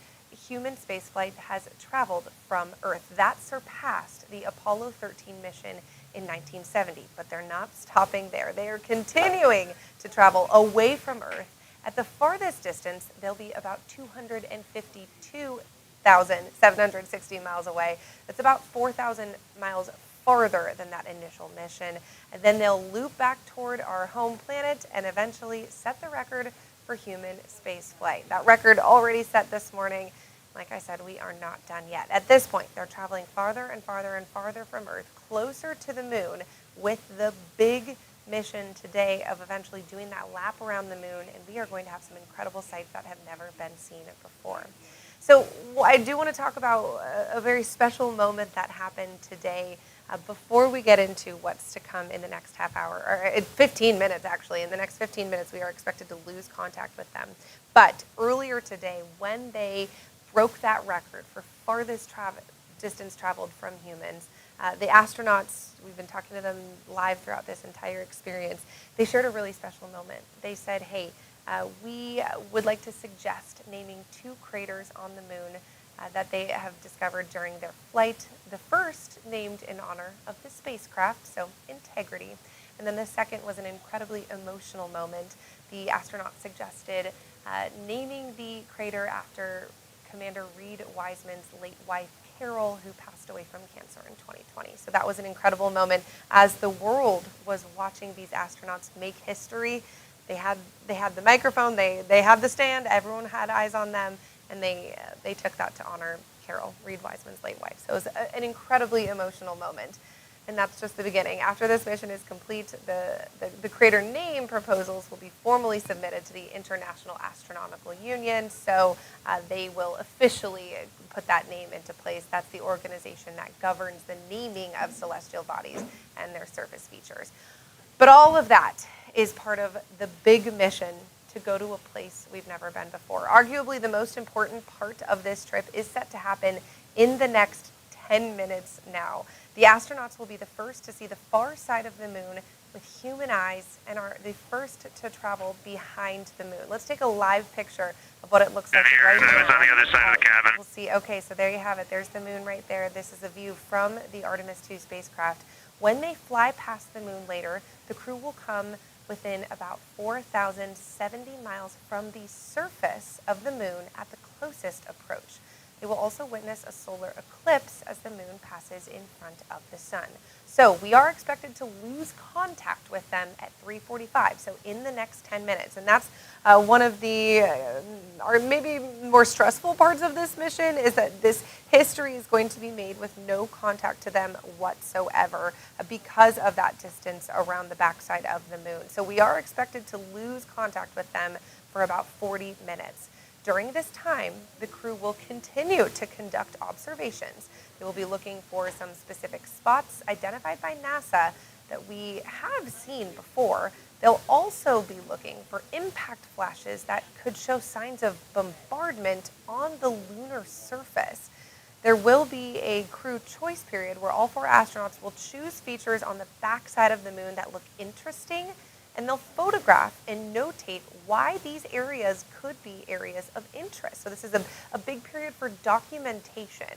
human spaceflight has traveled from Earth. That surpassed the Apollo 13 mission in 1970, but they're not stopping there. They are continuing to travel away from Earth. At the farthest distance, they'll be about 252,760 miles away. That's about 4,000 miles farther than that initial mission. And then they'll loop back toward our home planet and eventually set the record for human spaceflight. That record already set this morning. Like I said, we are not done yet. At this point, they're traveling farther and farther and farther from Earth, closer to the moon, with the big mission today of eventually doing that lap around the moon, and we are going to have some incredible sights that have never been seen before. So I do want to talk about a very special moment that happened today before we get into what's to come in the next half hour, or 15 minutes actually. In the next 15 minutes, we are expected to lose contact with them. But earlier today, when they broke that record for farthest distance traveled from humans, the astronauts, we've been talking to them live throughout this entire experience, they shared a really special moment. They said, hey, we would like to suggest naming 2 craters on the moon that they have discovered during their flight. The first named in honor of the spacecraft, so integrity. And then the second was an incredibly emotional moment. The astronauts suggested naming the crater after Commander Reed Wiseman's late wife, Carol, who passed away from cancer in 2020. So that was an incredible moment as the world was watching these astronauts make history. They had the microphone, they had the stand, everyone had eyes on them, and they took that to honor Carol, Reed Wiseman's late wife. So it was an incredibly emotional moment. And that's just the beginning. After this mission is complete, the crater name proposals will be formally submitted to the International Astronomical Union, so they will officially put that name into place. That's the organization that governs the naming of celestial bodies and their surface features. But all of that is part of the big mission to go to a place we've never been before. Arguably, the most important part of this trip is set to happen in the next 10 minutes now. The astronauts will be the first to see the far side of the moon with human eyes and are the first to travel behind the moon. Let's take a live picture of what it looks like right now. On the other side of the cabin. We'll see. Okay, so there you have it. There's the moon right there. This is a view from the Artemis II spacecraft. When they fly past the moon later, the crew will come within about 4,070 miles from the surface of the moon at the closest approach. They will also witness a solar eclipse as the moon passes in front of the sun. So we are expected to lose contact with them at 3:45, so in the next 10 minutes. And that's one of the, or maybe more stressful parts of this mission, is that this history is going to be made with no contact to them whatsoever because of that distance around the backside of the moon. So we are expected to lose contact with them for about 40 minutes. During this time, the crew will continue to conduct observations. They will be looking for some specific spots identified by NASA that we have seen before. They'll also be looking for impact flashes that could show signs of bombardment on the lunar surface. There will be a crew choice period where all 4 astronauts will choose features on the backside of the moon that look interesting, and they'll photograph and notate why these areas could be areas of interest. So this is a big period for documentation.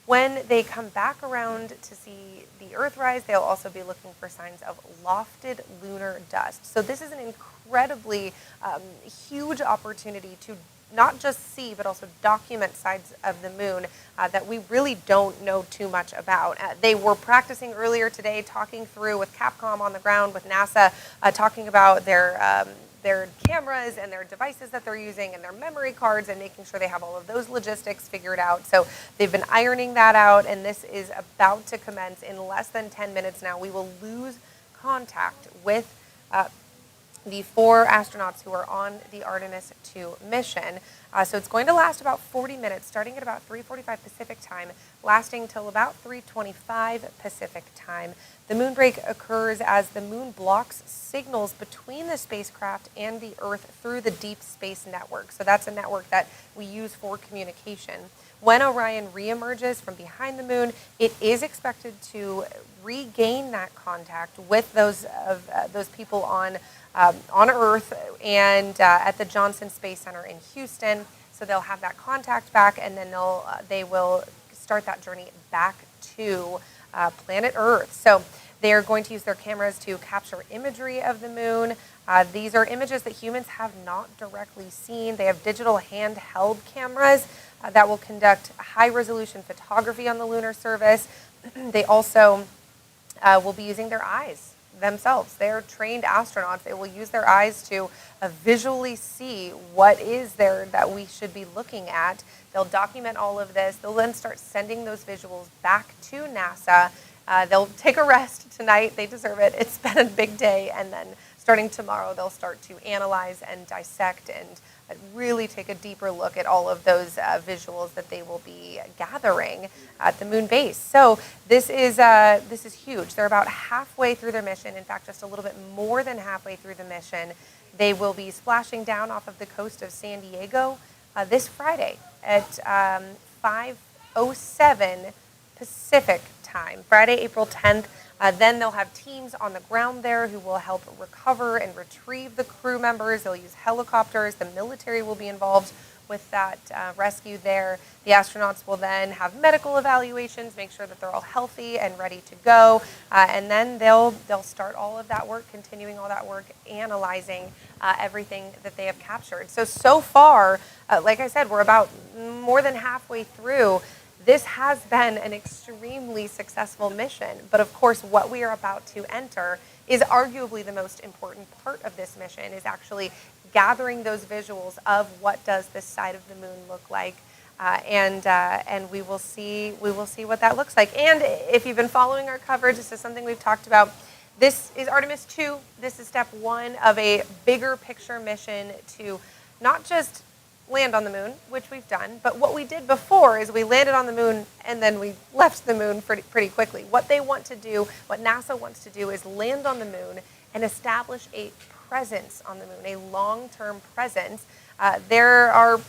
When they come back around to see the Earthrise, they'll also be looking for signs of lofted lunar dust. So this is an incredibly huge opportunity to not just see, but also document sides of the moon that we really don't know too much about. They were practicing earlier today, talking through with Capcom on the ground, with NASA, talking about their their cameras and their devices that they're using and their memory cards and making sure they have all of those logistics figured out. So they've been ironing that out, and this is about to commence in less than 10 minutes now. We will lose contact with the 4 astronauts who are on the Artemis II mission. So it's going to last about 40 minutes, starting at about 3:45 Pacific time, lasting till about 3:25 Pacific time. The moon break occurs as the moon blocks signals between the spacecraft and the Earth through the Deep Space Network. So that's a network that we use for communication. When Orion reemerges from behind the moon, it is expected to regain that contact with those people on Earth and at the Johnson Space Center in Houston. So they'll have that contact back, and then they will start that journey back to planet Earth. So they are going to use their cameras to capture imagery of the moon. These are images that humans have not directly seen. They have digital handheld cameras that will conduct high-resolution photography on the lunar surface. They also will be using their eyes themselves. They're trained astronauts. They will use their eyes to visually see what is there that we should be looking at. They'll document all of this. They'll then start sending those visuals back to NASA. They'll take a rest tonight. They deserve it. It's been a big day. And then starting tomorrow, they'll start to analyze and dissect and really take a deeper look at all of those visuals that they will be gathering at the moon base. So this is huge. They're about halfway through their mission. In fact, just a little bit more than halfway through the mission. They will be splashing down off of the coast of San Diego this Friday at 5:07 Pacific time, Friday, April 10th. Then they'll have teams on the ground there who will help recover and retrieve the crew members. They'll use helicopters. The military will be involved with that rescue there. The astronauts will then have medical evaluations, make sure that they're all healthy and ready to go. And then they'll start all of that work, continuing all that work, analyzing everything that they have captured. So far, like I said, we're about more than halfway through. This has been an extremely successful mission, but of course what we are about to enter is arguably the most important part of this mission, is actually gathering those visuals of what does this side of the moon look like, and we will see what that looks like. And if you've been following our coverage, this is something we've talked about. This is Artemis II. This is step 1 of a bigger picture mission to not just land on the moon, which we've done, but what we did before is we landed on the moon and then we left the moon pretty quickly. What they want to do, what NASA wants to do, is land on the moon and establish a presence on the moon, a long-term presence. There are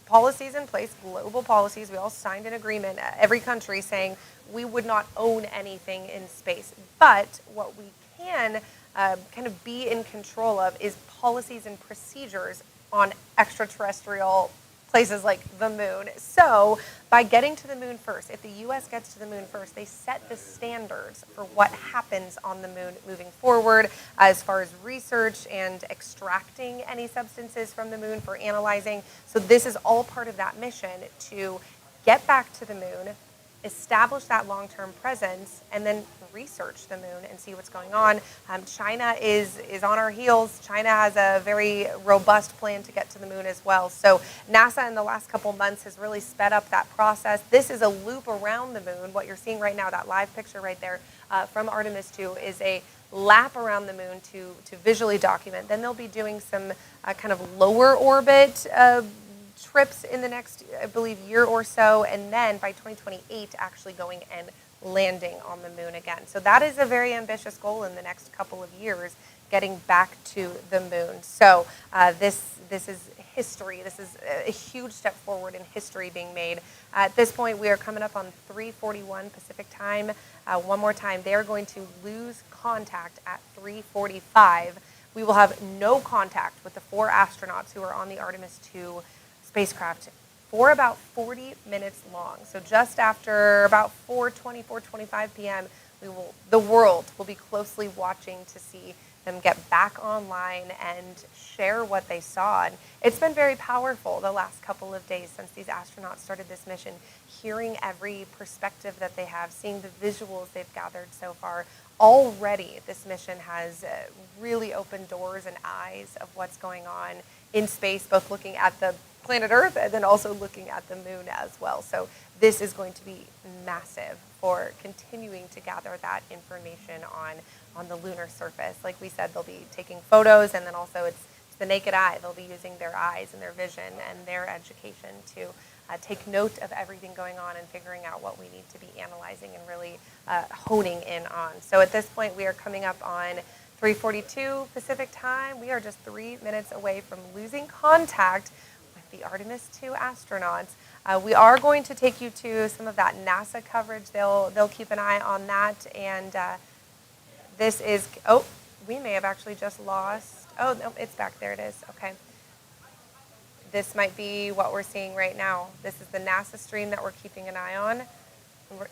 policies in place, global policies. We all signed an agreement, every country, saying we would not own anything in space. But what we can kind of be in control of is policies and procedures on extraterrestrial places like the moon. So by getting to the moon first, if the U.S. gets to the moon first, they set the standards for what happens on the moon moving forward as far as research and extracting any substances from the moon for analyzing. So this is all part of that mission, to get back to the moon, establish that long-term presence, and then research the moon and see what's going on. China is on our heels. China has a very robust plan to get to the moon as well. So NASA in the last couple months has really sped up that process. This is a loop around the moon. What you're seeing right now, that live picture right there from Artemis II, is a lap around the moon to visually document. Then they'll be doing some kind of lower orbit trips in the next, I believe, year or so, and then by 2028 actually going and landing on the moon again. So that is a very ambitious goal in the next couple of years, getting back to the moon. So this is history. This is a huge step forward in history being made. At this point, we are coming up on 3:41 Pacific time. One more time, they are going to lose contact at 3:45. We will have no contact with the 4 astronauts who are on the Artemis II spacecraft for about 40 minutes long. So just after about 4:20, 4:25 p.m., the world will be closely watching to see them get back online and share what they saw. And it's been very powerful the last couple of days since these astronauts started this mission, hearing every perspective that they have, seeing the visuals they've gathered so far. Already, this mission has really opened doors and eyes of what's going on in space, both looking at the planet Earth and then also looking at the moon as well. So this is going to be massive for continuing to gather that information on the lunar surface. Like we said, they'll be taking photos, and then also it's the naked eye. They'll be using their eyes and their vision and their education to take note of everything going on and figuring out what we need to be analyzing and really honing in on. So at this point, we are coming up on 3:42 Pacific time. We are just 3 minutes away from losing contact with the Artemis II astronauts. We are going to take you to some of that NASA coverage. They'll keep an eye on that. And this is, oh, we may have actually just lost. Oh, no, it's back. There it is. Okay. This might be what we're seeing right now. This is the NASA stream that we're keeping an eye on.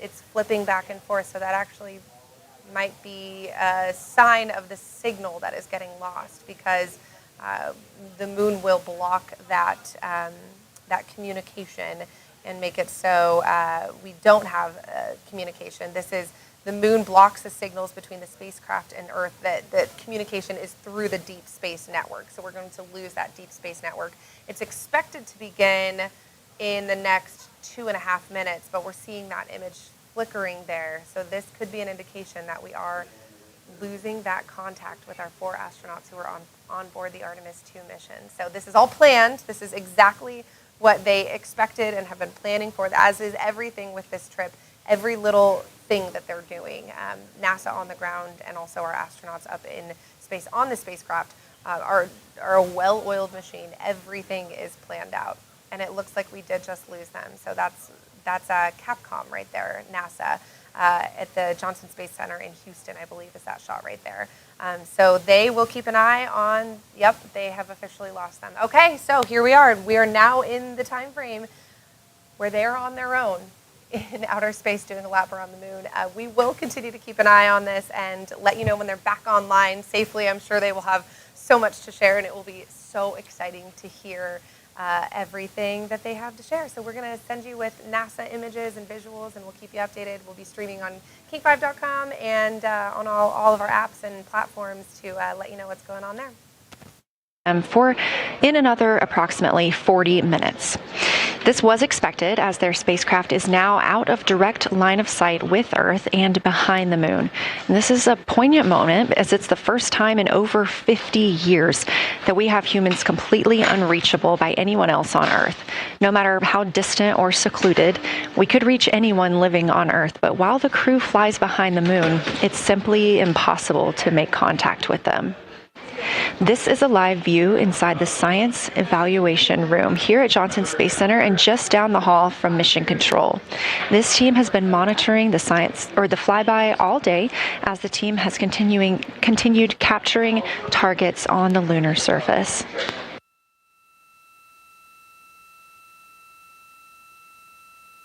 It's flipping back and forth, so that actually might be a sign of the signal that is getting lost, because the moon will block that, that communication and make it so we don't have communication. The moon blocks the signals between the spacecraft and Earth. That communication is through the deep space network, so we're going to lose that deep space network. It's expected to begin in the next 2.5 minutes, but we're seeing that image flickering there. So this could be an indication that we are losing that contact with our 4 astronauts who are on board the Artemis II mission. So this is all planned. This is exactly what they expected and have been planning for, as is everything with this trip, every little thing that they're doing. NASA on the ground and also our astronauts up in space on the spacecraft are a well-oiled machine. Everything is planned out, and it looks like we did just lose them. So that's Capcom right there, NASA, at the Johnson Space Center in Houston, I believe is that shot right there. So they will keep an eye on, yep, they have officially lost them. Okay, so here we are. We are now in the time frame where they are on their own in outer space doing a lap around the moon. We will continue to keep an eye on this and let you know when they're back online safely. I'm sure they will have so much to share, and it will be so exciting to hear everything that they have to share. So we're going to send you with NASA images and visuals, and we'll keep you updated. We'll be streaming on king5.com and on all of our apps and platforms to let you know what's going on there. For in another approximately 40 minutes. This was expected, as their spacecraft is now out of direct line of sight with Earth and behind the moon. And this is a poignant moment, as it's the first time in over 50 years that we have humans completely unreachable by anyone else on Earth. No matter how distant or secluded, we could reach anyone living on Earth, but while the crew flies behind the moon, it's simply impossible to make contact with them. This is a live view inside the Science Evaluation Room here at Johnson Space Center and just down the hall from Mission Control. This team has been monitoring the flyby all day, as the team has continued capturing targets on the lunar surface.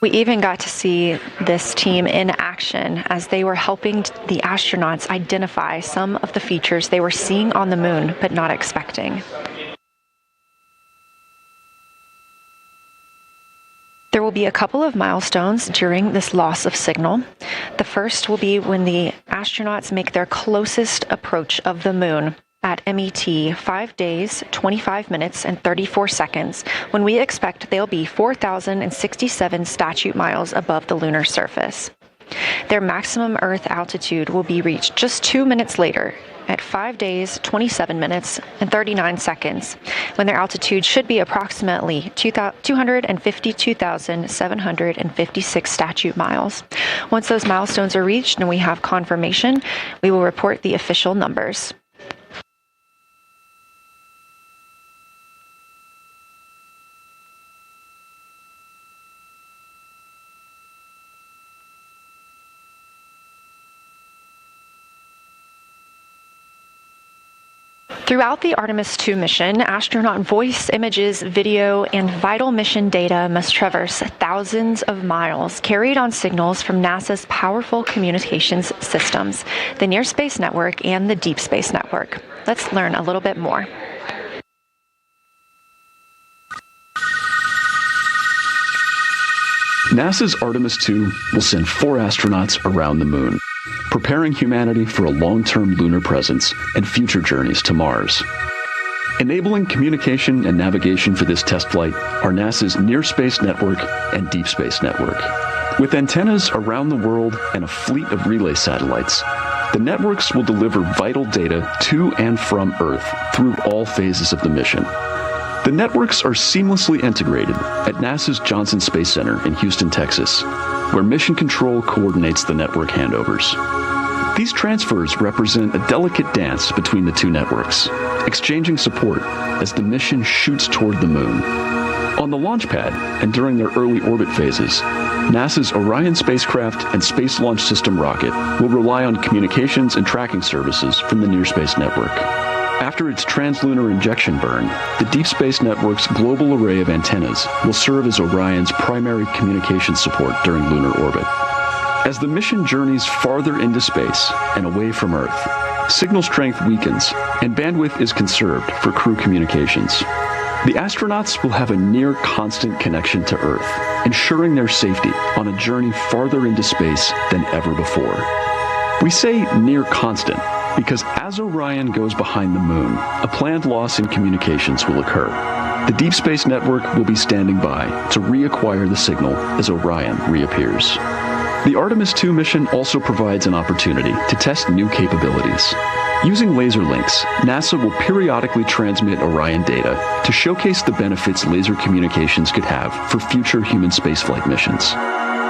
We even got to see this team in action as they were helping the astronauts identify some of the features they were seeing on the moon but not expecting. There will be a couple of milestones during this loss of signal. The first will be when the astronauts make their closest approach of the moon at MET 5 days, 25 minutes, and 34 seconds, when we expect they'll be 4,067 statute miles above the lunar surface. Their maximum Earth altitude will be reached just 2 minutes later, at 5 days, 27 minutes, and 39 seconds, when their altitude should be approximately 252,756 statute miles. Once those milestones are reached and we have confirmation, we will report the official numbers. Throughout the Artemis II mission, astronaut voice, images, video, and vital mission data must traverse thousands of miles, carried on signals from NASA's powerful communications systems, the Near Space Network and the Deep Space Network. Let's learn a little bit more. NASA's Artemis II will send 4 astronauts around the moon, preparing humanity for a long-term lunar presence and future journeys to Mars. Enabling communication and navigation for this test flight are NASA's Near Space Network and Deep Space Network. With antennas around the world and a fleet of relay satellites, the networks will deliver vital data to and from Earth through all phases of the mission. The networks are seamlessly integrated at NASA's Johnson Space Center in Houston, Texas, where Mission Control coordinates the network handovers. These transfers represent a delicate dance between the two networks, exchanging support as the mission shoots toward the moon. On the launch pad and during their early orbit phases, NASA's Orion spacecraft and Space Launch System rocket will rely on communications and tracking services from the Near Space Network. After its translunar injection burn, the Deep Space Network's global array of antennas will serve as Orion's primary communication support during lunar orbit. As the mission journeys farther into space and away from Earth, signal strength weakens and bandwidth is conserved for crew communications. The astronauts will have a near constant connection to Earth, ensuring their safety on a journey farther into space than ever before. We say near constant because as Orion goes behind the moon, a planned loss in communications will occur. The Deep Space Network will be standing by to reacquire the signal as Orion reappears. The Artemis II mission also provides an opportunity to test new capabilities. Using laser links, NASA will periodically transmit Orion data to showcase the benefits laser communications could have for future human spaceflight missions.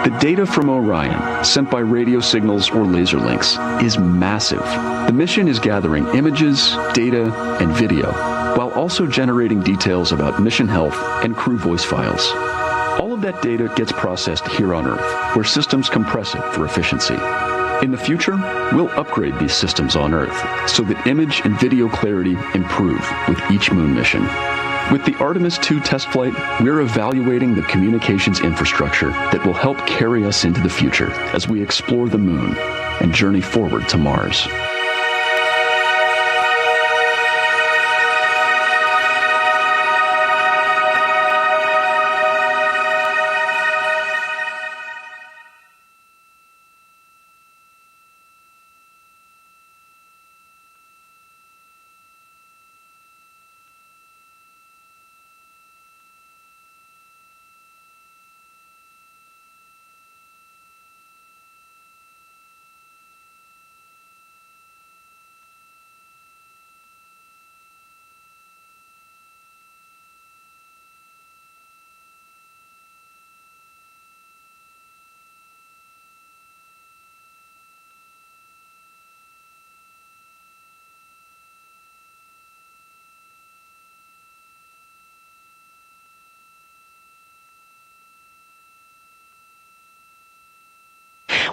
The data from Orion, sent by radio signals or laser links, is massive. The mission is gathering images, data, and video, while also generating details about mission health and crew voice files. All of that data gets processed here on Earth, where systems compress it for efficiency. In the future, we'll upgrade these systems on Earth so that image and video clarity improve with each moon mission. With the Artemis II test flight, we're evaluating the communications infrastructure that will help carry us into the future as we explore the moon and journey forward to Mars.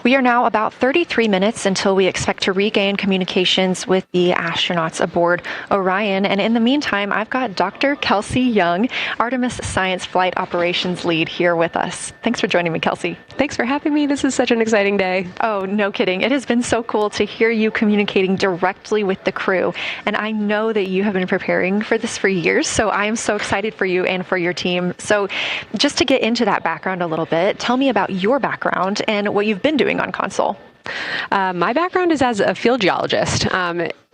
We are now about 33 minutes until we expect to regain communications with the astronauts aboard Orion. And in the meantime, I've got Dr. Kelsey Young, Artemis Science Flight Operations Lead, here with us. Thanks for joining me, Kelsey. Thanks for having me. This is such an exciting day. Oh, no kidding. It has been so cool to hear you communicating directly with the crew. And I know that you have been preparing for this for years, so I am so excited for you and for your team. So just to get into that background a little bit, tell me about your background and what you've been doing on console. My background is as a field geologist.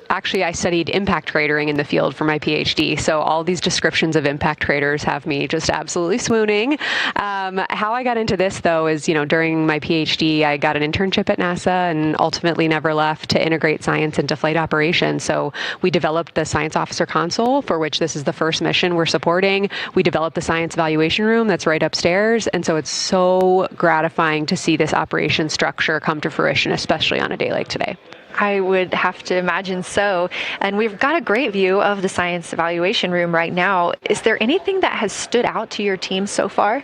Actually, I studied impact cratering in the field for my PhD, so all these descriptions of impact craters have me just absolutely swooning. How I got into this, though, is, during my PhD, I got an internship at NASA and ultimately never left to integrate science into flight operations. So we developed the Science Officer Console, for which this is the first mission we're supporting. We developed the Science Evaluation Room that's right upstairs, and so it's so gratifying to see this operation structure come to fruition, especially on a day like today. I would have to imagine so. And we've got a great view of the Science Evaluation Room right now. Is there anything that has stood out to your team so far?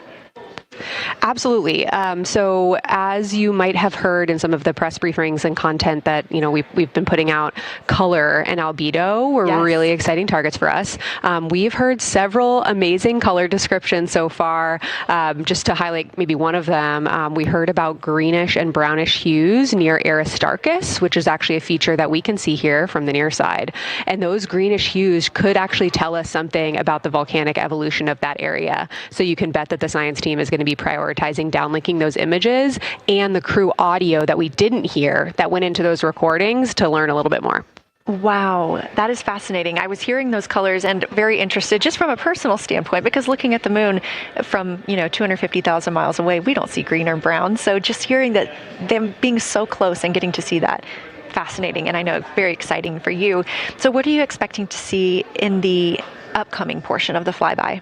Absolutely. So as you might have heard in some of the press briefings and content that, we've been putting out, color and albedo were really exciting targets for us. We've heard several amazing color descriptions so far. Just to highlight maybe one of them, we heard about greenish and brownish hues near Aristarchus, which is actually a feature that we can see here from the near side. And those greenish hues could actually tell us something about the volcanic evolution of that area. So you can bet that the science team is going to be prioritizing downlinking those images and the crew audio that we didn't hear that went into those recordings to learn a little bit more. Wow, that is fascinating. I was hearing those colors and very interested just from a personal standpoint, because looking at the moon from, 250,000 miles away, we don't see green or brown. So just hearing that, them being so close and getting to see that, fascinating, and I know very exciting for you. So what are you expecting to see in the upcoming portion of the flyby?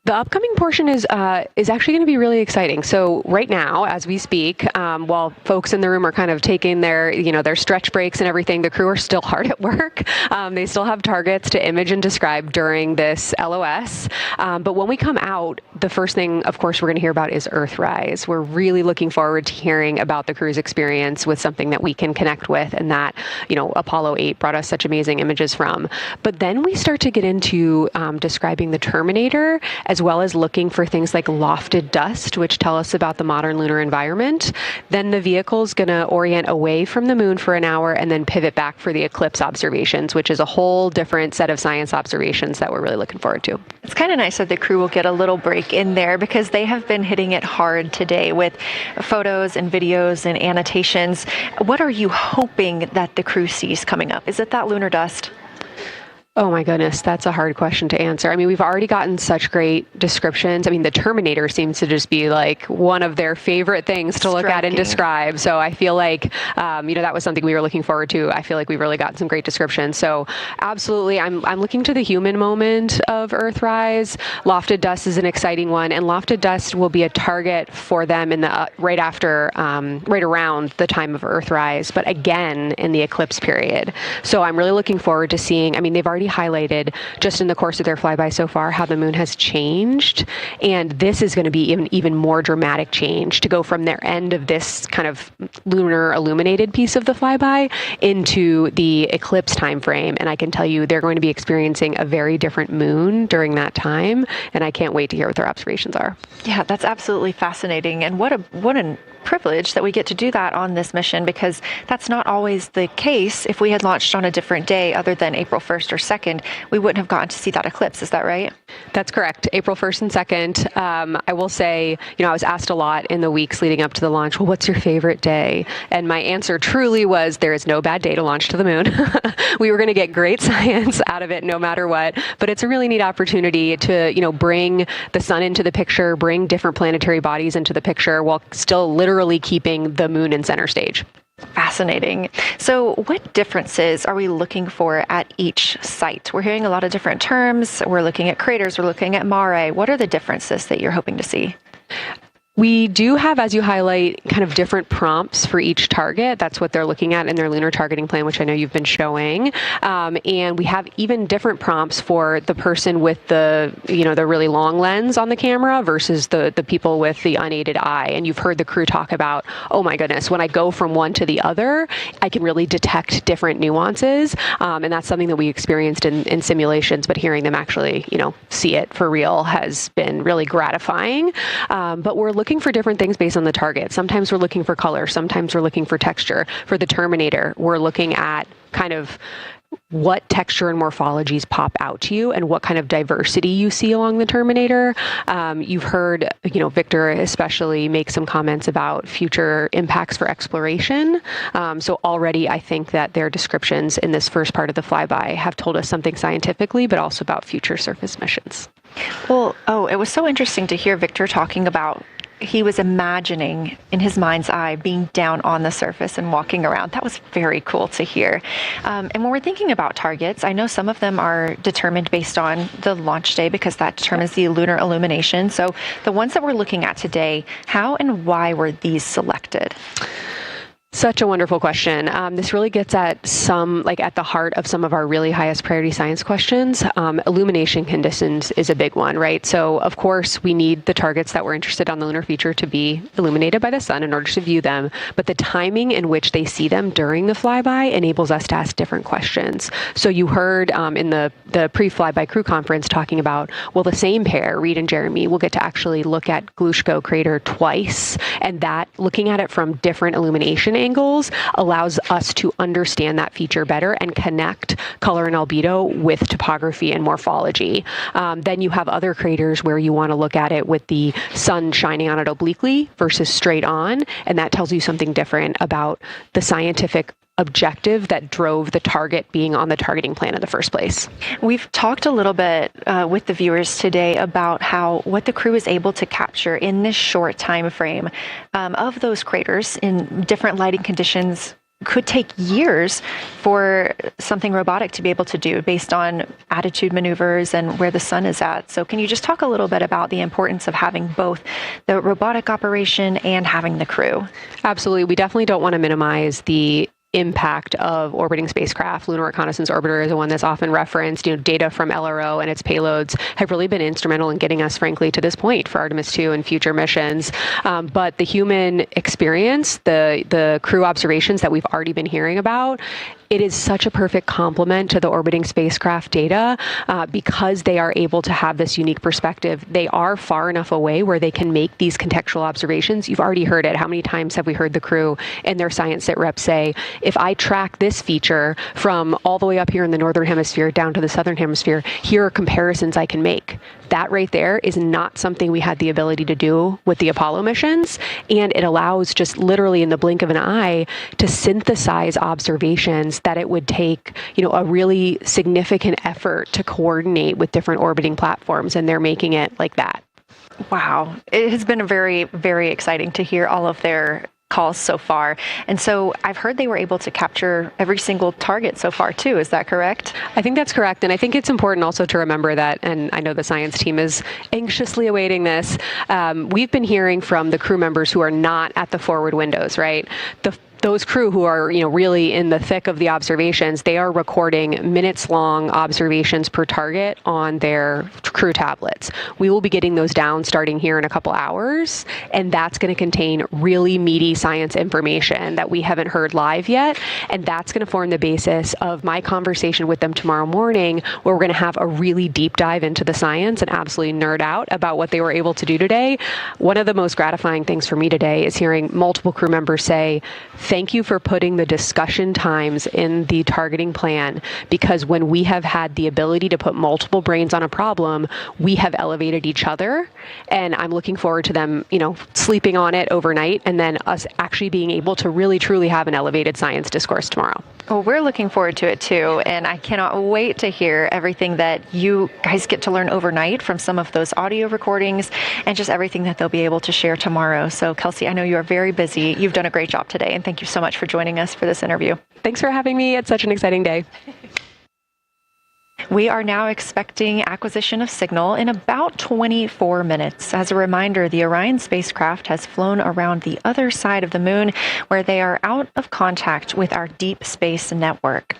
The upcoming portion is actually going to be really exciting. So right now, as we speak, while folks in the room are kind of taking their, their stretch breaks and everything, the crew are still hard at work. They still have targets to image and describe during this LOS. But when we come out, the first thing, of course, we're going to hear about is Earthrise. We're really looking forward to hearing about the crew's experience with something that we can connect with and that, Apollo 8 brought us such amazing images from. But then we start to get into describing the Terminator, as well as looking for things like lofted dust, which tell us about the modern lunar environment. Then the vehicle's going to orient away from the moon for an hour and then pivot back for the eclipse observations, which is a whole different set of science observations that we're really looking forward to. It's kind of nice that the crew will get a little break in there, because they have been hitting it hard today with photos and videos and annotations. What are you hoping that the crew sees coming up? Is it that lunar dust? Oh my goodness, that's a hard question to answer. I mean, we've already gotten such great descriptions. I mean, the Terminator seems to just be like one of their favorite things to look at and describe. So I feel like, that was something we were looking forward to. I feel like we've really gotten some great descriptions. So absolutely, I'm looking to the human moment of Earthrise. Lofted dust is an exciting one, and lofted dust will be a target for them in the right around the time of Earthrise, but again in the eclipse period. So I'm really looking forward to seeing. I mean, they've already highlighted just in the course of their flyby so far how the moon has changed, and this is going to be even more dramatic change to go from their end of this kind of lunar illuminated piece of the flyby into the eclipse time frame. And I can tell you they're going to be experiencing a very different moon during that time, and I can't wait to hear what their observations are. Yeah, that's absolutely fascinating, and what a privilege that we get to do that on this mission, because that's not always the case. If we had launched on a different day other than April 1st or 2nd, we wouldn't have gotten to see that eclipse. Is that right? That's correct. April 1st and 2nd. I will say, I was asked a lot in the weeks leading up to the launch, well, what's your favorite day? And my answer truly was, there is no bad day to launch to the moon. We were going to get great science out of it no matter what, but it's a really neat opportunity to, bring the sun into the picture, bring different planetary bodies into the picture while still literally keeping the moon in center stage. Fascinating. So what differences are we looking for at each site? We're hearing a lot of different terms. We're looking at craters. We're looking at mare. What are the differences that you're hoping to see? We do have, as you highlight, kind of different prompts for each target. That's what they're looking at in their lunar targeting plan, which I know you've been showing. And we have even different prompts for the person with the, the really long lens on the camera versus the people with the unaided eye. And you've heard the crew talk about, oh my goodness, when I go from one to the other, I can really detect different nuances. And that's something that we experienced in simulations, but hearing them actually, see it for real has been really gratifying. But we're looking for different things based on the target. Sometimes we're looking for color. Sometimes we're looking for texture. For the Terminator, we're looking at kind of what texture and morphologies pop out to you and what kind of diversity you see along the Terminator. You've heard, Victor especially make some comments about future impacts for exploration. So already I think that their descriptions in this first part of the flyby have told us something scientifically, but also about future surface missions. Well, it was so interesting to hear Victor talking about he was imagining in his mind's eye being down on the surface and walking around. That was very cool to hear. And when we're thinking about targets, I know some of them are determined based on the launch day because that determines the lunar illumination. So the ones that we're looking at today, how and why were these selected? Such a wonderful question. This really gets at at the heart of some of our really highest priority science questions. Illumination conditions is a big one, right? So of course we need the targets that we're interested on the lunar feature to be illuminated by the sun in order to view them, but the timing in which they see them during the flyby enables us to ask different questions. So you heard in the pre-flyby crew conference talking about, well, the same pair, Reed and Jeremy, will get to actually look at Glushko crater twice, and that looking at it from different illumination angles allows us to understand that feature better and connect color and albedo with topography and morphology. Then you have other craters where you want to look at it with the sun shining on it obliquely versus straight on, and that tells you something different about the scientific objective that drove the target being on the targeting plan in the first place. We've talked a little bit with the viewers today about what the crew is able to capture in this short time frame of those craters in different lighting conditions. Could take years for something robotic to be able to do based on attitude maneuvers and where the sun is at. So can you just talk a little bit about the importance of having both the robotic operation and having the crew? Absolutely. We definitely don't want to minimize the impact of orbiting spacecraft. Lunar Reconnaissance Orbiter is the one that's often referenced. Data from LRO and its payloads have really been instrumental in getting us, frankly, to this point for Artemis II and future missions. But the human experience, the crew observations that we've already been hearing about, it is such a perfect complement to the orbiting spacecraft data because they are able to have this unique perspective. They are far enough away where they can make these contextual observations. You've already heard it. How many times have we heard the crew and their science sit reps say, if I track this feature from all the way up here in the northern hemisphere down to the southern hemisphere, here are comparisons I can make. That right there is not something we had the ability to do with the Apollo missions, and it allows just literally in the blink of an eye to synthesize observations that it would take, a really significant effort to coordinate with different orbiting platforms, and they're making it like that. Wow. It has been very, very exciting to hear all of their calls so far. And so I've heard they were able to capture every single target so far too. Is that correct? I think that's correct. And I think it's important also to remember that, and I know the science team is anxiously awaiting this, we've been hearing from the crew members who are not at the forward windows, right? Those crew who are, really in the thick of the observations, they are recording minutes-long observations per target on their crew tablets. We will be getting those down starting here in a couple hours, and that's going to contain really meaty science information that we haven't heard live yet, and that's going to form the basis of my conversation with them tomorrow morning, where we're going to have a really deep dive into the science and absolutely nerd out about what they were able to do today. One of the most gratifying things for me today is hearing multiple crew members say, thank you for putting the discussion times in the targeting plan, because when we have had the ability to put multiple brains on a problem, we have elevated each other. And I'm looking forward to them, sleeping on it overnight and then us actually being able to really, truly have an elevated science discourse tomorrow. Well, we're looking forward to it too, and I cannot wait to hear everything that you guys get to learn overnight from some of those audio recordings and just everything that they'll be able to share tomorrow. So, Kelsey, I know you are very busy. You've done a great job today, and thank you so much for joining us for this interview. Thanks for having me. It's such an exciting day. We are now expecting acquisition of signal in about 24 minutes. As a reminder, the Orion spacecraft has flown around the other side of the moon, where they are out of contact with our deep space network.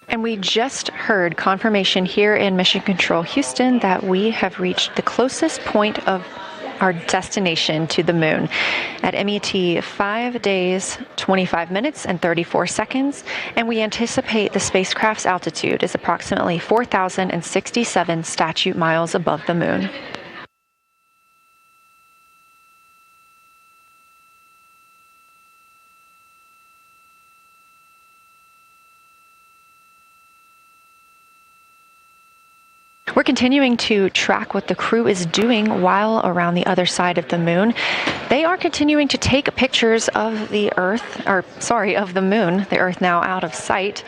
And we just heard confirmation here in Mission Control Houston that we have reached the closest point of our destination to the moon at MET 5 days, 25 minutes, and 34 seconds. And we anticipate the spacecraft's altitude is approximately 4,067 statute miles above the moon. We're continuing to track what the crew is doing while around the other side of the moon. They are continuing to take pictures of the of the moon, the Earth now out of sight.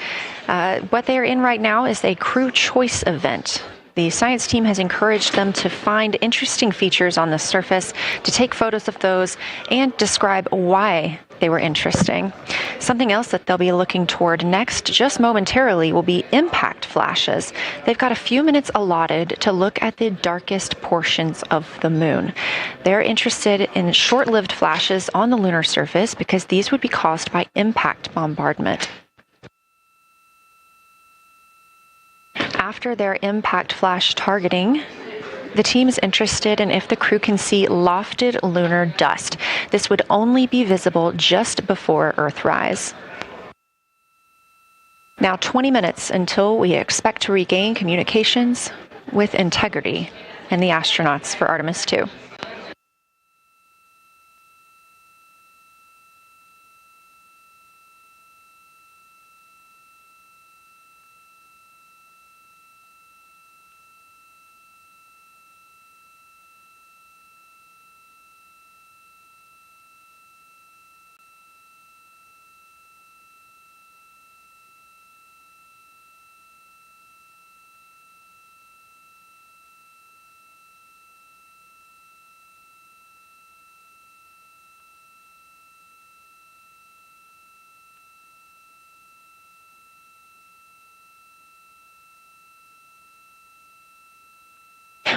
What they are in right now is a crew choice event. The science team has encouraged them to find interesting features on the surface, to take photos of those, and describe why they were interesting. Something else that they'll be looking toward next, just momentarily, will be impact flashes. They've got a few minutes allotted to look at the darkest portions of the moon. They're interested in short-lived flashes on the lunar surface because these would be caused by impact bombardment. After their impact flash targeting, the team is interested in if the crew can see lofted lunar dust. This would only be visible just before Earthrise. Now 20 minutes until we expect to regain communications with integrity and the astronauts for Artemis II.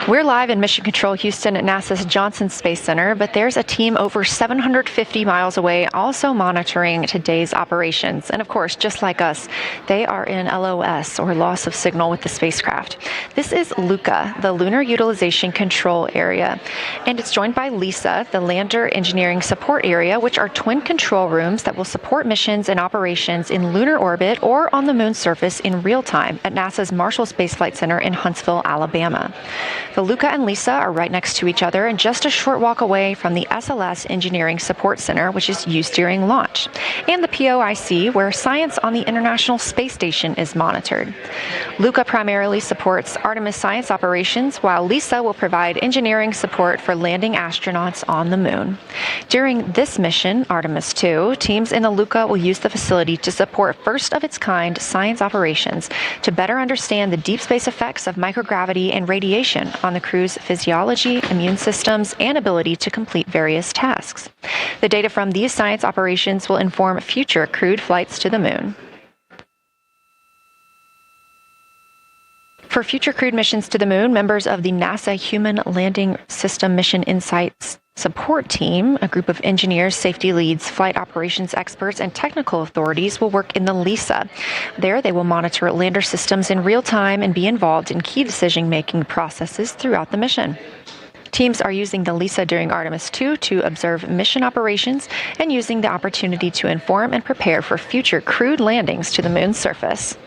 We're live in Mission Control Houston at NASA's Johnson Space Center, but there's a team over 750 miles away also monitoring today's operations. And of course, just like us, they are in LOS, or loss of signal, with the spacecraft. This is LUCA, the Lunar Utilization Control Area, and it's joined by LISA, the Lander Engineering Support Area, which are twin control rooms that will support missions and operations in lunar orbit or on the moon's surface in real time at NASA's Marshall Space Flight Center in Huntsville, Alabama. The LUCA and LISA are right next to each other and just a short walk away from the SLS Engineering Support Center, which is used during launch, and the POIC, where science on the International Space Station is monitored. LUCA primarily supports Artemis science operations, while LISA will provide engineering support for landing astronauts on the moon. During this mission, Artemis II, teams in the LUCA will use the facility to support first-of-its-kind science operations to better understand the deep space effects of microgravity and radiation on the crew's physiology, immune systems, and ability to complete various tasks. The data from these science operations will inform future crewed flights to the moon. For future crewed missions to the moon, members of the NASA Human Landing System Mission Insights Support Team, a group of engineers, safety leads, flight operations experts, and technical authorities, will work in the LISA. There, they will monitor lander systems in real time and be involved in key decision-making processes throughout the mission. Teams are using the LISA during Artemis II to observe mission operations and using the opportunity to inform and prepare for future crewed landings to the moon's surface.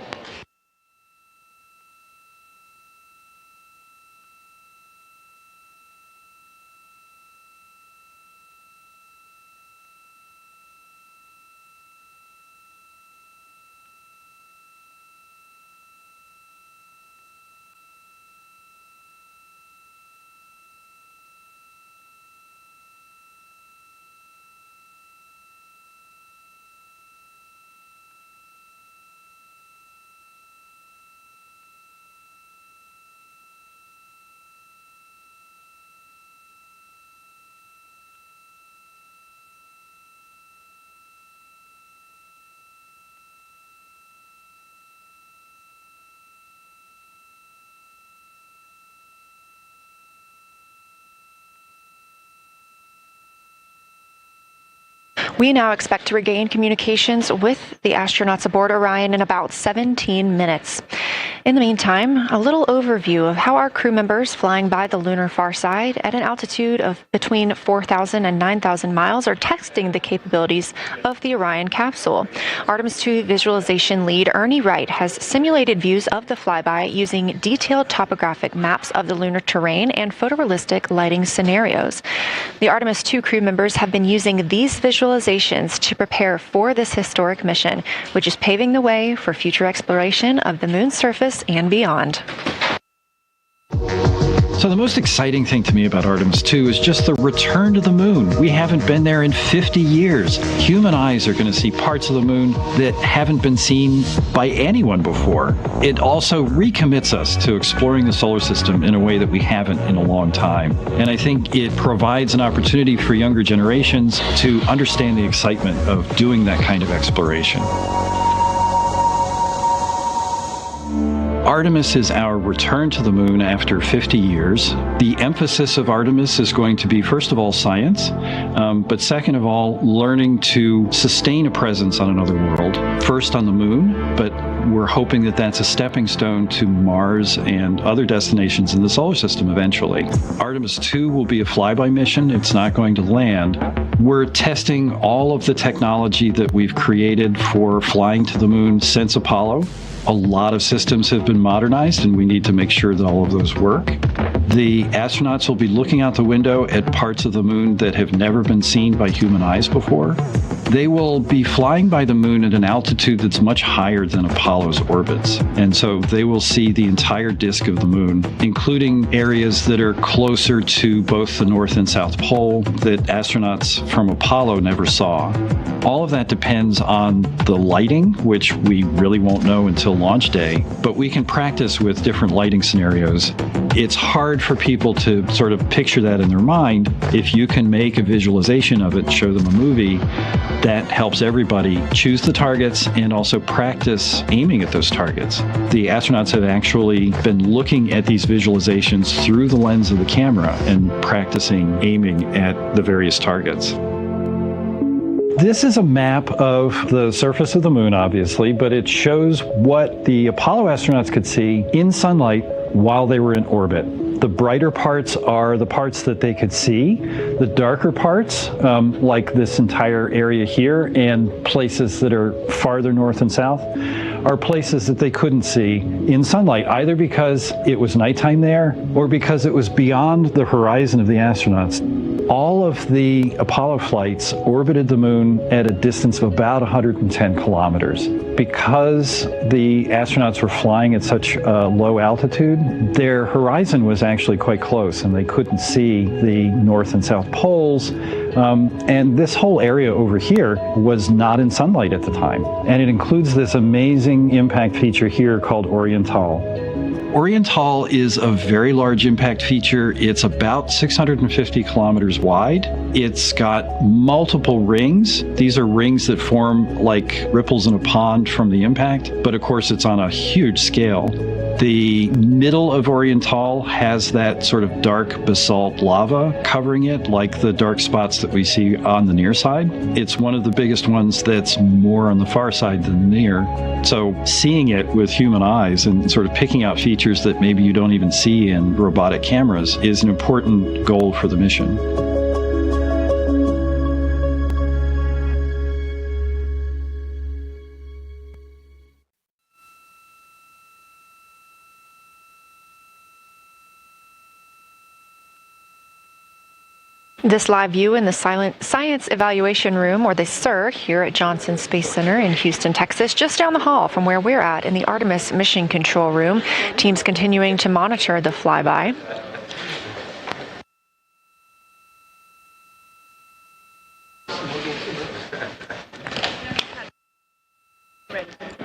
We now expect to regain communications with the astronauts aboard Orion in about 17 minutes. In the meantime, a little overview of how our crew members flying by the lunar far side at an altitude of between 4,000 and 9,000 miles are testing the capabilities of the Orion capsule. Artemis II visualization lead Ernie Wright has simulated views of the flyby using detailed topographic maps of the lunar terrain and photorealistic lighting scenarios. The Artemis II crew members have been using these visualizations to prepare for this historic mission, which is paving the way for future exploration of the moon's surface and beyond. So the most exciting thing to me about Artemis II is just the return to the moon. We haven't been there in 50 years. Human eyes are going to see parts of the moon that haven't been seen by anyone before. It also recommits us to exploring the solar system in a way that we haven't in a long time. And I think it provides an opportunity for younger generations to understand the excitement of doing that kind of exploration. Artemis is our return to the moon after 50 years. The emphasis of Artemis is going to be, first of all, science, but second of all, learning to sustain a presence on another world. First on the moon, but we're hoping that that's a stepping stone to Mars and other destinations in the solar system eventually. Artemis II will be a flyby mission. It's not going to land. We're testing all of the technology that we've created for flying to the moon since Apollo. A lot of systems have been modernized, and we need to make sure that all of those work. The astronauts will be looking out the window at parts of the moon that have never been seen by human eyes before. They will be flying by the moon at an altitude that's much higher than Apollo's orbits. And so they will see the entire disk of the moon, including areas that are closer to both the North and South Pole that astronauts from Apollo never saw. All of that depends on the lighting, which we really won't know until launch day, but we can practice with different lighting scenarios. It's hard for people to sort of picture that in their mind. If you can make a visualization of it, show them a movie, that helps everybody choose the targets and also practice aiming at those targets. The astronauts have actually been looking at these visualizations through the lens of the camera and practicing aiming at the various targets. This is a map of the surface of the moon, obviously, but it shows what the Apollo astronauts could see in sunlight while they were in orbit. The brighter parts are the parts that they could see. The darker parts, like this entire area here and places that are farther north and south, are places that they couldn't see in sunlight, either because it was nighttime there or because it was beyond the horizon of the astronauts. All of the Apollo flights orbited the moon at a distance of about 110 kilometers. Because the astronauts were flying at such a low altitude, their horizon was actually quite close and they couldn't see the North and South poles. And this whole area over here was not in sunlight at the time. And it includes this amazing impact feature here called Oriental. Oriental is a very large impact feature. It's about 650 kilometers wide. It's got multiple rings. These are rings that form like ripples in a pond from the impact, but of course it's on a huge scale. The middle of Oriental has that sort of dark basalt lava covering it, like the dark spots that we see on the near side. It's one of the biggest ones that's more on the far side than the near. So seeing it with human eyes and sort of picking out features that maybe you don't even see in robotic cameras is an important goal for the mission. This live view in the Science Evaluation Room, or the SIR, here at Johnson Space Center in Houston, Texas, just down the hall from where we're at in the Artemis Mission Control Room. Teams continuing to monitor the flyby.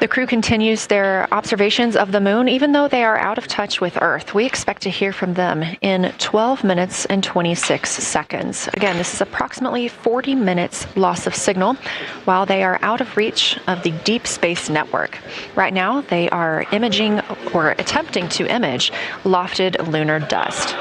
The crew continues their observations of the moon, even though they are out of touch with Earth. We expect to hear from them in 12 minutes and 26 seconds. Again, this is approximately 40 minutes loss of signal while they are out of reach of the deep space network. Right now, they are imaging or attempting to image lofted lunar dust.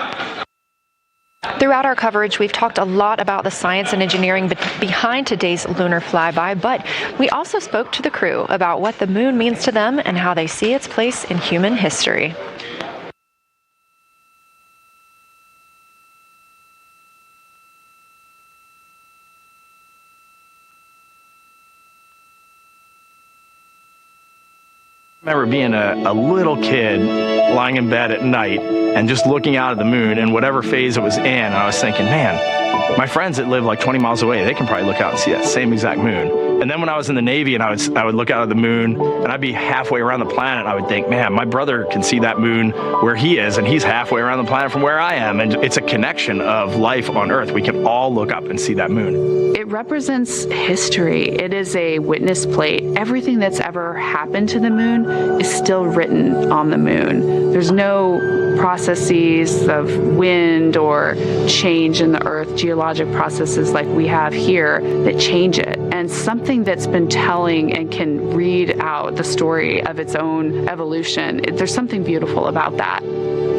Throughout our coverage, we've talked a lot about the science and engineering behind today's lunar flyby, but we also spoke to the crew about what the moon means to them and how they see its place in human history. I remember being a little kid lying in bed at night and just looking out at the moon and whatever phase it was in, and I was thinking, man, my friends that live like 20 miles away, they can probably look out and see that same exact moon. And then when I was in the Navy and I would look out at the moon and I'd be halfway around the planet, and I would think, man, my brother can see that moon where he is, and he's halfway around the planet from where I am. And it's a connection of life on Earth. We can all look up and see that moon. It represents history. It is a witness plate. Everything that's ever happened to the moon is still written on the moon. There's no processes of wind or change in the Earth, geologic processes like we have here that change it. And something that's been telling and can read out the story of its own evolution, there's something beautiful about that.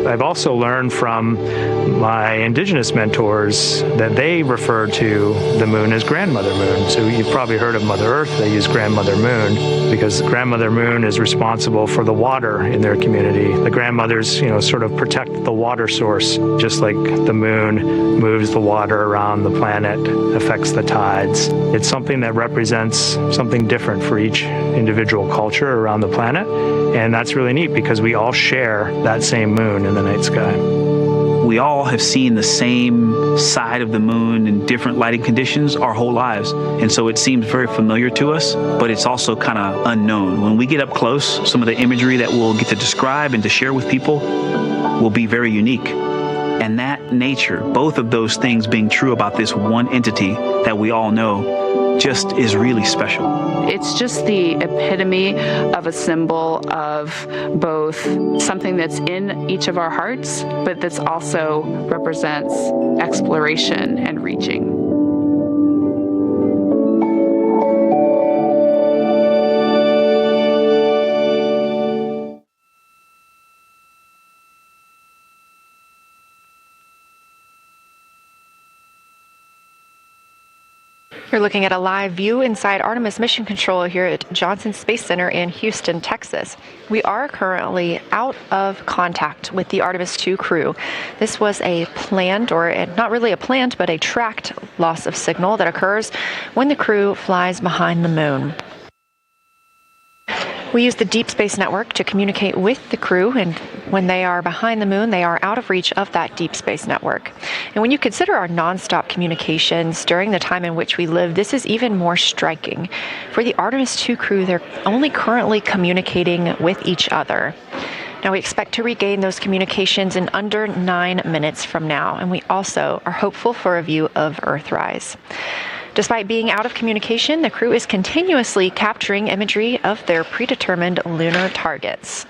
I've also learned from my indigenous mentors that they refer to the moon as Grandmother Moon. So you've probably heard of Mother Earth. They use Grandmother Moon because Grandmother Moon is responsible for the water in their community. The grandmothers, sort of protect the water source, just like the moon moves the water around the planet, affects the tides. It's something that represents something different for each individual culture around the planet. And that's really neat because we all share that same moon in the night sky. We all have seen the same side of the moon in different lighting conditions our whole lives. And so it seems very familiar to us, but it's also kind of unknown. When we get up close, some of the imagery that we'll get to describe and to share with people will be very unique. And that nature, both of those things being true about this one entity that we all know, just is really special. It's just the epitome of a symbol of both something that's in each of our hearts, but that's also represents exploration and reaching. You're looking at a live view inside Artemis Mission Control here at Johnson Space Center in Houston, Texas. We are currently out of contact with the Artemis II crew. This was a planned, or not really a planned, but a tracked loss of signal that occurs when the crew flies behind the moon. We use the Deep Space Network to communicate with the crew, and when they are behind the moon, they are out of reach of that Deep Space Network. And when you consider our nonstop communications during the time in which we live, this is even more striking. For the Artemis II crew, they're only currently communicating with each other. Now, we expect to regain those communications in under 9 minutes from now, and we also are hopeful for a view of Earthrise. Despite being out of communication, the crew is continuously capturing imagery of their predetermined lunar targets.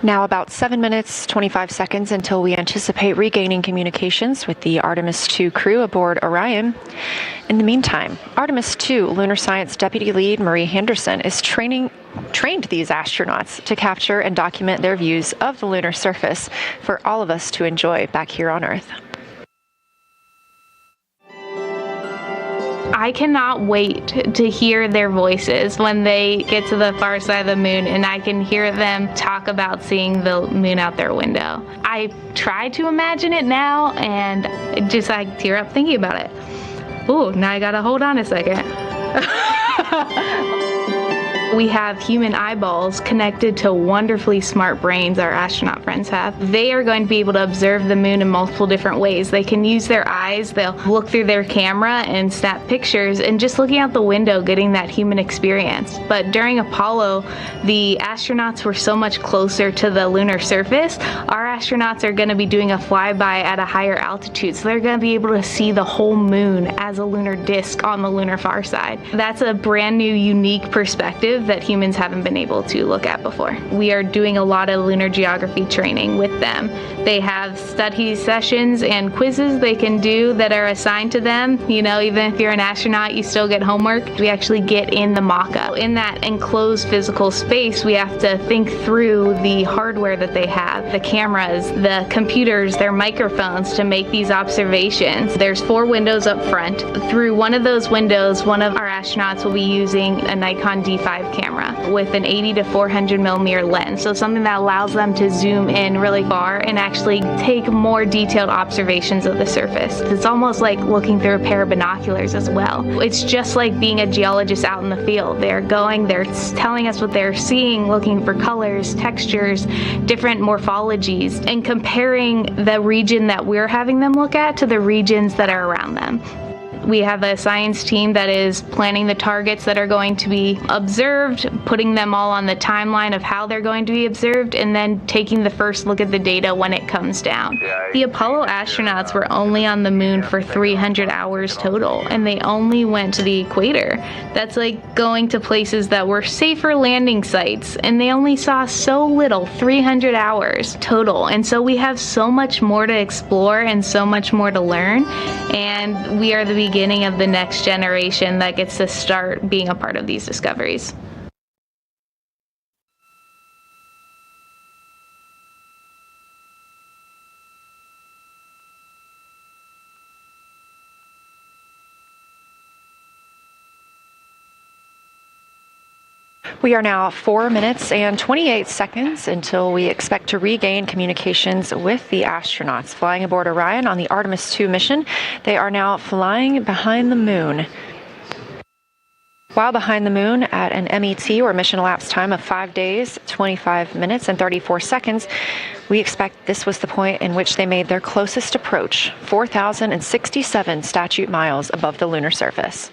Now about 7 minutes, 25 seconds until we anticipate regaining communications with the Artemis II crew aboard Orion. In the meantime, Artemis II Lunar Science Deputy Lead Marie Henderson is trained these astronauts to capture and document their views of the lunar surface for all of us to enjoy back here on Earth. I cannot wait to hear their voices when they get to the far side of the moon and I can hear them talk about seeing the moon out their window. I try to imagine it now and just like tear up thinking about it. Ooh, now I gotta hold on a second. We have human eyeballs connected to wonderfully smart brains our astronaut friends have. They are going to be able to observe the moon in multiple different ways. They can use their eyes, they'll look through their camera and snap pictures, and just looking out the window getting that human experience. But during Apollo, the astronauts were so much closer to the lunar surface. Our astronauts are going to be doing a flyby at a higher altitude, so they're going to be able to see the whole moon as a lunar disk on the lunar far side. That's a brand new, unique perspective that humans haven't been able to look at before. We are doing a lot of lunar geography training with them. They have study sessions and quizzes they can do that are assigned to them. You know, even if you're an astronaut, you still get homework. We actually get in the mock-up. In that enclosed physical space, we have to think through the hardware that they have, the cameras, the computers, their microphones to make these observations. There's 4 windows up front. Through one of those windows, one of our astronauts will be using a Nikon D5 camera with an 80 to 400 millimeter lens, so something that allows them to zoom in really far and actually take more detailed observations of the surface. It's almost like looking through a pair of binoculars as well. It's just like being a geologist out in the field. They're telling us what they're seeing, looking for colors, textures, different morphologies, and comparing the region that we're having them look at to the regions that are around them. We have a science team that is planning the targets that are going to be observed, putting them all on the timeline of how they're going to be observed, and then taking the first look at the data when it comes down. The Apollo astronauts were only on the moon for 300 hours total, and they only went to the equator. That's like going to places that were safer landing sites, and they only saw so little, 300 hours total. And so we have so much more to explore and so much more to learn, and we are the beginning of the next generation that gets to start being a part of these discoveries. We are now 4 minutes and 28 seconds until we expect to regain communications with the astronauts flying aboard Orion on the Artemis II mission. They are now flying behind the moon. While behind the moon at an MET, or mission elapsed time, of 5 days, 25 minutes, and 34 seconds, we expect this was the point in which they made their closest approach, 4,067 statute miles above the lunar surface.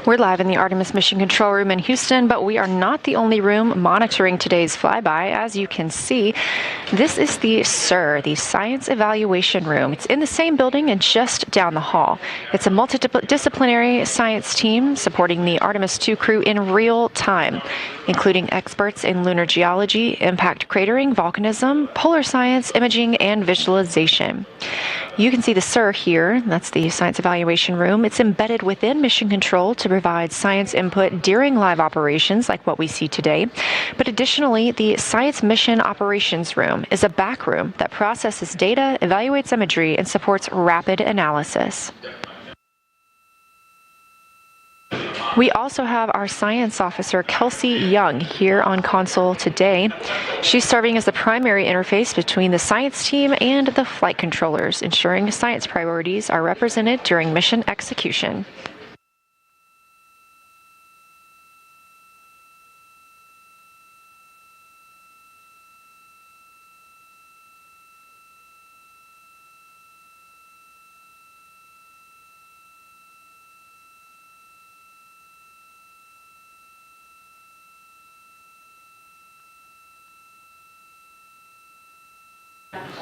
We're live in the Artemis Mission Control Room in Houston, but we are not the only room monitoring today's flyby. As you can see, this is the SIR, the Science Evaluation Room. It's in the same building and just down the hall. It's a multidisciplinary science team supporting the Artemis II crew in real time, including experts in lunar geology, impact cratering, volcanism, polar science, imaging, and visualization. You can see the SIR here. That's the Science Evaluation Room. It's embedded within Mission Control to provide science input during live operations like what we see today. But additionally, the Science Mission Operations Room is a back room that processes data, evaluates imagery, and supports rapid analysis. We also have our science officer, Kelsey Young, here on console today. She's serving as the primary interface between the science team and the flight controllers, ensuring science priorities are represented during mission execution.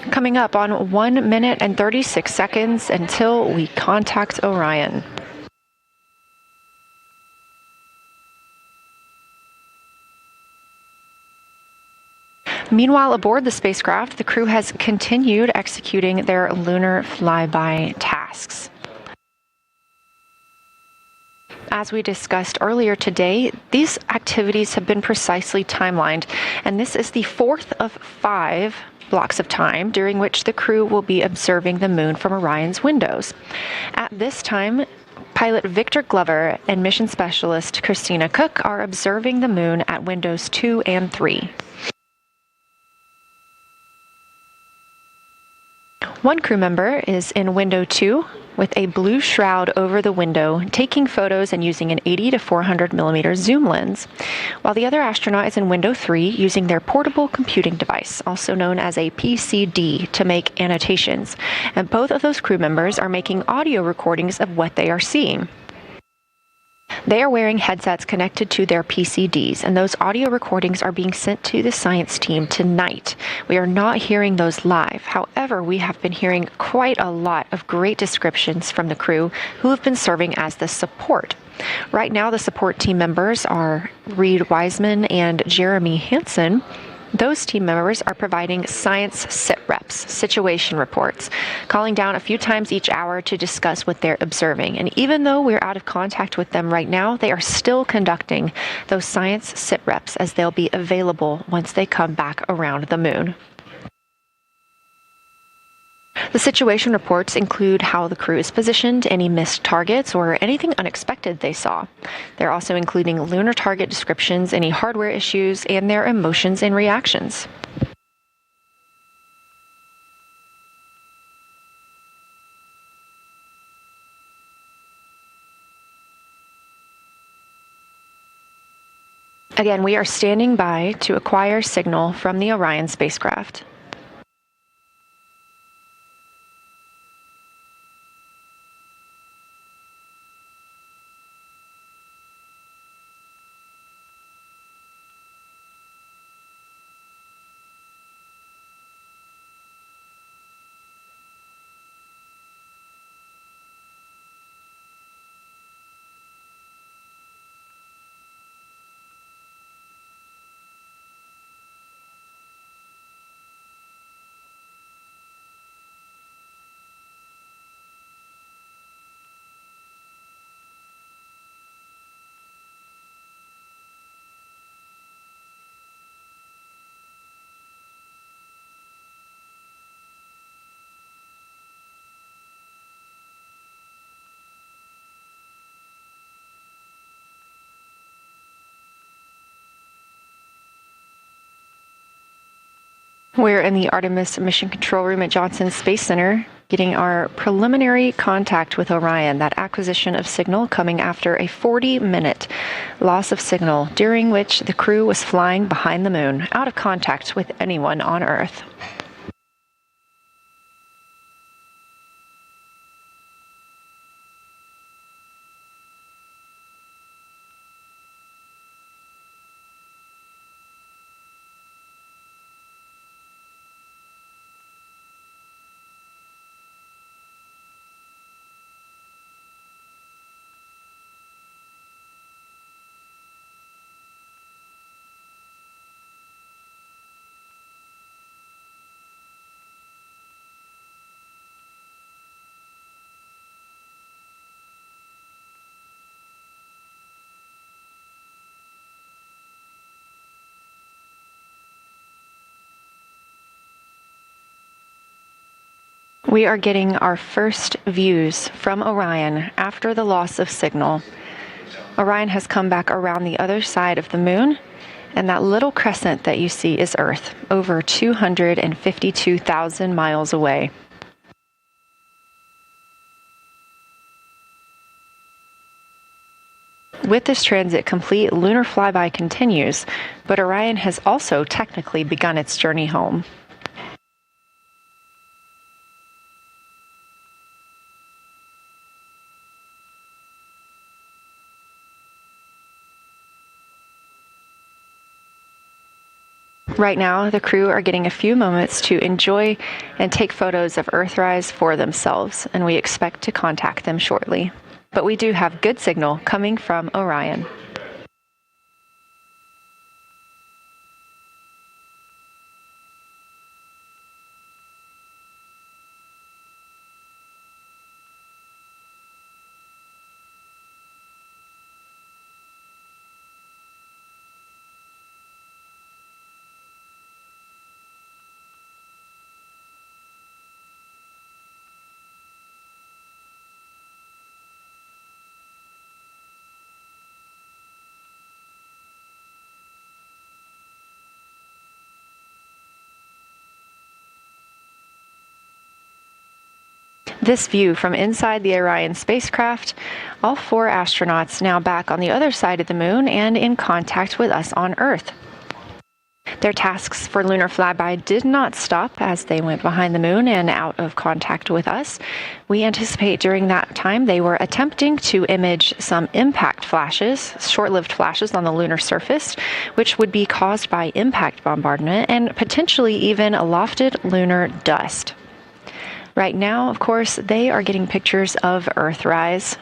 Coming up on 1 minute and 36 seconds until we contact Orion. Meanwhile, aboard the spacecraft, the crew has continued executing their lunar flyby tasks. As we discussed earlier today, these activities have been precisely timelined, and this is the fourth of 5 blocks of time during which the crew will be observing the moon from Orion's windows. At this time, pilot Victor Glover and mission specialist Christina Cook are observing the moon at windows 2 and 3. One crew member is in window 2 with a blue shroud over the window, taking photos and using an 80 to 400 millimeter zoom lens, while the other astronaut is in window 3 using their portable computing device, also known as a PCD, to make annotations. And both of those crew members are making audio recordings of what they are seeing. They are wearing headsets connected to their PCDs, and those audio recordings are being sent to the science team tonight. We are not hearing those live. However, we have been hearing quite a lot of great descriptions from the crew who have been serving as the support. Right now, the support team members are Reed Wiseman and Jeremy Hansen. Those team members are providing science sit reps, situation reports, calling down a few times each hour to discuss what they're observing. And even though we're out of contact with them right now, they are still conducting those science sit reps as they'll be available once they come back around the moon. The situation reports include how the crew is positioned, any missed targets, or anything unexpected they saw. They're also including lunar target descriptions, any hardware issues, and their emotions and reactions. Again, we are standing by to acquire signal from the Orion spacecraft. We're in the Artemis Mission Control Room at Johnson Space Center, getting our preliminary contact with Orion, that acquisition of signal coming after a 40-minute loss of signal, during which the crew was flying behind the moon, out of contact with anyone on Earth. We are getting our first views from Orion after the loss of signal. Orion has come back around the other side of the moon, and that little crescent that you see is Earth, over 252,000 miles away. With this transit complete, lunar flyby continues, but Orion has also technically begun its journey home. Right now, the crew are getting a few moments to enjoy and take photos of Earthrise for themselves, and we expect to contact them shortly. But we do have good signal coming from Orion. This view from inside the Orion spacecraft, all 4 astronauts now back on the other side of the moon and in contact with us on Earth. Their tasks for lunar flyby did not stop as they went behind the moon and out of contact with us. We anticipate during that time they were attempting to image some impact flashes, short-lived flashes on the lunar surface, which would be caused by impact bombardment and potentially even lofted lunar dust. Right now, of course, they are getting pictures of Earthrise.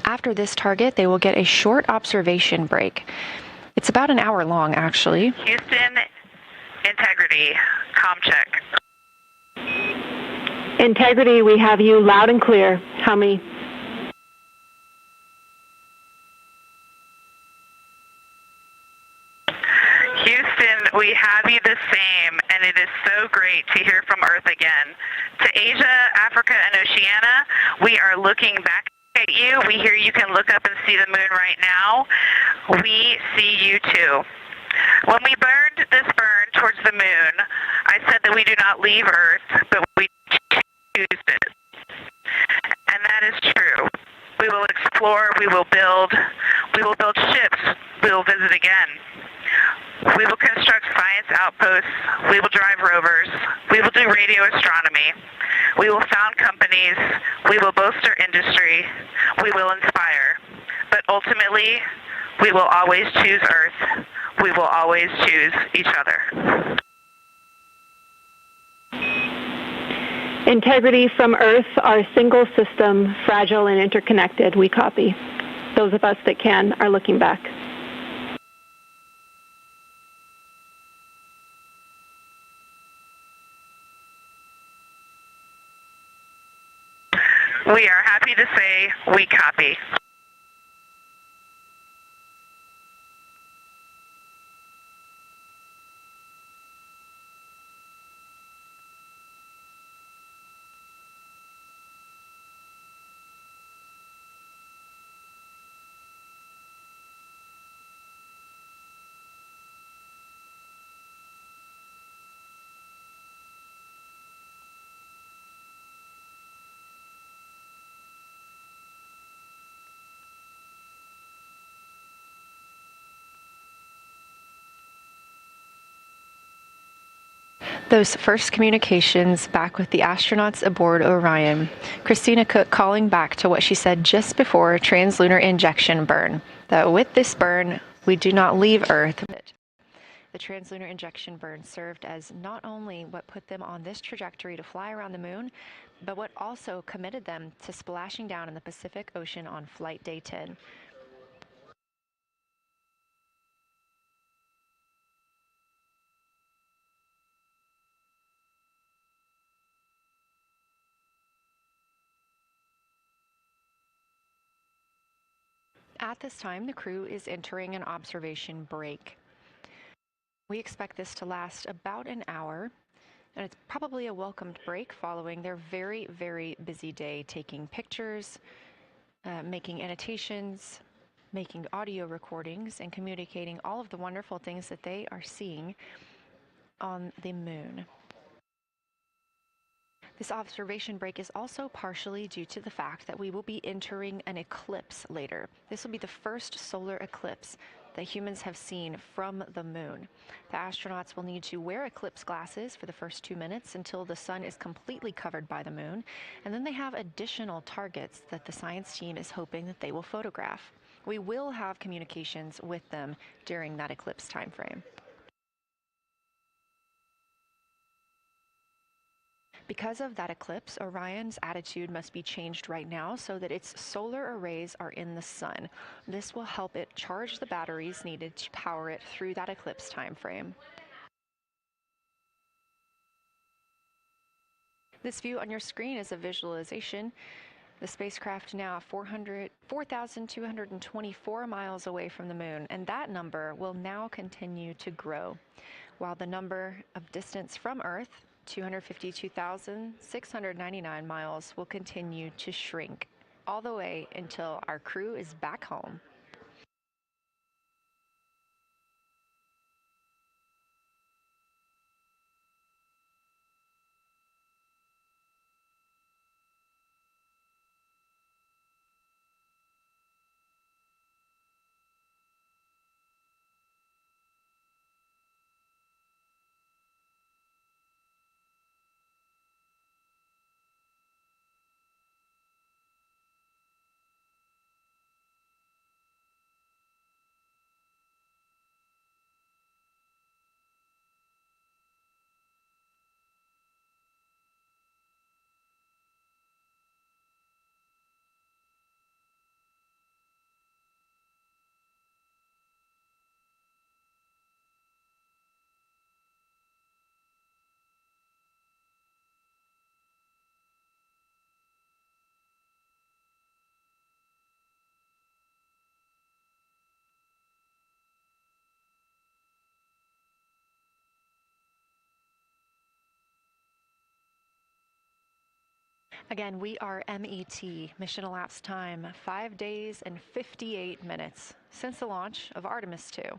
After this target, they will get a short observation break. It's about an hour long, actually. Houston, integrity, comm check. Integrity, we have you loud and clear. How many? Houston, we have you the same, and it is so great to hear from Earth again. To Asia, Africa, and Oceania, we are looking back at you. We hear you can look up and see the moon right now. We see you too. When we burned this burn towards the moon, I said that we do not leave Earth, but we choose it. And that is true. We will explore, we will build ships, we will visit again. We will construct science outposts, we will drive rovers, we will do radio astronomy, we will found companies, we will bolster industry, we will inspire. But ultimately, we will always choose Earth, we will always choose each other. Integrity from Earth, our single system, fragile and interconnected, we copy. Those of us that can are looking back. We are happy to say we copy. Those first communications back with the astronauts aboard Orion. Christina Cook calling back to what she said just before translunar injection burn, that with this burn, we do not leave Earth. The translunar injection burn served as not only what put them on this trajectory to fly around the moon, but what also committed them to splashing down in the Pacific Ocean on Flight Day 10. At this time, the crew is entering an observation break. We expect this to last about an hour, And it's probably a welcomed break following their very, very busy day taking pictures, making annotations, making audio recordings, and communicating all of the wonderful things that they are seeing on the moon. This observation break is also partially due to the fact that we will be entering an eclipse later. This will be the first solar eclipse that humans have seen from the moon. The astronauts will need to wear eclipse glasses for the first 2 minutes until the sun is completely covered by the moon, and then they have additional targets that the science team is hoping that they will photograph. We will have communications with them during that eclipse time frame. Because of that eclipse, Orion's attitude must be changed right now so that its solar arrays are in the sun. This will help it charge the batteries needed to power it through that eclipse time frame. This view on your screen is a visualization. The spacecraft now 4,224 miles away from the moon, and that number will now continue to grow, while the number of distance from Earth, 252,699 miles, will continue to shrink all the way until our crew is back home. Again, we are MET, mission elapsed time, 5 days and 58 minutes since the launch of Artemis II.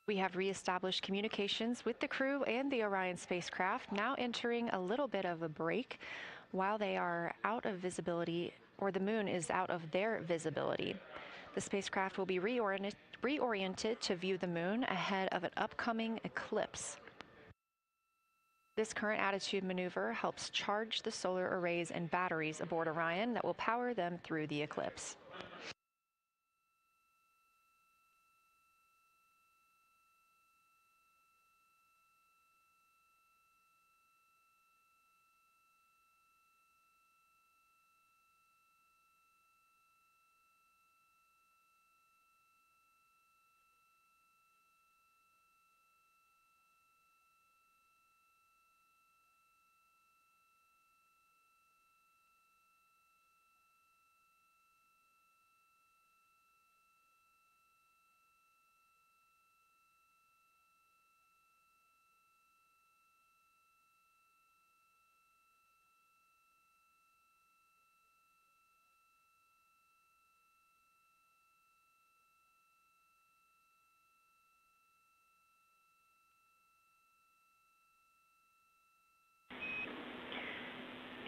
We have reestablished communications with the crew and the Orion spacecraft, now entering a little bit of a break while they are out of visibility, or the moon is out of their visibility. The spacecraft will be reoriented to view the moon ahead of an upcoming eclipse. This current attitude maneuver helps charge the solar arrays and batteries aboard Orion that will power them through the eclipse.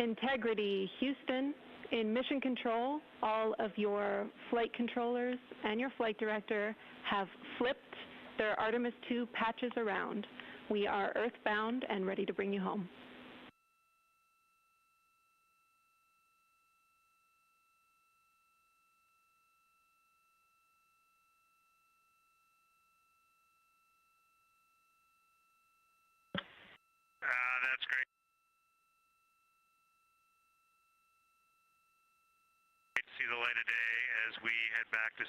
Integrity, Houston. In mission control, all of your flight controllers and your flight director have flipped their Artemis II patches around. We are earthbound and ready to bring you home. That's great. See the light of day as we head back to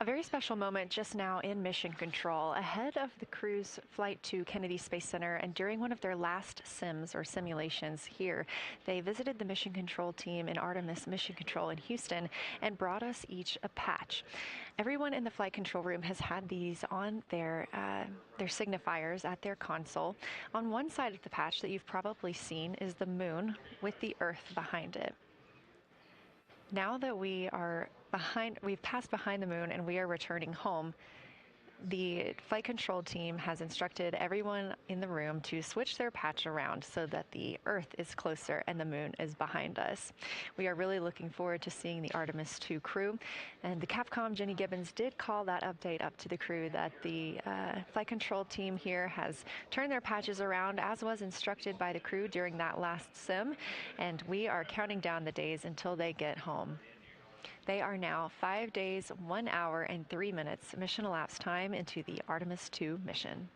A very special moment just now in mission control. Ahead of the crew's flight to Kennedy Space Center and during one of their last sims or simulations here, they visited the mission control team in Artemis Mission Control in Houston and brought us each a patch. Everyone in the flight control room has had these on their signifiers at their console. On one side of the patch that you've probably seen is the moon with the Earth behind it. Now that we've passed behind the moon and we are returning home, the flight control team has instructed everyone in the room to switch their patch around so that the Earth is closer and the moon is behind us. We are really looking forward to seeing the Artemis II crew, and the Capcom, Jenny Gibbons, did call that update up to the crew that the flight control team here has turned their patches around as was instructed by the crew during that last sim, and we are counting down the days until they get home. They are now 5 days, 1 hour, and 3 minutes mission elapsed time into the Artemis II mission.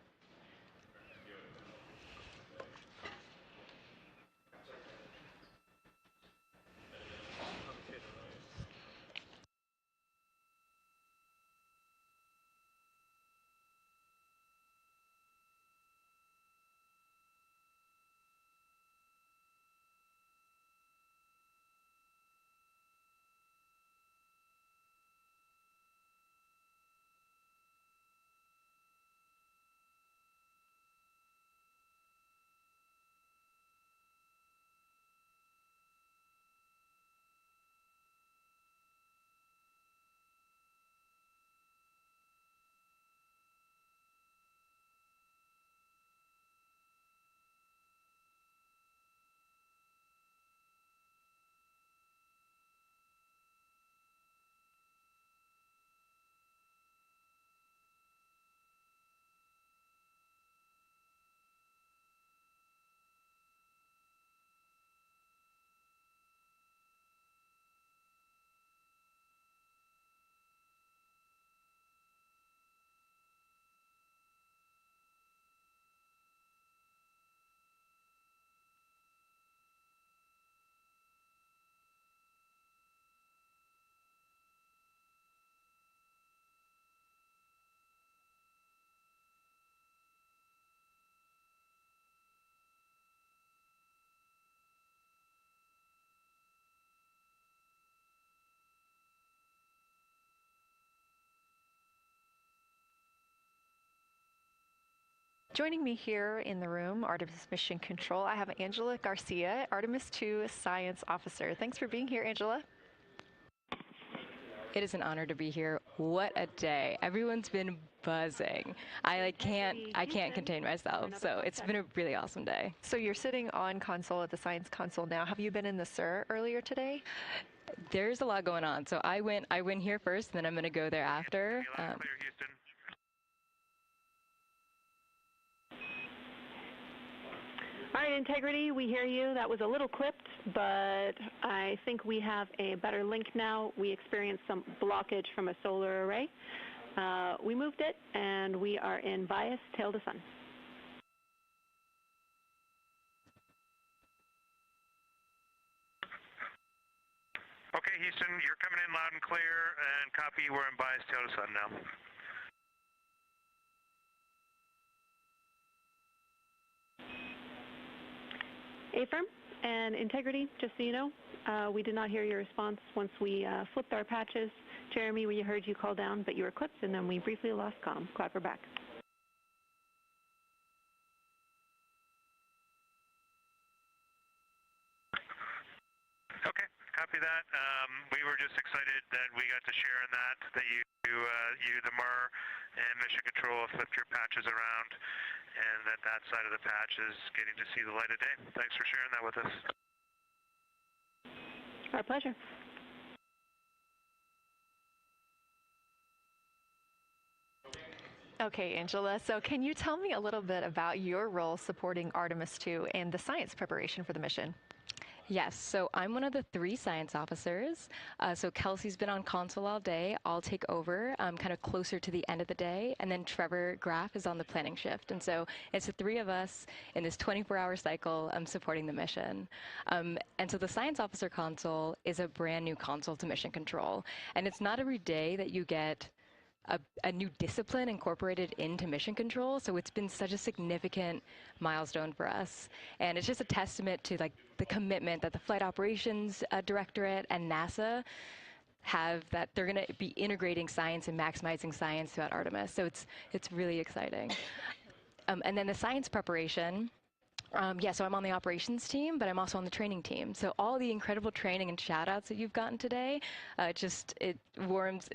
Joining me here in the room, Artemis Mission Control, I have Angela Garcia, Artemis II Science Officer. Thanks for being here, Angela. It is an honor to be here. What a day. Everyone's been buzzing. I can't contain myself. So it's been a really awesome day. So you're sitting on console at the science console now. Have you been in the SIR earlier today? There's a lot going on. So I went here first, and then I'm going to go there after. All right, Integrity, we hear you. That was a little clipped, but I think we have a better link now. We experienced some blockage from a solar array. We moved it, and we are in bias tail to sun. Okay, Houston, you're coming in loud and clear, and copy, we're in bias tail to sun now. Affirm and Integrity, just so you know, we did not hear your response once we flipped our patches. Jeremy, we heard you call down, but you were clipped, and then we briefly lost comm. Glad we're back. Okay, copy that. We were just excited that we got to share in that you, the MER, and Mission Control have flipped your patches around, and that side of the patch is getting to see the light of day. Thanks for sharing that with us. Our pleasure. Okay, Angela, so can you tell me a little bit about your role supporting Artemis II and the science preparation for the mission? Yes, so I'm one of the 3 science officers. So Kelsey's been on console all day. I'll take over kind of closer to the end of the day. And then Trevor Graff is on the planning shift. And so it's the 3 of us in this 24-hour cycle supporting the mission. And so the science officer console is a brand new console to Mission Control. And it's not every day that you get a new discipline incorporated into mission control. So it's been such a significant milestone for us. And it's just a testament to like the commitment that the Flight Operations Directorate and NASA have, that they're going to be integrating science and maximizing science throughout Artemis. So it's really exciting. And then the science preparation. So I'm on the operations team, but I'm also on the training team. So all the incredible training and shout-outs that you've gotten today, it warms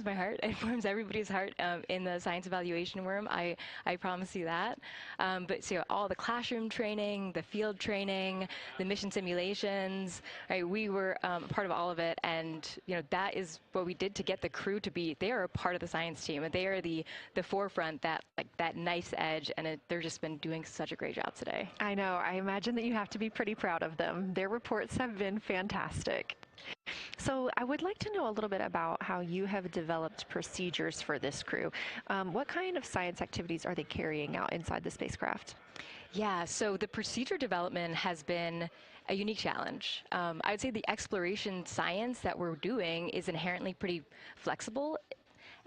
my heart. It warms everybody's heart in the science evaluation room. I promise you that. But so all the classroom training, the field training, the mission simulations, right? We were a part of all of it, and that is what we did to get the crew to be. They are a part of the science team, and they are the forefront, that nice edge, and they're just been doing such a great job today. I know. I imagine that you have to be pretty proud of them. Their reports have been fantastic. So I would like to know a little bit about how you have developed procedures for this crew. What kind of science activities are they carrying out inside the spacecraft? Yeah, so the procedure development has been a unique challenge. I would say the exploration science that we're doing is inherently pretty flexible,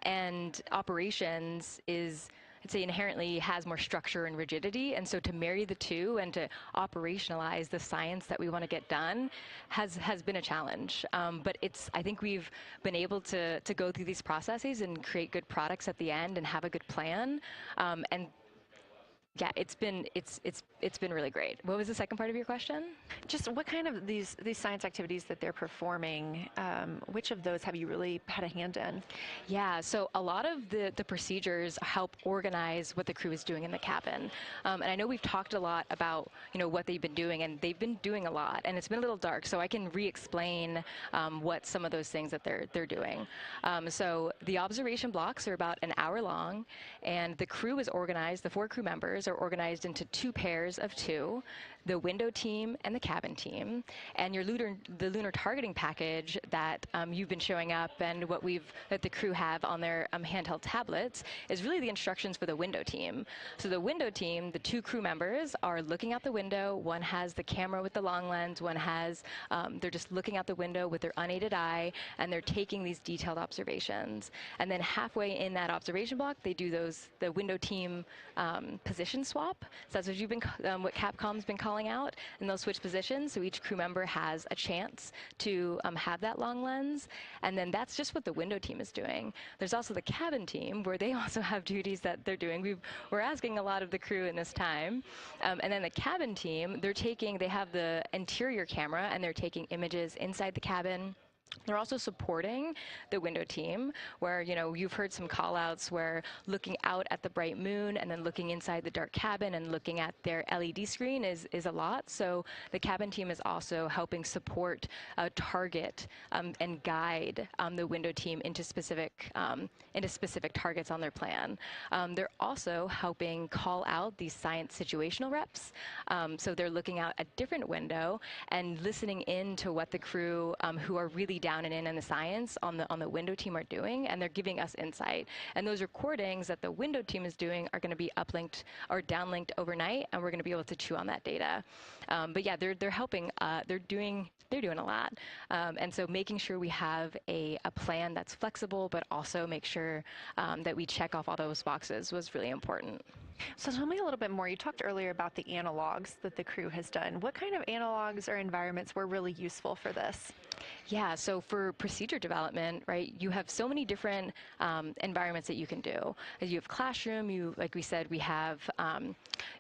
and operations is, I'd say, inherently has more structure and rigidity. And so to marry the two and to operationalize the science that we want to get done has been a challenge. But I think we've been able to go through these processes and create good products at the end and have a good plan. And yeah, it's been really great. What was the second part of your question? Just what kind of these science activities that they're performing, which of those have you really had a hand in? Yeah, so a lot of the procedures help organize what the crew is doing in the cabin. And I know we've talked a lot about what they've been doing, and they've been doing a lot, and it's been a little dark, so I can re-explain what some of those things that they're doing. So the observation blocks are about an hour long, and the crew is organized, the 4 crew members are organized into 2 pairs of 2, the window team and the cabin team. And the lunar targeting package that you've been showing up and that the crew have on their handheld tablets is really the instructions for the window team. So the window team, the 2 crew members are looking out the window. One has the camera with the long lens, one has, they're just looking out the window with their unaided eye, and they're taking these detailed observations. And then halfway in that observation block, they do the window team position swap. So that's what Capcom's been calling out, and they'll switch positions, so each crew member has a chance to have that long lens. And then that's just what the window team is doing. There's also the cabin team, where they also have duties that they're doing. We're asking a lot of the crew in this time. And then the cabin team, they have the interior camera, and they're taking images inside the cabin. They're also supporting the window team, where, you've heard some call-outs where looking out at the bright moon and then looking inside the dark cabin and looking at their LED screen is a lot. So the cabin team is also helping support, target, and guide the window team into specific targets on their plan. They're also helping call out these science situational reps. So they're looking out a different window and listening in to what the crew who are really down and in the science on the window team are doing, and they're giving us insight. And those recordings that the window team is doing are going to be uplinked or downlinked overnight, and we're going to be able to chew on that data. But yeah, they're helping. They're doing a lot. And so making sure we have a plan that's flexible, but also make sure that we check off all those boxes was really important. So tell me a little bit more. You talked earlier about the analogs that the crew has done. What kind of analogs or environments were really useful for this? Yeah, so for procedure development, right, you have so many different environments that you can do. You have classroom, like we said, you have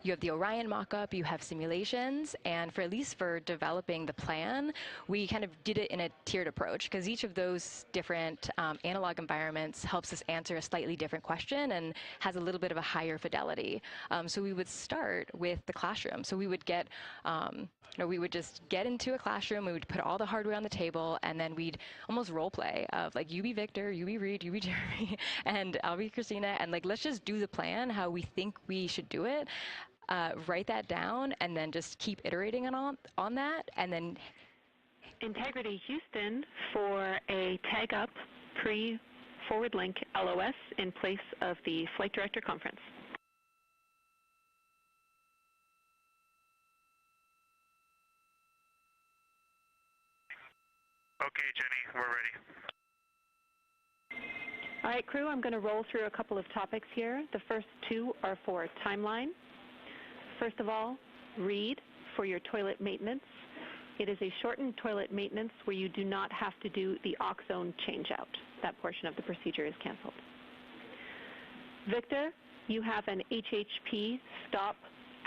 the Orion mock-up, you have simulations, and at least for developing the plan, we kind of did it in a tiered approach, because each of those different analog environments helps us answer a slightly different question and has a little bit of a higher fidelity. So we would start with the classroom. So we would we would just get into a classroom, we would put all the hardware on the table, and then we'd almost role play of like, you be Victor, you be Reed, you be Jeremy, and I'll be Christina, and like, let's just do the plan how we think we should do it. Write that down, and then just keep iterating on that, and then Integrity Houston for a tag up pre-forward link LOS in place of the Flight Director Conference. Okay, Jenny, we're ready. All right, crew, I'm going to roll through a couple of topics here. The first two are for timeline. First of all, read for your toilet maintenance. It is a shortened toilet maintenance where you do not have to do the oxone changeout. That portion of the procedure is canceled. Victor, you have an HHP stop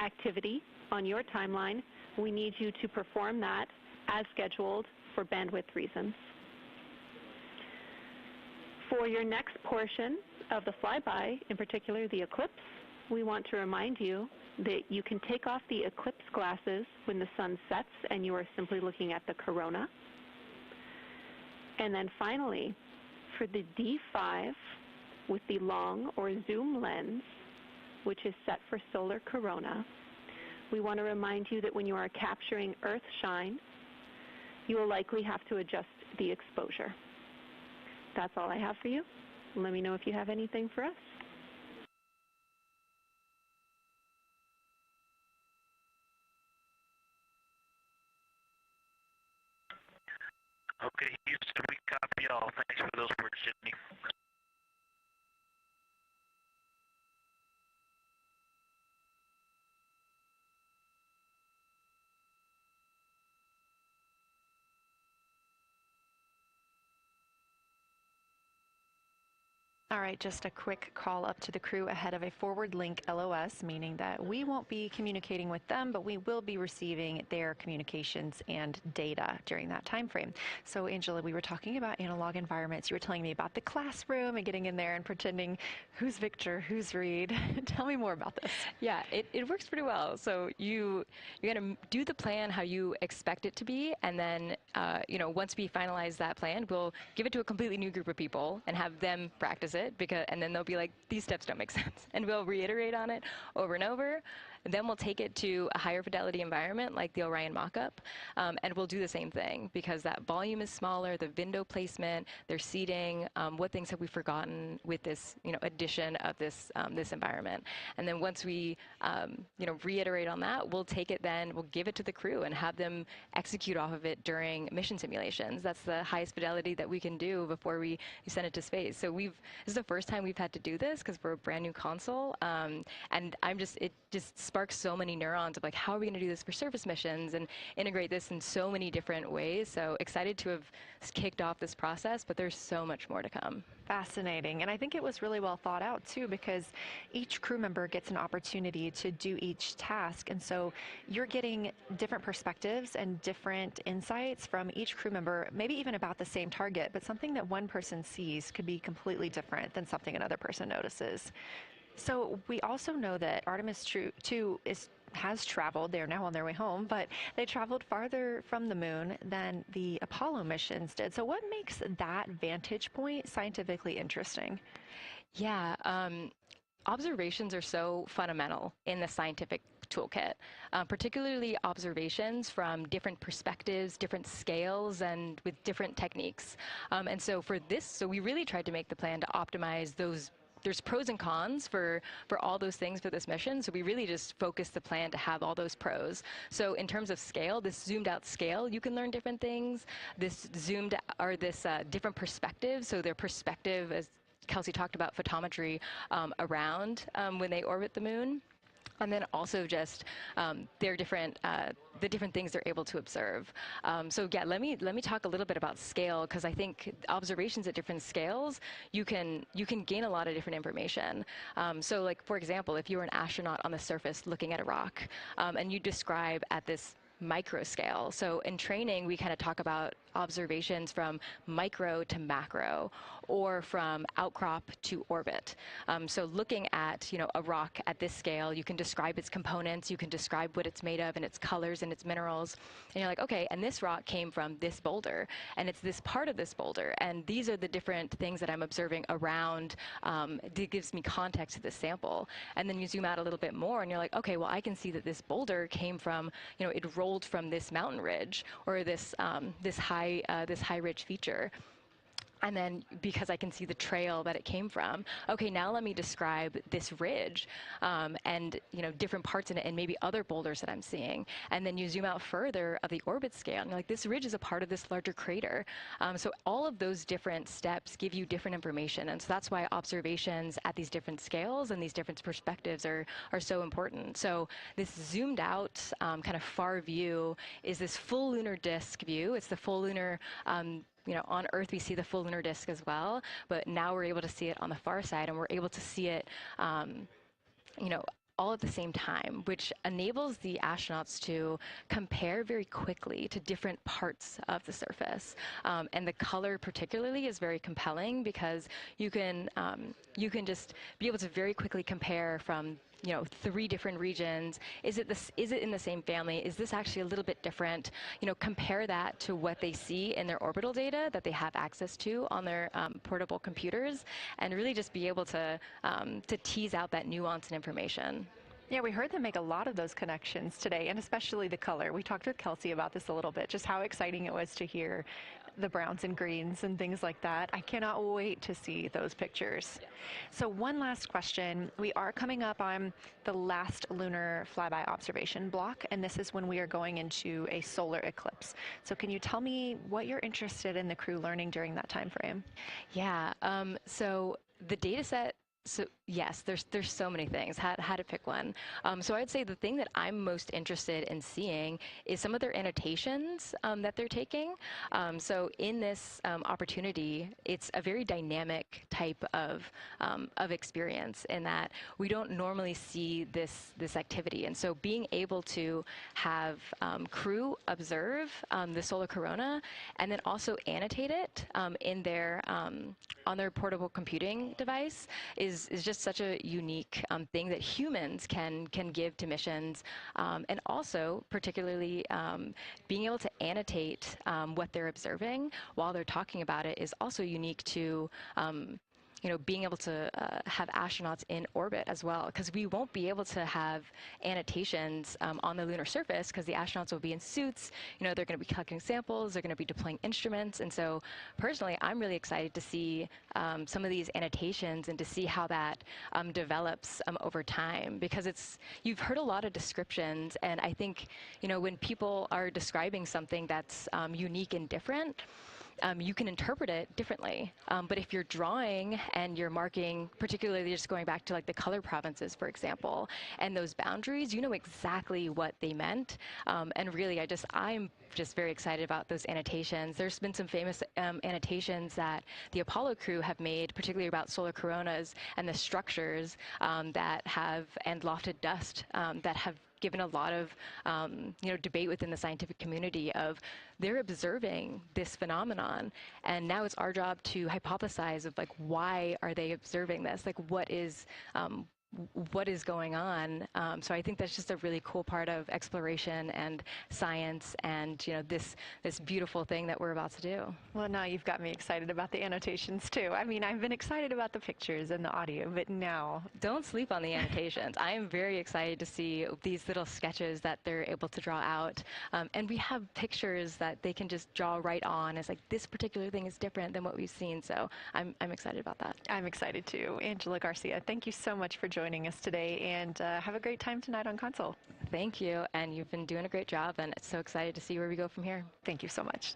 activity on your timeline. We need you to perform that as scheduled for bandwidth reasons. For your next portion of the flyby, in particular the eclipse, we want to remind you that you can take off the eclipse glasses when the sun sets and you are simply looking at the corona. And then finally, for the D5 with the long or zoom lens, which is set for solar corona, we want to remind you that when you are capturing Earth shine, you will likely have to adjust the exposure. That's all I have for you. Let me know if you have anything for us. Okay, Houston, we copy all. Thanks for those words, Sydney. All right, just a quick call up to the crew ahead of a forward link LOS, meaning that we won't be communicating with them, but we will be receiving their communications and data during that time frame. So, Angela, we were talking about analog environments. You were telling me about the classroom and getting in there and pretending who's Victor, who's Reed. Tell me more about this. Yeah, it works pretty well. So you're going to do the plan how you expect it to be, and then once we finalize that plan, we'll give it to a completely new group of people and have them practice it, and then they'll be like, these steps don't make sense, and we'll reiterate on it over and over. Then we'll take it to a higher fidelity environment like the Orion mock-up, and we'll do the same thing because that volume is smaller, the window placement, their seating, what things have we forgotten with this addition of this environment. And then once we reiterate on that, we'll take it then, we'll give it to the crew and have them execute off of it during mission simulations. That's the highest fidelity that we can do before we send it to space. So this is the first time we've had to do this because we're a brand new console, and it just sparks so many neurons of like, how are we going to do this for surface missions and integrate this in so many different ways. So excited to have kicked off this process, but there's so much more to come. Fascinating. And I think it was really well thought out too, because each crew member gets an opportunity to do each task. And so you're getting different perspectives and different insights from each crew member, maybe even about the same target, but something that one person sees could be completely different than something another person notices. So we also know that Artemis II has traveled. They're now on their way home, but they traveled farther from the moon than the Apollo missions did. So what makes that vantage point scientifically interesting? Yeah, observations are so fundamental in the scientific toolkit, particularly observations from different perspectives, different scales, and with different techniques. And so for this, so we really tried to make the plan to optimize those. There's pros and cons for all those things for this mission, so we really just focused the plan to have all those pros. So in terms of scale, this zoomed out scale, you can learn different things. This different perspectives, so their perspective, as Kelsey talked about, photometry around when they orbit the moon. And then also just their different the different things they're able to observe. So yeah, let me talk a little bit about scale, because I think observations at different scales, you can gain a lot of different information. So like, for example, if you were an astronaut on the surface looking at a rock, and you describe at this micro scale. So in training, we kind of talk about observations from micro to macro, or from outcrop to orbit. So looking at a rock at this scale, you can describe its components, you can describe what it's made of and its colors and its minerals, and you're like, okay, and this rock came from this boulder, and it's this part of this boulder, and these are the different things that I'm observing around. It gives me context to this sample. And then you zoom out a little bit more, and you're like, okay, well, I can see that this boulder came from, it rolled from this mountain ridge, or this high ridge feature. And then because I can see the trail that it came from, okay, now let me describe this ridge and different parts in it and maybe other boulders that I'm seeing. And then you zoom out further of the orbit scale and you're like, this ridge is a part of this larger crater. So all of those different steps give you different information. And so that's why observations at these different scales and these different perspectives are so important. So this zoomed out kind of far view is this full lunar disk view. It's the full lunar on Earth, we see the full lunar disk as well, but now we're able to see it on the far side, and we're able to see it, all at the same time, which enables the astronauts to compare very quickly to different parts of the surface. And the color particularly is very compelling because you can just be able to very quickly compare from 3 different regions. Is it in the same family? Is this actually a little bit different? Compare that to what they see in their orbital data that they have access to on their portable computers, and really just be able to tease out that nuance and information. Yeah, we heard them make a lot of those connections today, and especially the color. We talked with Kelsey about this a little bit, just how exciting it was to hear the browns and greens and things like that. I cannot wait to see those pictures. Yeah. So one last question. We are coming up on the last lunar flyby observation block, and this is when we are going into a solar eclipse. So can you tell me what you're interested in the crew learning during that time frame? Yeah, so the data set, so yes, there's so many things. How to pick one. So I'd say the thing that I'm most interested in seeing is some of their annotations that they're taking. So in this opportunity, it's a very dynamic type of experience in that we don't normally see this activity. And so being able to have crew observe the solar corona and then also annotate it in their on their portable computing device is just such a unique thing that humans can give to missions, and also particularly being able to annotate what they're observing while they're talking about it is also unique to being able to have astronauts in orbit as well, because we won't be able to have annotations on the lunar surface because the astronauts will be in suits. They're going to be collecting samples, they're going to be deploying instruments, and so personally, I'm really excited to see some of these annotations and to see how that develops over time, because you've heard a lot of descriptions, and I think when people are describing something that's unique and different, you can interpret it differently. But if you're drawing and you're marking, particularly just going back to like the color provinces, for example, and those boundaries, you know exactly what they meant. And really, I'm just very excited about those annotations. There's been some famous annotations that the Apollo crew have made, particularly about solar coronas and the structures that have, and lofted dust that have given a lot of debate within the scientific community of they're observing this phenomenon, and now it's our job to hypothesize of like why are they observing this, like what is going on. So I think that's just a really cool part of exploration and science and this beautiful thing that we're about to do. Well, now you've got me excited about the annotations too. I mean, I've been excited about the pictures and the audio, but now don't sleep on the annotations. I am very excited to see these little sketches that they're able to draw out, and we have pictures that they can just draw right on. It's like this particular thing is different than what we've seen, so I'm excited about that. I'm excited too. Angela Garcia, thank you so much for joining us today, and have a great time tonight on Console. Thank you, and you've been doing a great job, and so excited to see where we go from here. Thank you so much.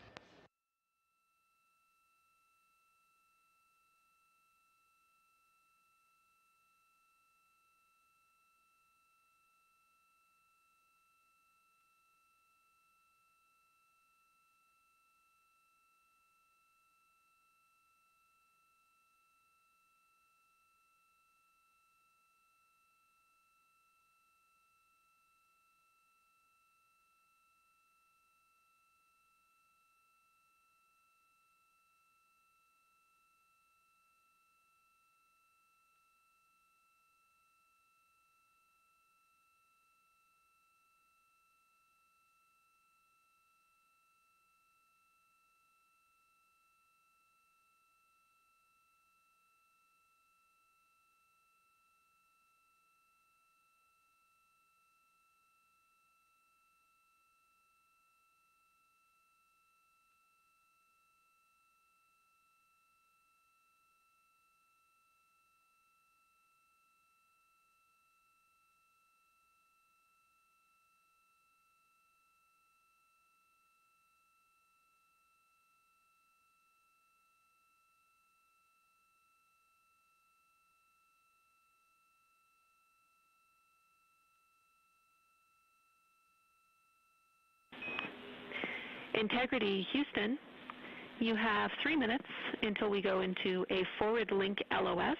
Integrity Houston, you have 3 minutes until we go into a forward link LOS.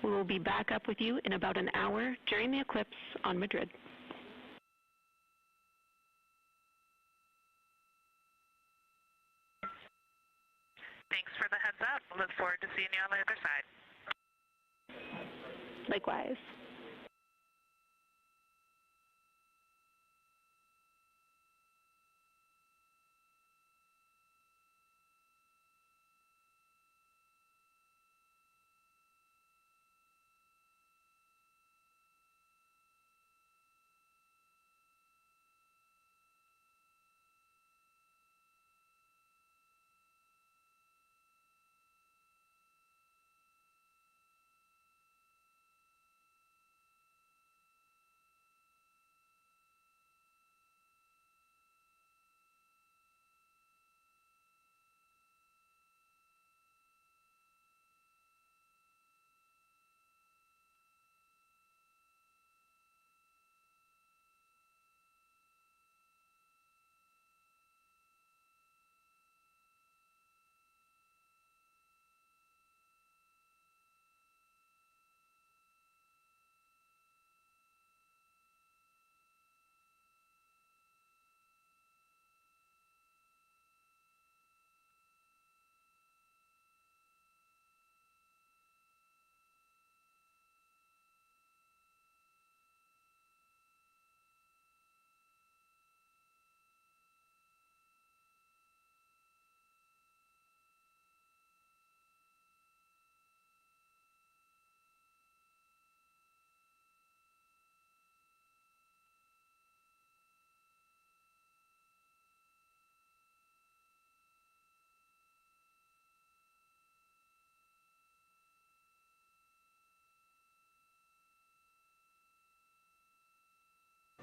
We will be back up with you in about an hour during the eclipse on Madrid. Thanks for the heads up. Look forward to seeing you on the other side. Likewise.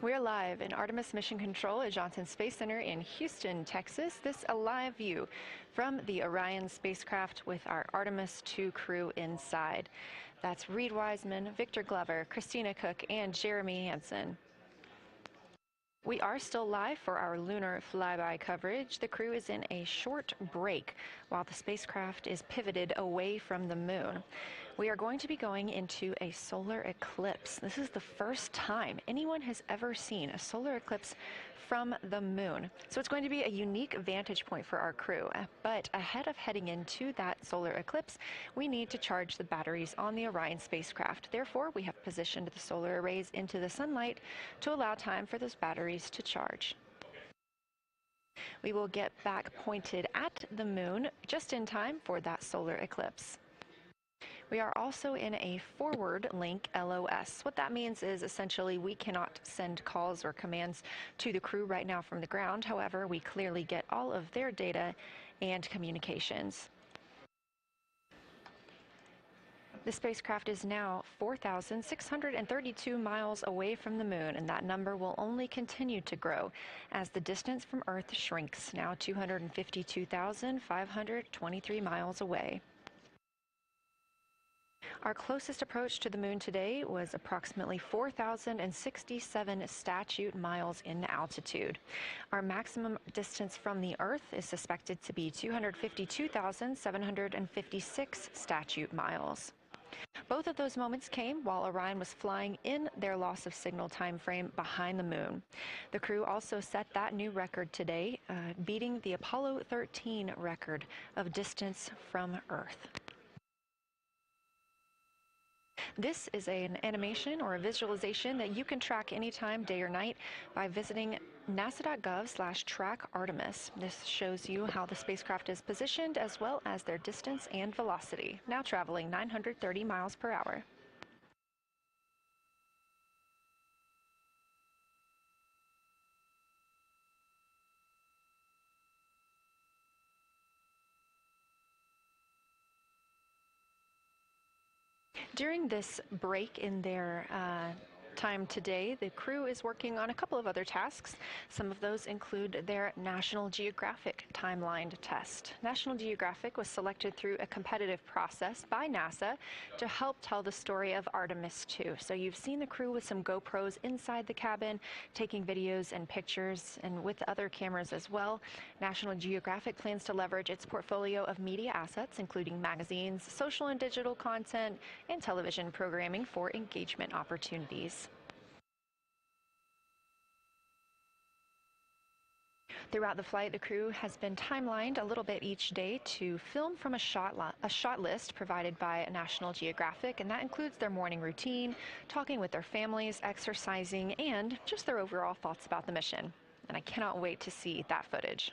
We're live in Artemis Mission Control at Johnson Space Center in Houston, Texas. This is a live view from the Orion spacecraft with our Artemis II crew inside. That's Reed Wiseman, Victor Glover, Christina Cook, and Jeremy Hansen. We are still live for our lunar flyby coverage. The crew is in a short break while the spacecraft is pivoted away from the moon. We are going to be going into a solar eclipse. This is the first time anyone has ever seen a solar eclipse from the moon. So it's going to be a unique vantage point for our crew. But ahead of heading into that solar eclipse, we need to charge the batteries on the Orion spacecraft. Therefore, we have positioned the solar arrays into the sunlight to allow time for those batteries to charge. We will get back pointed at the moon just in time for that solar eclipse. We are also in a forward link LOS. What that means is essentially we cannot send calls or commands to the crew right now from the ground. However, we clearly get all of their data and communications. The spacecraft is now 4,632 miles away from the moon, and that number will only continue to grow as the distance from Earth shrinks, now 252,523 miles away. Our closest approach to the moon today was approximately 4,067 statute miles in altitude. Our maximum distance from the Earth is suspected to be 252,756 statute miles. Both of those moments came while Orion was flying in their loss of signal time frame behind the moon. The crew also set that new record today, beating the Apollo 13 record of distance from Earth. This is an animation or a visualization that you can track anytime, day or night, by visiting nasa.gov/track-Artemis. This shows you how the spacecraft is positioned as well as their distance and velocity, now traveling 930 miles per hour. During this break in their time today, the crew is working on a couple of other tasks. Some of those include their National Geographic timeline test. National Geographic was selected through a competitive process by NASA to help tell the story of Artemis II. So you've seen the crew with some GoPros inside the cabin, taking videos and pictures, and with other cameras as well. National Geographic plans to leverage its portfolio of media assets, including magazines, social and digital content, and television programming for engagement opportunities. Throughout the flight, the crew has been timelined a little bit each day to film from a shot list provided by National Geographic, and that includes their morning routine, talking with their families, exercising, and just their overall thoughts about the mission. And I cannot wait to see that footage.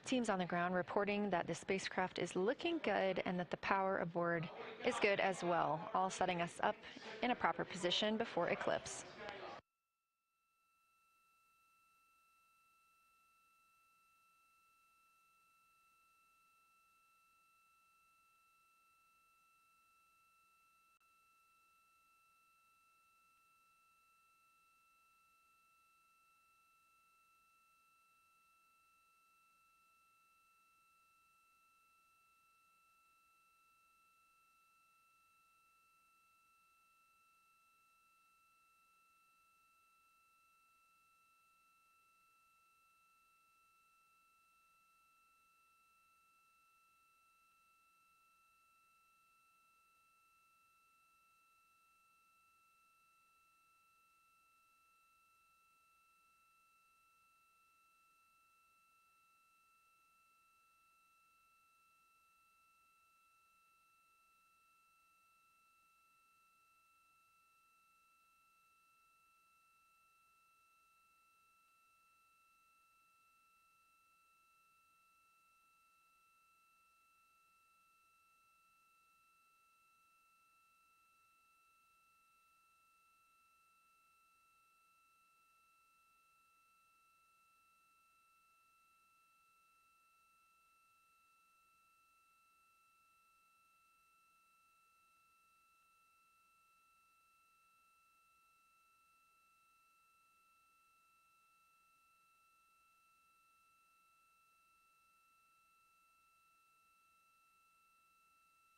Teams on the ground reporting that the spacecraft is looking good and that the power aboard is good as well, all setting us up in a proper position before eclipse.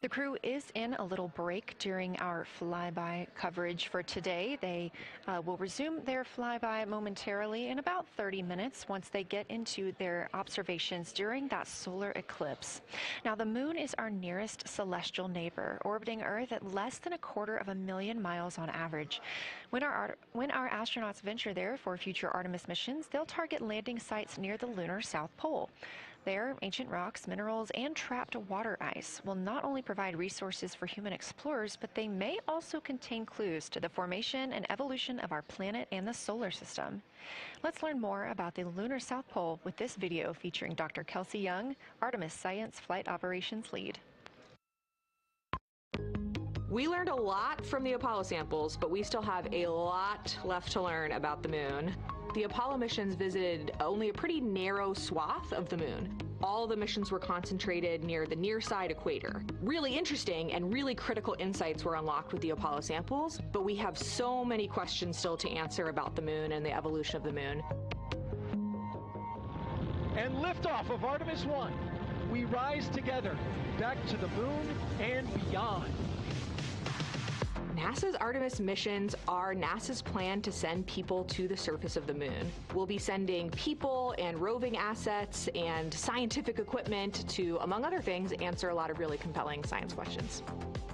The crew is in a little break during our flyby coverage for today. They will resume their flyby momentarily in about 30 minutes once they get into their observations during that solar eclipse. Now, the moon is our nearest celestial neighbor, orbiting Earth at less than 250,000 miles on average. When our astronauts venture there for future Artemis missions, they'll target landing sites near the lunar South Pole. There, ancient rocks, minerals, and trapped water ice will not only provide resources for human explorers, but they may also contain clues to the formation and evolution of our planet and the solar system. Let's learn more about the lunar South Pole with this video featuring Dr. Kelsey Young, Artemis Science Flight Operations Lead. We learned a lot from the Apollo samples, but we still have a lot left to learn about the moon. The Apollo missions visited only a pretty narrow swath of the moon. All the missions were concentrated near the near-side equator. Really interesting and really critical insights were unlocked with the Apollo samples, but we have so many questions still to answer about the moon and the evolution of the moon. And liftoff of Artemis I. We rise together back to the moon and beyond. NASA's Artemis missions are NASA's plan to send people to the surface of the moon. We'll be sending people and roving assets and scientific equipment to, among other things, answer a lot of really compelling science questions.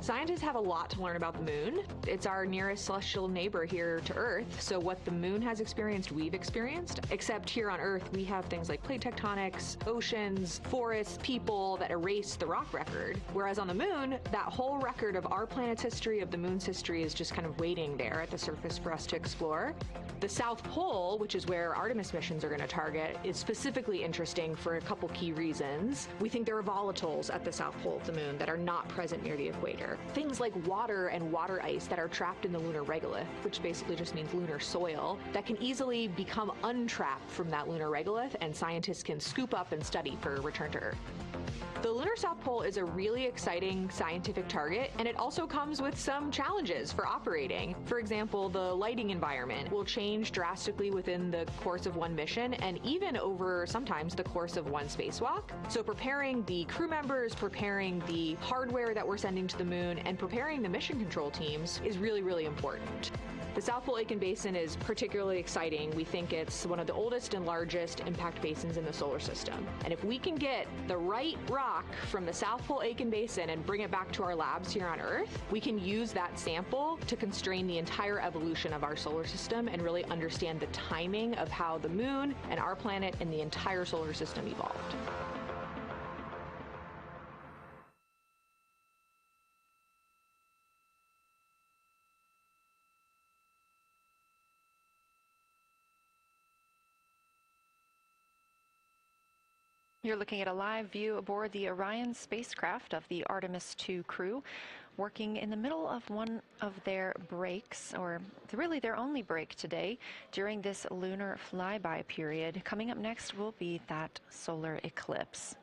Scientists have a lot to learn about the moon. It's our nearest celestial neighbor here to Earth, so what the moon has experienced, we've experienced. Except here on Earth, we have things like plate tectonics, oceans, forests, people that erase the rock record. Whereas on the moon, that whole record of our planet's history, of the moon's history, is just kind of waiting there at the surface for us to explore. The South Pole, which is where Artemis missions are going to target, is specifically interesting for a couple key reasons. We think there are volatiles at the South Pole of the moon that are not present near the equator. Things like water and water ice that are trapped in the lunar regolith, which basically just means lunar soil, that can easily become untrapped from that lunar regolith, and scientists can scoop up and study for return to Earth. The lunar South Pole is a really exciting scientific target, and it also comes with some challenges for operating. For example, the lighting environment will change drastically within the course of one mission, and even over sometimes the course of one spacewalk. So preparing the crew members, preparing the hardware that we're sending to the moon, and preparing the mission control teams is really, really important. The South Pole Aitken Basin is particularly exciting. We think it's one of the oldest and largest impact basins in the solar system. And if we can get the right rock from the South Pole Aitken Basin and bring it back to our labs here on Earth, we can use that sample to constrain the entire evolution of our solar system and really understand the timing of how the moon and our planet and the entire solar system evolved. You're looking at a live view aboard the Orion spacecraft of the Artemis II crew, working in the middle of one of their breaks, or really their only break today, during this lunar flyby period. Coming up next will be that solar eclipse.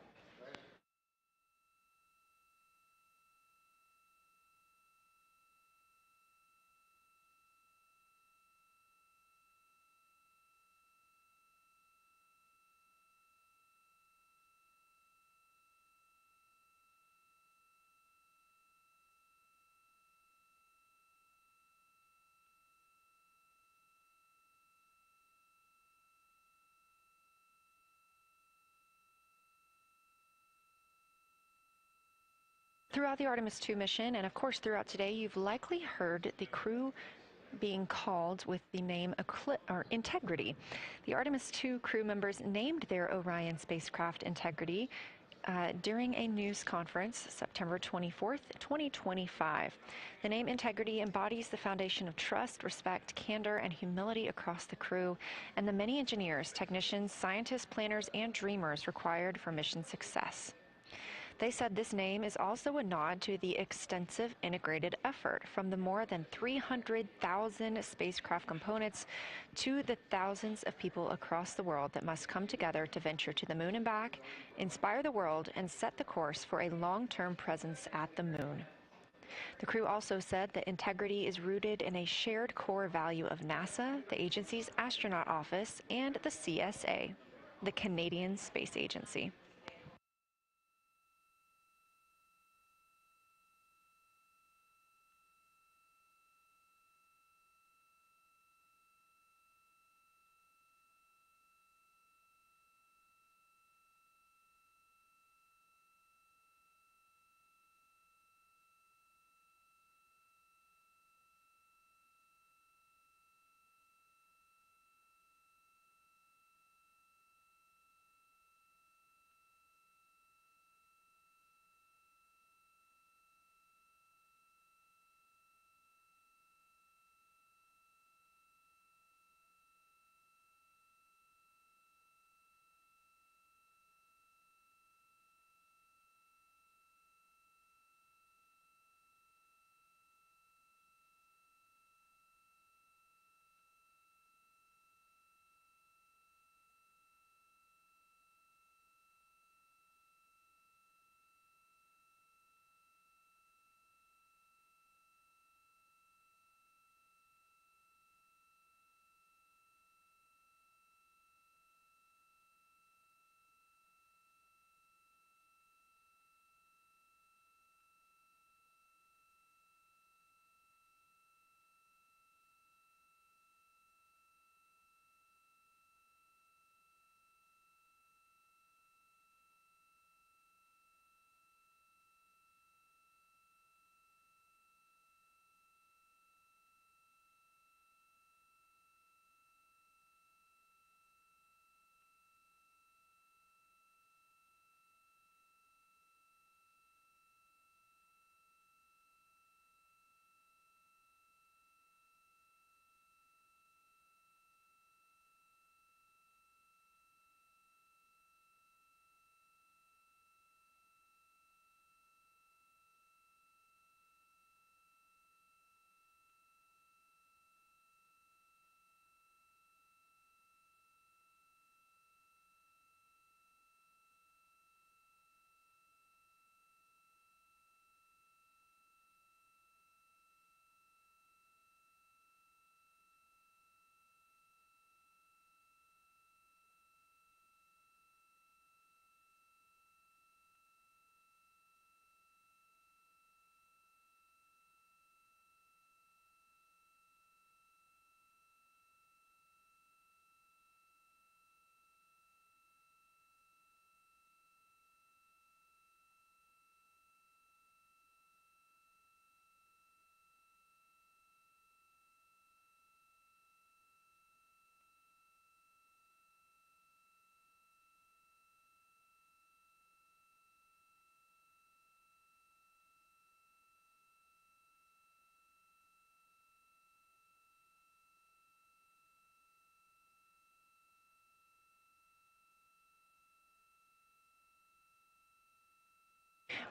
Throughout the Artemis II mission, and of course throughout today, you've likely heard the crew being called with the name Integrity. The Artemis II crew members named their Orion spacecraft Integrity during a news conference September 24th, 2025. The name Integrity embodies the foundation of trust, respect, candor, and humility across the crew and the many engineers, technicians, scientists, planners, and dreamers required for mission success. They said this name is also a nod to the extensive integrated effort from the more than 300,000 spacecraft components to the thousands of people across the world that must come together to venture to the moon and back, inspire the world, and set the course for a long-term presence at the moon. The crew also said that integrity is rooted in a shared core value of NASA, the agency's astronaut office, and the CSA, the Canadian Space Agency.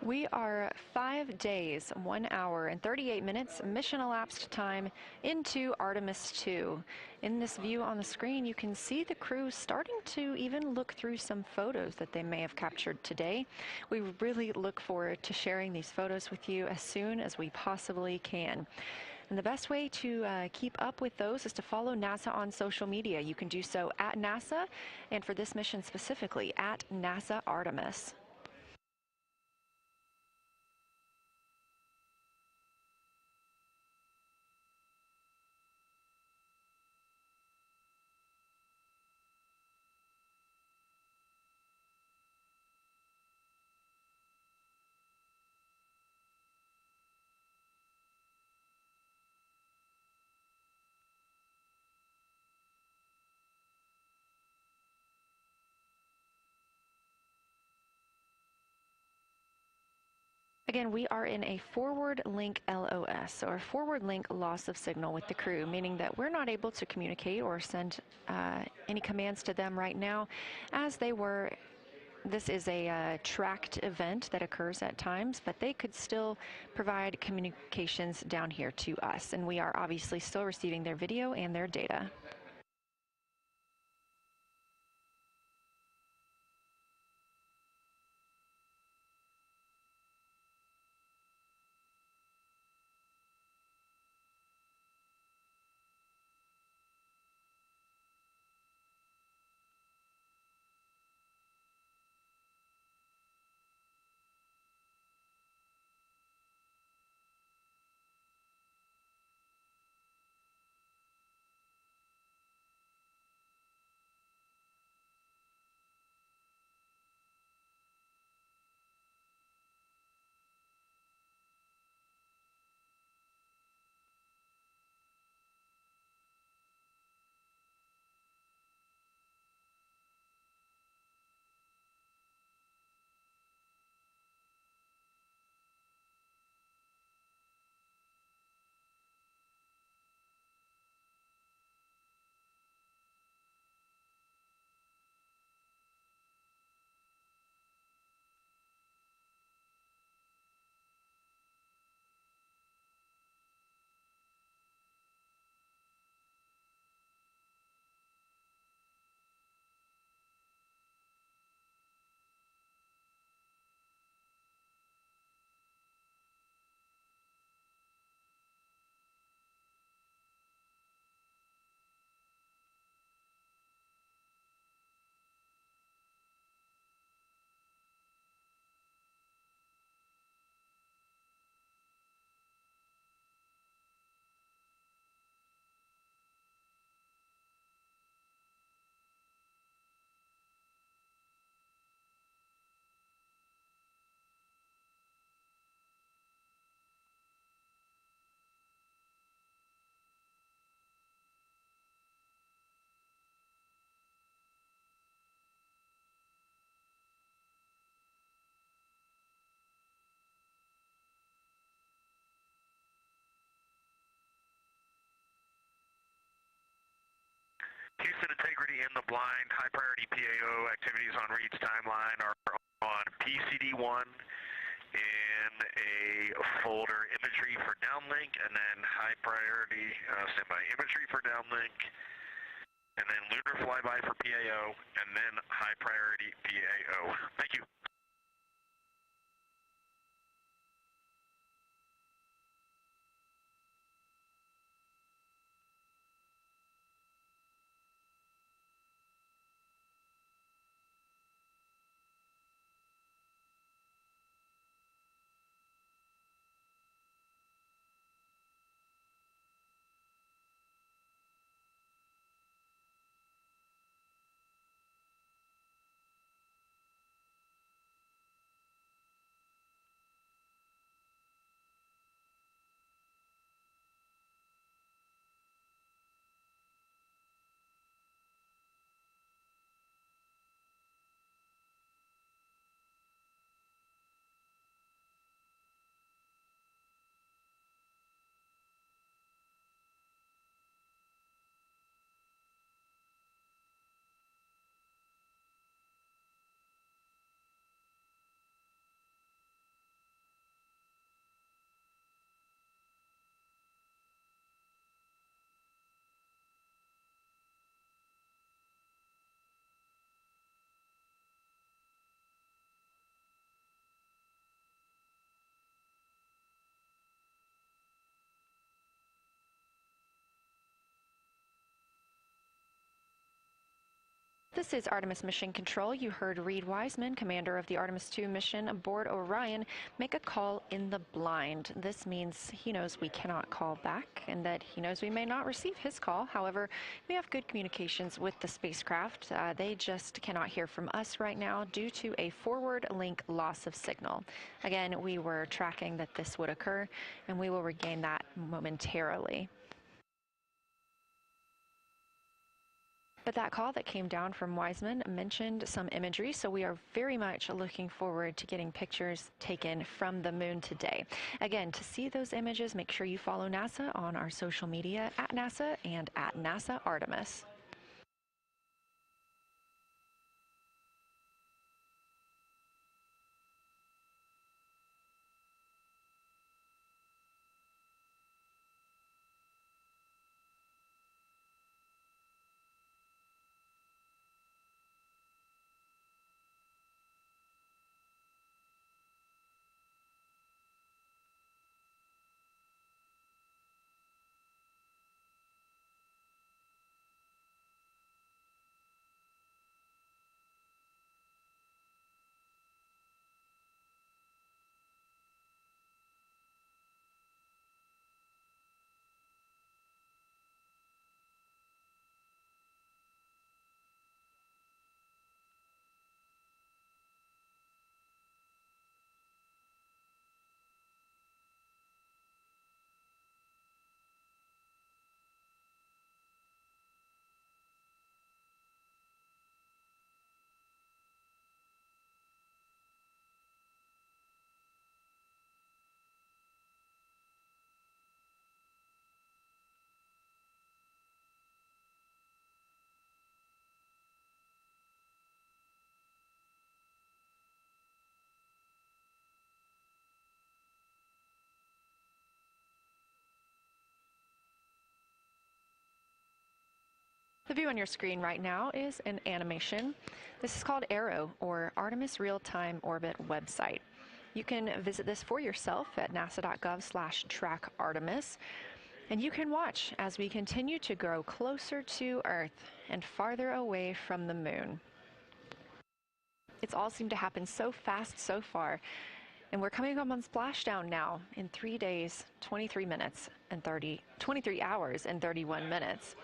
We are 5 days, 1 hour, and 38 minutes mission elapsed time into Artemis II. In this view on the screen, you can see the crew starting to even look through some photos that they may have captured today. We really look forward to sharing these photos with you as soon as we possibly can. And the best way to keep up with those is to follow NASA on social media. You can do so at NASA, and for this mission specifically, at NASA Artemis. Again, we are in a forward link LOS, or forward link loss of signal with the crew, meaning that we're not able to communicate or send any commands to them right now as they were. This is a tracked event that occurs at times, but they could still provide communications down here to us, and we are obviously still receiving their video and their data. Houston integrity in the blind. High priority PAO activities on Reed's timeline are on PCD1 in a folder imagery for downlink, and then high priority standby imagery for downlink, and then lunar flyby for PAO, and then high priority PAO. Thank you. This is Artemis Mission Control. You heard Reed Wiseman, commander of the Artemis II mission aboard Orion, make a call in the blind. This means he knows we cannot call back and that he knows we may not receive his call. However, we have good communications with the spacecraft. They just cannot hear from us right now due to a forward link loss of signal. Again, we were tracking that this would occur, and we will regain that momentarily. But that call that came down from Wiseman mentioned some imagery, so we are very much looking forward to getting pictures taken from the moon today. Again, to see those images, make sure you follow NASA on our social media at NASA and at NASA Artemis. The view on your screen right now is an animation. This is called Arrow, or Artemis Real-Time Orbit website. You can visit this for yourself at nasa.gov/trackartemis, and you can watch as we continue to grow closer to Earth and farther away from the moon. It's all seemed to happen so fast so far, and we're coming up on splashdown now in 3 days, 23 hours and 31 minutes.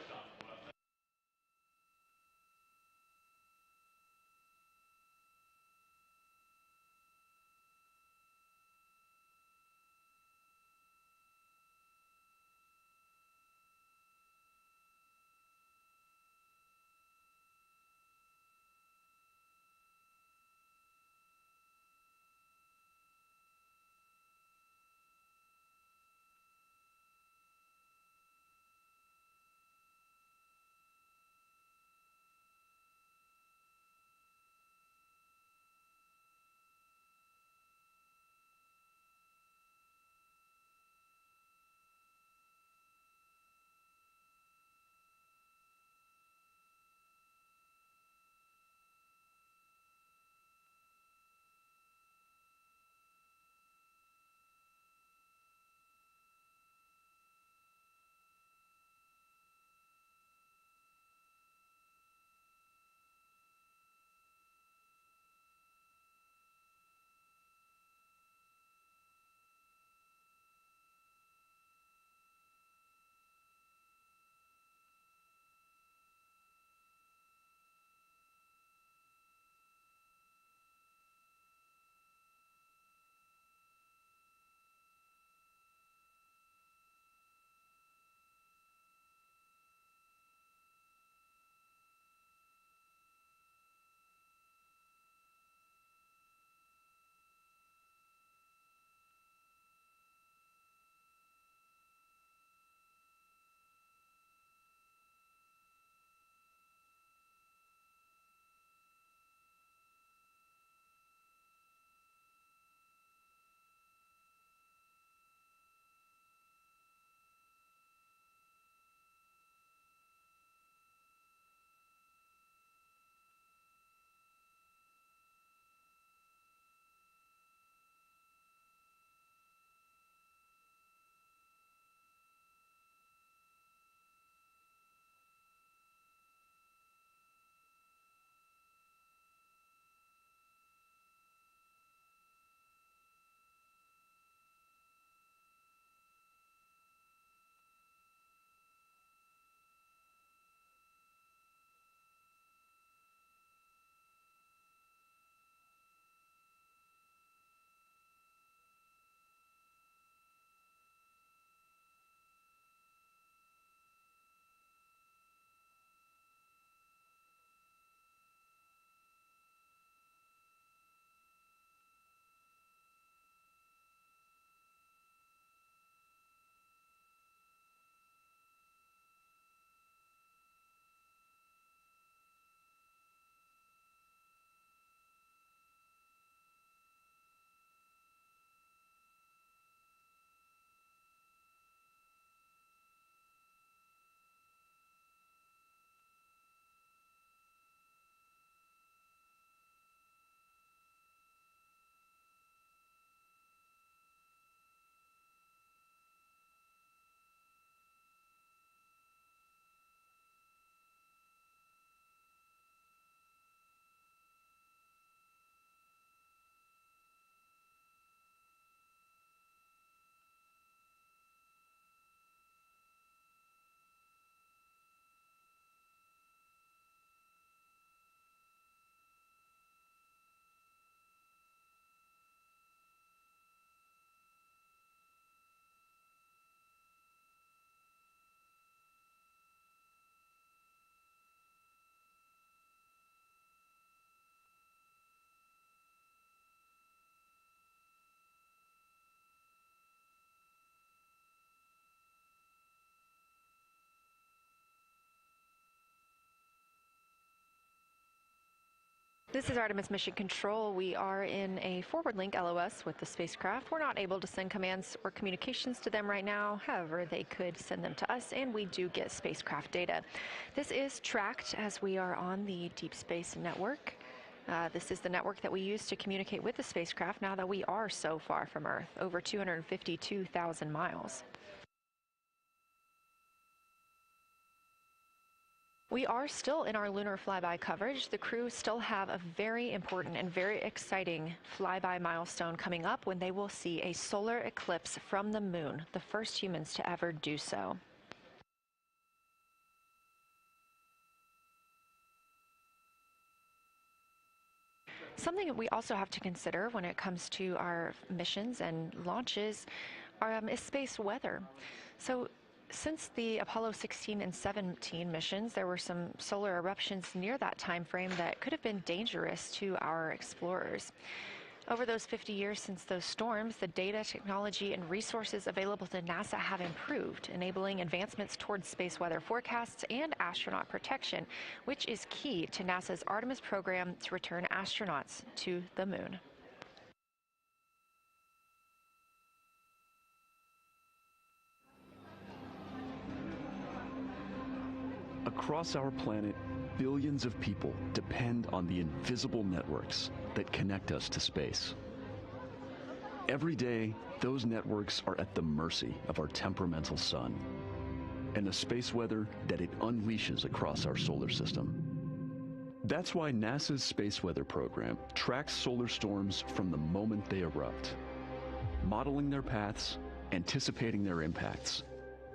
This is Artemis Mission Control. We are in a forward link LOS with the spacecraft. We're not able to send commands or communications to them right now. However, they could send them to us, and we do get spacecraft data. This is tracked as we are on the Deep Space Network. This is the network that we use to communicate with the spacecraft now that we are so far from Earth, over 252,000 miles. We are still in our lunar flyby coverage. The crew still have a very important and very exciting flyby milestone coming up when they will see a solar eclipse from the moon, the first humans to ever do so. Something that we also have to consider when it comes to our missions and launches is space weather. So since the Apollo 16 and 17 missions, there were some solar eruptions near that time frame that could have been dangerous to our explorers. Over those 50 years since those storms, the data, technology, and resources available to NASA have improved, enabling advancements towards space weather forecasts and astronaut protection, which is key to NASA's Artemis program to return astronauts to the moon. Across our planet, billions of people depend on the invisible networks that connect us to space. Every day, those networks are at the mercy of our temperamental sun and the space weather that it unleashes across our solar system. That's why NASA's Space Weather Program tracks solar storms from the moment they erupt, modeling their paths, anticipating their impacts,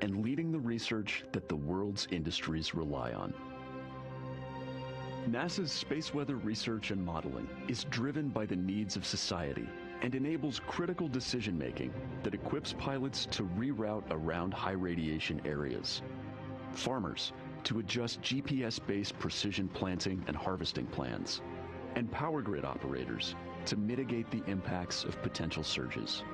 and leading the research that the world's industries rely on. NASA's space weather research and modeling is driven by the needs of society and enables critical decision-making that equips pilots to reroute around high radiation areas, farmers to adjust GPS-based precision planting and harvesting plans, and power grid operators to mitigate the impacts of potential surges.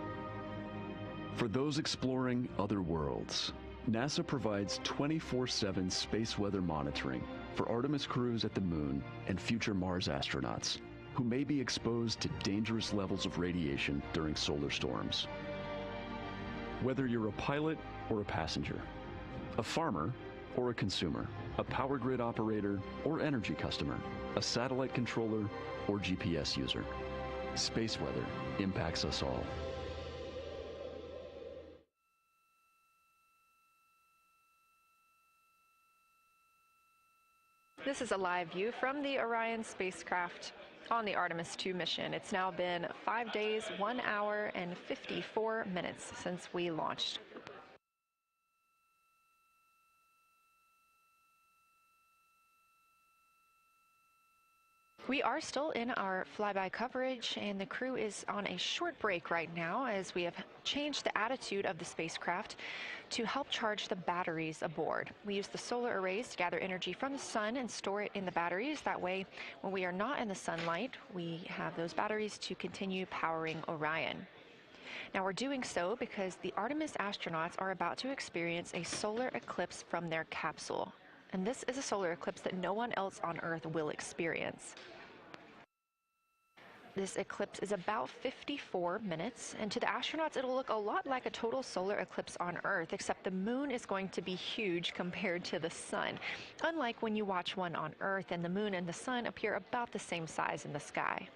For those exploring other worlds, NASA provides 24/7 space weather monitoring for Artemis crews at the moon and future Mars astronauts who may be exposed to dangerous levels of radiation during solar storms. Whether you're a pilot or a passenger, a farmer or a consumer, a power grid operator or energy customer, a satellite controller or GPS user, space weather impacts us all. This is a live view from the Orion spacecraft on the Artemis II mission. It's now been 5 days, 1 hour, and 54 minutes since we launched. We are still in our flyby coverage, and the crew is on a short break right now as we have changed the attitude of the spacecraft to help charge the batteries aboard. We use the solar arrays to gather energy from the sun and store it in the batteries. That way, when we are not in the sunlight, we have those batteries to continue powering Orion. Now, we're doing so because the Artemis astronauts are about to experience a solar eclipse from their capsule. And this is a solar eclipse that no one else on Earth will experience. This eclipse is about 54 minutes, and to the astronauts, it'll look a lot like a total solar eclipse on Earth, except the moon is going to be huge compared to the sun, unlike when you watch one on Earth and the moon and the sun appear about the same size in the sky.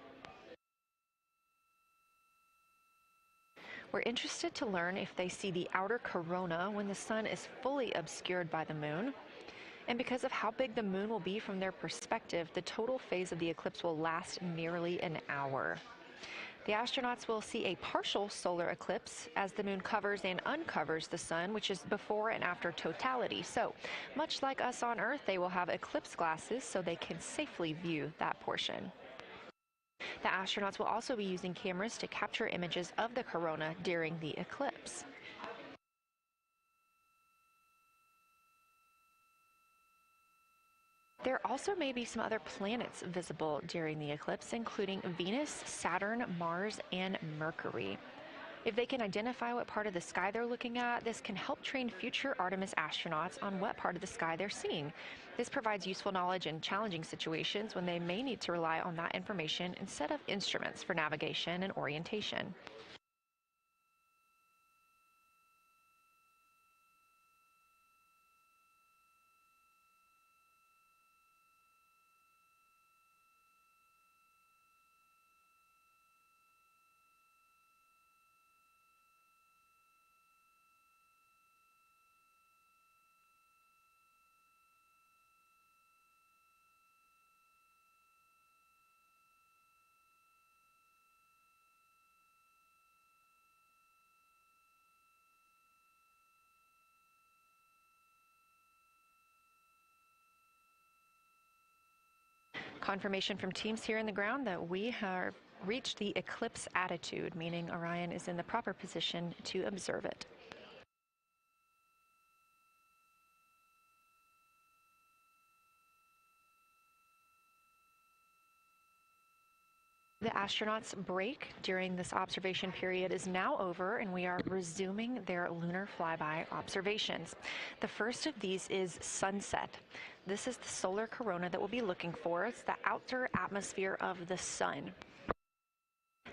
We're interested to learn if they see the outer corona when the sun is fully obscured by the moon. And because of how big the moon will be from their perspective, the total phase of the eclipse will last nearly an hour. The astronauts will see a partial solar eclipse as the moon covers and uncovers the sun, which is before and after totality. So, much like us on Earth, they will have eclipse glasses so they can safely view that portion. The astronauts will also be using cameras to capture images of the corona during the eclipse. There also may be some other planets visible during the eclipse, including Venus, Saturn, Mars, and Mercury. If they can identify what part of the sky they're looking at, this can help train future Artemis astronauts on what part of the sky they're seeing. This provides useful knowledge in challenging situations when they may need to rely on that information instead of instruments for navigation and orientation. Confirmation from teams here in the ground that we have reached the eclipse attitude, meaning Orion is in the proper position to observe it. The astronauts' break during this observation period is now over, and we are resuming their lunar flyby observations. The first of these is sunset. This is the solar corona that we'll be looking for. It's the outer atmosphere of the sun.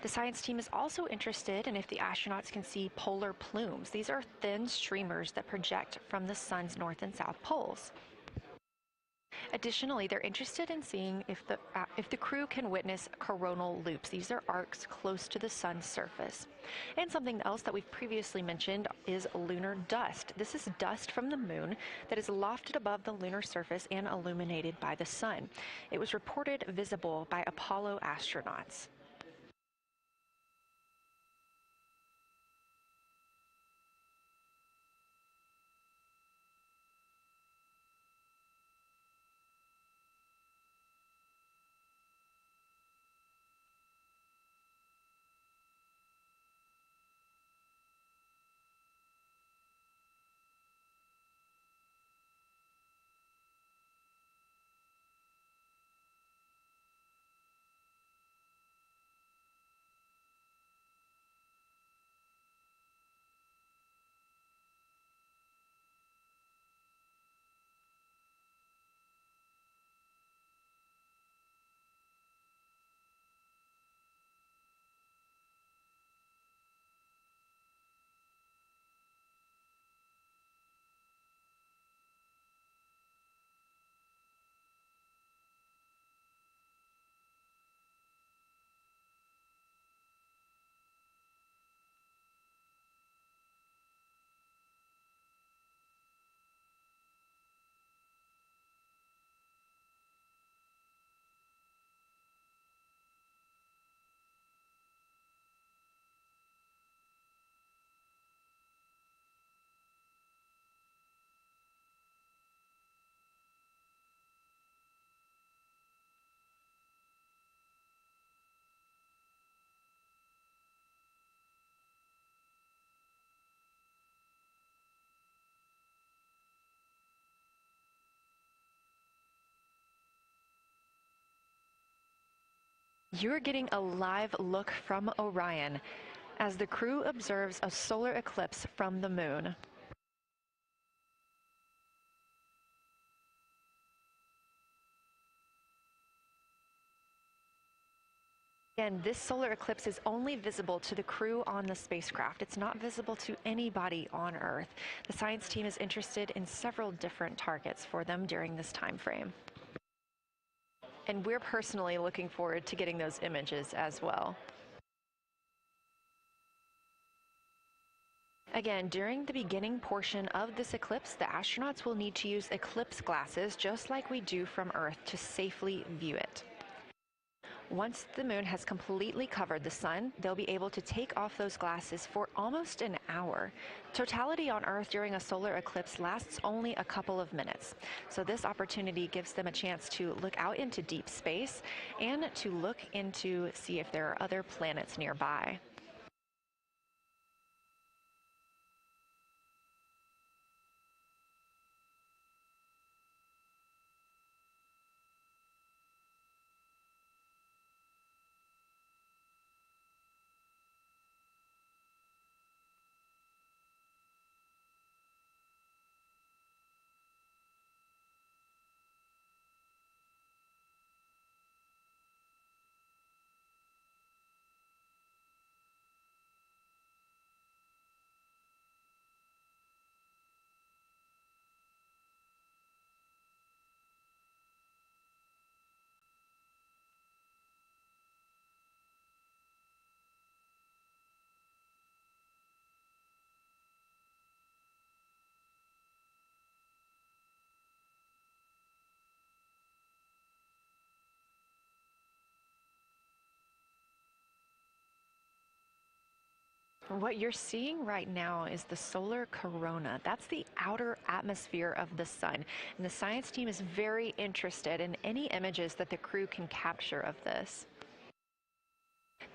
The science team is also interested in if the astronauts can see polar plumes. These are thin streamers that project from the sun's north and south poles. Additionally, they're interested in seeing if the crew can witness coronal loops. These are arcs close to the sun's surface. And something else that we've previously mentioned is lunar dust. This is dust from the moon that is lofted above the lunar surface and illuminated by the sun. It was reported visible by Apollo astronauts. You're getting a live look from Orion as the crew observes a solar eclipse from the moon. And this solar eclipse is only visible to the crew on the spacecraft. It's not visible to anybody on Earth. The science team is interested in several different targets for them during this time frame. And we're personally looking forward to getting those images as well. Again, during the beginning portion of this eclipse, the astronauts will need to use eclipse glasses, just like we do from Earth, to safely view it. Once the moon has completely covered the sun, they'll be able to take off those glasses for almost an hour. Totality on Earth during a solar eclipse lasts only a couple of minutes. So this opportunity gives them a chance to look out into deep space and to look into see if there are other planets nearby. What you're seeing right now is the solar corona. That's the outer atmosphere of the sun. And the science team is very interested in any images that the crew can capture of this.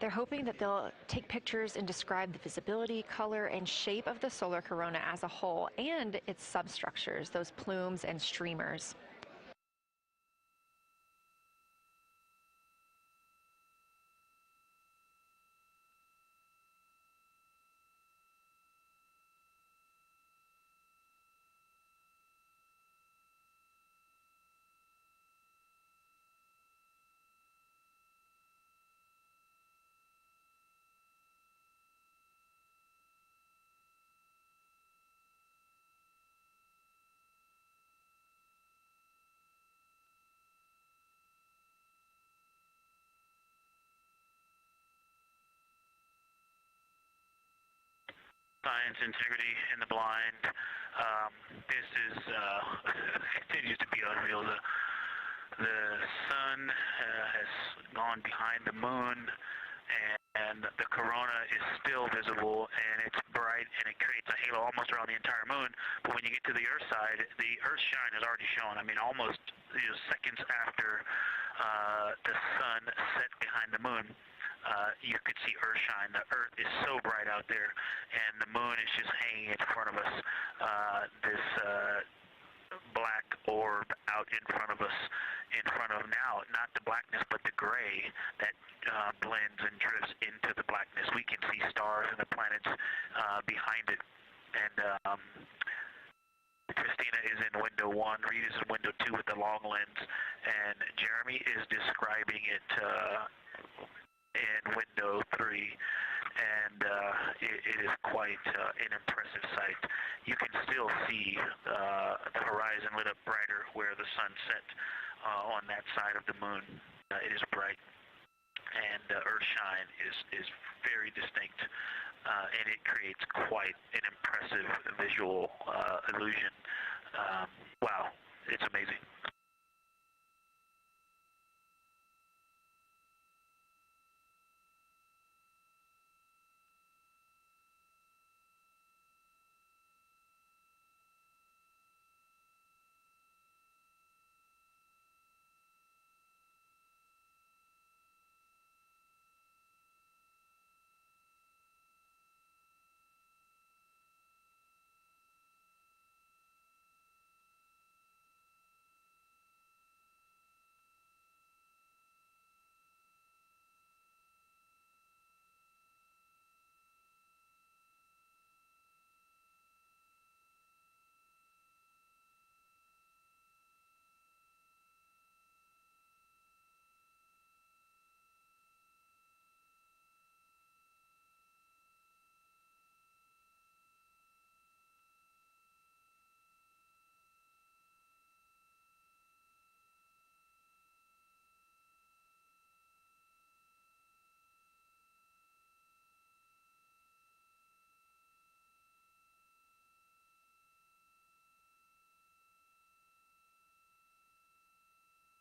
They're hoping that they'll take pictures and describe the visibility, color, and shape of the solar corona as a whole and its substructures, those plumes and streamers. Science, integrity, and the blind. This is continues to be unreal. The sun has gone behind the moon, and the corona is still visible, and it's bright, and it creates a halo almost around the entire moon. But when you get to the Earth side, the Earth shine is already shown. I mean, almost seconds after the sun set behind the moon. You could see Earth shine. The Earth is so bright out there, and the moon is just hanging in front of us. This black orb out in front of us, in front of now, not the blackness, but the gray that blends and drifts into the blackness. We can see stars and the planets behind it. And Christina is in window 1, Reed is in window 2 with the long lens, and Jeremy is describing it in window 3, and it is quite an impressive sight. You can still see the horizon lit up brighter where the sun set on that side of the moon. It is bright, and Earthshine is very distinct, and it creates quite an impressive visual illusion. Wow, it's amazing.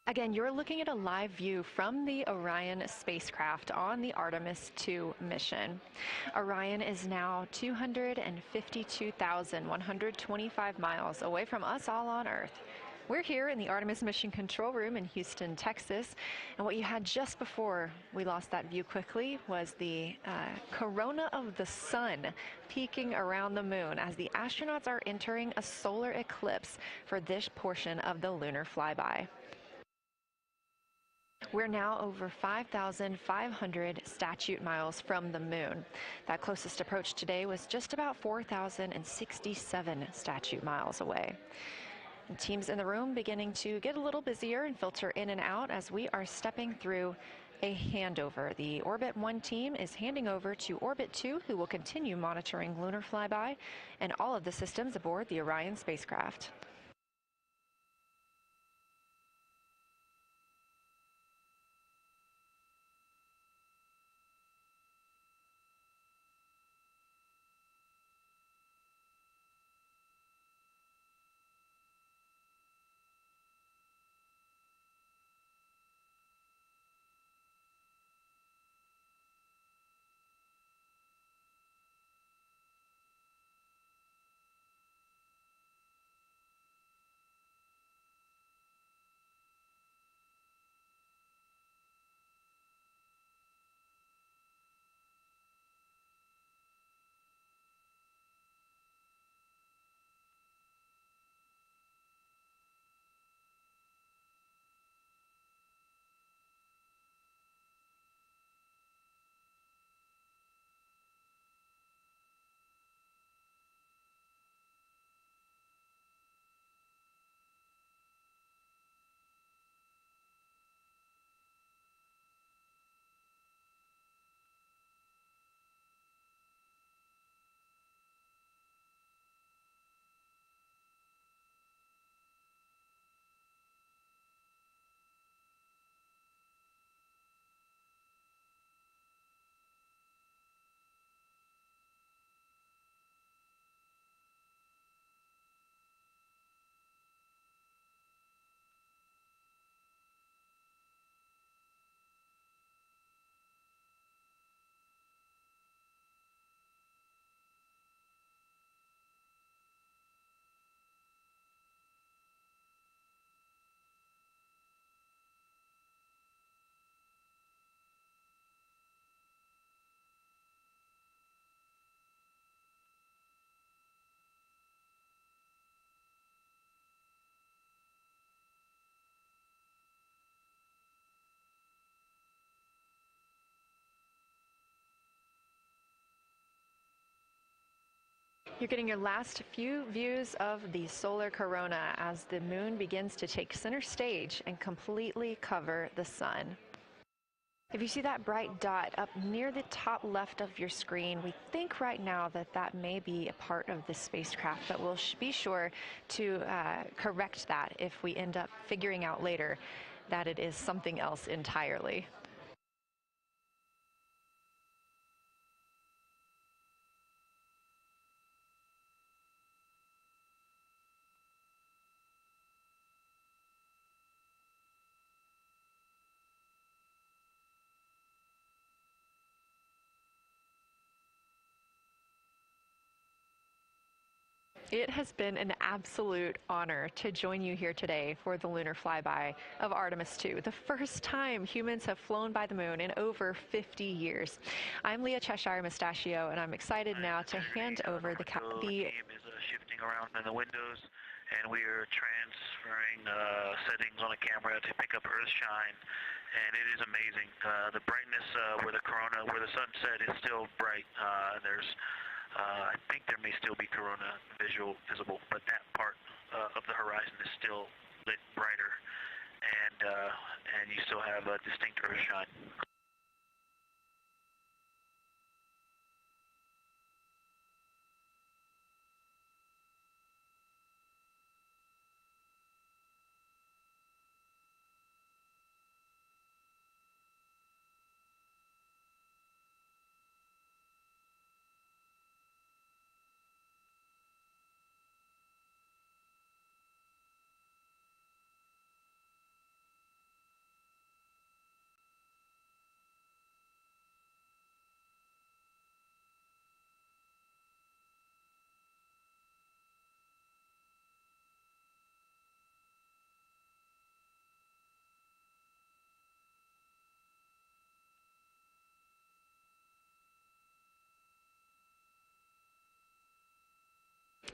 Again, you're looking at a live view from the Orion spacecraft on the Artemis II mission. Orion is now 252,125 miles away from us all on Earth. We're here in the Artemis mission control room in Houston, Texas, and what you had just before we lost that view quickly was the corona of the sun peeking around the moon as the astronauts are entering a solar eclipse for this portion of the lunar flyby. We're now over 5,500 statute miles from the moon. That closest approach today was just about 4,067 statute miles away. And teams in the room beginning to get a little busier and filter in and out as we are stepping through a handover. The Orbit 1 team is handing over to Orbit 2, who will continue monitoring lunar flyby and all of the systems aboard the Orion spacecraft. You're getting your last few views of the solar corona as the moon begins to take center stage and completely cover the sun. If you see that bright dot up near the top left of your screen, we think right now that that may be a part of the spacecraft, but we'll be sure to correct that if we end up figuring out later that it is something else entirely. It has been an absolute honor to join you here today for the lunar flyby of Artemis II, the first time humans have flown by the moon in over 50 years. I'm Leah Cheshire Mustachio, and I'm excited now to hand over the game is shifting around in the windows, and we are transferring settings on a camera to pick up Earth shine, and it is amazing. The brightness where the sunset is still bright. I think there may still be corona visible, but that part of the horizon is still lit brighter, and you still have a distinct Earth shine.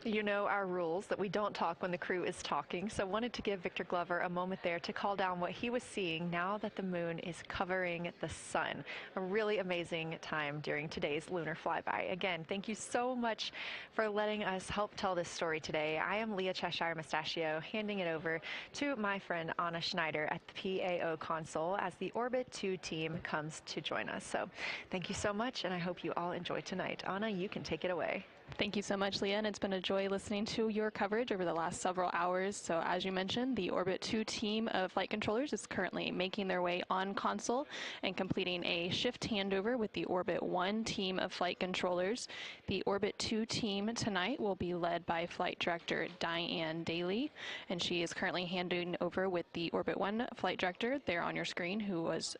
You know our rules that we don't talk when the crew is talking, so wanted to give Victor Glover a moment there to call down what he was seeing now that the moon is covering the sun. A really amazing time during today's lunar flyby. Again, thank you so much for letting us help tell this story today. I am Leah Cheshire Mustachio, handing it over to my friend Anna Schneider at the PAO console as the Orbit 2 team comes to join us. So thank you so much, and I hope you all enjoy tonight. Anna, you can take it away. Thank you so much, Leah, and it's been a joy listening to your coverage over the last several hours. So as you mentioned, the Orbit 2 team of flight controllers is currently making their way on console and completing a shift handover with the Orbit 1 team of flight controllers. The Orbit 2 team tonight will be led by Flight Director Diane Daly, and she is currently handing over with the Orbit 1 flight director there on your screen, who was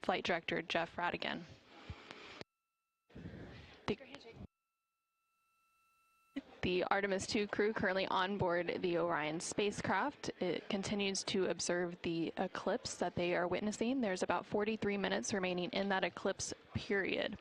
Flight Director Jeff Radigan. The Artemis II crew currently on board the Orion spacecraft. It continues to observe the eclipse that they are witnessing. There's about 43 minutes remaining in that eclipse period.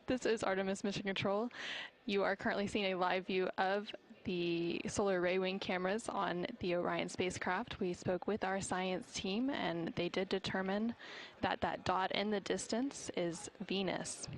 This is Artemis Mission Control. You are currently seeing a live view of the solar array wing cameras on the Orion spacecraft. We spoke with our science team, and they did determine that that dot in the distance is Venus.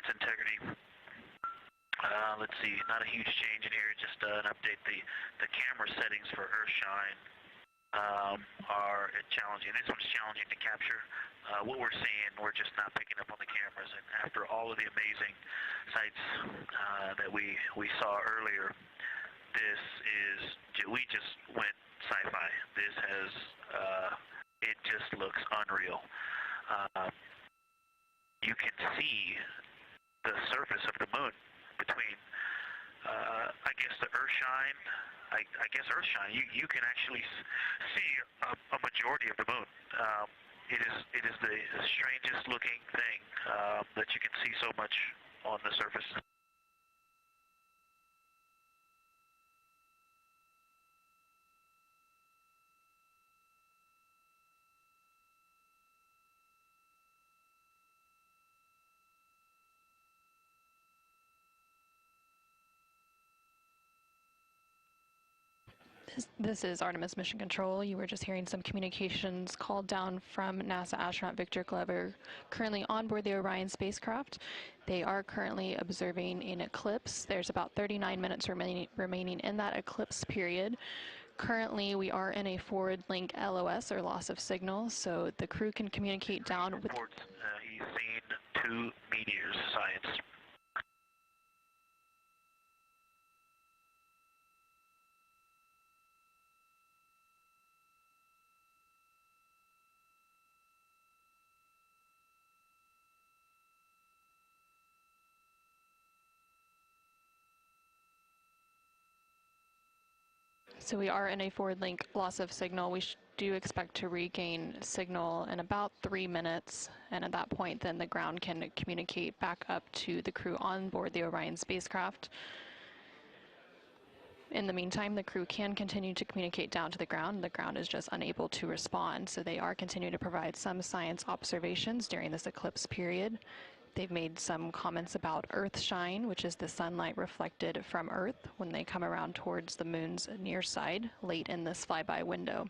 science integrity. Let's see, not a huge change in here, just an update. The camera settings for Earthshine are challenging. This one's challenging to capture. What we're seeing, we're just not picking up on the cameras. And after all of the amazing sights that we saw earlier, we just went sci-fi. This has, it just looks unreal. You can see the surface of the moon between, I guess, the Earthshine. I guess Earthshine. You can actually see a majority of the moon. It is the strangest looking thing that you can see so much on the surface. This is Artemis Mission Control. You were just hearing some communications called down from NASA astronaut Victor Glover, currently on board the Orion spacecraft. They are currently observing an eclipse. There's about 39 minutes remaining in that eclipse period. Currently, we are in a forward link LOS, or loss of signal, so the crew can communicate down with... He's seen 2 meteors, science. So we are in a forward link loss of signal. We do expect to regain signal in about 3 minutes, and at that point then the ground can communicate back up to the crew on board the Orion spacecraft. In the meantime, the crew can continue to communicate down to the ground. The ground is just unable to respond, so they are continuing to provide some science observations during this eclipse period. They've made some comments about Earthshine, which is the sunlight reflected from Earth when they come around towards the moon's near side late in this flyby window.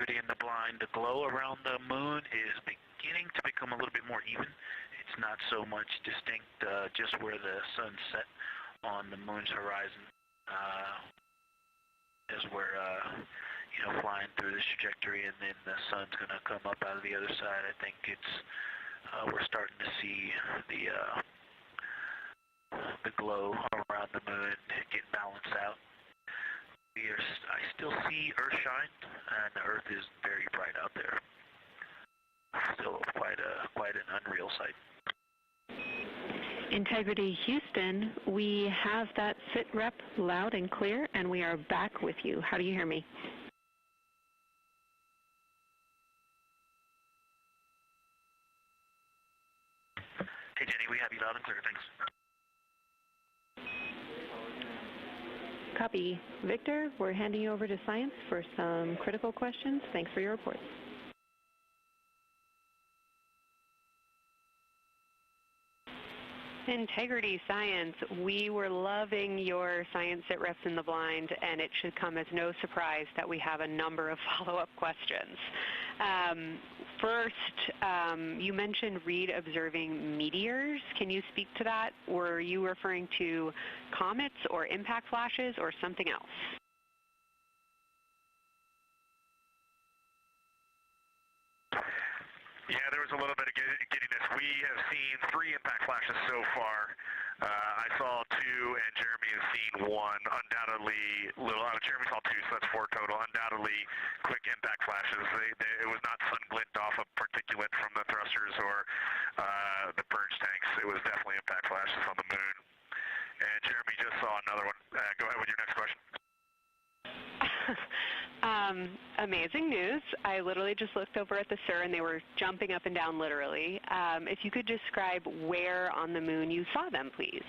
activity in the blind. The glow around the moon is beginning to become a little bit more even. It's not so much distinct just where the sun set on the moon's horizon as we're flying through this trajectory, and then the sun's going to come up out of the other side. I think it's we're starting to see the glow around the moon get balanced out. I still see Earthshine, and the Earth is very bright out there. Still quite an unreal sight. Integrity Houston, we have that sit rep loud and clear, and we are back with you. How do you hear me? Hey Jenny, we have you loud and clear, thanks. Copy. Victor, we're handing you over to Science for some critical questions. Thanks for your report. Integrity Science, we were loving your science sit reps in the blind, and it should come as no surprise that we have a number of follow-up questions. First, you mentioned Reed observing meteors. Can you speak to that? Were you referring to comets or impact flashes or something else? Yeah, there was a little bit of giddiness. We have seen 3 impact flashes so far. I saw 2, and Jeremy has seen 1. Undoubtedly, Jeremy saw 2, so that's 4 total. Undoubtedly, quick impact flashes. It was not sun glint off of particulate from the thrusters or the purge tanks. It was definitely impact flashes on the moon. And Jeremy just saw another one. Go ahead with your next question. Amazing news. I literally just looked over at the SIR and they were jumping up and down literally. If you could describe where on the moon you saw them, please.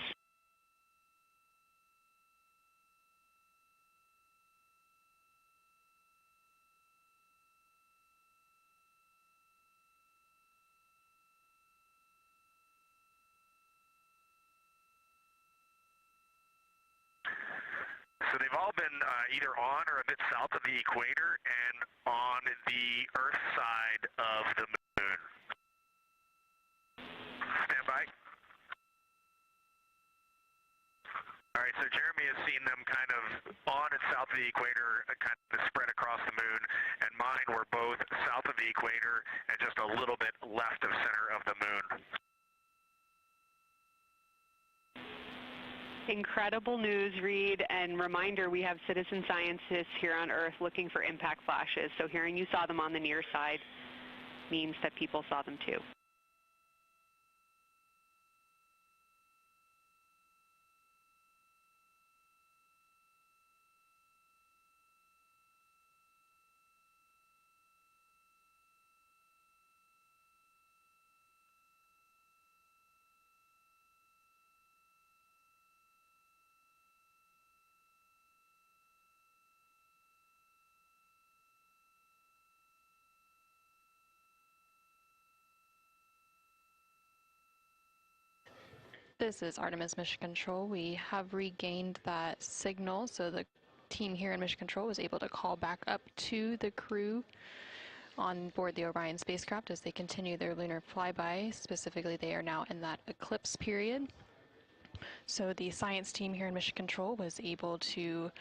So they've all been either on or a bit south of the equator and on the Earth side of the moon. Stand by. All right, so Jeremy has seen them kind of on and south of the equator, kind of spread across the moon, and mine were both south of the equator and just a little bit left of center of the moon. Incredible news, Reed, and reminder, we have citizen scientists here on Earth looking for impact flashes, so hearing you saw them on the near side means that people saw them too. This is Artemis Mission Control. We have regained that signal, so the team here in Mission Control was able to call back up to the crew on board the Orion spacecraft as they continue their lunar flyby. Specifically, they are now in that eclipse period. So the science team here in Mission Control was able to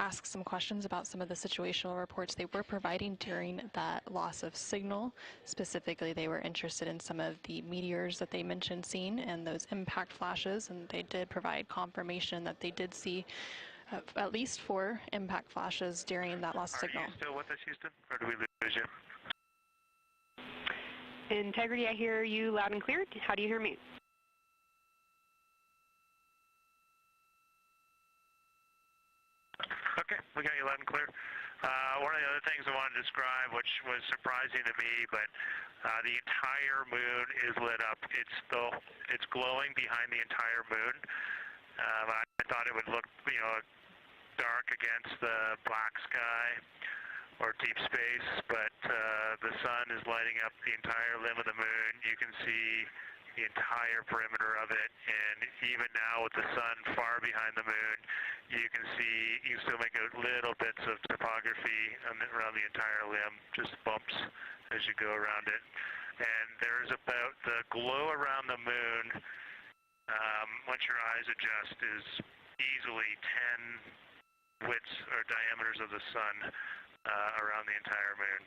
ask some questions about some of the situational reports they were providing during that loss of signal. Specifically, they were interested in some of the meteors that they mentioned seeing and those impact flashes, and they did provide confirmation that they did see at least 4 impact flashes during that loss of signal. Are you still with us, Houston, or do we lose you? Integrity, I hear you loud and clear. How do you hear me? Okay, we got you loud and clear. One of the other things I wanted to describe, which was surprising to me, but the entire moon is lit up. It's glowing behind the entire moon. I thought it would look, dark against the black sky or deep space, but the sun is lighting up the entire limb of the moon. You can see the entire perimeter of it, and even now with the sun far behind the moon, you can see, you still make out little bits of topography around the entire limb, just bumps as you go around it. And there's about the glow around the moon, once your eyes adjust, is easily 10 widths or diameters of the sun around the entire moon.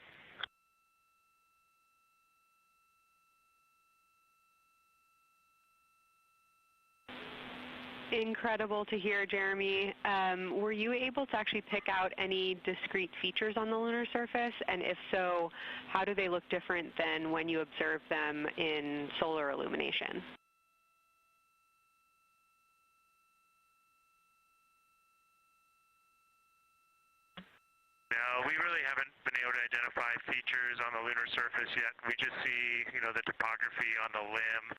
Incredible to hear, Jeremy. Were you able to actually pick out any discrete features on the lunar surface? And if so, how do they look different than when you observe them in solar illumination? No, we really haven't been able to identify features on the lunar surface yet. We just see, the topography on the limb.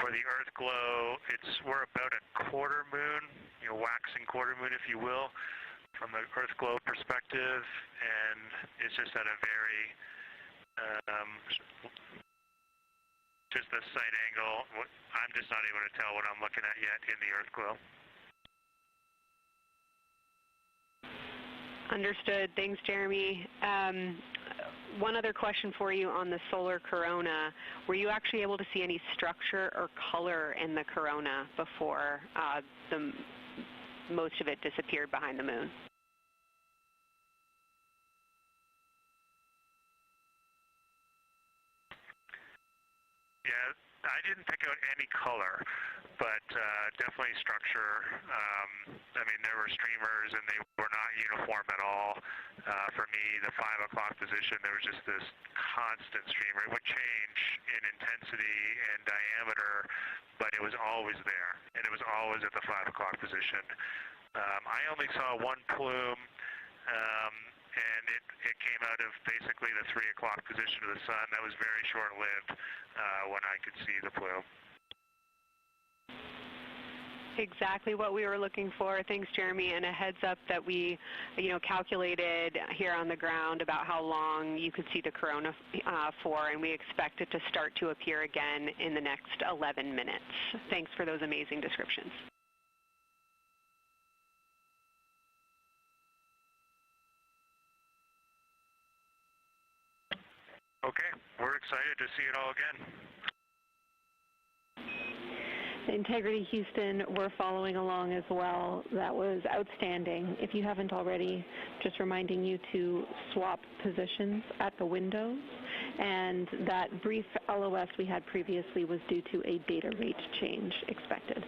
For the Earth glow, we're about a quarter moon, waxing quarter moon, if you will, from the Earth glow perspective, and it's just at a very, just the sight angle. I'm just not able to tell what I'm looking at yet in the Earth glow. Understood. Thanks, Jeremy. One other question for you on the solar corona. Were you actually able to see any structure or color in the corona before most of it disappeared behind the moon? Yeah, I didn't pick out any color, but definitely structure. There were streamers, and they were not uniform at all. For me, the 5 o'clock position, there was just this constant streamer. It would change in intensity and diameter, but it was always there, and it was always at the 5 o'clock position. I only saw one plume, and it came out of basically the 3 o'clock position of the sun. That was very short-lived when I could see the plume. Exactly what we were looking for. Thanks, Jeremy. And a heads up that we, calculated here on the ground about how long you could see the corona for, and we expect it to start to appear again in the next 11 minutes. Thanks for those amazing descriptions. Okay, we're excited to see it all again. Integrity Houston, we're following along as well. That was outstanding. If you haven't already, just reminding you to swap positions at the windows. And that brief LOS we had previously was due to a data rate change expected.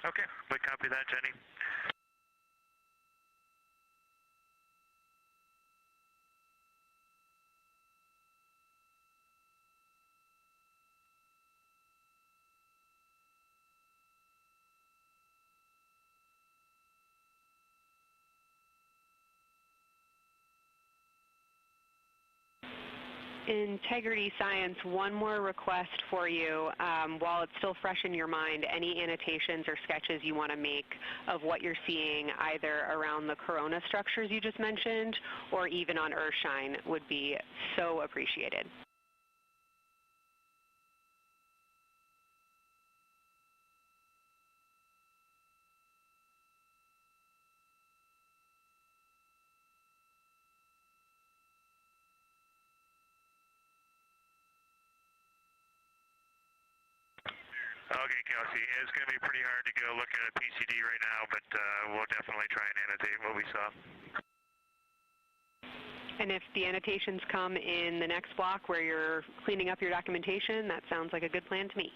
Okay, we copy that, Jenny. Integrity Science, one more request for you. While it's still fresh in your mind, any annotations or sketches you want to make of what you're seeing either around the corona structures you just mentioned or even on Earthshine would be so appreciated. Okay, Kelsey, it's going to be pretty hard to go look at a PCD right now, but we'll definitely try and annotate what we saw. And if the annotations come in the next block where you're cleaning up your documentation, that sounds like a good plan to me.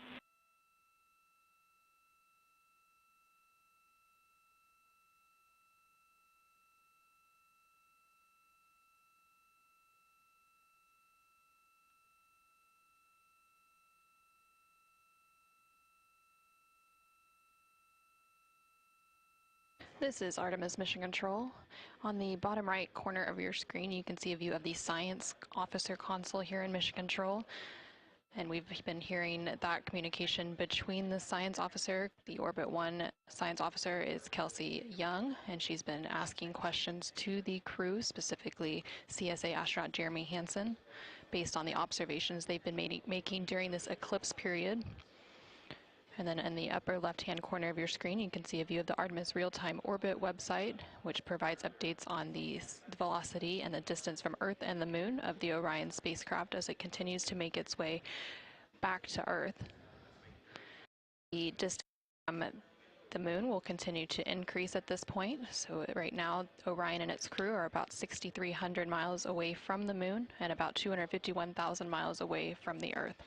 This is Artemis Mission Control. On the bottom right corner of your screen, you can see a view of the Science Officer console here in Mission Control. And we've been hearing that communication between the science officer. The Orbit 1 science officer is Kelsey Young, and she's been asking questions to the crew, specifically CSA astronaut Jeremy Hansen, based on the observations they've been making during this eclipse period. And then in the upper left-hand corner of your screen, you can see a view of the Artemis real-time orbit website, which provides updates on the velocity and the distance from Earth and the Moon of the Orion spacecraft as it continues to make its way back to Earth. The distance from the Moon will continue to increase at this point. So right now, Orion and its crew are about 6,300 miles away from the Moon and about 251,000 miles away from the Earth.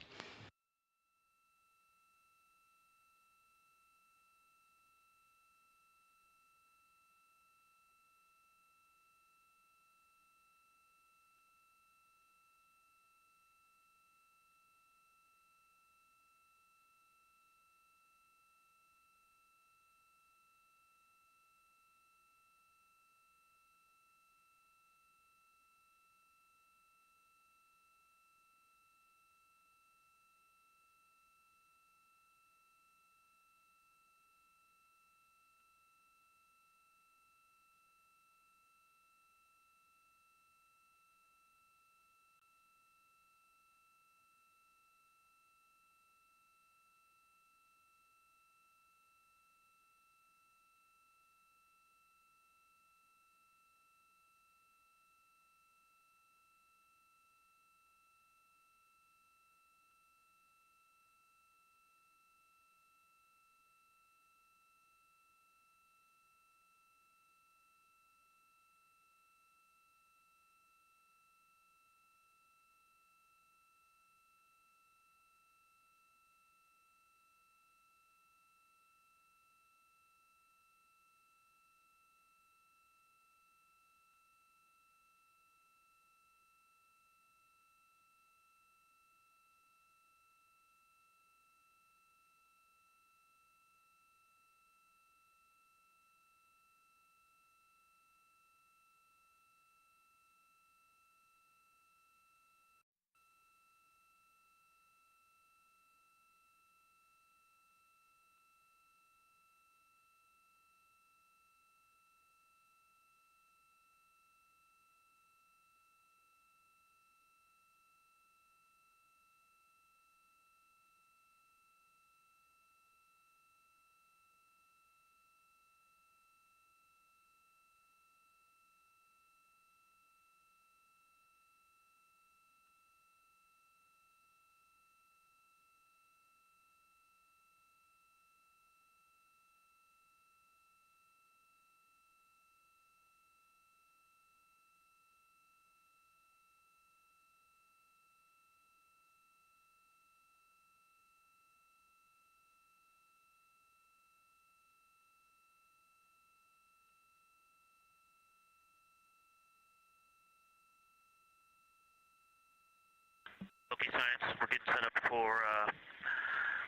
Okay, science, we're getting set up for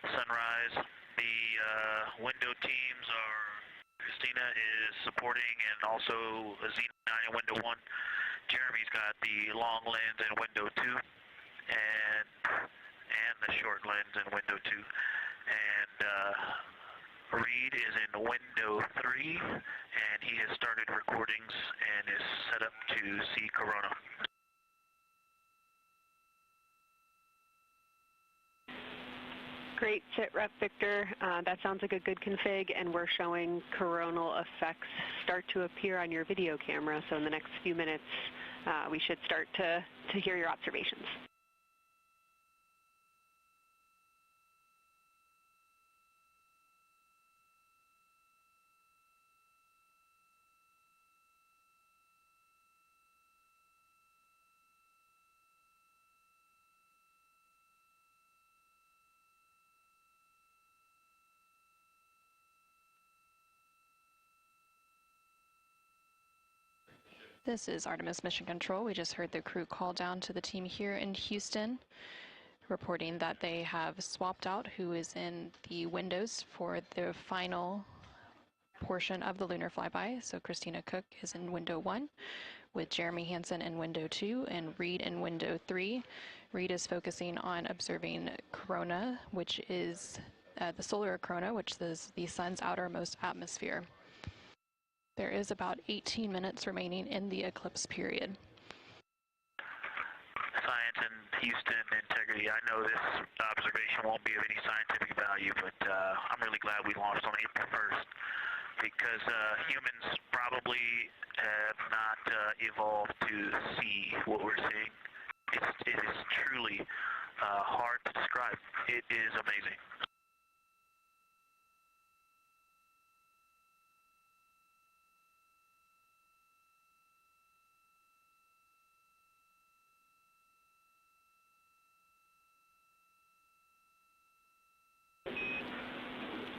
sunrise. The window teams are, Christina is supporting, and also Xena in window 1. Jeremy's got the long lens in window 2, and the short lens in window 2. And Reed is in window 3, and he has started recordings and is set up to see Corona. Great sit rep, Victor. That sounds like a good config, and we're showing coronal effects start to appear on your video camera. So in the next few minutes, we should start to hear your observations. This is Artemis Mission Control. We just heard the crew call down to the team here in Houston, reporting that they have swapped out who is in the windows for the final portion of the lunar flyby. So Christina Cook is in window 1. with Jeremy Hansen in window 2 and Reed in window 3. Reed is focusing on observing corona, which is the solar corona, which is the sun's outermost atmosphere. There is about 18 minutes remaining in the eclipse period. Science in Houston, integrity. I know this observation won't be of any scientific value, but I'm really glad we launched on April 1st because humans probably have not evolved to see what we're seeing. It is truly hard to describe. It is amazing.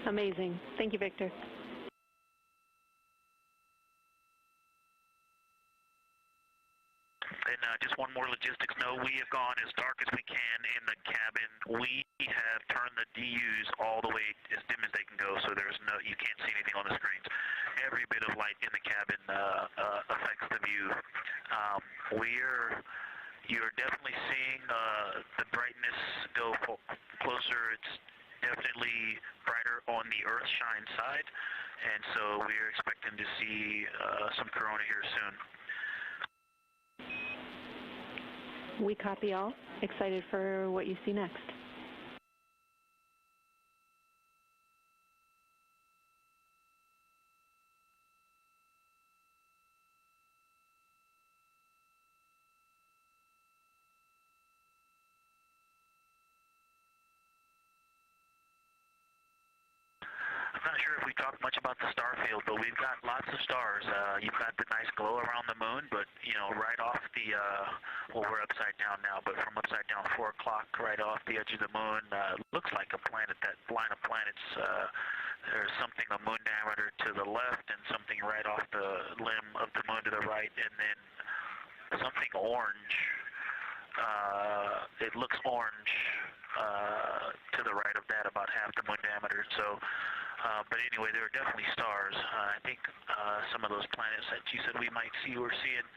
Amazing. Thank you, Victor. And just one more logistics note, we have gone as dark as we can in the cabin. We have turned the DUs all the way as dim as they can go, so you can't see anything on the screens. Every bit of light in the cabin affects the view. You're definitely seeing the brightness go closer. It's definitely brighter on the Earth-shine side, and so we're expecting to see some corona here soon. We copy all. Excited for what you see next. I'm not sure if we talked much about the star field, but we've got lots of stars. You've got the nice glow around the moon, but right off the well, we're upside down now, but from upside down 4 o'clock, right off the edge of the moon, looks like a planet. That line of planets, there's something a moon diameter to the left, and something right off the limb of the moon to the right, and then something orange. It looks orange to the right of that, about half the moon diameter. So. But anyway, there are definitely stars. I think some of those planets that you said we might see, we're seeing.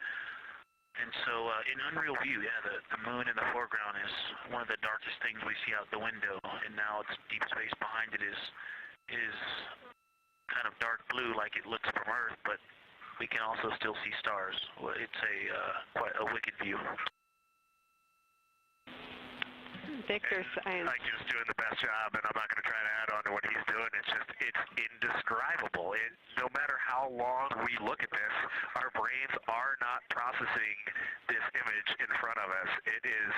And so in unreal view, yeah, the moon in the foreground is one of the darkest things we see out the window. And now it's deep space behind it is kind of dark blue like it looks from Earth, but we can also still see stars. It's quite a wicked view. Victor, Like just doing the best job, and I'm not going to try to add on to what he's doing. It's indescribable. No matter how long we look at this, our brains are not processing this image in front of us. It is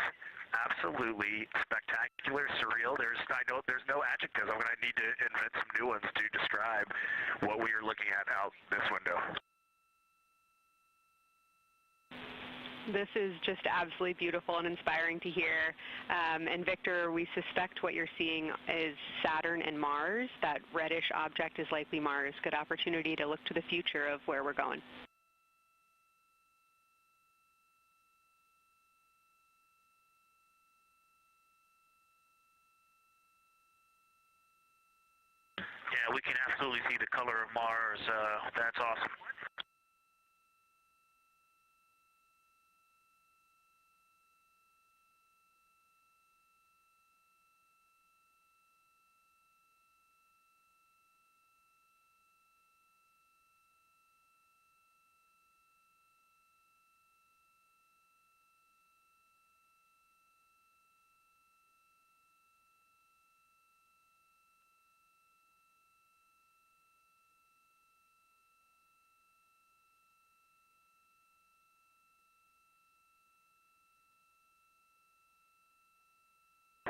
absolutely spectacular, surreal. I know there's no adjectives. I'm going to need to invent some new ones to describe what we are looking at out this window. This is just absolutely beautiful and inspiring to hear. And Victor, we suspect what you're seeing is Saturn and Mars. That reddish object is likely Mars. Good opportunity to look to the future of where we're going. Yeah, we can absolutely see the color of Mars. That's awesome.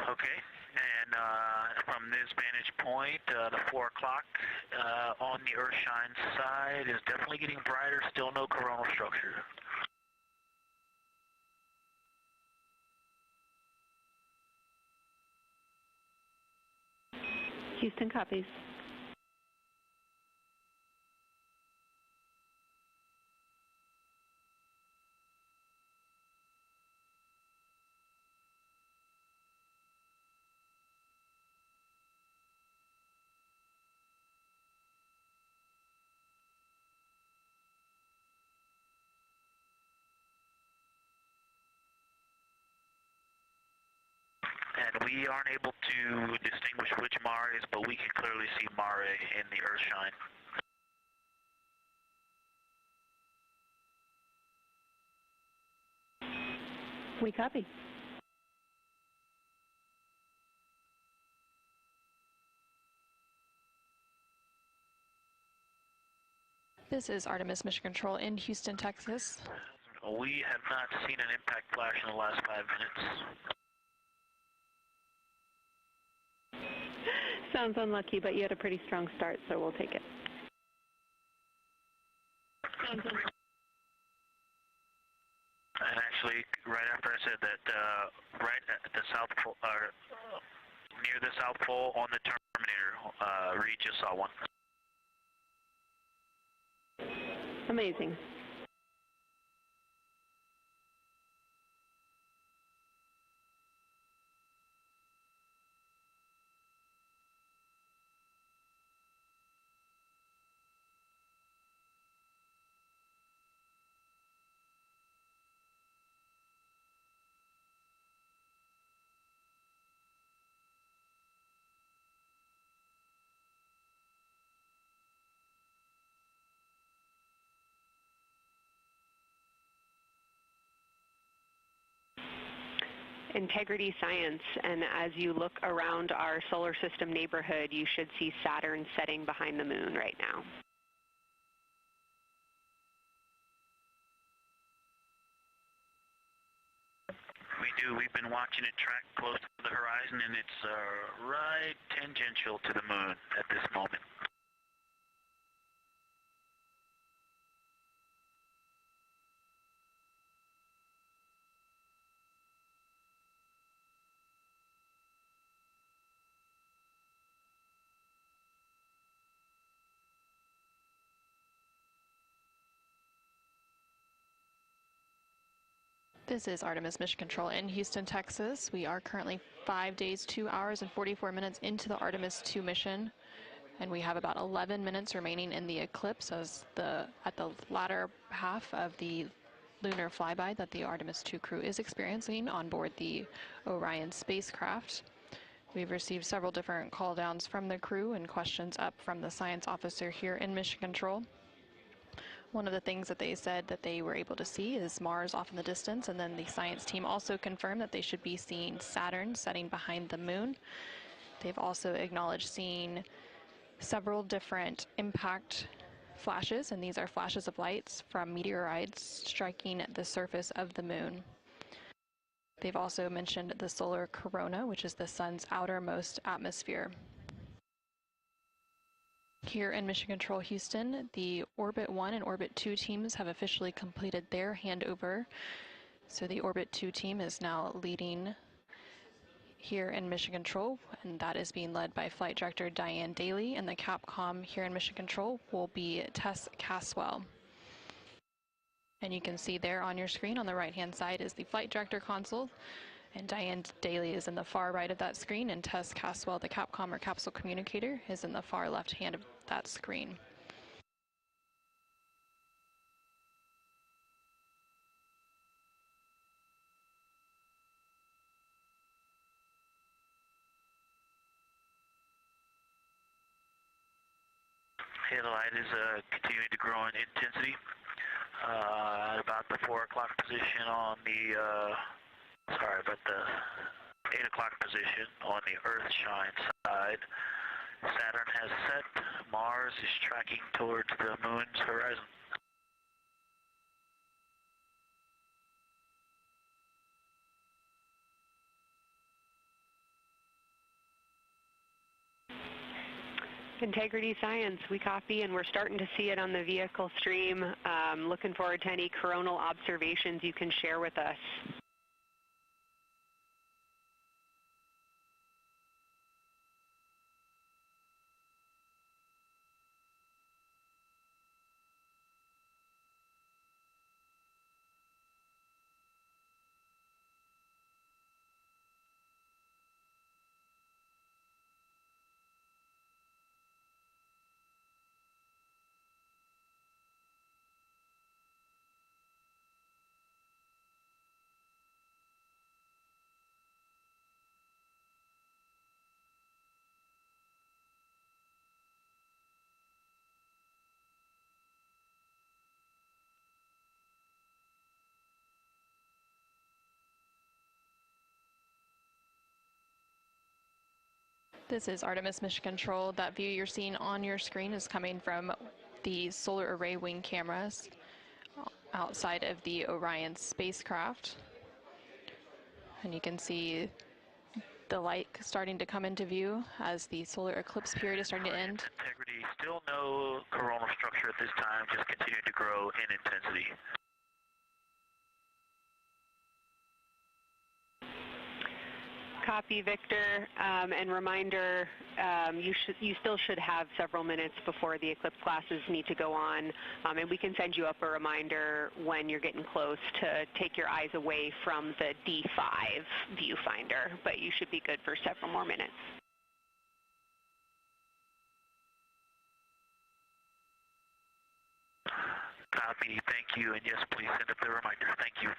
Okay, and from this vantage point, the 4 o'clock on the Earth-shine side is definitely getting brighter, still no coronal structure. Houston copies. We aren't able to distinguish which Mare is, but we can clearly see Mare in the Earthshine. We copy. This is Artemis Mission Control in Houston, Texas. We have not seen an impact flash in the last 5 minutes. Sounds unlucky, but you had a pretty strong start, so we'll take it. And actually, right after I said that, right at the South Pole, near the South Pole on the Terminator, Reed just saw one. Amazing. Integrity Science, and as you look around our solar system neighborhood, you should see Saturn setting behind the moon right now. We do. We've been watching it track close to the horizon, and it's right tangential to the moon at this moment. This is Artemis Mission Control in Houston, Texas. We are currently 5 days, 2 hours, and 44 minutes into the Artemis II mission, and we have about 11 minutes remaining in the eclipse as at the latter half of the lunar flyby that the Artemis II crew is experiencing on board the Orion spacecraft. We've received several different call downs from the crew and questions up from the science officer here in Mission Control. One of the things that they said that they were able to see is Mars off in the distance, and then the science team also confirmed that they should be seeing Saturn setting behind the moon. They've also acknowledged seeing several different impact flashes, and these are flashes of lights from meteorites striking the surface of the moon. They've also mentioned the solar corona, which is the sun's outermost atmosphere. Here in Mission Control Houston, the Orbit 1 and Orbit 2 teams have officially completed their handover. So the Orbit 2 team is now leading here in Mission Control, and that is being led by Flight Director Diane Daly, and the Capcom here in Mission Control will be Tess Caswell. And you can see there on your screen on the right-hand side is the Flight Director console, and Diane Daly is in the far right of that screen, and Tess Caswell, the Capcom or capsule communicator, is in the far left hand of that screen. Okay, the light is continuing to grow in intensity. At about the 4 o'clock position on the about the 8 o'clock position on the Earthshine side. Saturn has set. Mars is tracking towards the moon's horizon. Integrity Science, we copy, and we're starting to see it on the vehicle stream. Looking forward to any coronal observations you can share with us. This is Artemis Mission Control. That view you're seeing on your screen is coming from the solar array wing cameras outside of the Orion spacecraft. And you can see the light starting to come into view as the solar eclipse period is starting to end. Integrity, still no coronal structure at this time, just continuing to grow in intensity. Copy, Victor. And reminder, you still should have several minutes before the eclipse classes need to go on, and we can send you up a reminder when you're getting close to take your eyes away from the D5 viewfinder, but you should be good for several more minutes. Copy, thank you, and yes, please send up the reminder. Thank you.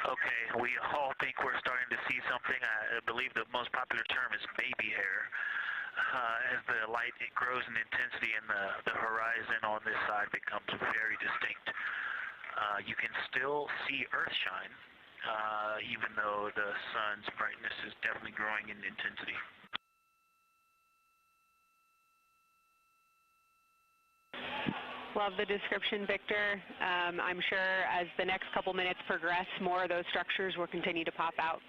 Okay, we all think we're starting to see something. I believe the most popular term is baby hair. As the light grows in intensity and the horizon on this side becomes very distinct. You can still see Earth shine, even though the sun's brightness is definitely growing in intensity. Love the description, Victor. I'm sure as the next couple minutes progress, more of those structures will continue to pop out.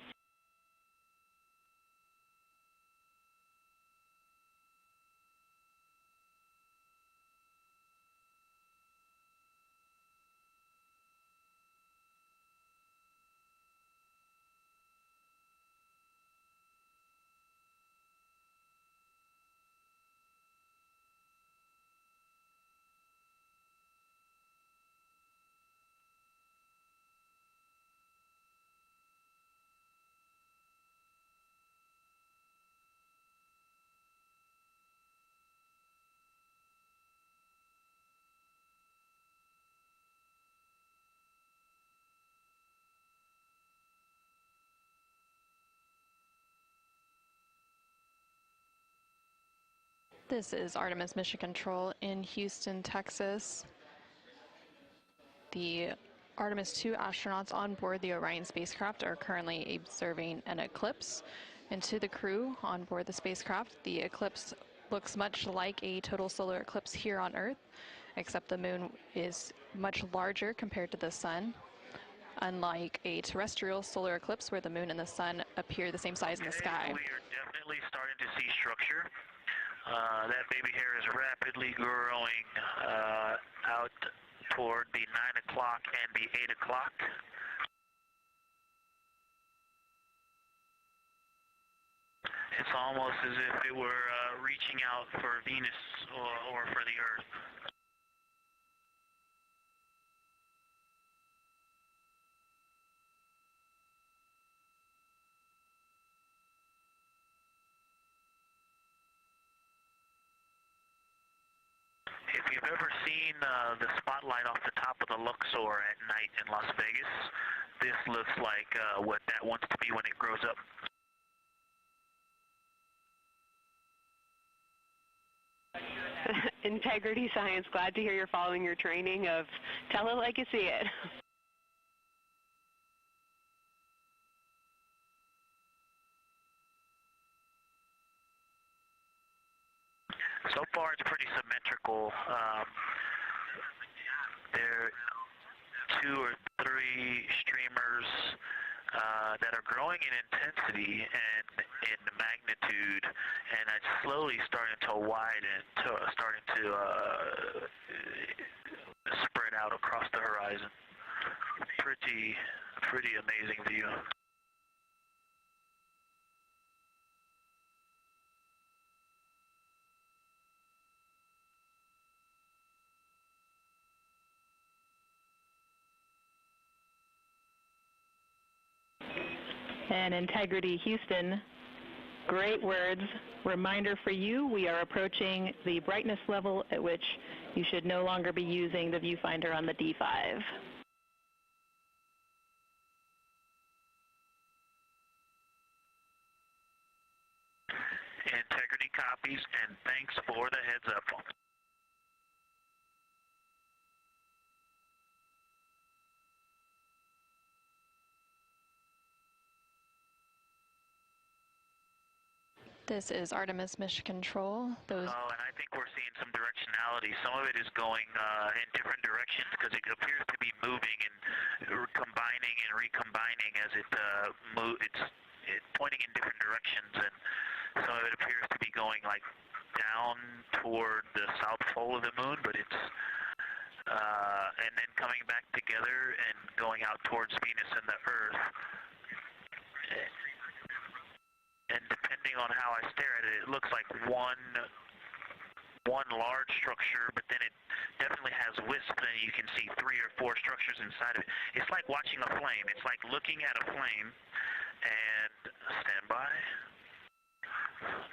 This is Artemis Mission Control in Houston, Texas. The Artemis II astronauts on board the Orion spacecraft are currently observing an eclipse. And to the crew on board the spacecraft, the eclipse looks much like a total solar eclipse here on Earth, except the moon is much larger compared to the sun, unlike a terrestrial solar eclipse where the moon and the sun appear the same size in the sky. We are definitely starting to see structure. That baby hair is rapidly growing out toward the 9 o'clock and the 8 o'clock. It's almost as if it were reaching out for Venus or for the Earth. If you've ever seen the spotlight off the top of the Luxor at night in Las Vegas, this looks like what that wants to be when it grows up. Integrity Science, glad to hear you're following your training of tell it like you see it. So far, it's pretty symmetrical. There are 2 or 3 streamers that are growing in intensity and in magnitude, and it's slowly starting to widen, starting to spread out across the horizon. Pretty amazing view. And Integrity Houston, Great words. Reminder for you, we are approaching the brightness level at which you should no longer be using the viewfinder on the D5. Integrity copies, and thanks for the heads up. This is Artemis Mission Control. And I think we're seeing some directionality. Some of it is going in different directions because it appears to be moving and combining and recombining as it it's pointing in different directions, and some of it appears to be going like down toward the south pole of the moon, but it's and then coming back together and going out towards Venus and the Earth. And depending on how I stare at it, it looks like one large structure, but then it definitely has wisps, and you can see 3 or 4 structures inside of it. It's like watching a flame. It's like looking at a flame, and stand by.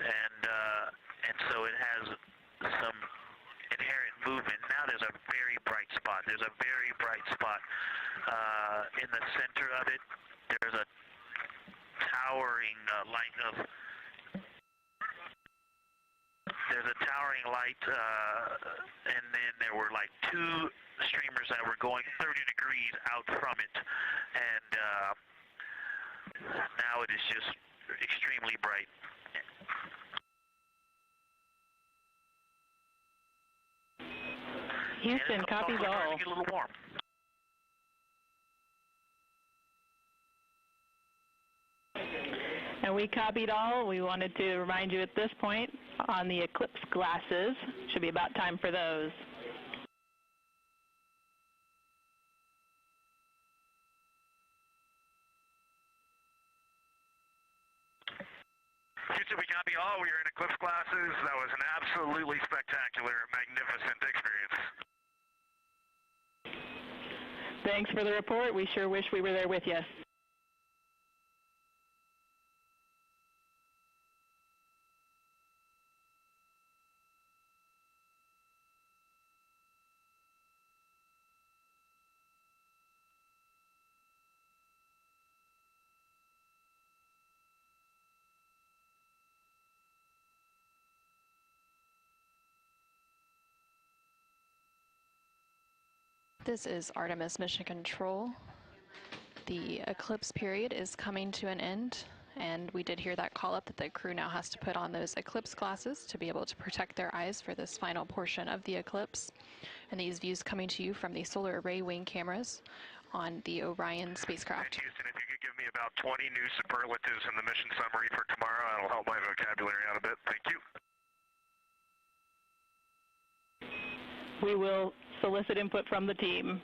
And so it has some inherent movement. Now there's a very bright spot. There's a very bright spot in the center of it. There's a towering light and then there were like 2 streamers that were going 30 degrees out from it, and now it is just extremely bright. Houston, copies all. Get a little warm. And we copied all. We wanted to remind you at this point on the eclipse glasses. Should be about time for those. Houston, we copy all. We are in eclipse glasses. That was an absolutely spectacular, magnificent experience. Thanks for the report. We sure wish we were there with you. This is Artemis Mission Control. The eclipse period is coming to an end, and we did hear that call up that the crew now has to put on those eclipse glasses to be able to protect their eyes for this final portion of the eclipse. And these views coming to you from the solar array wing cameras on the Orion spacecraft. Houston, if you could give me about 20 new superlatives in the mission summary for tomorrow, that'll help my vocabulary out a bit. Thank you. We will solicit input from the team.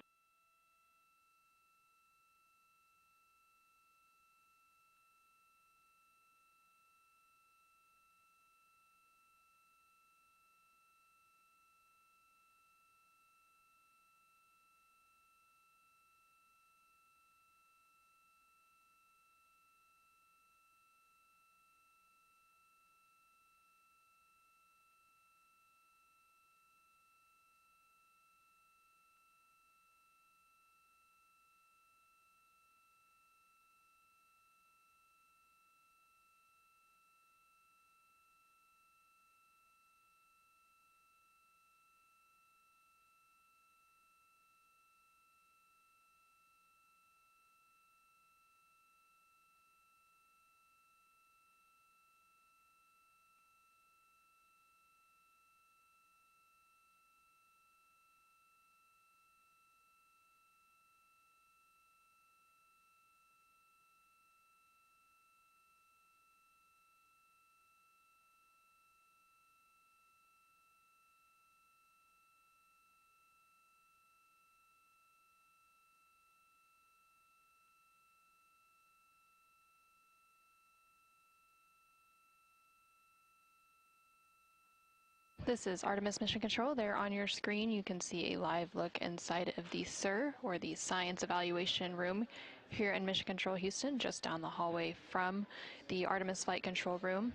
This is Artemis Mission Control. There on your screen you can see a live look inside of the SIR, or the Science Evaluation Room, here in Mission Control Houston, just down the hallway from the Artemis Flight Control Room.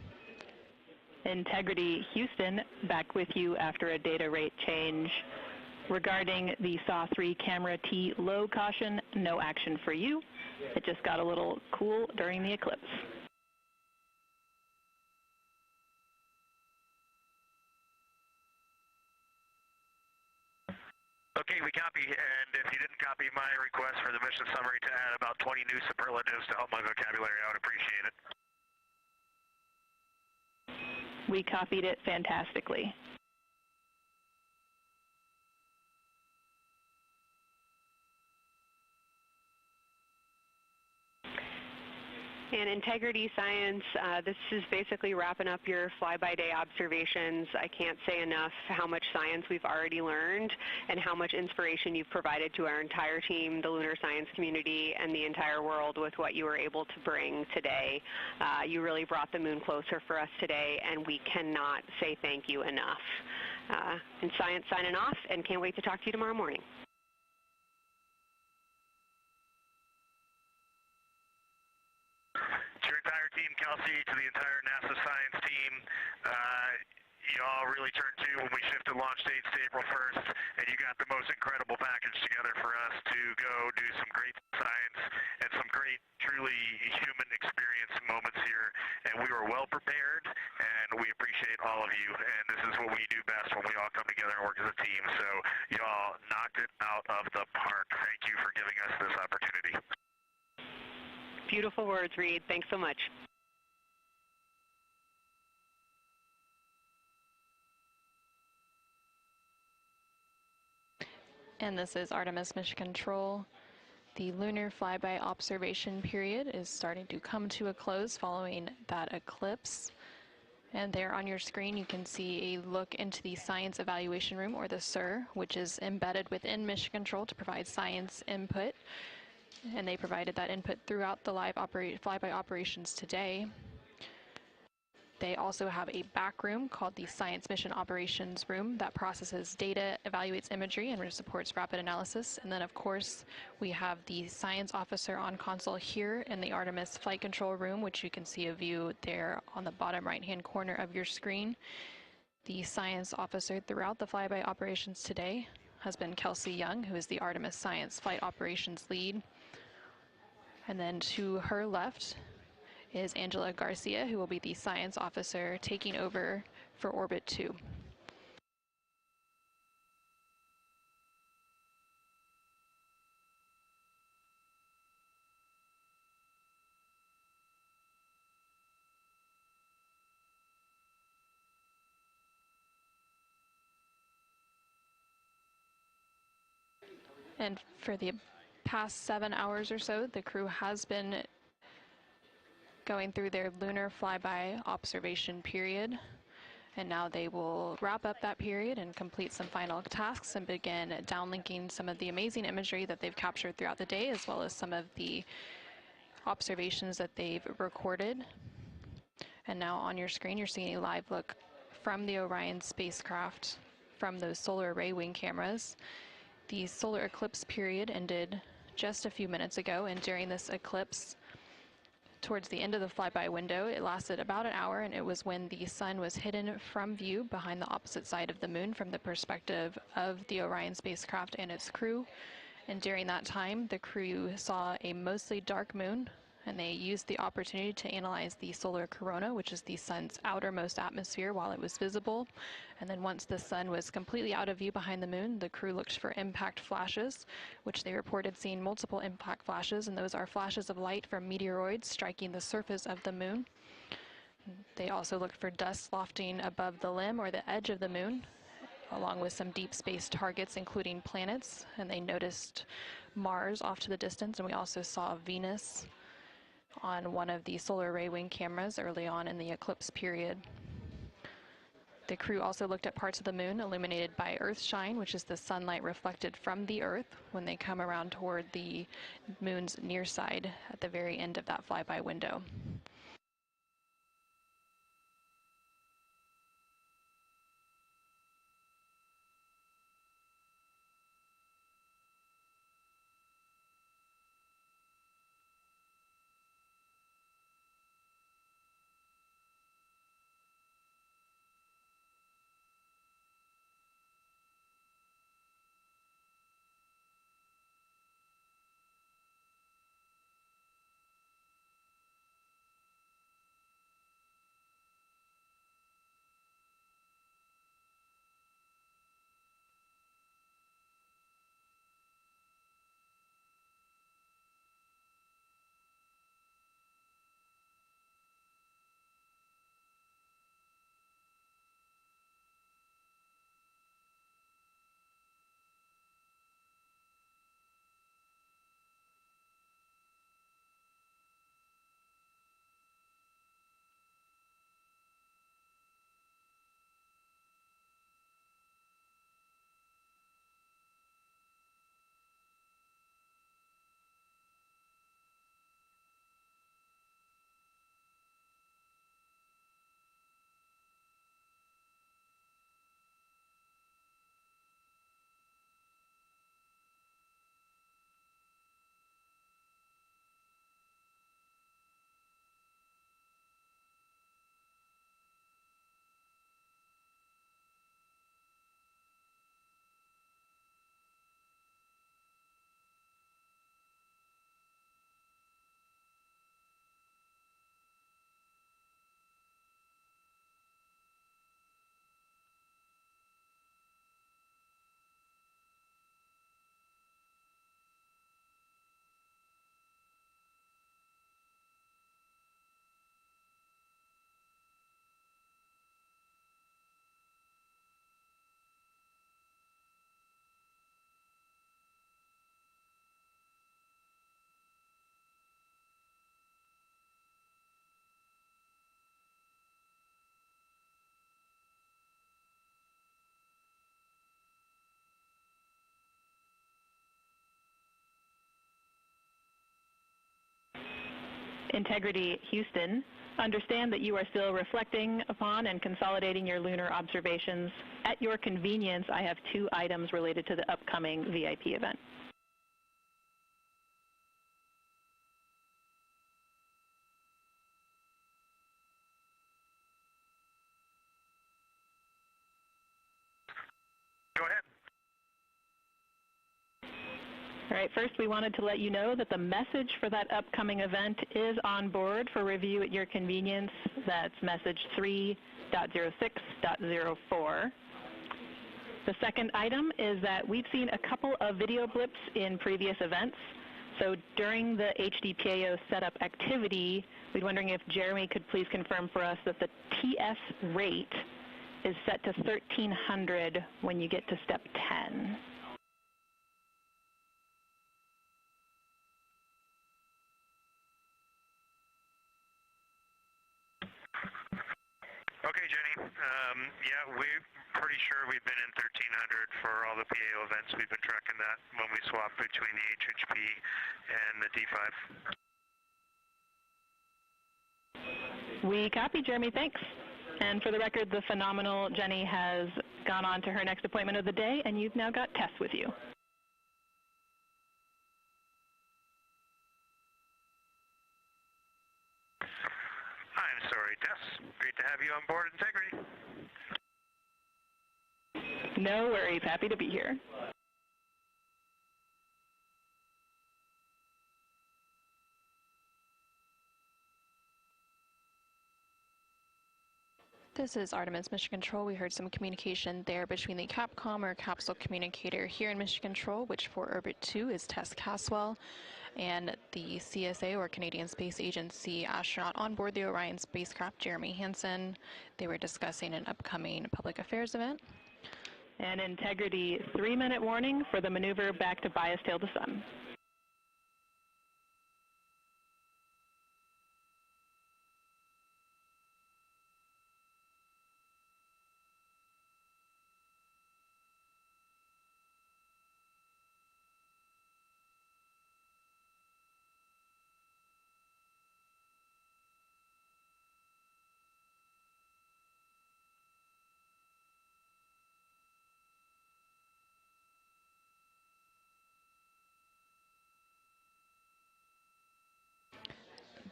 Integrity Houston, back with you after a data rate change. Regarding the SAW-3 camera T low caution, no action for you. It just got a little cool during the eclipse. Okay, we copy, and if you didn't copy my request for the mission summary to add about 20 new superlatives to help my vocabulary, I would appreciate it. We copied it fantastically. And Integrity Science, this is basically wrapping up your fly-by-day observations. I can't say enough how much science we've already learned and how much inspiration you've provided to our entire team, the lunar science community, and the entire world with what you were able to bring today. You really brought the moon closer for us today, and we cannot say thank you enough. And Science signing off, and can't wait to talk to you tomorrow morning. To your entire team, Kelsey, to the entire NASA science team, you all really turned to when we shifted launch dates to April 1st, and you got the most incredible package together for us to go do some great science and some great, truly human experience moments here. And we were well prepared, and we appreciate all of you. And this is what we do best when we all come together and work as a team. So you all knocked it out of the park. Thank you for giving us this opportunity. Beautiful words, Reed. Thanks so much. And this is Artemis Mission Control. The lunar flyby observation period is starting to come to a close following that eclipse. And there on your screen you can see a look into the Science Evaluation Room, or the SIR, which is embedded within Mission Control to provide science input. And they provided that input throughout the live flyby operations today. They also have a back room called the Science Mission Operations Room that processes data, evaluates imagery, and supports rapid analysis. And then, of course, we have the science officer on console here in the Artemis Flight Control Room, which you can see a view there on the bottom right-hand corner of your screen. The science officer throughout the flyby operations today has been Kelsey Young, who is the Artemis Science Flight Operations Lead. And then to her left is Angela Garcia, who will be the science officer taking over for Orbit 2. And for the past 7 hours or so, the crew has been going through their lunar flyby observation period, and now they will wrap up that period and complete some final tasks and begin downlinking some of the amazing imagery that they've captured throughout the day, as well as some of the observations that they've recorded. And now on your screen you're seeing a live look from the Orion spacecraft from those solar array wing cameras. The solar eclipse period ended just a few minutes ago, and during this eclipse, towards the end of the flyby window, it lasted about an hour, and it was when the sun was hidden from view behind the opposite side of the moon from the perspective of the Orion spacecraft and its crew. And during that time, the crew saw a mostly dark moon, and they used the opportunity to analyze the solar corona, which is the sun's outermost atmosphere, while it was visible. And then once the sun was completely out of view behind the moon, the crew looked for impact flashes, which they reported seeing multiple impact flashes, and those are flashes of light from meteoroids striking the surface of the moon. They also looked for dust lofting above the limb or the edge of the moon, along with some deep space targets, including planets, and they noticed Mars off to the distance, and we also saw Venus on one of the solar array wing cameras early on in the eclipse period. The crew also looked at parts of the moon illuminated by Earthshine, which is the sunlight reflected from the Earth when they come around toward the moon's near side at the very end of that flyby window. Integrity Houston, understand that you are still reflecting upon and consolidating your lunar observations. At your convenience, I have 2 items related to the upcoming VIP event. Go ahead. All right, first we wanted to let you know that the message for that upcoming event is on board for review at your convenience. That's message 3.06.04. The second item is that we've seen a couple of video blips in previous events. So during the HDPAO setup activity, we're wondering if Jeremy could please confirm for us that the TS rate is set to 1300 when you get to step 10. Okay, Jenny. Yeah, we're pretty sure we've been in 1300 for all the PAO events. We've been tracking that when we swap between the HHP and the D5. We copy, Jeremy. Thanks. And for the record, the phenomenal Jenny has gone on to her next appointment of the day, and you've now got Tess with you. I'm sorry, Tess. Great to have you on board Integrity. No worries. Happy to be here. This is Artemis Mission Control. We heard some communication there between the Capcom or capsule communicator here in Mission Control, which for Orbit 2 is Tess Caswell, and the CSA or Canadian Space Agency astronaut on board the Orion spacecraft, Jeremy Hansen. They were discussing an upcoming public affairs event. And Integrity, 3-minute warning for the maneuver back to bias tail to sun.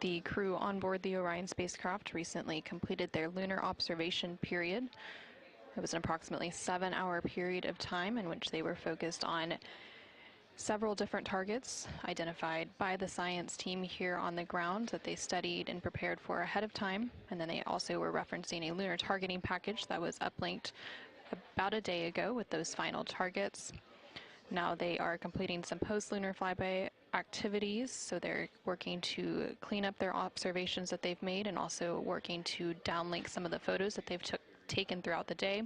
The crew on board the Orion spacecraft recently completed their lunar observation period. It was an approximately 7-hour period of time in which they were focused on several different targets identified by the science team here on the ground that they studied and prepared for ahead of time. And then they also were referencing a lunar targeting package that was uplinked about a day ago with those final targets. Now they are completing some post-lunar flyby activities, so they're working to clean up their observations that they've made and also working to downlink some of the photos that they've taken throughout the day.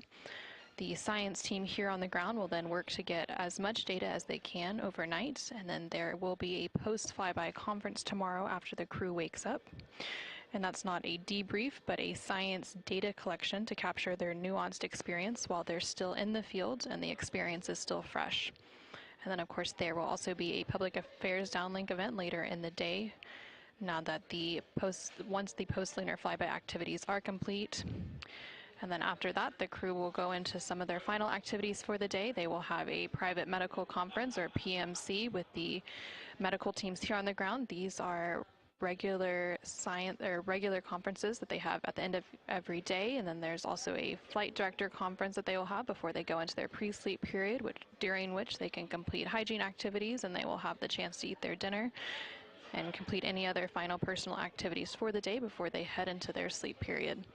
The science team here on the ground will then work to get as much data as they can overnight, and then there will be a post-flyby conference tomorrow after the crew wakes up. And that's not a debrief, but a science data collection to capture their nuanced experience while they're still in the field and the experience is still fresh. And then, of course, there will also be a public affairs downlink event later in the day. Now that once the post-lunar flyby activities are complete, and then after that, the crew will go into some of their final activities for the day. They will have a private medical conference, or PMC, with the medical teams here on the ground. These are regular conferences that they have at the end of every day, and then there's also a flight director conference that they will have before they go into their pre-sleep period, during which they can complete hygiene activities and they will have the chance to eat their dinner and complete any other final personal activities for the day before they head into their sleep period.